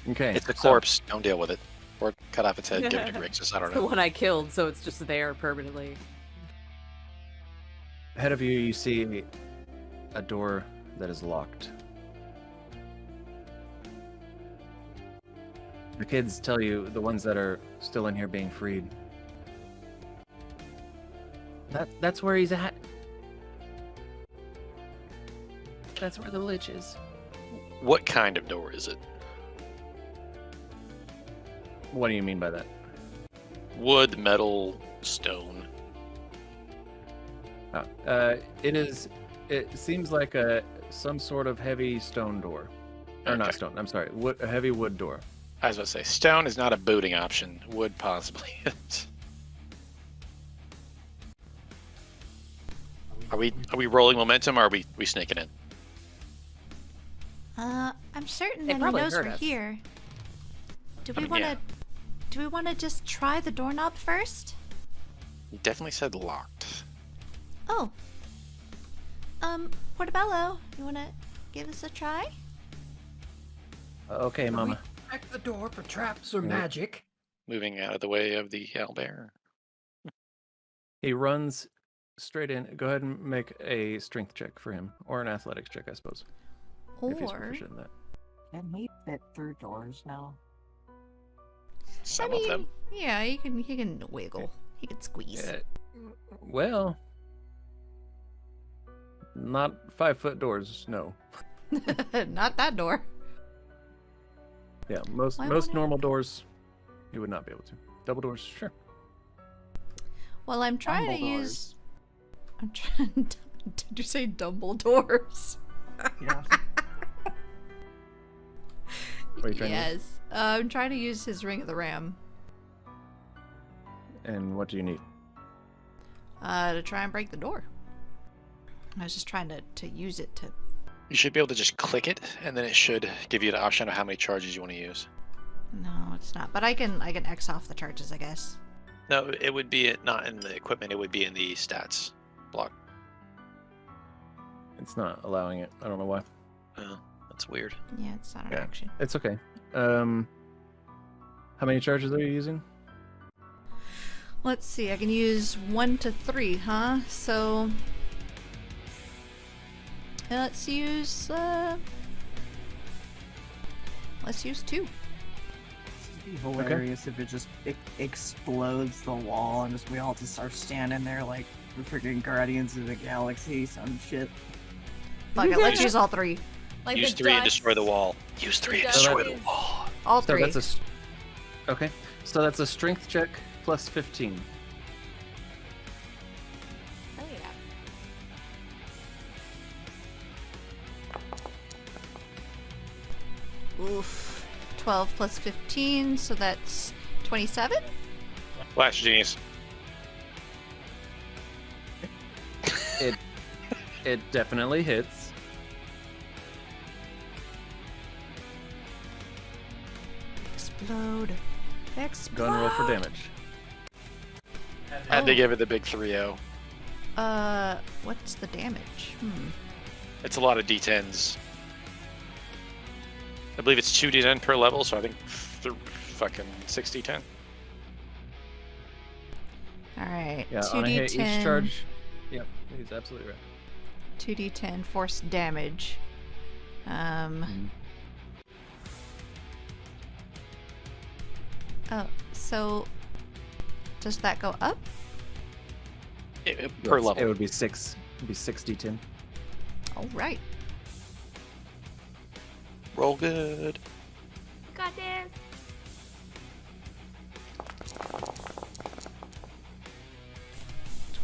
Okay. It's a so- corpse. Don't deal with it. Or cut off its head, give it to Grixis. I don't The know. one I killed, so it's just there permanently. Ahead of you, you see a door that is locked. The kids tell you, the ones that are still in here being freed. That's where he's at. That's where the Lich is. What kind of door is it? What do you mean by that? Wood, metal, stone. It is. It seems like some sort of heavy stone door, or not Okay. stone. I'm sorry, a heavy wood door. I was about to say, stone is not a booting option. Wood possibly is. Are we rolling momentum, or are we sneaking in? I'm certain They that he probably knows heard we're us. here. Do I we mean, want to? yeah. Do we want to just try the doorknob first? You definitely said locked. Oh. Portobello, you want to give us a try? Okay, Can we Mama. check the door for traps or Yeah. magic? Moving out of the way of the owlbear. He runs straight in. Go ahead and make a strength check for him, or an athletics check, I suppose, if he's Or proficient in that. Can he fit through doors now? Some I of mean, them. yeah, he can wiggle. He can squeeze. Well, not 5-foot doors. No. Not that door. Yeah, most Why most won't it? normal doors, you would not be able to. Double doors, sure. Well, I'm trying to Dumbledores. use. I'm trying. Did you say Dumbledores? Yeah. What are you trying to use? Yes. I'm trying to use his Ring of the Ram. And what do you need? To try and break the door. I was just trying to use it to. You should be able to just click it, and then it should give you the option of how many charges you want to use. No, it's not. But I can X off the charges, I guess. No, it would be not in the equipment. It would be in the stats block. It's not allowing it. I don't know why. Oh, that's weird. Yeah, it's not an Yeah. action. It's okay. How many charges are you using? Let's see. I can use 1 to 3, huh? So let's use 2. It'd be hilarious if it just explodes the wall and just we all just start standing there like the freaking Guardians of the Galaxy, some shit. Fuck it. Let's use all 3. Like Use the 3 and dust. destroy the wall. Use 3 and The destroy dust the is- wall. All So 3. that's okay. So that's a strength check plus 15. Oh yeah. Oof. 12 plus 15, so that's 27? Flash genius. It definitely hits. Explode. Explode. Go and roll for damage. Had to give it the big 3-0. What's the damage? It's a lot of d10s. I believe it's 2d10 per level, so I think fucking 6d10. All right. Yeah, on a hit, 2d10. each charge. Yep, he's absolutely right. 2d10 force damage. Oh, so does that go up? Per Yes, level. It would be 6. It'd be 6d10. All right. Roll good. Got this.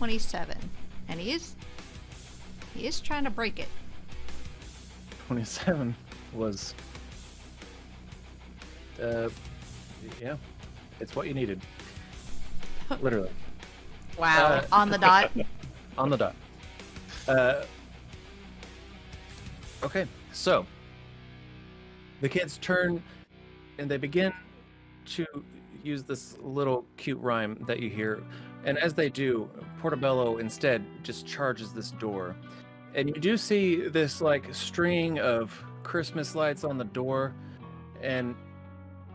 $27, and he is trying to break it. 27 was. Yeah, it's what you needed. Literally. Wow. On the dot. On the dot. Okay, so the kids turn and they begin to use this little cute rhyme that you hear. And as they do, Portobello instead just charges this door. And you do see this like string of Christmas lights on the door and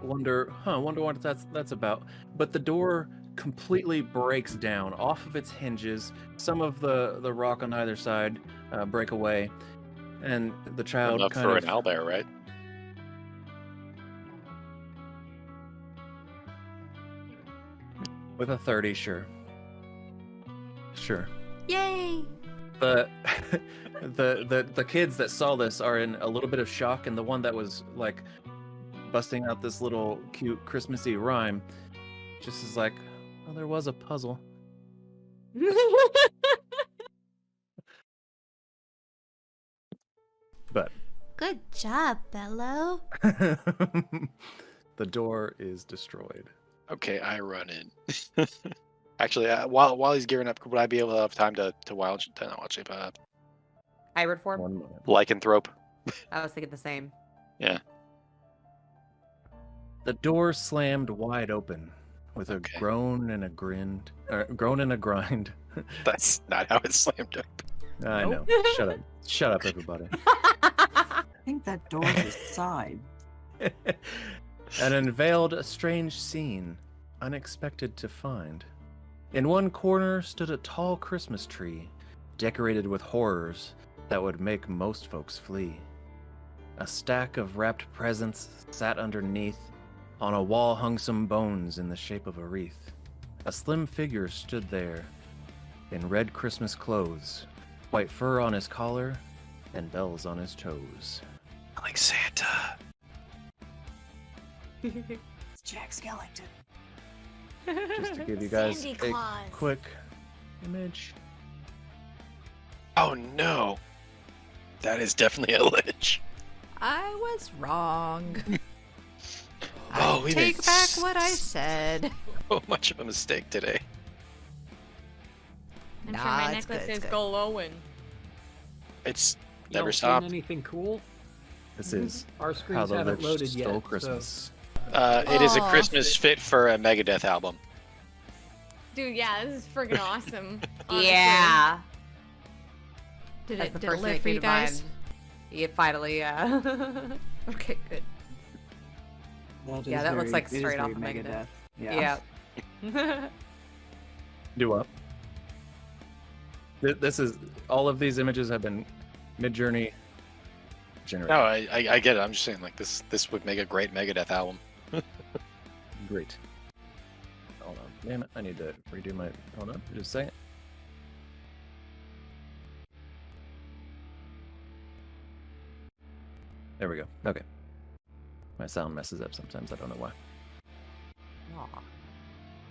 wonder what that's about. But the door completely breaks down off of its hinges. Some of the rock on either side break away. And the child Enough kind for of an owlbear, right? with a 30, sure. Sure. Yay! The the kids that saw this are in a little bit of shock, and the one that was like busting out this little cute Christmassy rhyme just is like, oh, there was a puzzle. But Good job, Bello. the door is destroyed. Okay, I run in. Actually, while he's gearing up, would I be able to have time to wild shape Hybrid form? One moment. lycanthrope? I was thinking the same. Yeah. The door slammed wide open with a Okay. groan and a grind. Groan and a grind. That's not how it's slammed up. I Nope. know. Shut up. Shut up, everybody. I think that door's the side. And unveiled a strange scene, unexpected to find. In one corner stood a tall Christmas tree, decorated with horrors that would make most folks flee. A stack of wrapped presents sat underneath. On a wall hung some bones in the shape of a wreath. A slim figure stood there, in red Christmas clothes, white fur on his collar, and bells on his toes. Like Santa. It's Jack Skellington. Just to give you guys Sandy a Claus. quick image. Oh no. That is definitely a lich. I was wrong. Oh, I we take made back what I said. So much of a mistake today. I'm sure Nah, my it's good, necklace it's is good. glowing. It's You never don't stopped. seen anything cool? This is Our how screens the haven't Lich loaded Stole yet. Christmas. It is a Aw. Christmas fit for a Megadeth album. Dude, yeah, this is freaking awesome. honestly. Yeah. Did That's it, the did it first thing live that for came you to guys? mind. Yeah, finally, yeah. Okay, good. Yeah, that looks like it is straight off very of Megadeth. Yeah. Yeah. Do up. This is all of these images have been Midjourney generated. No, I get it. I'm just saying, like this would make a great Megadeth album. Great. Hold on. Damn it. I need to redo my. Hold on. Just a second. There we go. Okay. My sound messes up sometimes. I don't know why.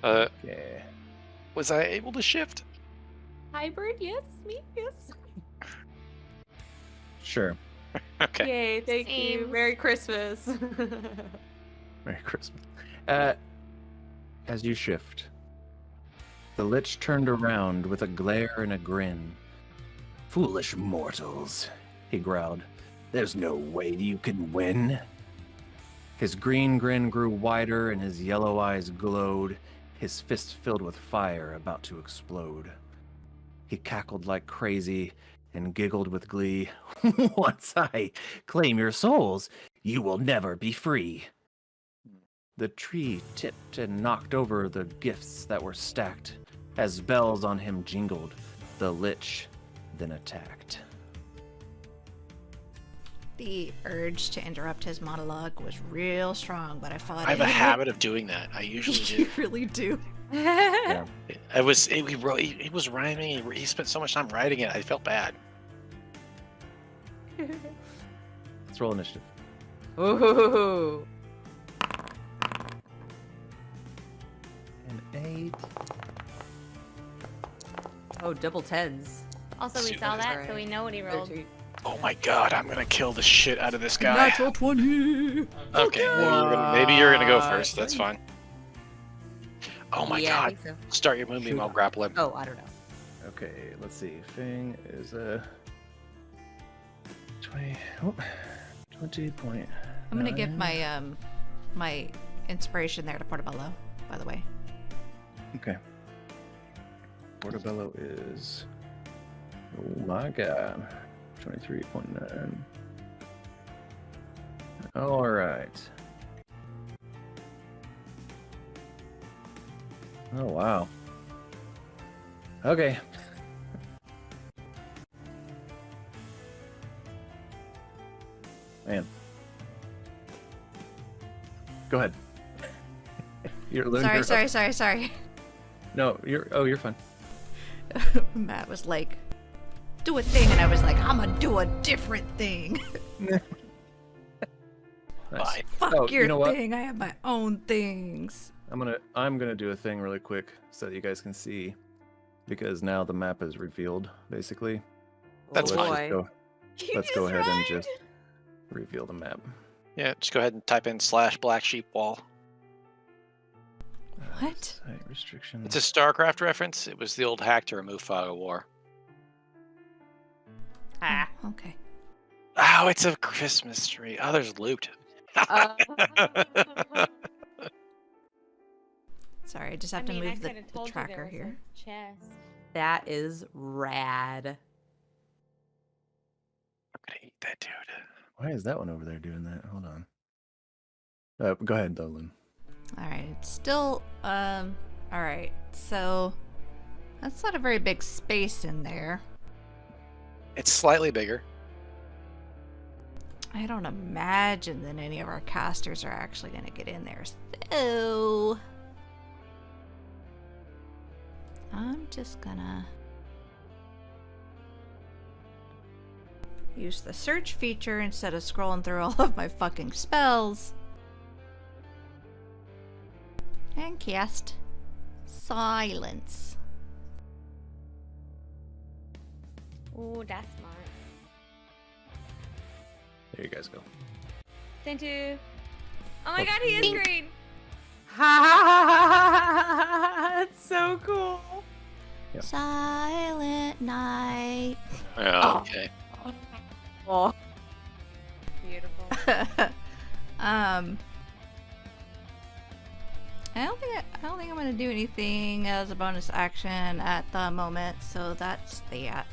Uh, Okay. was I able to shift? Hybrid, yes, me, yes. Sure. Okay. Yay, thank you. Same. Merry Christmas. Merry Christmas. As you shift, the Lich turned around with a glare and a grin. Foolish mortals, he growled. There's no way you can win. His green grin grew wider and his yellow eyes glowed, his fists filled with fire about to explode. He cackled like crazy and giggled with glee. Once I claim your souls, you will never be free. The tree tipped and knocked over the gifts that were stacked. As bells on him jingled, the Lich then attacked. The urge to interrupt his monologue was real strong, but I fought I have it. a habit of doing that. I usually You do. really do. Yeah. It was rhyming. He spent so much time writing it. I felt bad. Let's roll initiative. Ooh. An 8. Oh, double tens. Also, we saw that, so we know what he rolled. 13. Oh my god, I'm gonna kill the shit out of this guy. Natural 20. Okay, maybe you're gonna go first. That's fine. Oh my Yeah, I god. think so. Start your moonbeam, I'll grapple him. Oh, I don't know. Okay, let's see. Fing is a 20. Oh, 20 point. I'm gonna give my my inspiration there to Portobello, by the way. Okay. Portobello is. Oh my god. 23.9. All right. Oh wow. Okay. Man. Go ahead. You're Sorry. No, you're fine. Matt was like, do a thing, and I was like, I'm gonna do a different thing. Nice. Bye. Fuck Oh, your you know what? thing. I have my own things. I'm gonna do a thing really quick so that you guys can see, because now the map is revealed basically. That's So let's fine. just let's go ahead and just reveal the map. Yeah, just go ahead and type in /black sheep wall. What? Site restriction. It's a StarCraft reference. It was the old hack to remove Fog of War. Ah. Oh, okay. Oh, it's a Christmas tree. Oh, there's loot. Sorry, I just have to move the tracker here. Chest. That is rad. I'm gonna eat that dude. Why is that one over there doing that? Hold on. Go ahead, Dolan. All right, it's still all right. So that's not a very big space in there. It's slightly bigger. I don't imagine that any of our casters are actually going to get in there. So I'm just gonna use the search feature instead of scrolling through all of my fucking spells. And cast silence. Ooh, that's smart. There you guys go. Tintu. Oh my god, he is Bing. green. That's so cool. Yeah. Silent night. Oh, okay. Oh. Beautiful. I don't think I'm gonna do anything as a bonus action at the moment, so that's that.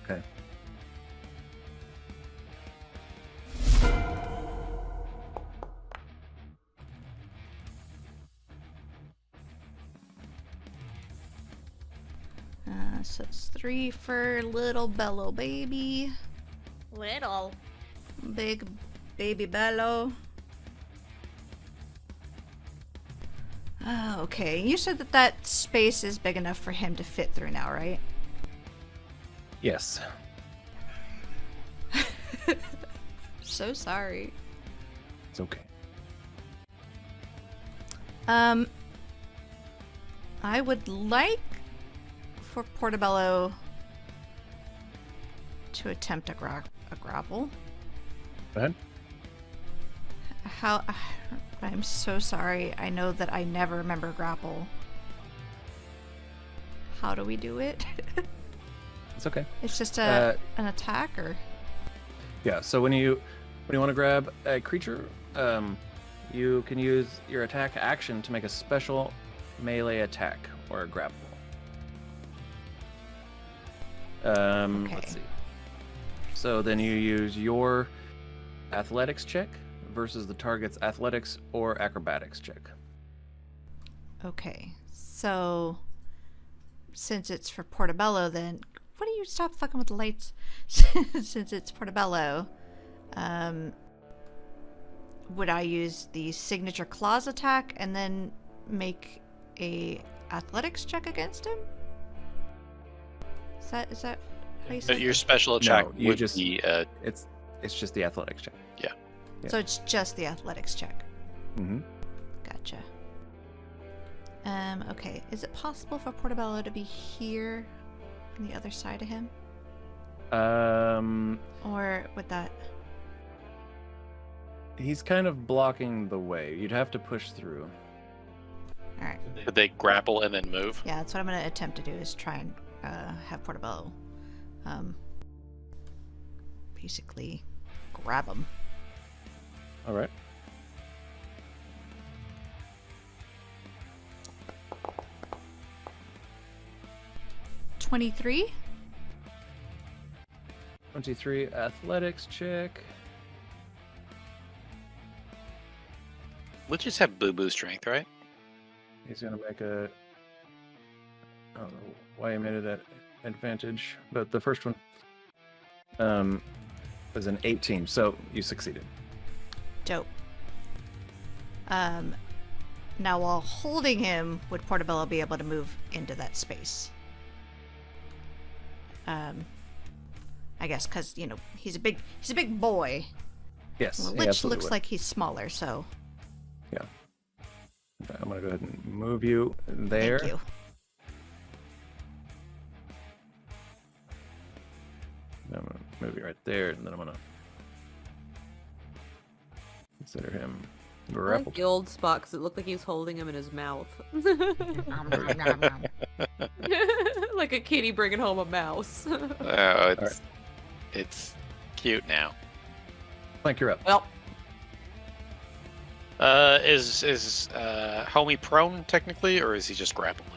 Okay. So it's 3 for little Bello baby. Little. Big baby Bello. Okay, you said that space is big enough for him to fit through now, right? Yes. So sorry. It's okay. I would like for Portobello to attempt a grapple. Go ahead. I'm so sorry. I know that I never remember grapple. How do we do it? It's okay. It's just an attack, or Yeah, so when you When you want to grab a creature, you can use your attack action to make a special melee attack or a grapple. Let's see. So then you use your athletics check versus the target's athletics or acrobatics check. Okay, so since it's for Portobello, then why don't you stop fucking with the lights? Since it's Portobello, would I use the signature claws attack and then make a athletics check against him? Is that how you But said your that? special attack you would just- be It's just the athletics check. yeah. So it's just the athletics check. Mm-hmm. Gotcha. Okay. Is it possible for Portobello to be here on the other side of him? Or would that... He's kind of blocking the way. You'd have to push through. Alright. Could they grapple and then move? Yeah, that's what I'm going to attempt to do, is try and have Portobello basically grab him. All right. $23? 23 athletics check. Let's just have boo-boo strength, right? He's gonna make a. I don't know why he made it at advantage, but the first one was an 18, so you succeeded. Dope. Now while holding him, would Portobello be able to move into that space? I guess because, you know, he's a big boy. Yes, Well, he Lich absolutely looks would. like he's smaller, so Okay, I'm gonna go ahead and move you there. thank you. I'm gonna move you right there, and then I'm gonna consider him I like grappled. the old spot because it looked like he was holding him in his mouth. Like a kitty bringing home a mouse. Oh, it's cute now. Flank, you're up. Well, Is homie prone technically, or is he just grappled?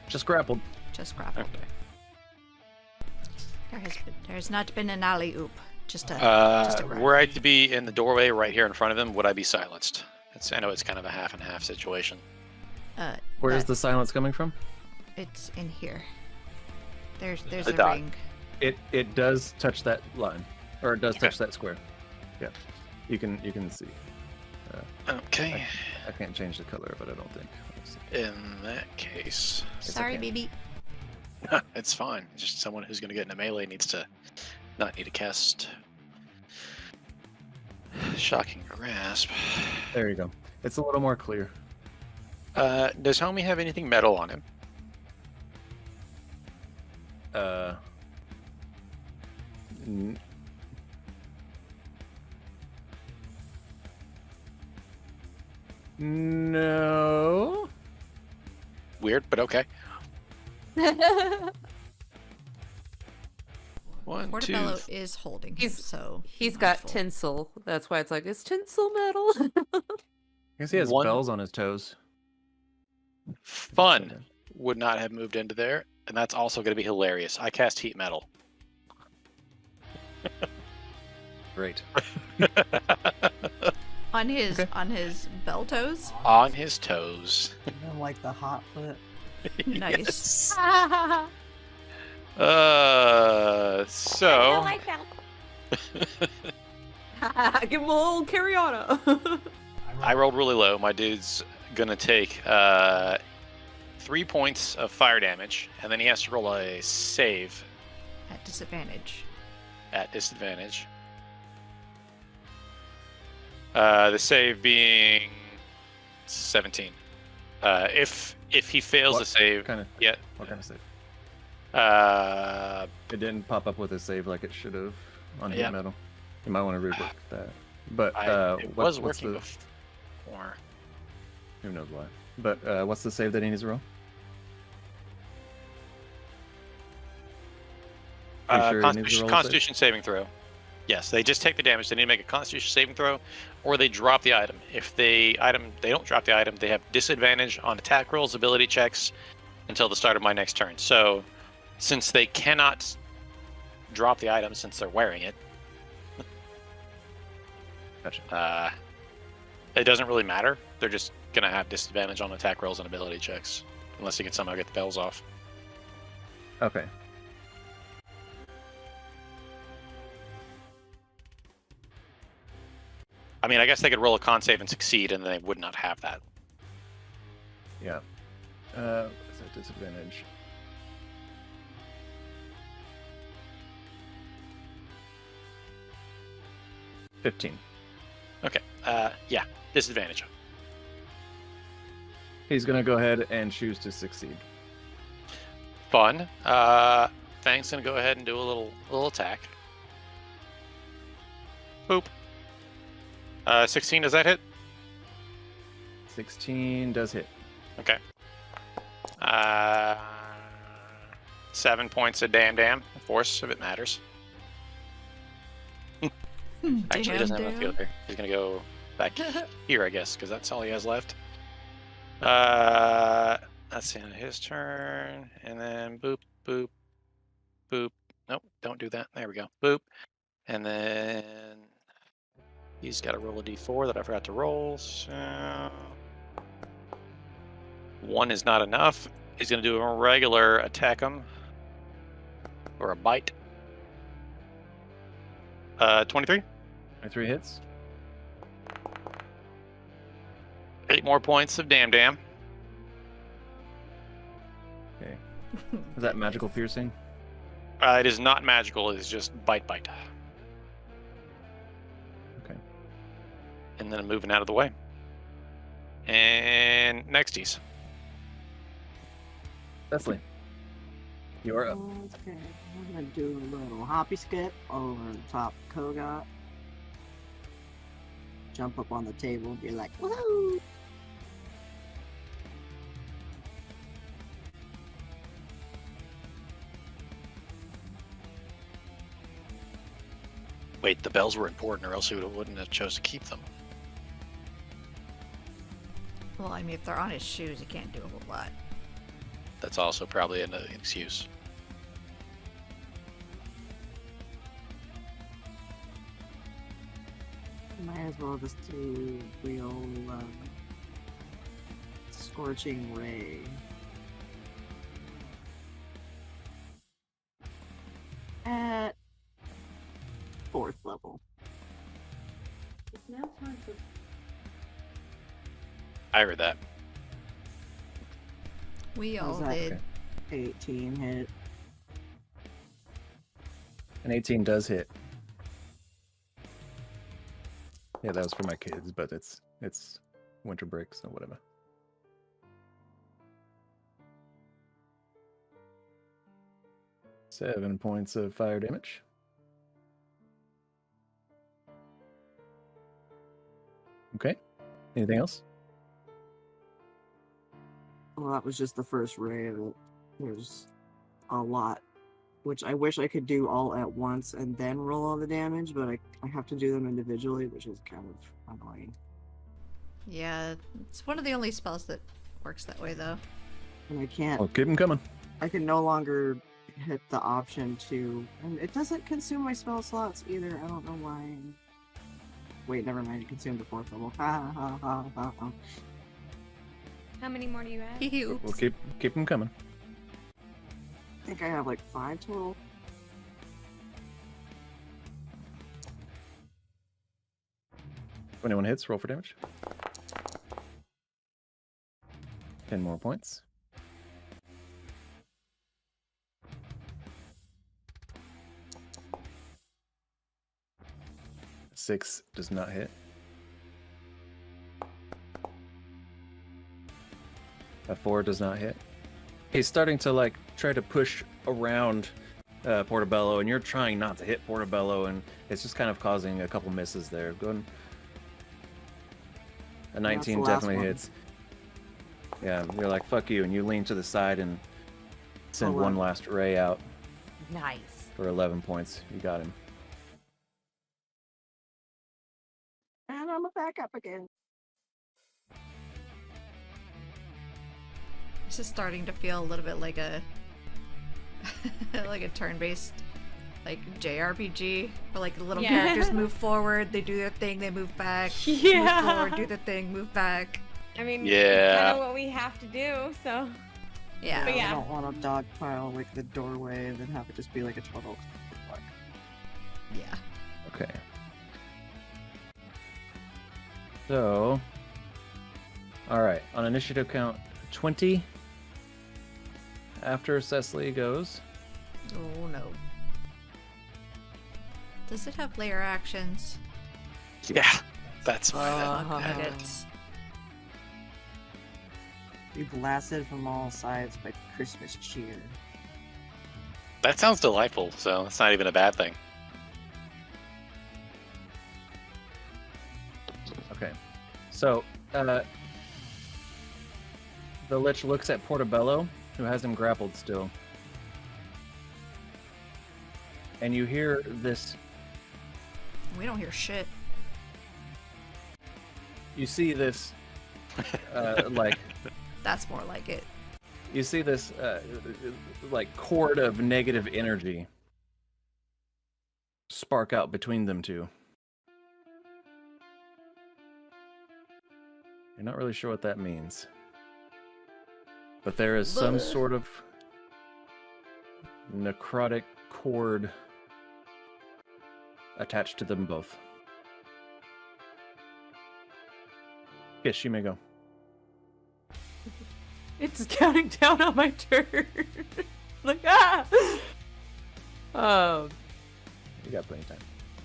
Just grappled. Just grappled. There's not been an alley-oop. Just a grab. Were I to be in the doorway right here in front of him, would I be silenced? I know it's kind of a half and half situation. Where is but the silence coming from? It's in here. There's The a dot. ring. It does touch that line, or it does touch that square. Yeah, you can see. Okay. I can't change the color of it. I don't think. Let's see. In that case, Sorry, okay. baby. it's fine. Just someone who's going to get in a melee needs to not need to cast Shocking Grasp. There you go. It's a little more clear. Does homie have anything metal on him? No. Weird, but okay. One, Portobello two. is holding him, He's- so he's got mindful. tinsel. That's why it's like, is tinsel metal? I guess he has One- bells on his toes. Fun would not have moved into there, and that's also going to be hilarious. I cast Heat Metal. Great. On his bell toes. On his toes. I'm like the hot foot. Nice. So. Give him a little carry on. I rolled really low. My dude's gonna take 3 points of fire damage, and then he has to roll a save At disadvantage. at disadvantage. The save being 17. If he fails What the save, kind of? yeah. What kind of save? Uh, It didn't pop up with a save like it should have on Yeah. Heat Metal. You might want to rework that. But it what- was what's working the? before. Who knows why? But what's the save that he needs to roll? Pretty sure he needs to roll a save? Constitution saving throw. Yes, they just take the damage. They need to make a Constitution saving throw, or they drop the item. If they don't drop the item, they have disadvantage on attack rolls, ability checks, until the start of my next turn. So, since they cannot drop the item since they're wearing it, Gotcha. It doesn't really matter. They're just gonna have disadvantage on attack rolls and ability checks, unless you can somehow get the bells off. Okay. I mean, I guess they could roll a con save and succeed, and they would not have that. Yeah. What's that disadvantage? $15. Okay. Yeah, disadvantage. He's gonna go ahead and choose to succeed. Fun. Fang's gonna go ahead and do a little attack. Boop. 16, does that hit? 16 does hit. Okay. 7 points of damn force, if it matters. Actually, he doesn't have enough to go there. He's gonna go back here, I guess, because that's all he has left. That's the end of his turn, and then boop, boop, boop. Nope, don't do that. There we go. Boop, and then he's got to roll a d4 that I forgot to roll. So 1 is not enough. He's gonna do a regular attack him, or a bite. 23. 23 hits. 8 more points of damn. Okay. Is that magical piercing? It is not magical. It is just bite. Okay. And then I'm moving out of the way. And nexties. Leslie, you are up. Okay, I'm gonna do a little hoppy skip over the top of Kogot. Jump up on the table and be like, woohoo! Wait, the bells were important, or else he wouldn't have chose to keep them. Well, I mean, if they're on his shoes, he can't do a whole lot. That's also probably an excuse. Might as well just do real scorching ray. At 4th level. It's now time for I heard that. We all that? did. 18 hit. An 18 does hit. Yeah, that was for my kids, but it's winter break, so whatever. Seven points of fire damage. Okay. Anything else? Well, that was just the first ray of it. There's a lot, which I wish I could do all at once and then roll all the damage, but I have to do them individually, which is kind of annoying. Yeah, it's one of the only spells that works that way, though. And I can't. Well, keep them coming. I can no longer hit the option to, and it doesn't consume my spell slots either. I don't know why. Wait, never mind. It consumed the 4th level. Ha ha ha ha ha. How many more do you have? Oops. We'll keep them coming. I think I have like 5 total. If anyone hits, roll for damage. 10 more points. Six does not hit. A 4 does not hit. He's starting to try to push around Portobello, and you're trying not to hit Portobello, and it's just kind of causing a couple misses there. Going a 19 definitely hits. Yeah, you're like, fuck you, and you lean to the side and send one last ray out Nice. for 11 points. You got him. And I'm back up again. This is starting to feel a little bit like a like a turn-based like JRPG, where like the little characters move forward, they do their thing, they move back, move forward, do their thing, move back. I mean, Yeah. it's kind of what we have to do, so. Yeah. But I yeah. don't want to dogpile like the doorway and then have it just be like a total. Yeah. Okay. So, all right. On initiative count 20, after Cecily goes. Oh no. Does it have layer actions? Yeah, that's why. Nuggets. Be blasted from all sides by Christmas cheer. That sounds delightful. So it's not even a bad thing. Okay. So, the Lich looks at Portobello, who has him grappled still. And you hear this, We don't hear shit. you see this, like, That's more like it. you see this, like, cord of negative energy spark out between them two. You're not really sure what that means. But there is some sort of necrotic cord attached to them both. Yes, you may go. It's counting down on my turn. Like, ah! You got plenty of time.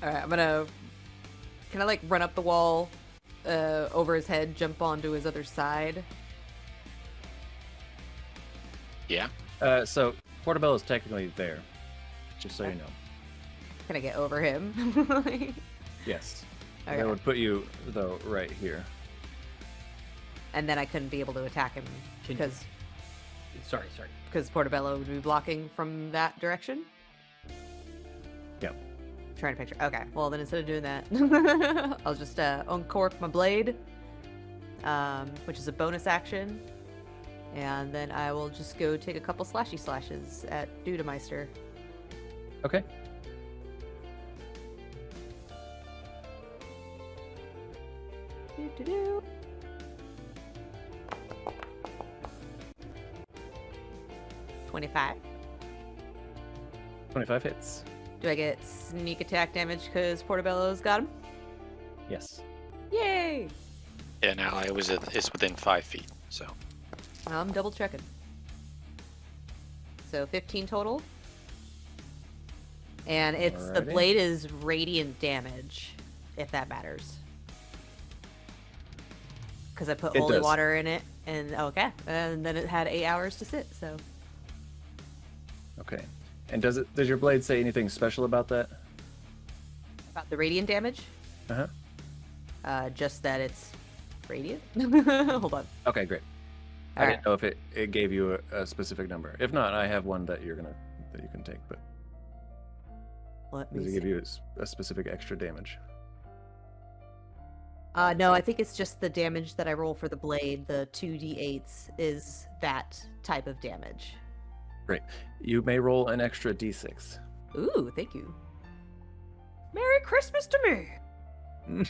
Alright, I'm gonna... Can I, like, run up the wall over his head, jump onto his other side? Yeah. So, Portobello's technically there, just so you know. Can I get over him? Yes. Okay. That would put you, though, right here. And then I couldn't be able to attack him because Sorry. Portobello would be blocking from that direction? Yep. Trying to picture. Okay, well then instead of doing that, I'll just uncork my blade, which is a bonus action, and then I will just go take a couple slashes at Dudemeister. Okay. Doo-doo-doo. 25. 25 hits. Do I get sneak attack damage because Portobello's got him? Yes. Yay! Yeah. Now it's within 5 feet. So. I'm double checking. So 15 total. And it's the Alrighty. blade is radiant damage, if that matters. Because I put It holy does. water in it, and okay, and then it had 8 hours to sit. So Okay. And does your blade say anything special about that? about the radiant damage, Uh-huh. just that it's radiant. Hold on. Okay, great. I Alright. didn't know if it gave you a specific number. If not, I have one that you can take, but Let me does it see. give you a specific extra damage? No, I think it's just the damage that I roll for the blade. The 2d8s is that type of damage. Great. You may roll an extra d6. Ooh, thank you. Merry Christmas to me.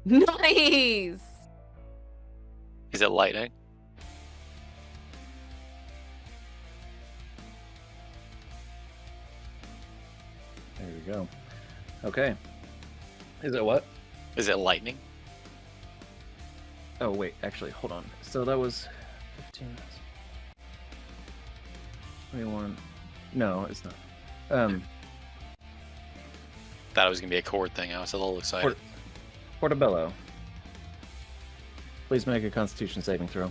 Nice. Is it lightning? There you go. Okay. Is it what? Is it lightning? Oh, wait. Actually, hold on. So that was 15. 21. No, it's not. Thought it was gonna be a cord thing. I was a little excited. Portobello. Please make a Constitution saving throw.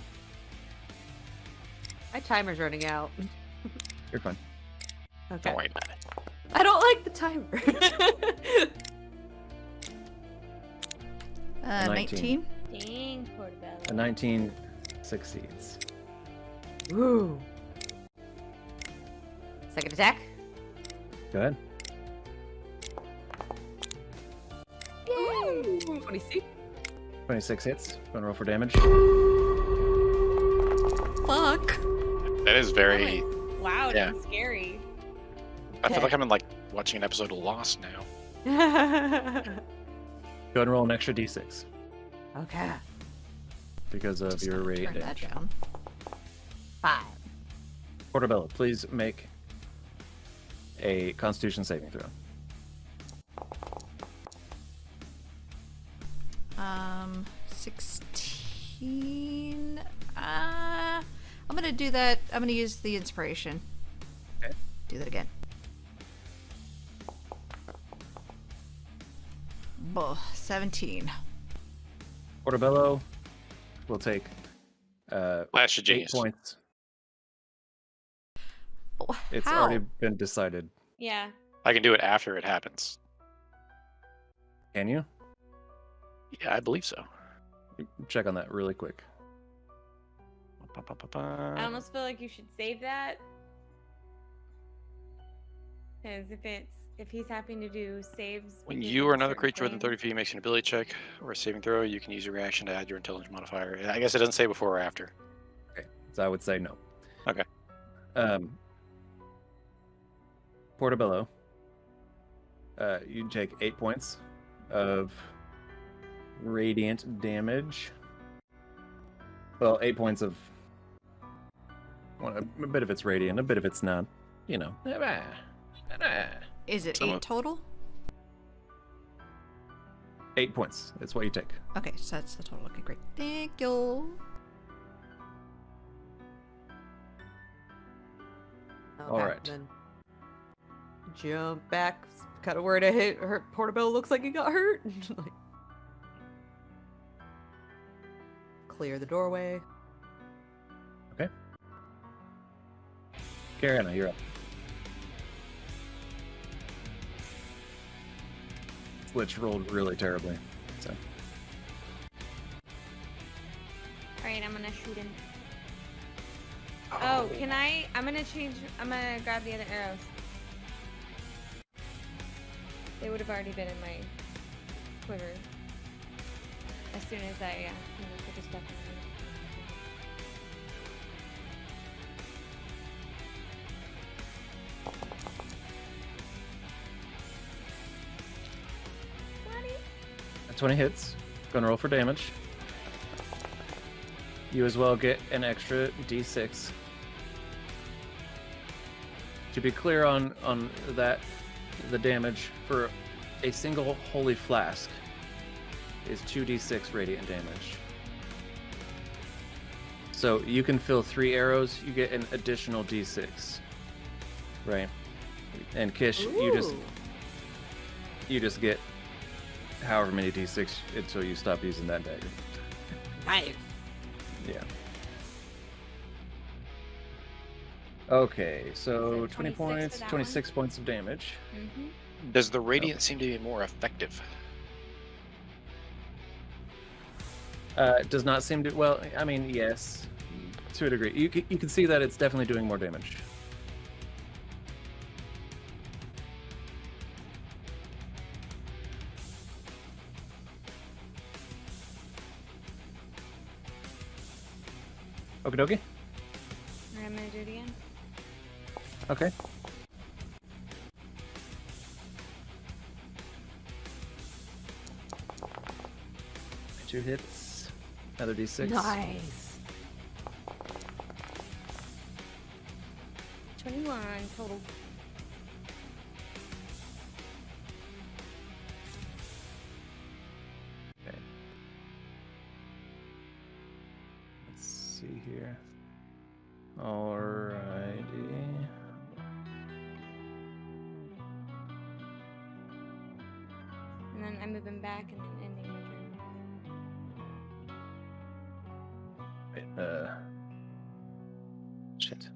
My timer's running out. You're fine. Okay. Don't worry about it. I don't like the timer. 19. 19. Dang, Portobello. A 19 succeeds. Ooh. Second attack. Go ahead. 26. 26 hits. Gonna roll for damage. Fuck. That is very. Loud Yeah. and scary. I feel like I'm in like watching an episode of Lost now. Go ahead and roll an extra d6 Okay. because of Just your gonna radiant turn that damage. down. 5. Portobello, please make a Constitution saving throw. 16. I'm gonna do that. I'm gonna use the inspiration. Okay. Do that again. 17. Portobello will take Flash of 8 genius. points. It's How? already been decided. Yeah. I can do it after it happens. Can you? Yeah, I believe so. Check on that really quick. I almost feel like you should save that. Because if he's having to do saves. When with you or another certain creature within thing- 30 feet makes an ability check or a saving throw, you can use your reaction to add your intelligence modifier. I guess it doesn't say before or after. Okay, so I would say no. Okay. Portobello, you take 8 points of radiant damage. Well, 8 points of. Well, a bit of it's radiant, a bit of it's not. You know. Is it Some 8 of- total? 8 points. That's what you take. Okay, so that's the total. Okay, great. Thank you. All right. Then jump back, kind of where to hit. Portobello looks like he got hurt. Like, clear the doorway. Kariana, you're up. Lich rolled really terribly. So Alright, I'm gonna shoot him. Oh, can I? I'm gonna grab the other arrows. They would have already been in my quiver. As soon as I put the stuff in. That 20 hits. Gonna roll for damage. You as well get an extra d6. To be clear on that, the damage for a single holy flask is 2d6 radiant damage. So you can fill 3 arrows, you get an additional d6. Right? And Kish, you just get however many d6 until you stop using that dagger. Nice. Yeah. Okay, so 20 26 for points, that 26 points of damage. Mm-hmm. Does the radiant seem to be more effective? It does not seem to. Well, I mean, yes, to a degree. You can see that it's definitely doing more damage. Okie dokie. Alright, I'm gonna do it again. Okay. Two hits. Another d6. Nice. 21 total. Okay. Let's see here. Alrighty. And then I move him back and then ending my turn. Wait, shit.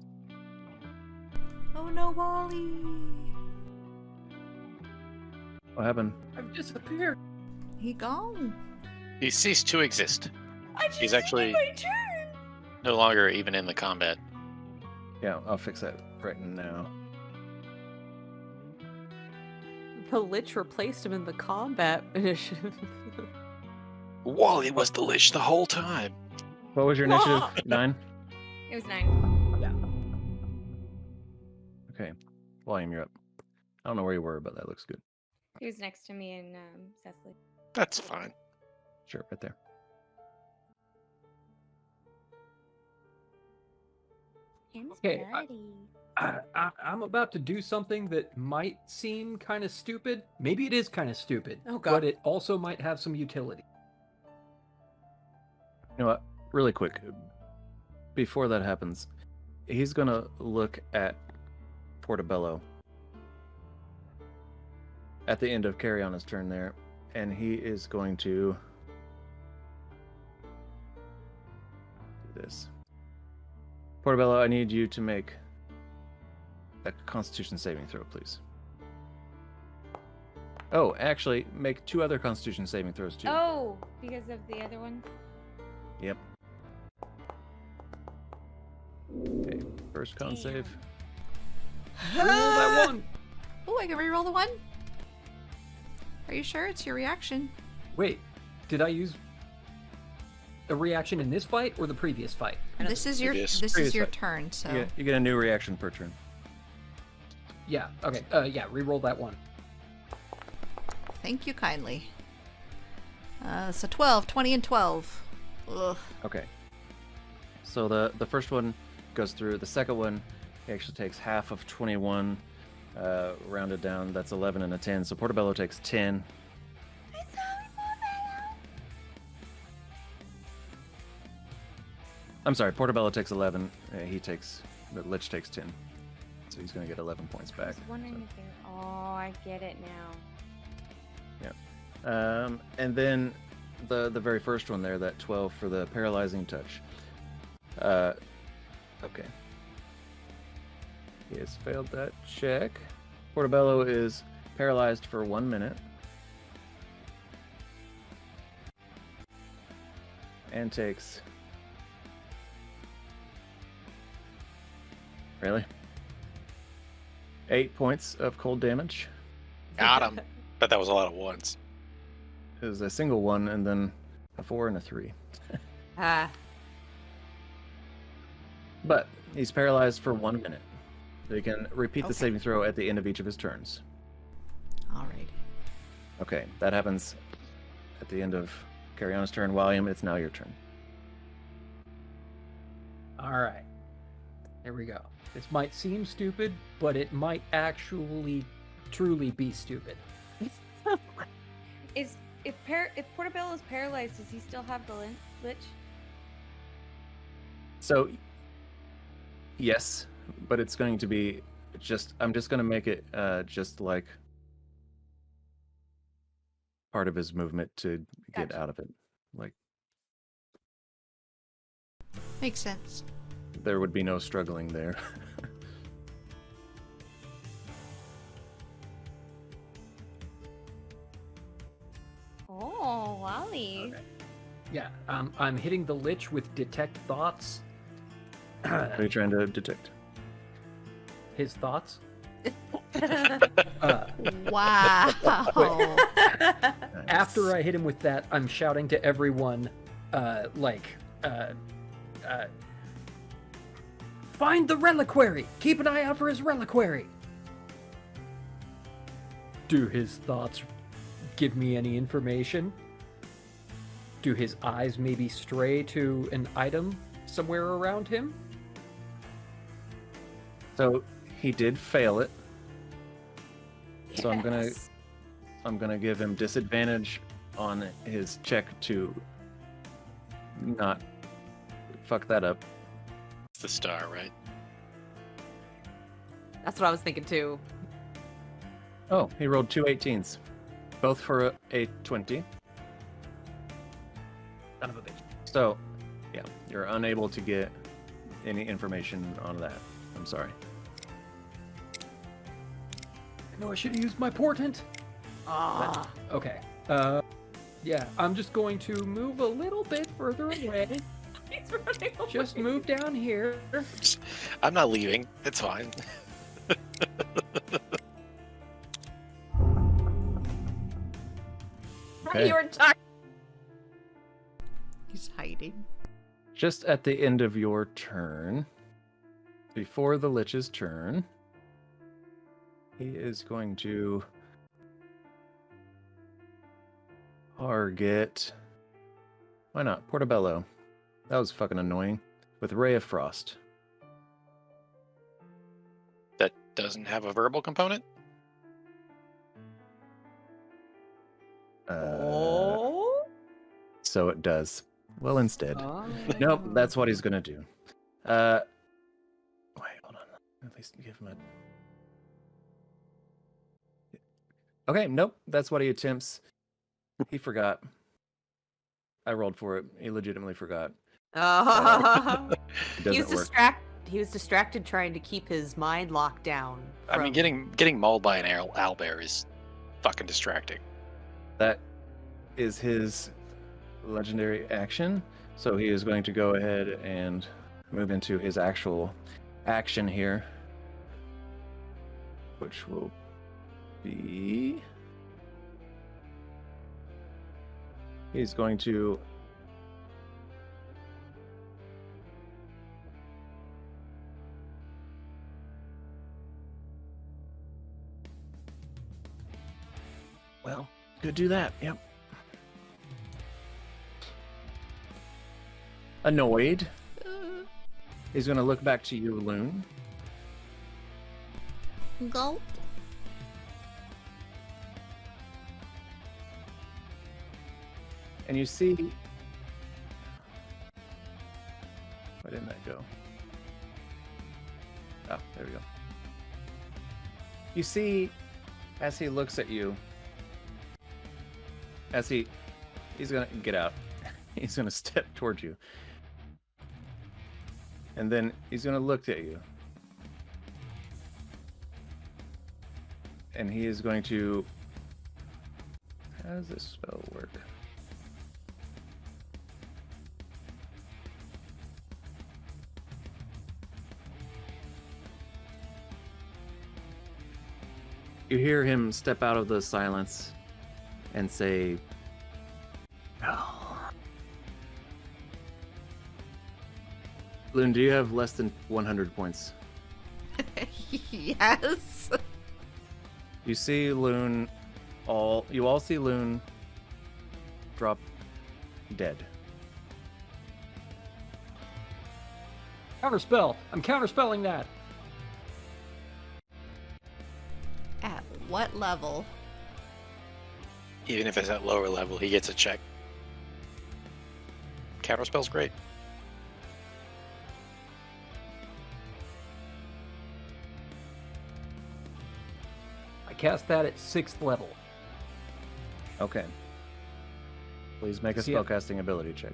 Oh no, Wally. What happened? I've disappeared. He gone. He ceased to exist. I just He's actually my turn. no longer even in the combat. Yeah, I'll fix that right now. The Lich replaced him in the combat initiative. Wally was the Lich the whole time. What was your initiative? 9? It was 9. Yeah. Okay. Volume, you're up. I don't know where you were, but that looks good. He was next to me and Cecily. That's fine. Sure, right there. Him's Okay, bloody. I'm about to do something that might seem kind of stupid. Maybe it is kind of stupid. Oh, God. But it also might have some utility. You know what? Really quick, before that happens, he's gonna look at Portobello at the end of Carrionna's turn there, and he is going to do this. Portobello, I need you to make a Constitution saving throw, please. Oh, actually, make 2 other Constitution saving throws too. Oh, because of the other one? Yep. Okay, first con save. Roll that one. Oh, I can reroll the 1. Are you sure it's your reaction? Wait, did I use a reaction in this fight or the previous fight? This is your Previous- this is previous your fight. turn. So You get a new reaction per turn. Yeah. Okay. Yeah. Reroll that one. thank you kindly. So 12, 20, and 12. Ugh. Okay. So the first one goes through. The second one, he actually takes half of 21, rounded down. That's 11 and a 10. So Portobello takes 10. I'm sorry, Portobello takes 11. The Lich takes 10. So he's going to get 11 points I back. was wondering if they were... Oh, I get it now. And then the very first one there, that 12 for the paralyzing touch. Okay. He has failed that check. Portobello is paralyzed for 1 minute. And takes... Really? 8 points of cold damage. Got him. Bet that was a lot of ones. It was a single 1 and then a 4 and a 3. Ah. But he's paralyzed for 1 minute. So he can repeat the Okay. saving throw at the end of each of his turns. Alrighty. Okay, that happens at the end of Carrionna's turn. William, it's now your turn. All right. There we go. This might seem stupid, but it might actually truly be stupid. If Portobello is paralyzed, does he still have the Lich? So, yes, but it's going to be I'm just going to make it just like part of his movement to get Gotcha. out of it. Like, Makes sense. there would be no struggling there. Oh, Wally. Okay. Yeah, I'm hitting the Lich with Detect Thoughts. What are you trying to detect? His thoughts. Wow. After I hit him with that, I'm shouting to everyone, find the reliquary! Keep an eye out for his reliquary! Do his thoughts give me any information? Do his eyes maybe stray to an item somewhere around him? So he did fail it. So I'm Yes. gonna give him disadvantage on his check to not fuck that up. It's the star, right? That's what I was thinking too. Oh, he rolled 2 18s, both for a 20. Son of a bitch. So, yeah, you're unable to get any information on that. I'm sorry. I know I should have used my portent. Ah. Okay. Yeah, I'm just going to move a little bit further away. He's running away. Just move down here. I'm not leaving. It's fine. Okay. You were talking. He's hiding. Just at the end of your turn, before the Lich's turn, he is going to target. Why not? Portobello. That was fucking annoying. With Ray of Frost. That doesn't have a verbal component? Oh. So it does. Well, instead. Oh. Nope, that's what he's gonna do. Wait, hold on. At least give him a. Okay, nope, that's what he attempts. He forgot. I rolled for it. He legitimately forgot. It doesn't work. He was distracted trying to keep his mind locked down. I mean, getting mauled by an owlbear is fucking distracting. That is his legendary action. So he is going to go ahead and move into his actual action here, which will be... He's going to... Well, could do that, yep. Annoyed. He's going to look back to you, Loon. Gulp. And you see... Where didn't that go? Oh, there we go. You see, as he looks at you, he's gonna get out. He's gonna step towards you. And then he's gonna look at you. And he is going to... How does this spell work? You hear him step out of the silence and say, "Oh." Loon, do you have less than 100 points? Yes. You see Loon, you all see Loon drop dead. Counterspell. I'm counterspelling that. At what level? Even if it's at lower level, he gets a check. Counterspell's great. I cast that at 6th level. Okay. Please make a See ya. spellcasting ability check.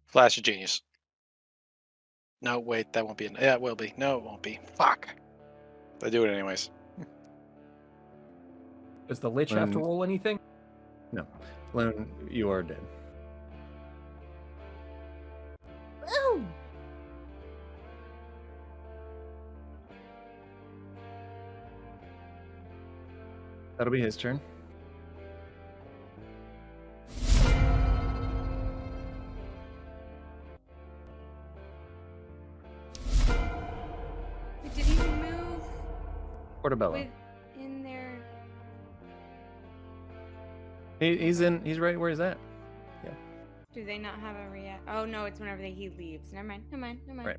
Flash of genius. No, wait, that won't be. Yeah, it will be. No, it won't be. Fuck. I do it anyways. Does the Lich have to When- roll anything? No. Loon, you are dead. Ooh. That'll be his turn. Wait, did he move Portobello. in there? He's right where he's at. Do they not have a react? Oh no, it's whenever he leaves. Never mind. Right.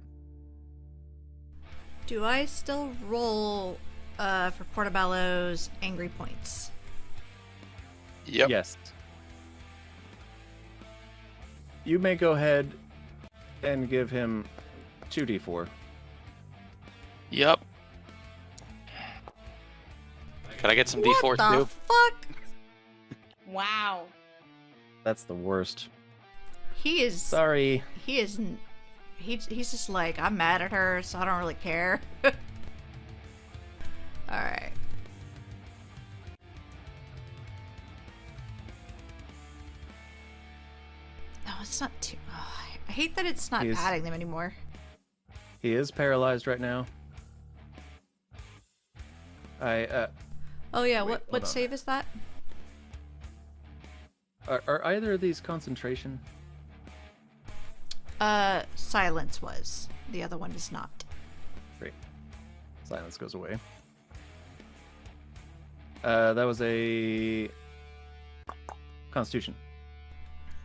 Do I still roll for Portobello's angry points? Yep. Yes. You may go ahead and give him 2d4. Yep. Can I get some What D4s the too? fuck? Wow. That's the worst. He is. Sorry. He is. He's just like, I'm mad at her, so I don't really care. All right. No, it's not too. Oh, I hate that it's not He's- adding them anymore. He is paralyzed right now. Oh yeah, Wait, what hold on. save is that? Are either of these concentration? Silence was. The other one is not. Great. Silence goes away. That was a Constitution.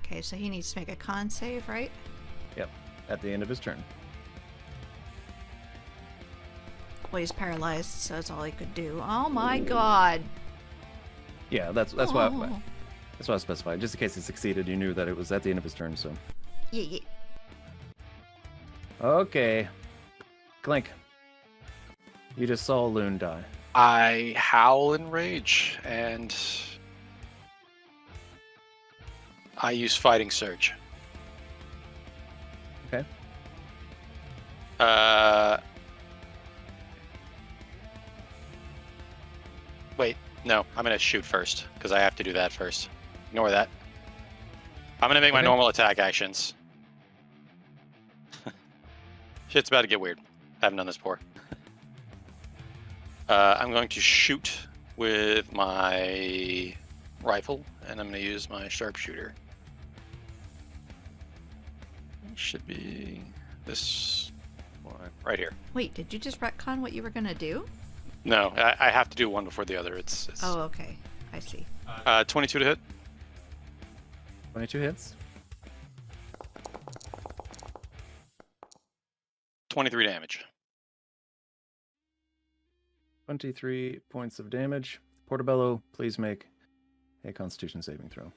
Okay, so he needs to make a con save, right? Yep. At the end of his turn. Well, he's paralyzed, so that's all he could do. Oh my god. Yeah, that's why Oh. that's why I specified. Just in case he succeeded, you knew that it was at the end of his turn. So. Yeah. Okay. Clink. You just saw Loon die. I howl in rage, and I use Fighting Surge. Okay. Wait, no, I'm gonna shoot first, because I have to do that first. Ignore that. I'm gonna make my Okay. normal attack actions. Shit's about to get weird. I haven't done this before. I'm going to shoot with my rifle, and I'm going to use my sharpshooter. Should be this one right here. Wait, did you just retcon what you were gonna do? No, I have to do one before the other. It's Oh, okay. I see. 22 to hit. 22 hits. 23 damage. 23 points of damage. Portobello, please make a Constitution saving throw.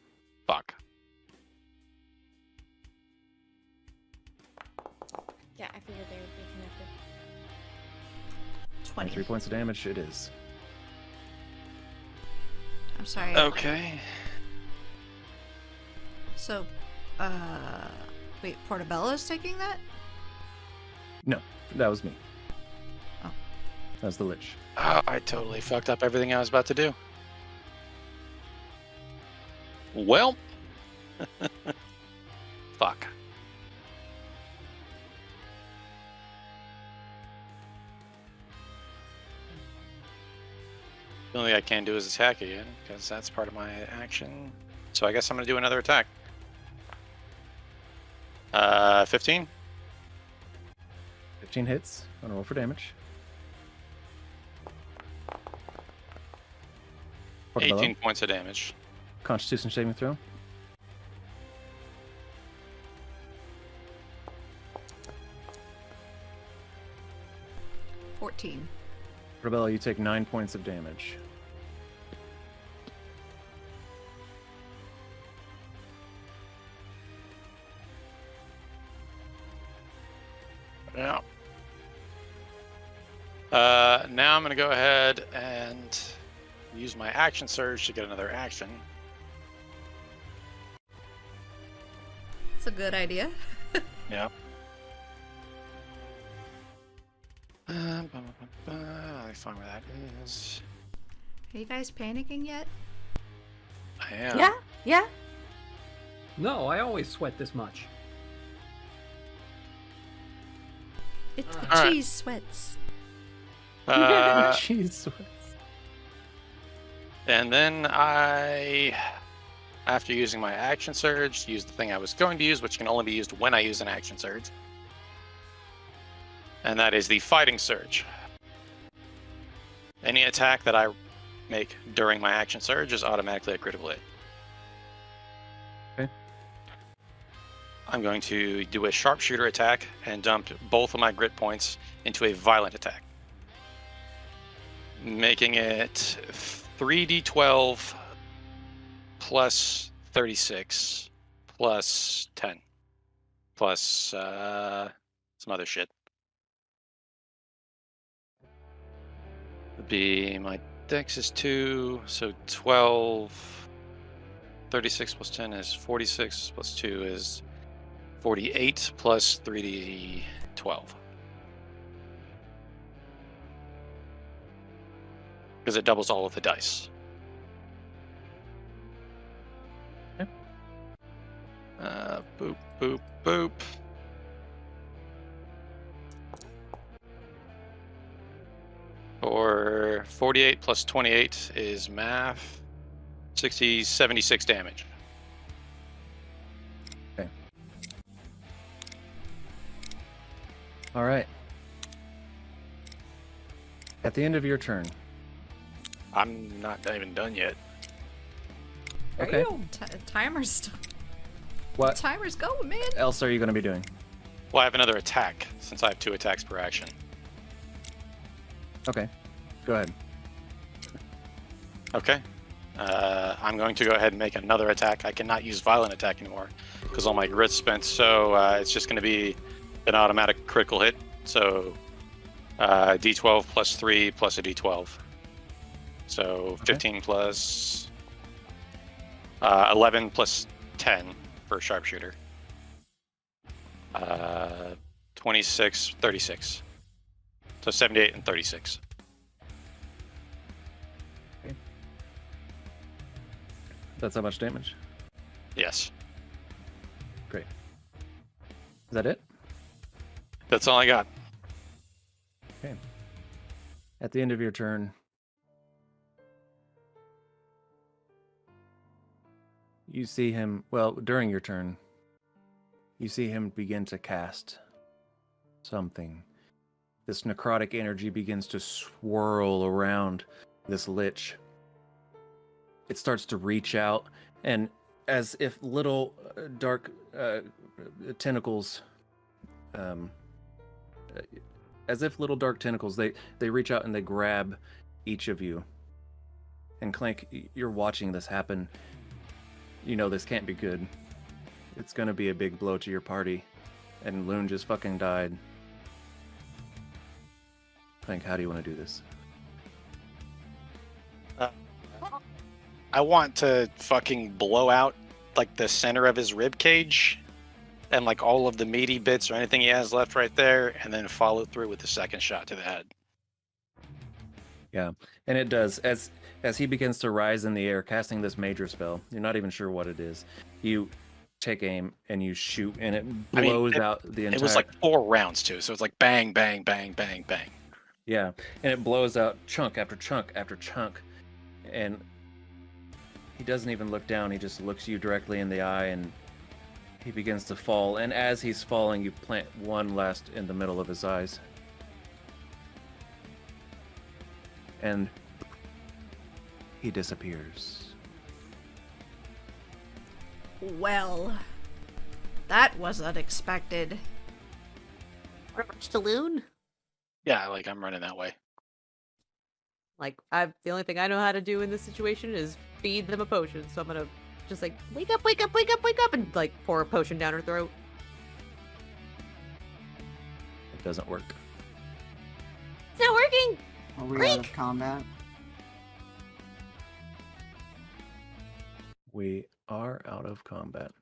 Fuck. Yeah, I figured they would be connected. 20. 23 points of damage. It is. I'm sorry. Okay. So, wait, Portobello's taking that? No, that was me. Oh. That was the Lich. Oh, I totally fucked up everything I was about to do. Well. Fuck. The only thing I can do is attack again, because that's part of my action. So I guess I'm going to do another attack. 15? 15 hits. On a roll for damage. Portobello, 18 points of damage. Constitution saving throw. $14. Portobello, you take 9 points of damage. Yeah. Now I'm going to go ahead and use my action surge to get another action. It's a good idea. Yeah. I find where that is. Are you guys panicking yet? I am. Yeah, yeah. No, I always sweat this much. It's the Alright. cheese sweats. Jeez. And then I, after using my action surge, use the thing I was going to use, which can only be used when I use an action surge. And that is the Fighting Surge. Any attack that I make during my action surge is automatically a critical hit. Okay. I'm going to do a sharpshooter attack and dump both of my grit points into a violent attack, making it 3d12 plus 36 plus 10 plus some other shit. Would be my dex is 2, so 12. 36 plus 10 is 46 plus 2 is 48 plus 3d12. Because it doubles all of the dice. Okay. Boop, boop, boop. 48 plus 28 is math. 76 damage. Okay. All right. At the end of your turn. I'm not even done yet. Okay. Timer's What timer's going, man. else are you going to be doing? Well, I have another attack since I have 2 attacks per action. Okay. Go ahead. Okay. I'm going to go ahead and make another attack. I cannot use violent attack anymore because all my grit's spent. So it's just going to be an automatic critical hit. So D12 plus 3 plus a D12. So 15 plus 11 plus 10 for a sharpshooter. 26, 36. So 78 and 36. That's how much damage? Yes. Great. Is that it? That's all I got. Okay. At the end of your turn, you see him, well, during your turn, you see him begin to cast something. This necrotic energy begins to swirl around this lich. It starts to reach out, and as if little dark tentacles, they reach out and they grab each of you. And Clank, you're watching this happen. You know this can't be good. It's gonna be a big blow to your party, and Loon just fucking died. Clank, how do you want to do this? I want to fucking blow out like the center of his rib cage and like all of the meaty bits or anything he has left right there, and then follow through with the second shot to the head. Yeah, and it does. As he begins to rise in the air, casting this major spell, you're not even sure what it is. You take aim and you shoot, and it blows out the entire... It was like 4 rounds too, so it's like bang, bang, bang, bang, bang. Yeah, and it blows out chunk after chunk after chunk, and he doesn't even look down. He just looks you directly in the eye, and he begins to fall. And as he's falling, you plant one last in the middle of his eyes. And he disappears. Well, that was unexpected. Staloon? Yeah, like I'm running that way. Like, the only thing I know how to do in this situation is feed them a potion. So I'm gonna just like, wake up, wake up, wake up, wake up, and like pour a potion down her throat. It doesn't work. It's not working! Are we Quick! out of combat? We are out of combat.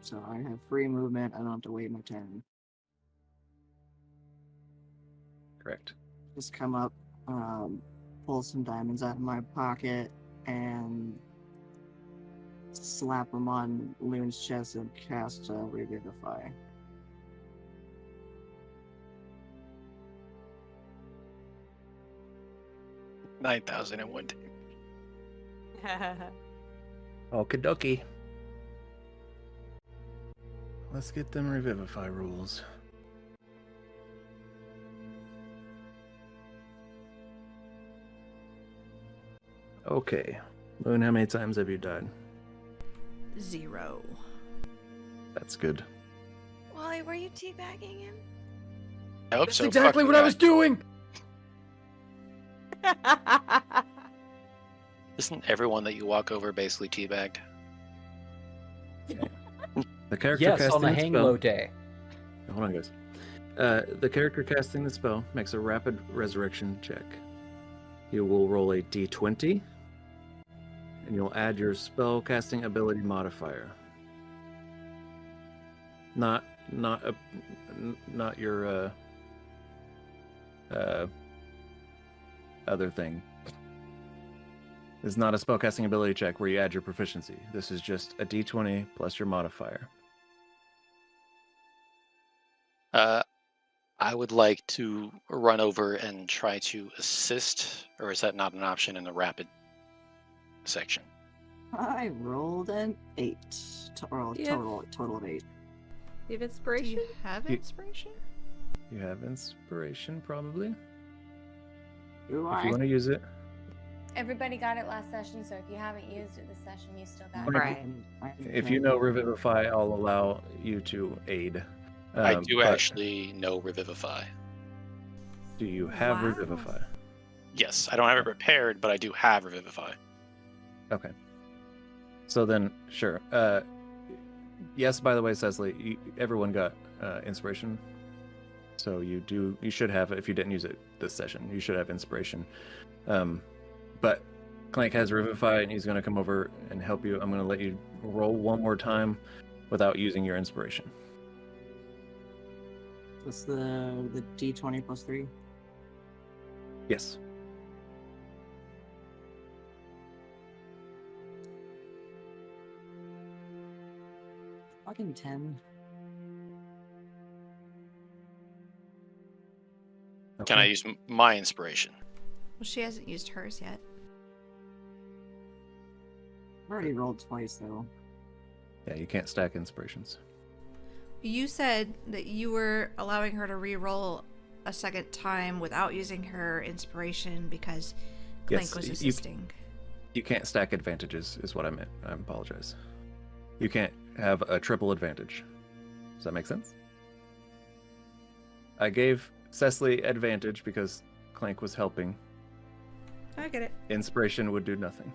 So I have free movement. I don't have to wait my turn. Correct. Just come up, pull some diamonds out of my pocket, and slap them on Loon's chest and cast Revivify. $9,001. Okie dokie. Let's get them Revivify rules. Okay. Loon, how many times have you died? 0. That's good. Wally, were you teabagging him? I hope That's so. exactly Fuck what I that. was doing. Isn't everyone that you walk over basically teabagged? The character Yes, casting on the the hang spell... low day. Hold on, guys. The character casting the spell makes a rapid resurrection check. You will roll a d20, and you'll add your spell casting ability modifier. Not your other thing. It's not a spellcasting ability check where you add your proficiency. This is just a d20 plus your modifier. I I would like to run over and try to assist, or is that not an option in the rapid section? I rolled an 8. Yeah. Total of 8. You have Do inspiration? you have You- inspiration? You have inspiration, probably. Do If I? you want to use it. Everybody got it last session, so if you haven't used it this session, you still got it. Right. If you know Revivify, I'll allow you to aid. I do but actually know Revivify. Do you have Wow. Revivify? Yes, I don't have it prepared, but I do have Revivify. Okay. So then, sure. Yes, by the way, Cecily, everyone got inspiration. So you should have, if you didn't use it this session, you should have inspiration. But Clank has Revivify, and he's going to come over and help you. I'm going to let you roll one more time without using your inspiration. What's the D20 plus 3? Yes. Fucking 10. Can I Okay. use my inspiration? Well, she hasn't used hers yet. I've already rolled twice though. Yeah, you can't stack inspirations. You said that you were allowing her to re-roll a second time without using her inspiration because Clank Yes, was you- assisting. You can't stack advantages, is what I meant. I apologize. You can't have a triple advantage. Does that make sense? I gave Cecily advantage because Clank was helping. I get it. Inspiration would do nothing.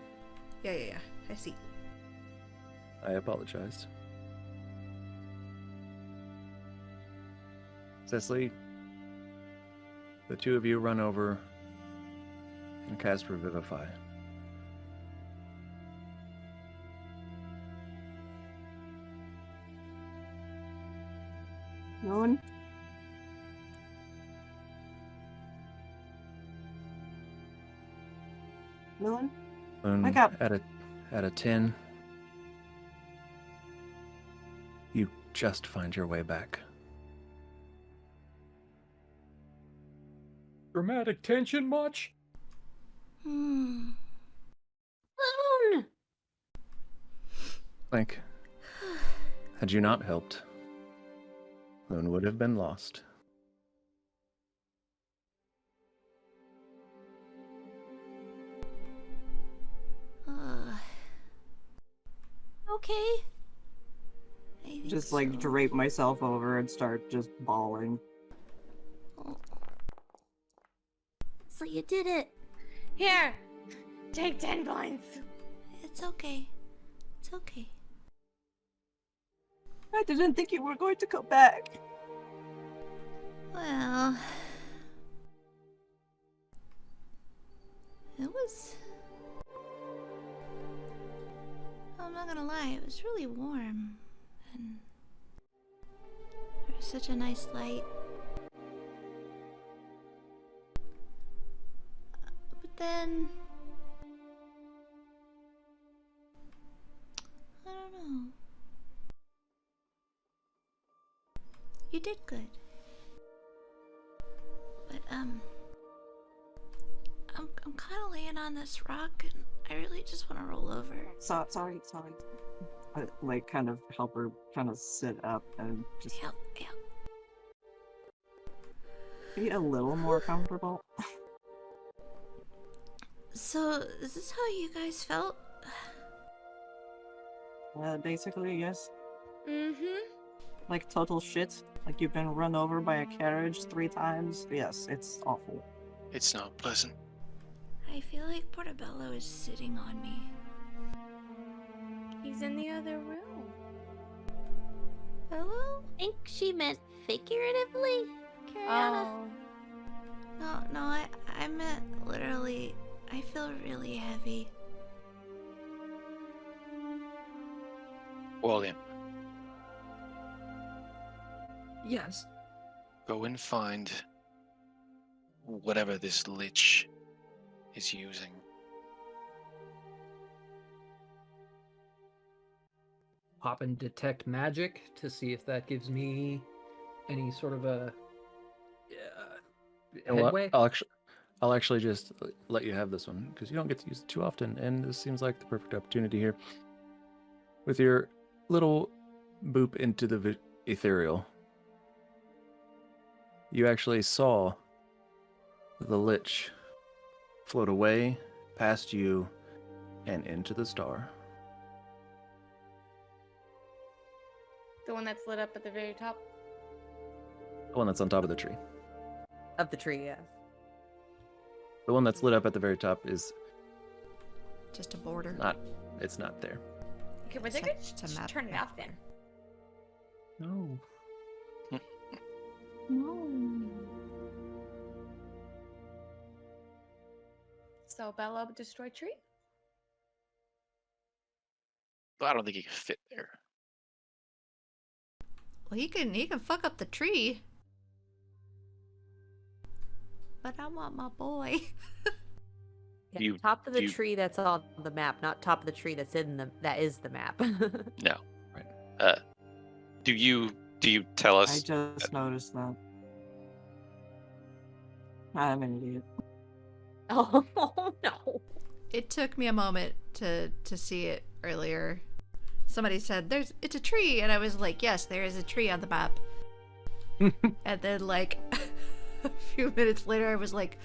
Yeah. I see. I apologize. Cecily, the two of you run over and cast Revivify. Moon? Moon? Wake up. At a 10, you just find your way back. Dramatic tension much? Hmm. Moon! Clank, had you not helped, Moon would have been lost. Okay. I think Just like so. drape myself over and start just bawling. Oh, So you did it. Here, take 10 points. it's okay. It's okay. I didn't think you were going to come back. Well, it was. I'm not gonna lie, it was really warm, and there was such a nice light. But then, I don't know. You did good. But I'm kind of laying on this rock, and I really just want to roll over. Sorry. I, like, kind of help her kind of sit up and just Yep. be a little more comfortable. So, is this how you guys felt? Basically, yes. Mm-hmm. Like total shit. Like you've been run over by a carriage 3 times. Yes, it's awful. It's not pleasant. I feel like Portobello is sitting on me. He's in the other room. Hello? I think she meant figuratively, Cariana. Oh. No, I meant literally. I feel really heavy. Walliam, Yes. go and find whatever this lich is using. Pop and detect magic to see if that gives me any sort of a You know what? headway. I'll actually just let you have this one because you don't get to use it too often, and this seems like the perfect opportunity here. With your little boop into the ethereal, you actually saw the Lich float away past you and into the star. The one that's lit up at the very top. The one that's on top of the tree. Of the tree, yeah. The one that's lit up at the very top is Just a border. it's not there. Okay, but they It's a- could it's a map. turn it off then. No. So Bella destroy tree? But I don't think he can fit there. Well, he can fuck up the tree. But I want my boy. Yeah, You- top of the you- tree that's on the map, not top of the tree that is the map. No. Right. Do you tell I us? just noticed that. I'm an idiot. Oh no. It took me a moment to see it earlier. Somebody said it's a tree, and I was like, yes, there is a tree on the map. And then like a few minutes later I was like,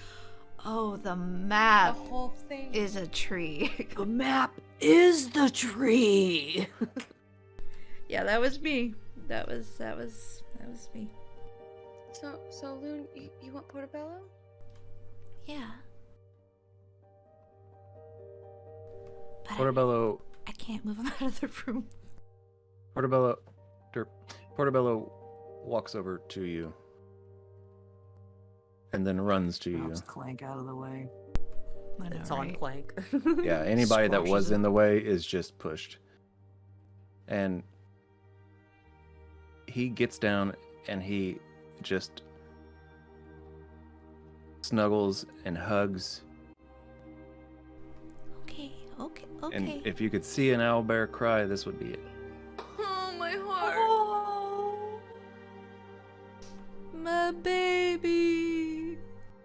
oh, the The map whole thing. is a tree. The map is the tree. Yeah, that was me. That was me. So Loon, you want Portobello? Yeah. But Portobello I can't move him out of the room. Portobello walks over to you and then runs to you. Drops Clank out of the way. I know, It's on right? Clank. Yeah, anybody that was Squashes in it. the way is just pushed. And he gets down and he just snuggles and hugs. Okay. And if you could see an owlbear cry, this would be it. Oh, my heart. Oh, my baby.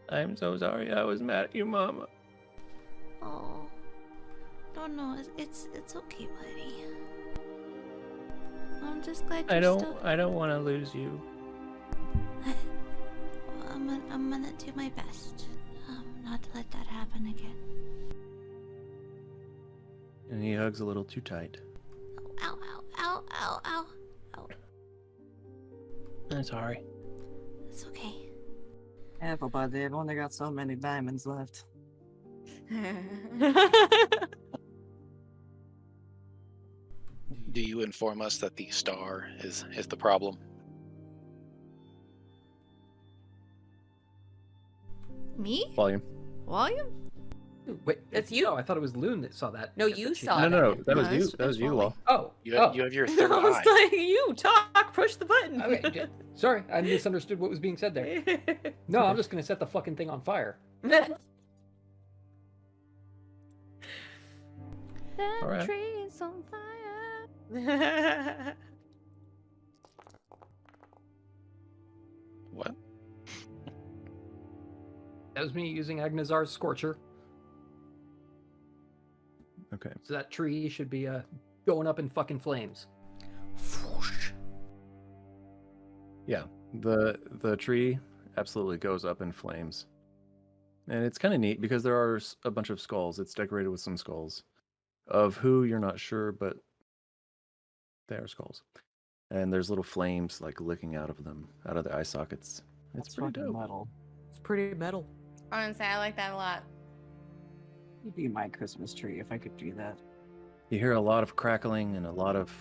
I'm so sorry I was mad at you, Mama. Oh, no, it's okay, buddy. I'm just glad you're still. I don't want to lose you. I'm gonna do my best, not to let that happen again. And he hugs a little too tight. Ow. I'm sorry. It's okay. Careful, bud. They've only got so many diamonds left. Do you inform us that the star is the problem? Me? Volume. Volume? Ooh, wait, That's you. No, I thought it was Loon that saw that. No, That's you what she- saw it. No, that No, was you. it's- That was it's you, Wally. Law. Oh, You oh. have your third I was eye. like, you talk, push the button. Okay, sorry, I misunderstood what was being said there. No, I'm just gonna set the fucking thing on fire. That All right. tree is on fire. What? That was me using Agnazar's Scorcher. Okay. So that tree should be going up in fucking flames. Yeah, the tree absolutely goes up in flames. And it's kind of neat because there are a bunch of skulls. It's decorated with some skulls. Of who, you're not sure, but they are skulls. And there's little flames like licking out of them, out of the eye sockets. It's That's pretty fucking dope. metal. It's pretty metal. I'm gonna say I like that a lot. It'd be my Christmas tree if I could do that. You hear a lot of crackling and a lot of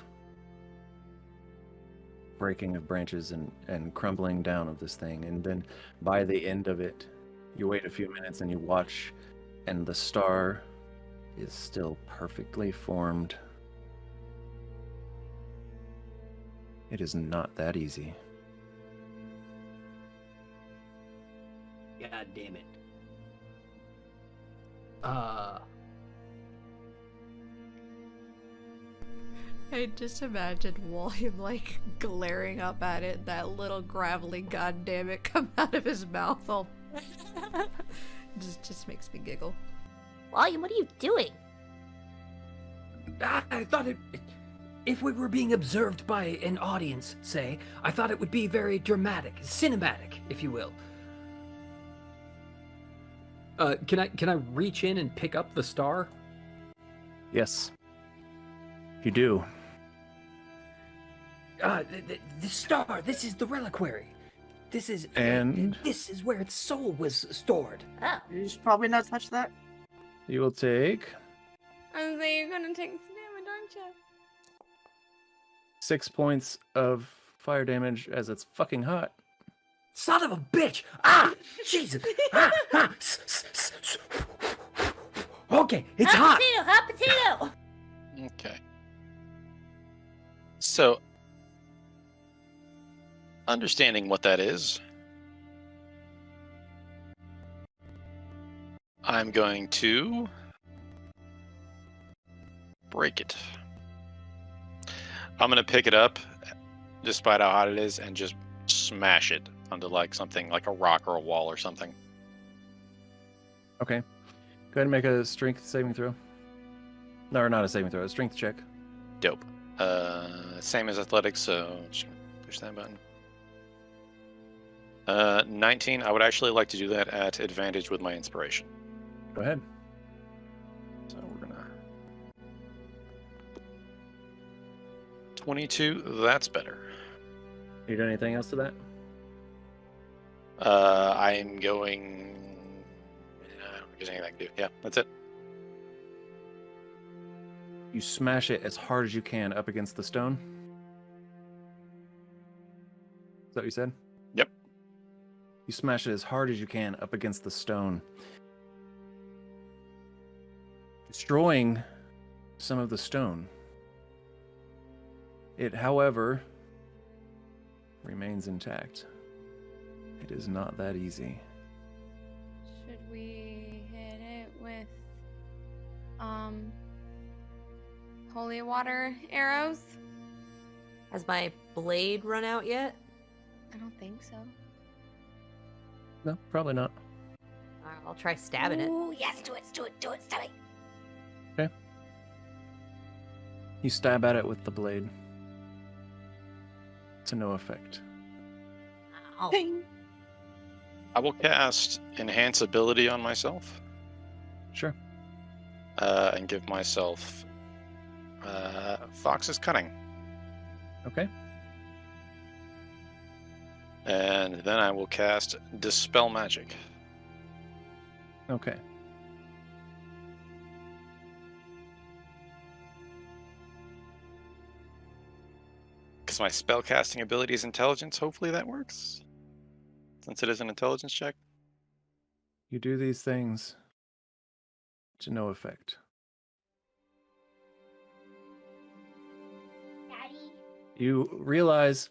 breaking of branches and crumbling down of this thing. And then by the end of it, you wait a few minutes and you watch, and the star is still perfectly formed. It is not that easy. God damn it. I just imagined William like glaring up at it, that little gravelly goddamn it come out of his mouth all just makes me giggle. William, what are you doing? I thought if we were being observed by an audience, say, I thought it would be very dramatic, cinematic, if you will. Can I reach in and pick up the star? Yes. You do. The star. This is the reliquary. This is where its soul was stored. Oh. You should probably not touch that. You will take I was saying you're gonna take some damage, aren't you? 6 points of fire damage as it's fucking hot. Son of a bitch! Ah! Jesus! Okay, it's hot! Hot potato! Okay. So, understanding what that is, I'm going to break it. I'm going to pick it up, despite how hot it is, and just smash it onto like something like a rock or a wall or something. Okay. Go ahead and make a strength saving throw. No, or not a saving throw, a strength check. Dope. Same as athletics, so just push that button. 19. I would actually like to do that at advantage with my inspiration. Go ahead. So we're gonna 22. That's better. You do anything else to that? I'm going. I don't think there's anything I can do. Yeah, that's it. You smash it as hard as you can up against the stone. Is that what you said? Yep. You smash it as hard as you can up against the stone, destroying some of the stone. It, however, remains intact. It is not that easy. Should we hit it with holy water arrows? Has my blade run out yet? I don't think so. No, probably not. Alright, I'll try stabbing it. Ooh, yes, do it, stab it. Okay. You stab at it with the blade. To no effect. Ow. I will cast Enhance Ability on myself. Sure. And give myself Fox's Cunning. Okay. And then I will cast Dispel Magic. Okay. Because my spellcasting ability is Intelligence, hopefully that works. Since it is an Intelligence check. You do these things to no effect. Daddy. You realize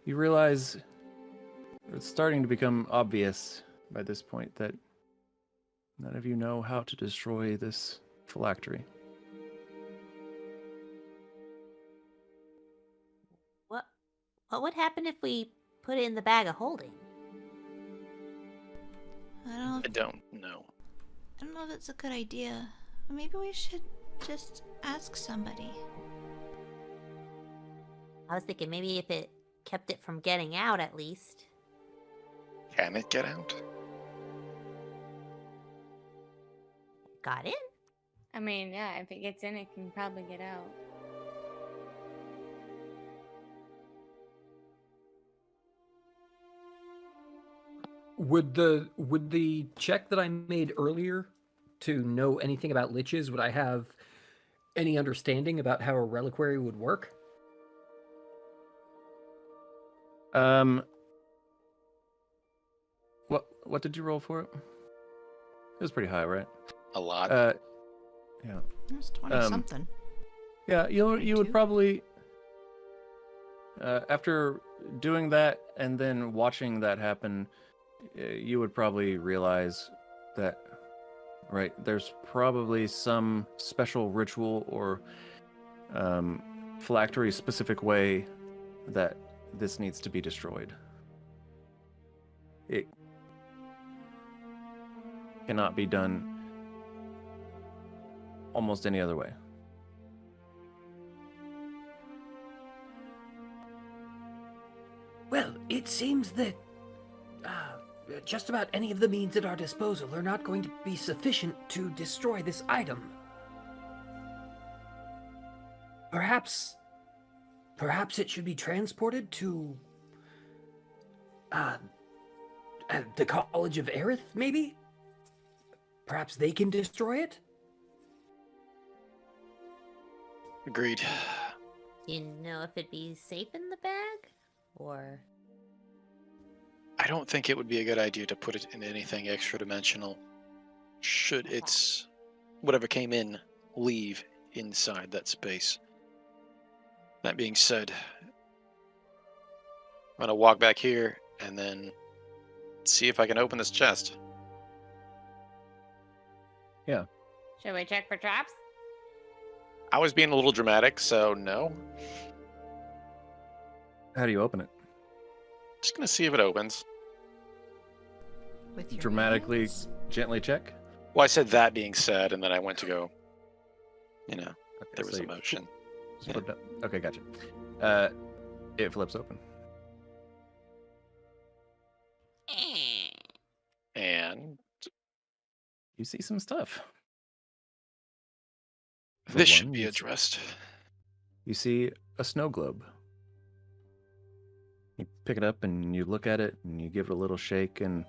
it's starting to become obvious by this point that none of you know how to destroy this phylactery. What would happen if we put it in the bag of holding? I I don't know. don't know if that's a good idea. Maybe we should just ask somebody. I was thinking maybe if it kept it from getting out at least. Can it get out? Got in? I mean, yeah, if it gets in, it can probably get out. Would the check that I made earlier to know anything about liches, would I have any understanding about how a reliquary would work? What did you roll for it? It was pretty high, right? A lot. Yeah. It's 20 something. Yeah, you would 22? probably after doing that and then watching that happen, you would probably realize that there's probably some special ritual or phylactery specific way that this needs to be destroyed. it cannot be done almost any other way. Well, it seems that just about any of the means at our disposal are not going to be sufficient to destroy this item. Perhaps it should be transported to the College of Aerith, maybe? Perhaps they can destroy it? Agreed. Do you know if it'd be safe in the bag? Or I don't think it would be a good idea to put it in anything extra dimensional. Should its whatever came in leave inside that space. That being said, I'm gonna walk back here and then see if I can open this chest. Should we check for traps? I was being a little dramatic, so no. How do you open it? Just gonna see if it opens. With your Dramatically, hands? gently check. Well, I said that being said, and then I went to go. You know, Okay, there was so a you motion. flipped up. Okay, gotcha. It flips open. And You see some stuff. For this should one, be you addressed. You see a snow globe. You pick it up and you look at it and you give it a little shake and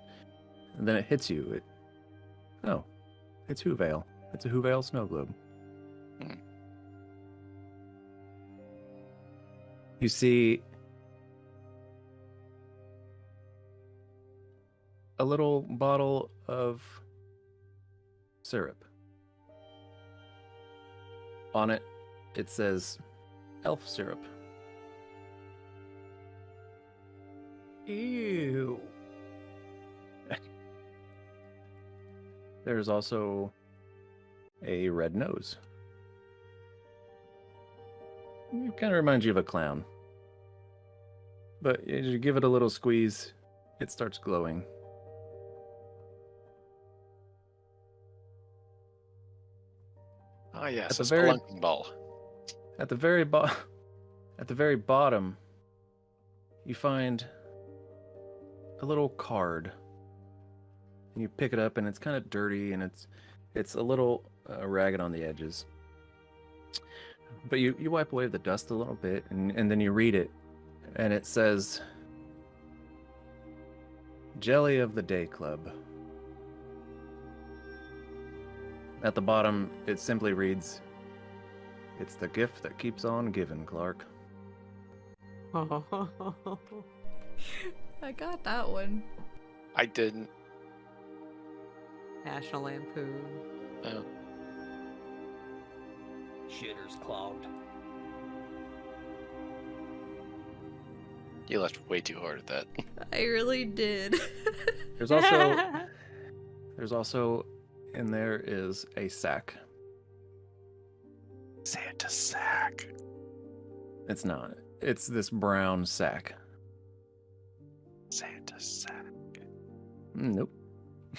then it hits you. It's Whovale. It's a Whovale snow globe. Hmm. You see a little bottle of syrup. On it, it says elf syrup. Ew. There's also a red nose. It kind of reminds you of a clown. But as you give it a little squeeze, it starts glowing. Ah, yes, At the a very- spelunking ball. At the very bottom, you find a little card. And you pick it up and it's kind of dirty and it's a little ragged on the edges. But you wipe away the dust a little bit and then you read it and it says Jelly of the Day Club. At the bottom it simply reads, "It's the gift that keeps on giving, Clark." I got that one. I didn't. National Lampoon. Oh. Shitter's clogged. You left way too hard at that. I really did. There's also in there is a sack. Santa sack. It's not. It's this brown sack. Santa sack. Nope.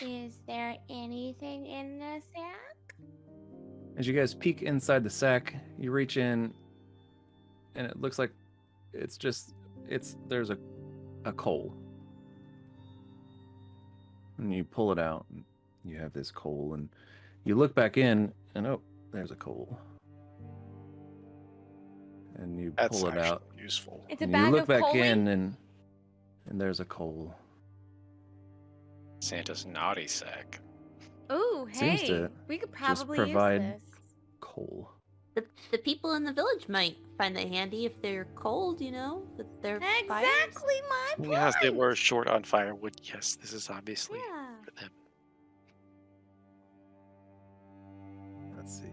Is there anything in the sack? As you guys peek inside the sack, you reach in, and it looks like there's a coal. And you pull it out, and you have this coal, and you look back in, and oh, there's a coal. And you That's pull it actually out. useful. It's a And bag you look of back coaling? in, and there's a coal. Santa's naughty sack. Ooh, Seems hey, to we could just probably provide use this. Coal. the people in the village might find that handy if they're cold, you know, with their fires. Exactly my point. Yes, they were short on firewood. Yes, this is obviously Yeah. for them. Let's see.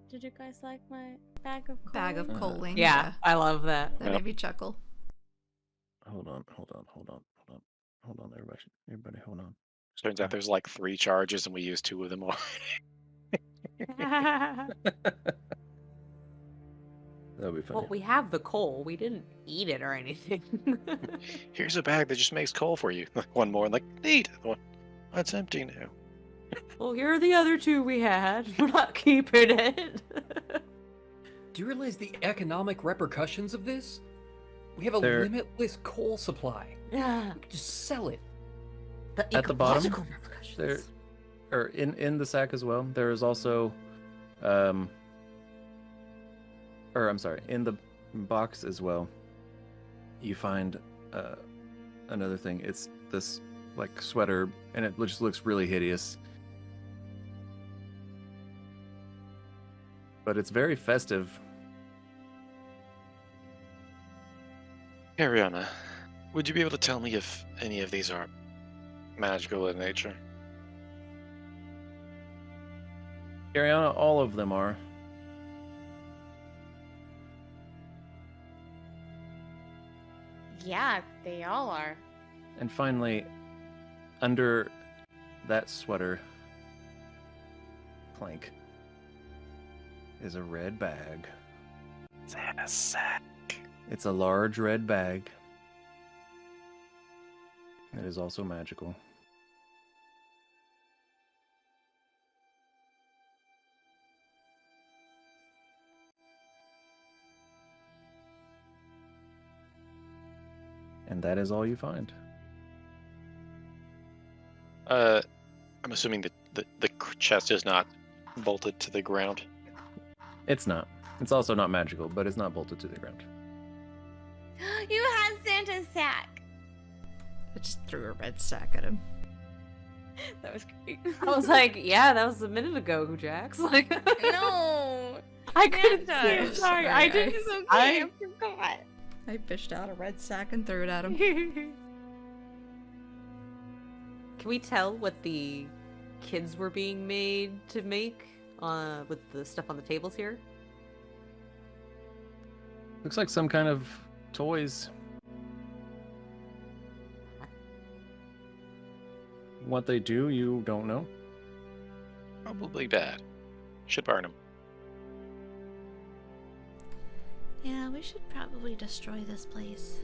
Did you guys like my bag of coal? Bag of coaling. Yeah, I love that. That made me chuckle. Hold on, everybody, hold on. Turns out there's like 3 charges and we used 2 of them already. That would be funny. Well, we have the coal. We didn't eat it or anything. Here's a bag that just makes coal for you. One more, like, neat. One, that's empty now. Well, here are the other 2 we had. We're not keeping it. Do you realize the economic repercussions of this? We have a There- limitless coal supply. Yeah. We could just sell it. The At the bottom, ecological repercussions. There, or in the sack as well. There is also, or I'm sorry, in the box as well. You find another thing. It's this like sweater, and it just looks really hideous. But it's very festive. Ariana, would you be able to tell me if any of these are magical in nature? Ariana, all of them are. Yeah, they all are. And finally, under that sweater, Clank, is a red bag. It's in a sack. It's a large red bag. It is also magical. And that is all you find. I'm assuming that the chest is not bolted to the ground. It's not. It's also not magical, but it's not bolted to the ground. You had Santa's sack. I just threw a red sack at him. That was great. I was like, yeah, that was a minute ago, Jax. Like, No. I couldn't Santa. see it. Sorry, I didn't. It's okay. I I forgot. I fished out a red sack and threw it at him. Can we tell what the kids were being made to make with the stuff on the tables here? Looks like some kind of toys. What they do, you don't know. Probably bad. Should burn them. Yeah, we should probably destroy this place.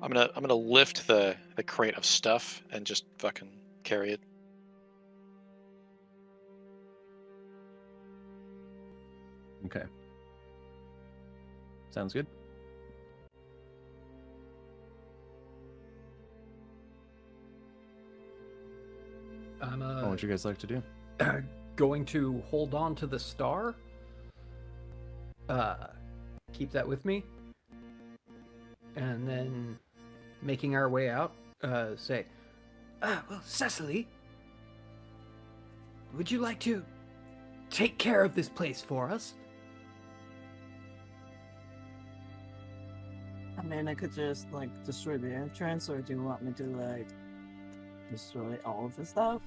I'm gonna lift the crate of stuff and just fucking carry it. Okay. Sounds good. I'm What would you guys like to do? going to hold on to the star. Keep that with me. And then making our way out, say, well, Cecily, would you like to take care of this place for us? I mean, I could just, like, destroy the entrance, or do you want me to, like, destroy all of the stuff?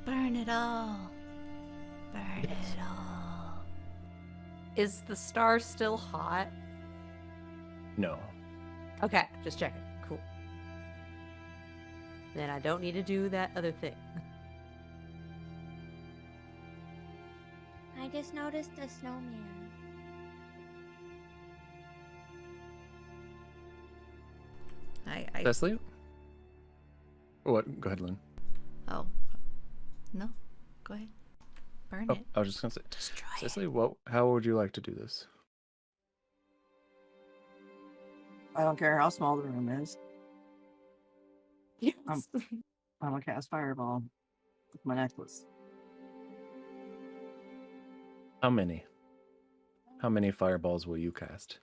Burn it all. Burn it all. Is the star still hot? No. Okay, just checking. Cool. Then I don't need to do that other thing. I just noticed a snowman. I Cecily? What? Go ahead, Lynn. Oh. No. Go ahead. Burn Oh, it. I was just gonna say, Destroy it. Cecily, how would you like to do this? I don't care how small the room is. Yes. I'm gonna cast Fireball with my necklace. How many? How many fireballs will you cast?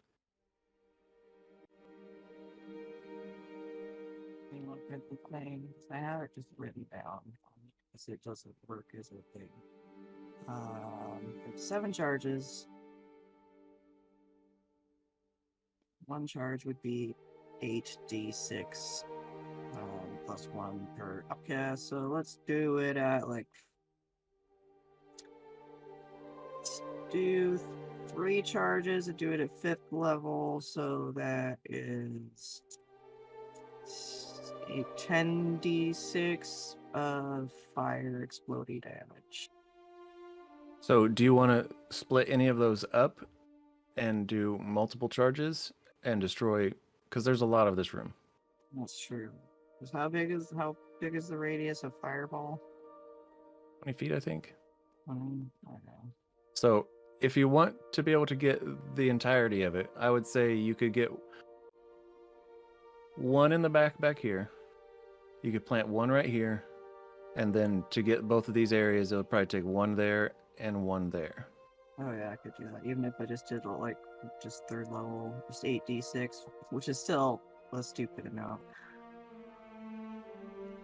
You look at the thing. I have it just written down because it doesn't work as a thing. It's 7 charges. One charge would be 8d6 plus 1 per upcast. So let's do it at like. Let's do 3 charges and do it at 5th level. So that is 10d6 of fire exploding damage. So, do you want to split any of those up and do multiple charges and destroy? Because there's a lot of this room. That's true. 'Cause how big is the radius of fireball? 20 feet, I think. I don't know. So, if you want to be able to get the entirety of it, I would say you could get one in the back here. You could plant one right here. And then to get both of these areas, it would probably take one there and one there. Oh yeah, I could do that. Even if I just did like just third level, just 8d6, which is still a stupid amount.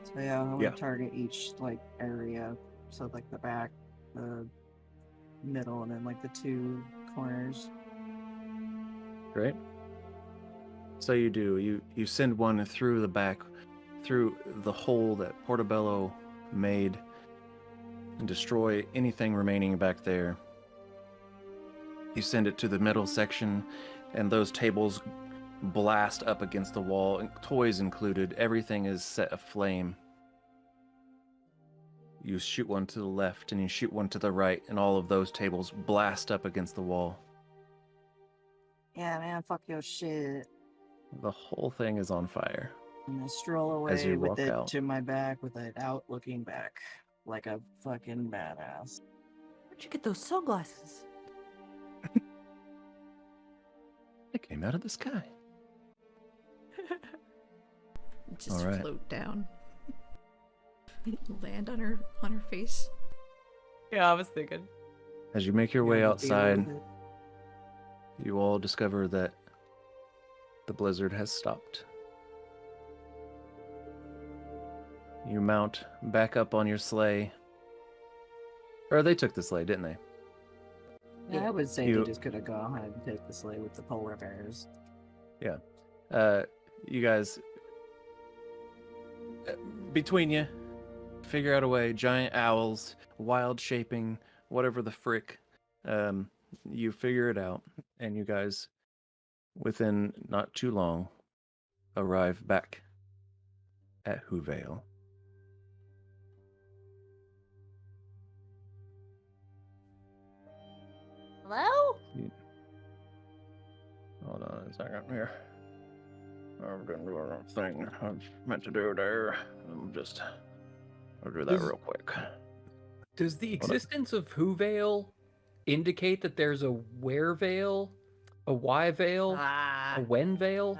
So yeah, I would target each like area. So like the back, the middle, and then like the 2 corners. Great. So you do. You send one through the back, through the hole that Portobello made, and destroy anything remaining back there. You send it to the middle section, and those tables blast up against the wall, and toys included. Everything is set aflame. You shoot one to the left, and you shoot one to the right, and all of those tables blast up against the wall. Yeah, man, fuck your shit. The whole thing is on fire. And I stroll As away you with walk it out. to my back with it out looking back like a fucking badass. Where'd you get those sunglasses? It came out of the sky. Just All right. float down. Land on her face. Yeah, I was thinking. As you make your way Yeah, deal outside, with it. you all discover that the blizzard has stopped. You mount back up on your sleigh. Or they took the sleigh, didn't they? Yeah, I would say You- they just could have gone ahead and take the sleigh with the polar bears. You guys, between you, figure out a way. Giant owls, wild shaping, whatever the frick. You figure it out, and you guys, within not too long, arrive back at Whovale. Hello? Hold on a second here. I'm gonna do a thing I was meant to do there. I'll do that Does- real quick. Does the Hold on. existence of Whovale indicate that there's a Werevale, a Yvale, a Wenvale?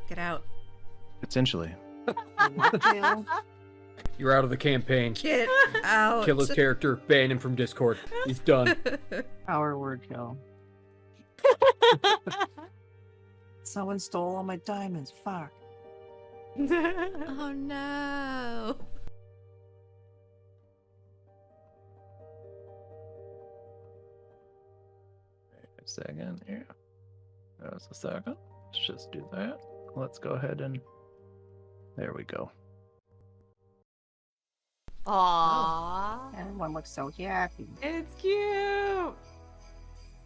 Get out. Potentially. You're out of the campaign. Get out. Kill his character, ban him from Discord. He's done. Power word kill. Someone stole all my diamonds. Fuck. Oh no. A second here. There's a second. Let's just do that. Let's go ahead and there we go. Aww. Everyone looks so happy. It's cute.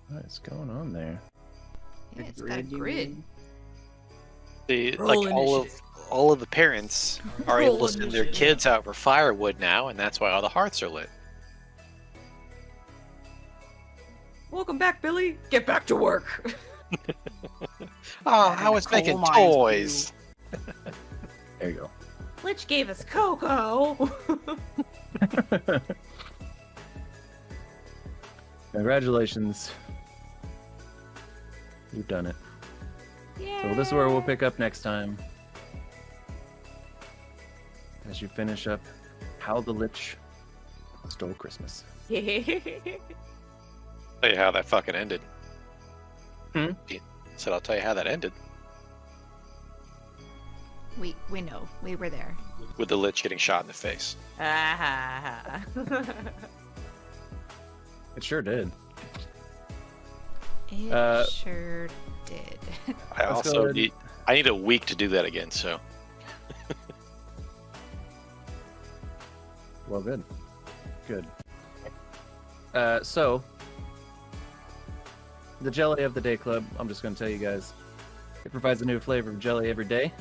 What is going on there? Yeah, it's got a grid. The Roll like initiative. all of the parents are able Roll to send their initiative. kids out for firewood now, and that's why all the hearths are lit. Welcome back, Billy. Get back to work. Oh, I was coal making mines, toys. There you Lich gave us cocoa. go. Congratulations. You've done it. So this is where we'll pick up next time. As you finish up How the Lich Stole Christmas. Tell you how that fucking ended. Hmm? Said I'll tell you how that ended. We know. We were there. With the Lich getting shot in the face. It sure did. It sure did. I Let's go also ahead. need a week to do that again, so Well, good. Good. So, the Jelly of the Day Club, I'm just going to tell you guys, it provides a new flavor of jelly every day.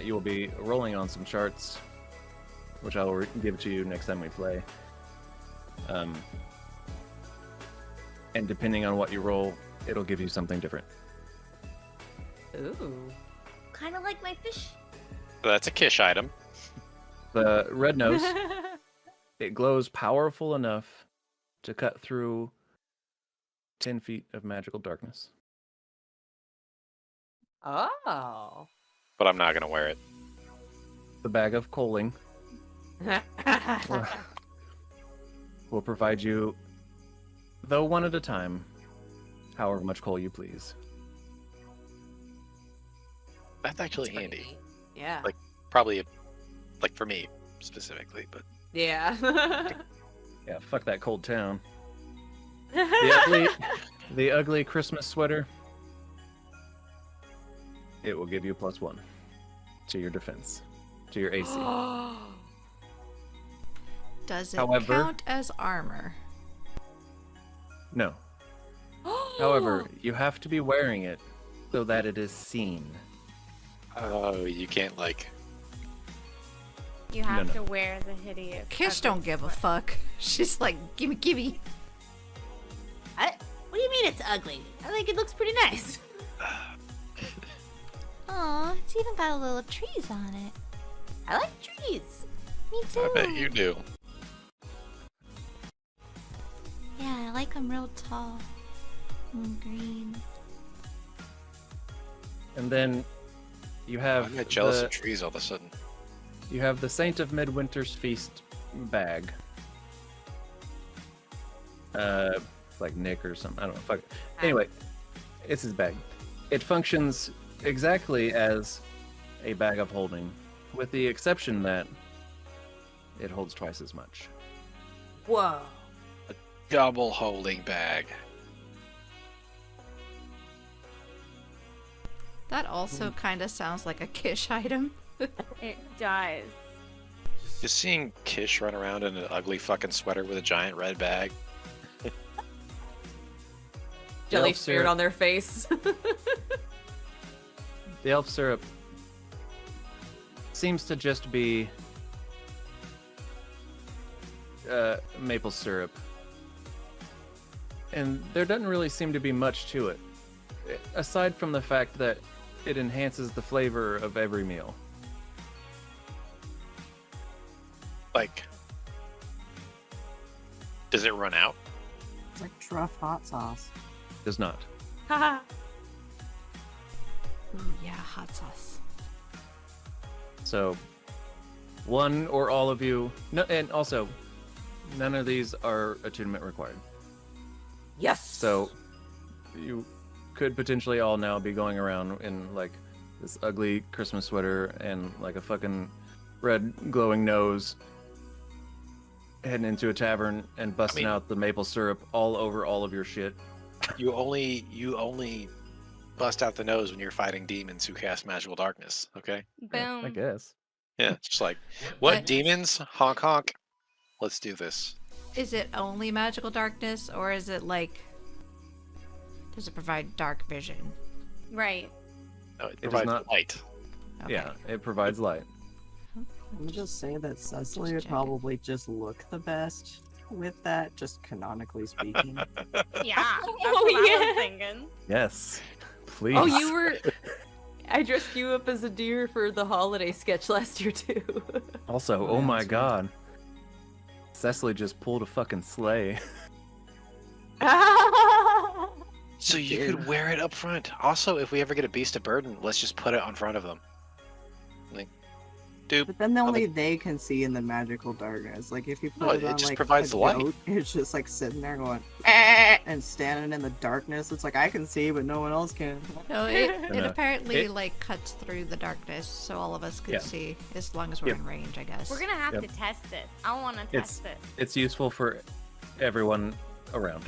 You will be rolling on some charts which I will give to you next time we play. And depending on what you roll, it'll give you something different. Ooh. Kind of like my fish. So that's a Kish item. The red nose, it glows powerful enough to cut through 10 feet of magical darkness. Oh. But I'm not gonna wear it. The bag of coaling will provide you, though one at a time, however much coal you please. That's actually handy. Yeah. Like, probably, like for me specifically, but Yeah. Yeah, fuck that cold town. The ugly Christmas sweater, it will give you +1 to your defense, to your AC. Does it However- count as armor? No. However, you have to be wearing it so that it is seen. oh, you can't like. You have no. to wear the hideous. Kish ugly don't give a sweater. fuck. She's like, gimme, gimme. What do you mean it's ugly? I think it looks pretty nice. Aw, it's even got little trees on it. I like trees. Me too. I bet you do. Yeah, I like them real tall and green. And then you have I'm not jealous the, of trees all of a sudden. you have the Saint of Midwinter's Feast bag. Like Nick or something. I don't know. Fuck it. Anyway, it's his bag. It functions exactly as a bag of holding, with the exception that it holds twice as much. Whoa. Double holding bag. That also kind of sounds like a Kish item. It does. Just seeing Kish run around in an ugly fucking sweater with a giant red bag. Jelly elf smeared syrup. on their face. The elf syrup seems to just be maple syrup. And there doesn't really seem to be much to it, aside from the fact that it enhances the flavor of every meal. Like, does it run out? It's like truff hot sauce. Does not. Haha. Ooh, yeah, hot sauce. So, one or all of you, no, and also, none of these are attunement required. Yes. So, you could potentially all now be going around in like this ugly Christmas sweater and like a fucking red glowing nose, heading into a tavern and busting out the maple syrup all over all of your shit. You only bust out the nose when you're fighting demons who cast magical darkness, okay? Um, Boom. I guess. Yeah, it's just like, what But- demons? Honk honk. Let's do this. Is it only magical darkness, or is it like... Does it provide dark vision? Right. No, it does provides not- light. Okay. Yeah, it provides light. Let me just say that Cecily Just would checking. probably just look the best with that, just canonically speaking. Yeah. That's Oh, what I yeah. was thinking. Yes. Please. Oh, you were. I dressed you up as a deer for the holiday sketch last year too. Also, Oh, oh my that's right. god. Cecily just pulled a fucking sleigh. So you could wear it up front. Also, if we ever get a beast of burden, let's just put it on front of them. Like, dude, But then only they can see in the magical darkness. Like if you put No, it it on just like provides a the light. goat, it's just like sitting there going and standing in the darkness. It's like I can see, but no one else can. No, it No. apparently It- like cuts through the darkness, so all of us can Yeah. see, as long as we're Yep. in range, I guess. We're gonna have Yep. to test this. I want to It's- test it. It's useful for everyone around.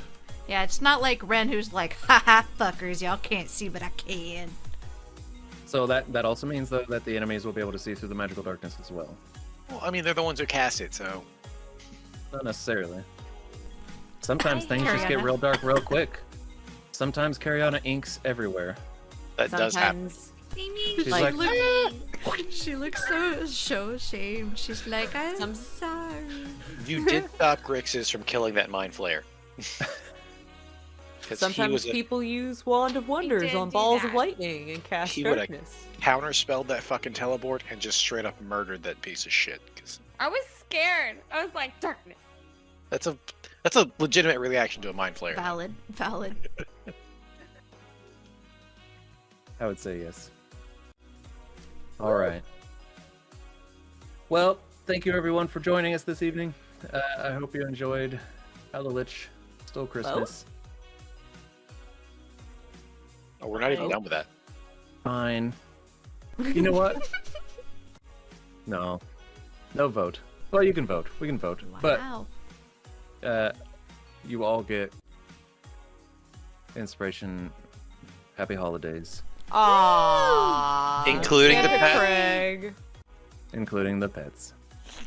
Yeah, it's not like Ren who's like, haha, fuckers, y'all can't see, but I can. So that also means though that the enemies will be able to see through the magical darkness as well. well, I mean, they're the ones who cast it, so Not necessarily. Sometimes things Carry just get on. real dark real quick. Sometimes Cariana inks everywhere. that does happen. Sometimes Amy, She's like, like, She looks so ashamed. She's like, I'm sorry. You did stop Grixis from killing that Mind Flayer. 'Cause Sometimes people use Wand of Wonders did on do balls that. of lightning and cast He would've darkness. counterspelled that fucking teleport and just straight up murdered that piece of shit. 'Cause I was scared. I was like, darkness. that's a legitimate reaction to a Mind Flayer. Valid. I would say yes. All right. Well, thank you everyone for joining us this evening. I hope you enjoyed How the Lich Stole Christmas. Oh, we're not even done with that. Fine. You know what? No vote. Well, you can vote. We can vote. Wow. But you all get inspiration. Happy holidays, Aww. Including the Get it, pet. Craig. including the pets.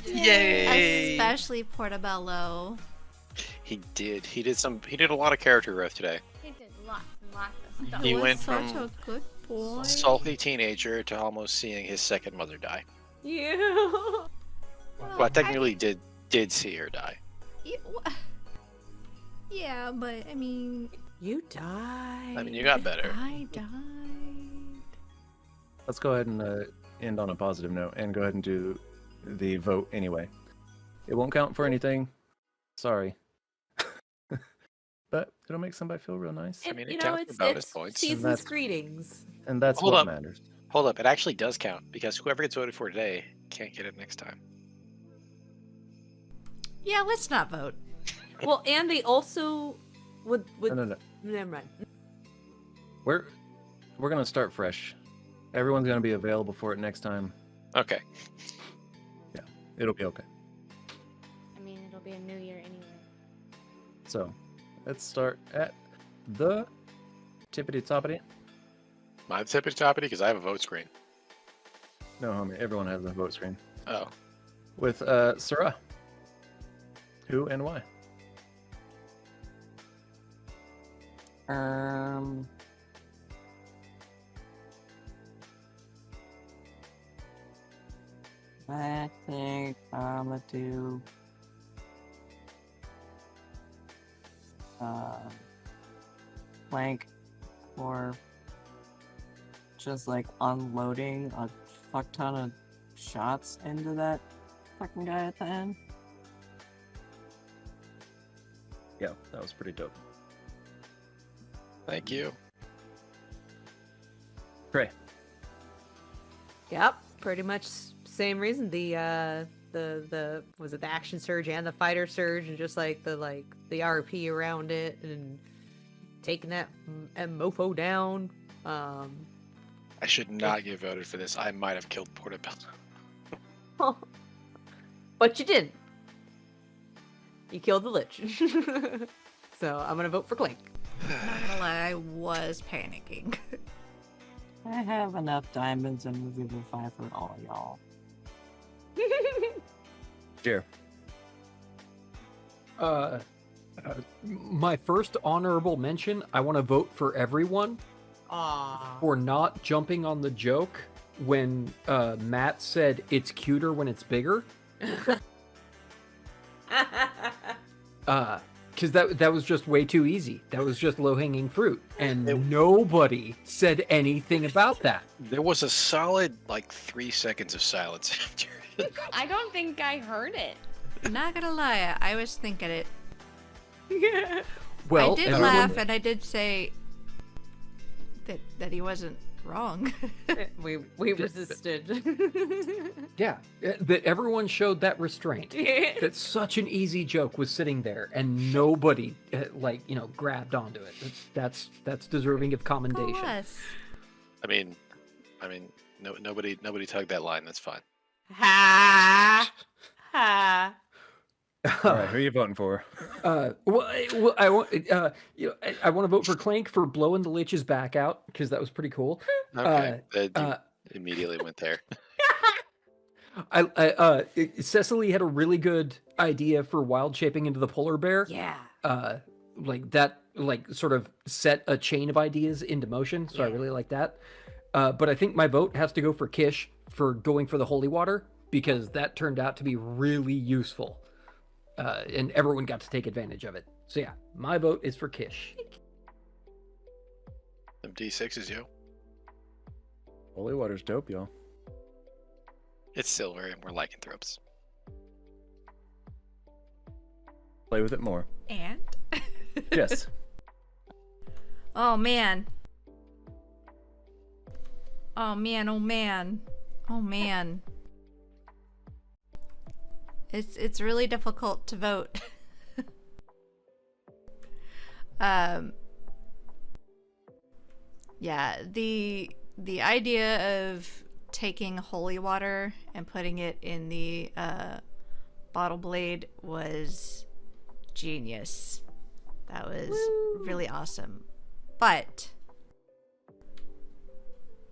Yay! Especially Portobello. He did. He did a lot of character growth today. He did lots and lots of stuff. He was went such from a good boy. salty teenager to almost seeing his second mother die. Yeah. Well, technically did see her die. Yeah, but I mean, You died. I mean, you got better. I died. Let's go ahead and end on a positive note and go ahead and do the vote anyway. It won't count for anything. Sorry. But it'll make somebody feel real nice. I mean, it you know, counts it's, for bonus it's points. season's That's- greetings. And that's Hold what up. matters. Hold up, it actually does count because whoever gets voted for today can't get it next time. Yeah, let's not vote. Well, and they also would. No. Never mind. We're gonna start fresh. Everyone's gonna be available for it next time. Okay. It'll be okay. I mean, it'll be a new year anyway. So, let's start at the tippity toppity. My tippity toppity because I have a vote screen. No, homie, everyone has a vote screen. Oh. With Sarah. Who and why? I think I'm gonna do Plank for just like unloading a fuck ton of shots into that fucking guy at the end. Yeah, that was pretty dope. Thank you. Trey. Yep, pretty much same reason. The was it the action surge and the fighter surge and just like the RP around it and taking that mofo down. I should not get voted for this. I might have killed Portobello. But you didn't. You killed the Lich. So I'm gonna vote for Clink. Not gonna lie, I was panicking. I have enough diamonds and Movable 5 for all y'all. Jer. My first honorable mention, I want to vote for everyone Aww. for not jumping on the joke when Matt said it's cuter when it's bigger. Because that was just way too easy. That was just low-hanging fruit. And nobody said anything about that. There was a solid 3 seconds of silence after it. I don't think I heard it. Not gonna lie, I was thinking it. Well, I did everyone- laugh and I did say that he wasn't wrong. we resisted. Yeah, that everyone showed that restraint. That such an easy joke was sitting there and nobody grabbed onto it. That's deserving of Go commendation. us. I mean, nobody tugged that line. That's fine. Ha ha. All right, who are you voting for? I want I want to vote for Clank for blowing the Lich's back out because that was pretty cool. Okay. You immediately went there. Cecily had a really good idea for wild shaping into the polar bear. Yeah. Sort of set a chain of ideas into motion. So I really like that. But I think my vote has to go for Kish for going for the holy water, because that turned out to be really useful. And everyone got to take advantage of it. So yeah, my vote is for Kish. Them D6s, yo. Holy water's dope, y'all. It's silver and we're lycanthropes. Play with it more. And? Yes. Oh man. Oh man, oh man. Oh man. It's really difficult to vote. Yeah, the idea of taking holy water and putting it in the bottle blade was genius. That was really awesome. But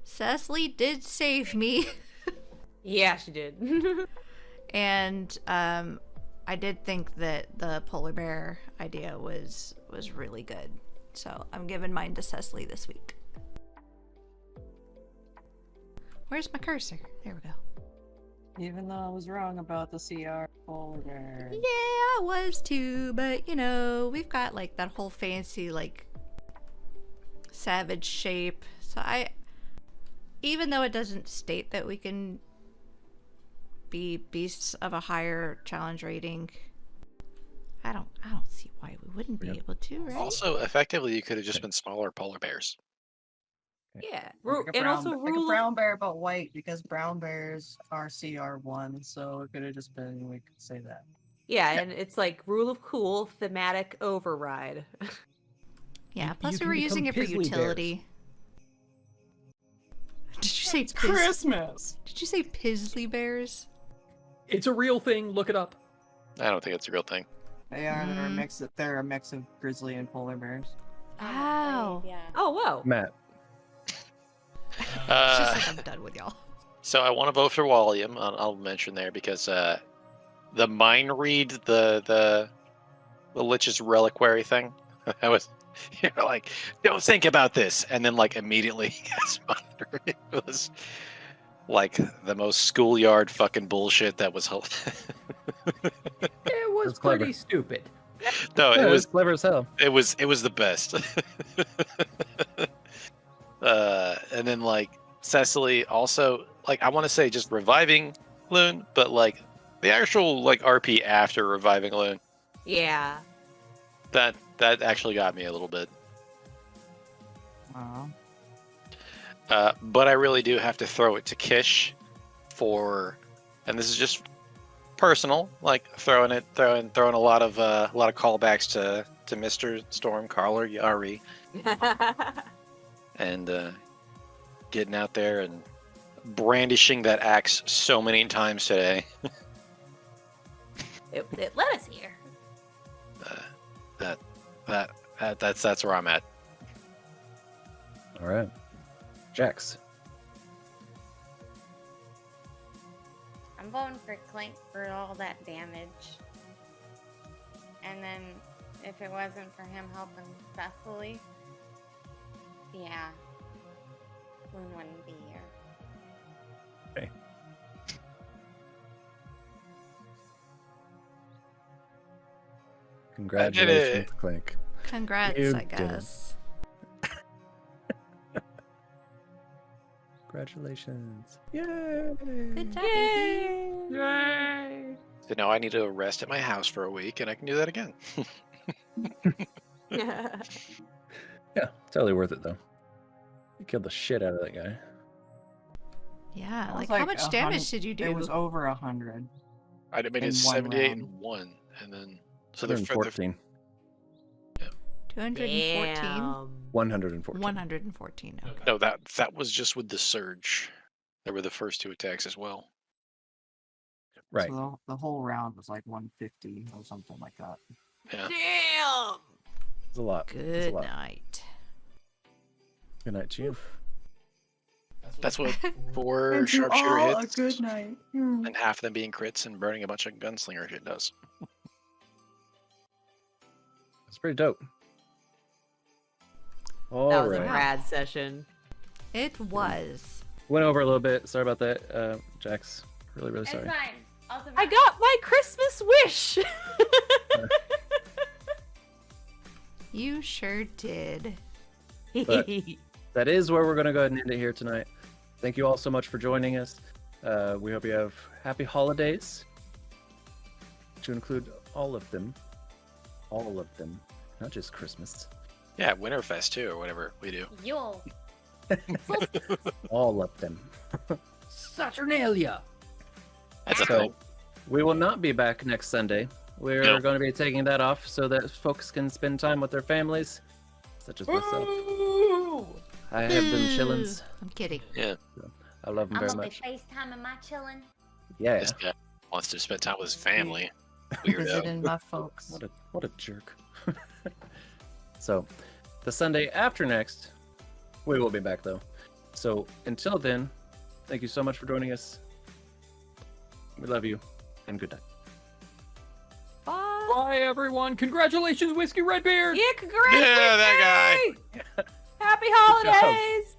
Cecily did save me. Yeah, she did. And I did think that the polar bear idea was really good. So I'm giving mine to Cecily this week. Where's my cursor? There we go. Even though I was wrong about the CR polar bear. Yeah, I was too, but you know, we've got like that whole fancy like savage shape. So even though it doesn't state that we can be beasts of a higher challenge rating, I don't see why we wouldn't be able to, right? Also, effectively, you could have just been smaller polar bears. Yeah. Like And also like a rule brown bear but white, because brown bears are CR1, so it could have just been, we could say that. Yeah, and it's like rule of cool, thematic override. Yeah, You plus we can were using it become for Pizzly utility. Did you say It's Christmas! Did you say Pizzly bears? It's a real thing. Look it up. I don't think it's a real thing. They are. They're a mix of grizzly and polar bears. Wow. Yeah. Oh, whoa. Matt. It's just like I'm done with y'all. So I want to vote for Walliam. I'll mention there because the mind read, the Lich's reliquary thing. I was, like, don't think about this, and then like immediately gets mind read. It was like the most schoolyard fucking bullshit that was. It was That's clever. pretty stupid. No, Yeah, it was clever as hell. It was the best. And then like Cecily also, like, I want to say just reviving Loon, but like the actual like RP after reviving Loon, Yeah. that actually got me a little bit. Wow. But I really do have to throw it to Kish for, and this is just personal, like throwing a lot of callbacks to Mr. Storm, Carl, or Yari, and getting out there and brandishing that axe so many times today. it led us here. That's where I'm at. All right. Jax. I'm voting for Clink for all that damage. And then if it wasn't for him helping Cecily, yeah, Loon wouldn't be here. Okay. Congratulations, Clink. Congrats, You I did it. guess. Congratulations. Yay! Good job, baby. Yay! So now I need to rest at my house for a week, and I can do that again. Yeah, totally worth it though. You killed the shit out of that guy. Yeah, It was like how like much damage did you do? It was over 100. I made In it one 78 round. and 1, and then so they're 114. 214? Damn. 114. 114. Okay. No, that was just with the surge. There were the first two attacks as well. Right. So the whole round was like 150 or something like that. Yeah. Damn. It's a lot. It's a Good lot. night. Good night to you. That's what 4 And to sharpshooter all hits, a good night. and half of them being crits and burning a bunch of gunslinger shit does. It's pretty dope. All That was right. a rad session. It was. went over a little bit. Sorry about that, Jax. Really, really It's sorry. fine. Also I fine. got my Christmas wish. You sure did. But- That is where we're going to go ahead and end it here tonight. Thank you all so much for joining us. We hope you have happy holidays, to include all of them. All of them, not just Christmas. Yeah, Winterfest too, or whatever we do. Yule. All of them. Saturnalia. That's a So, thing. we will not be back next Sunday. We're No. going to be taking that off so that folks can spend time with their families, such as myself. I have them chillins. I'm kidding. Yeah, I love them I'm very gonna be much. FaceTiming my chillin'. Yeah. this guy wants to spend time with his family. Weirdo. Visiting my folks. What a jerk. So, the Sunday after next, we will be back though. So until then, thank you so much for joining us. We love you, and good night. Bye. Bye, everyone. Congratulations, Whiskey Redbeard. Yeah, congrats. Yeah, that Whiskey! Happy job. holidays.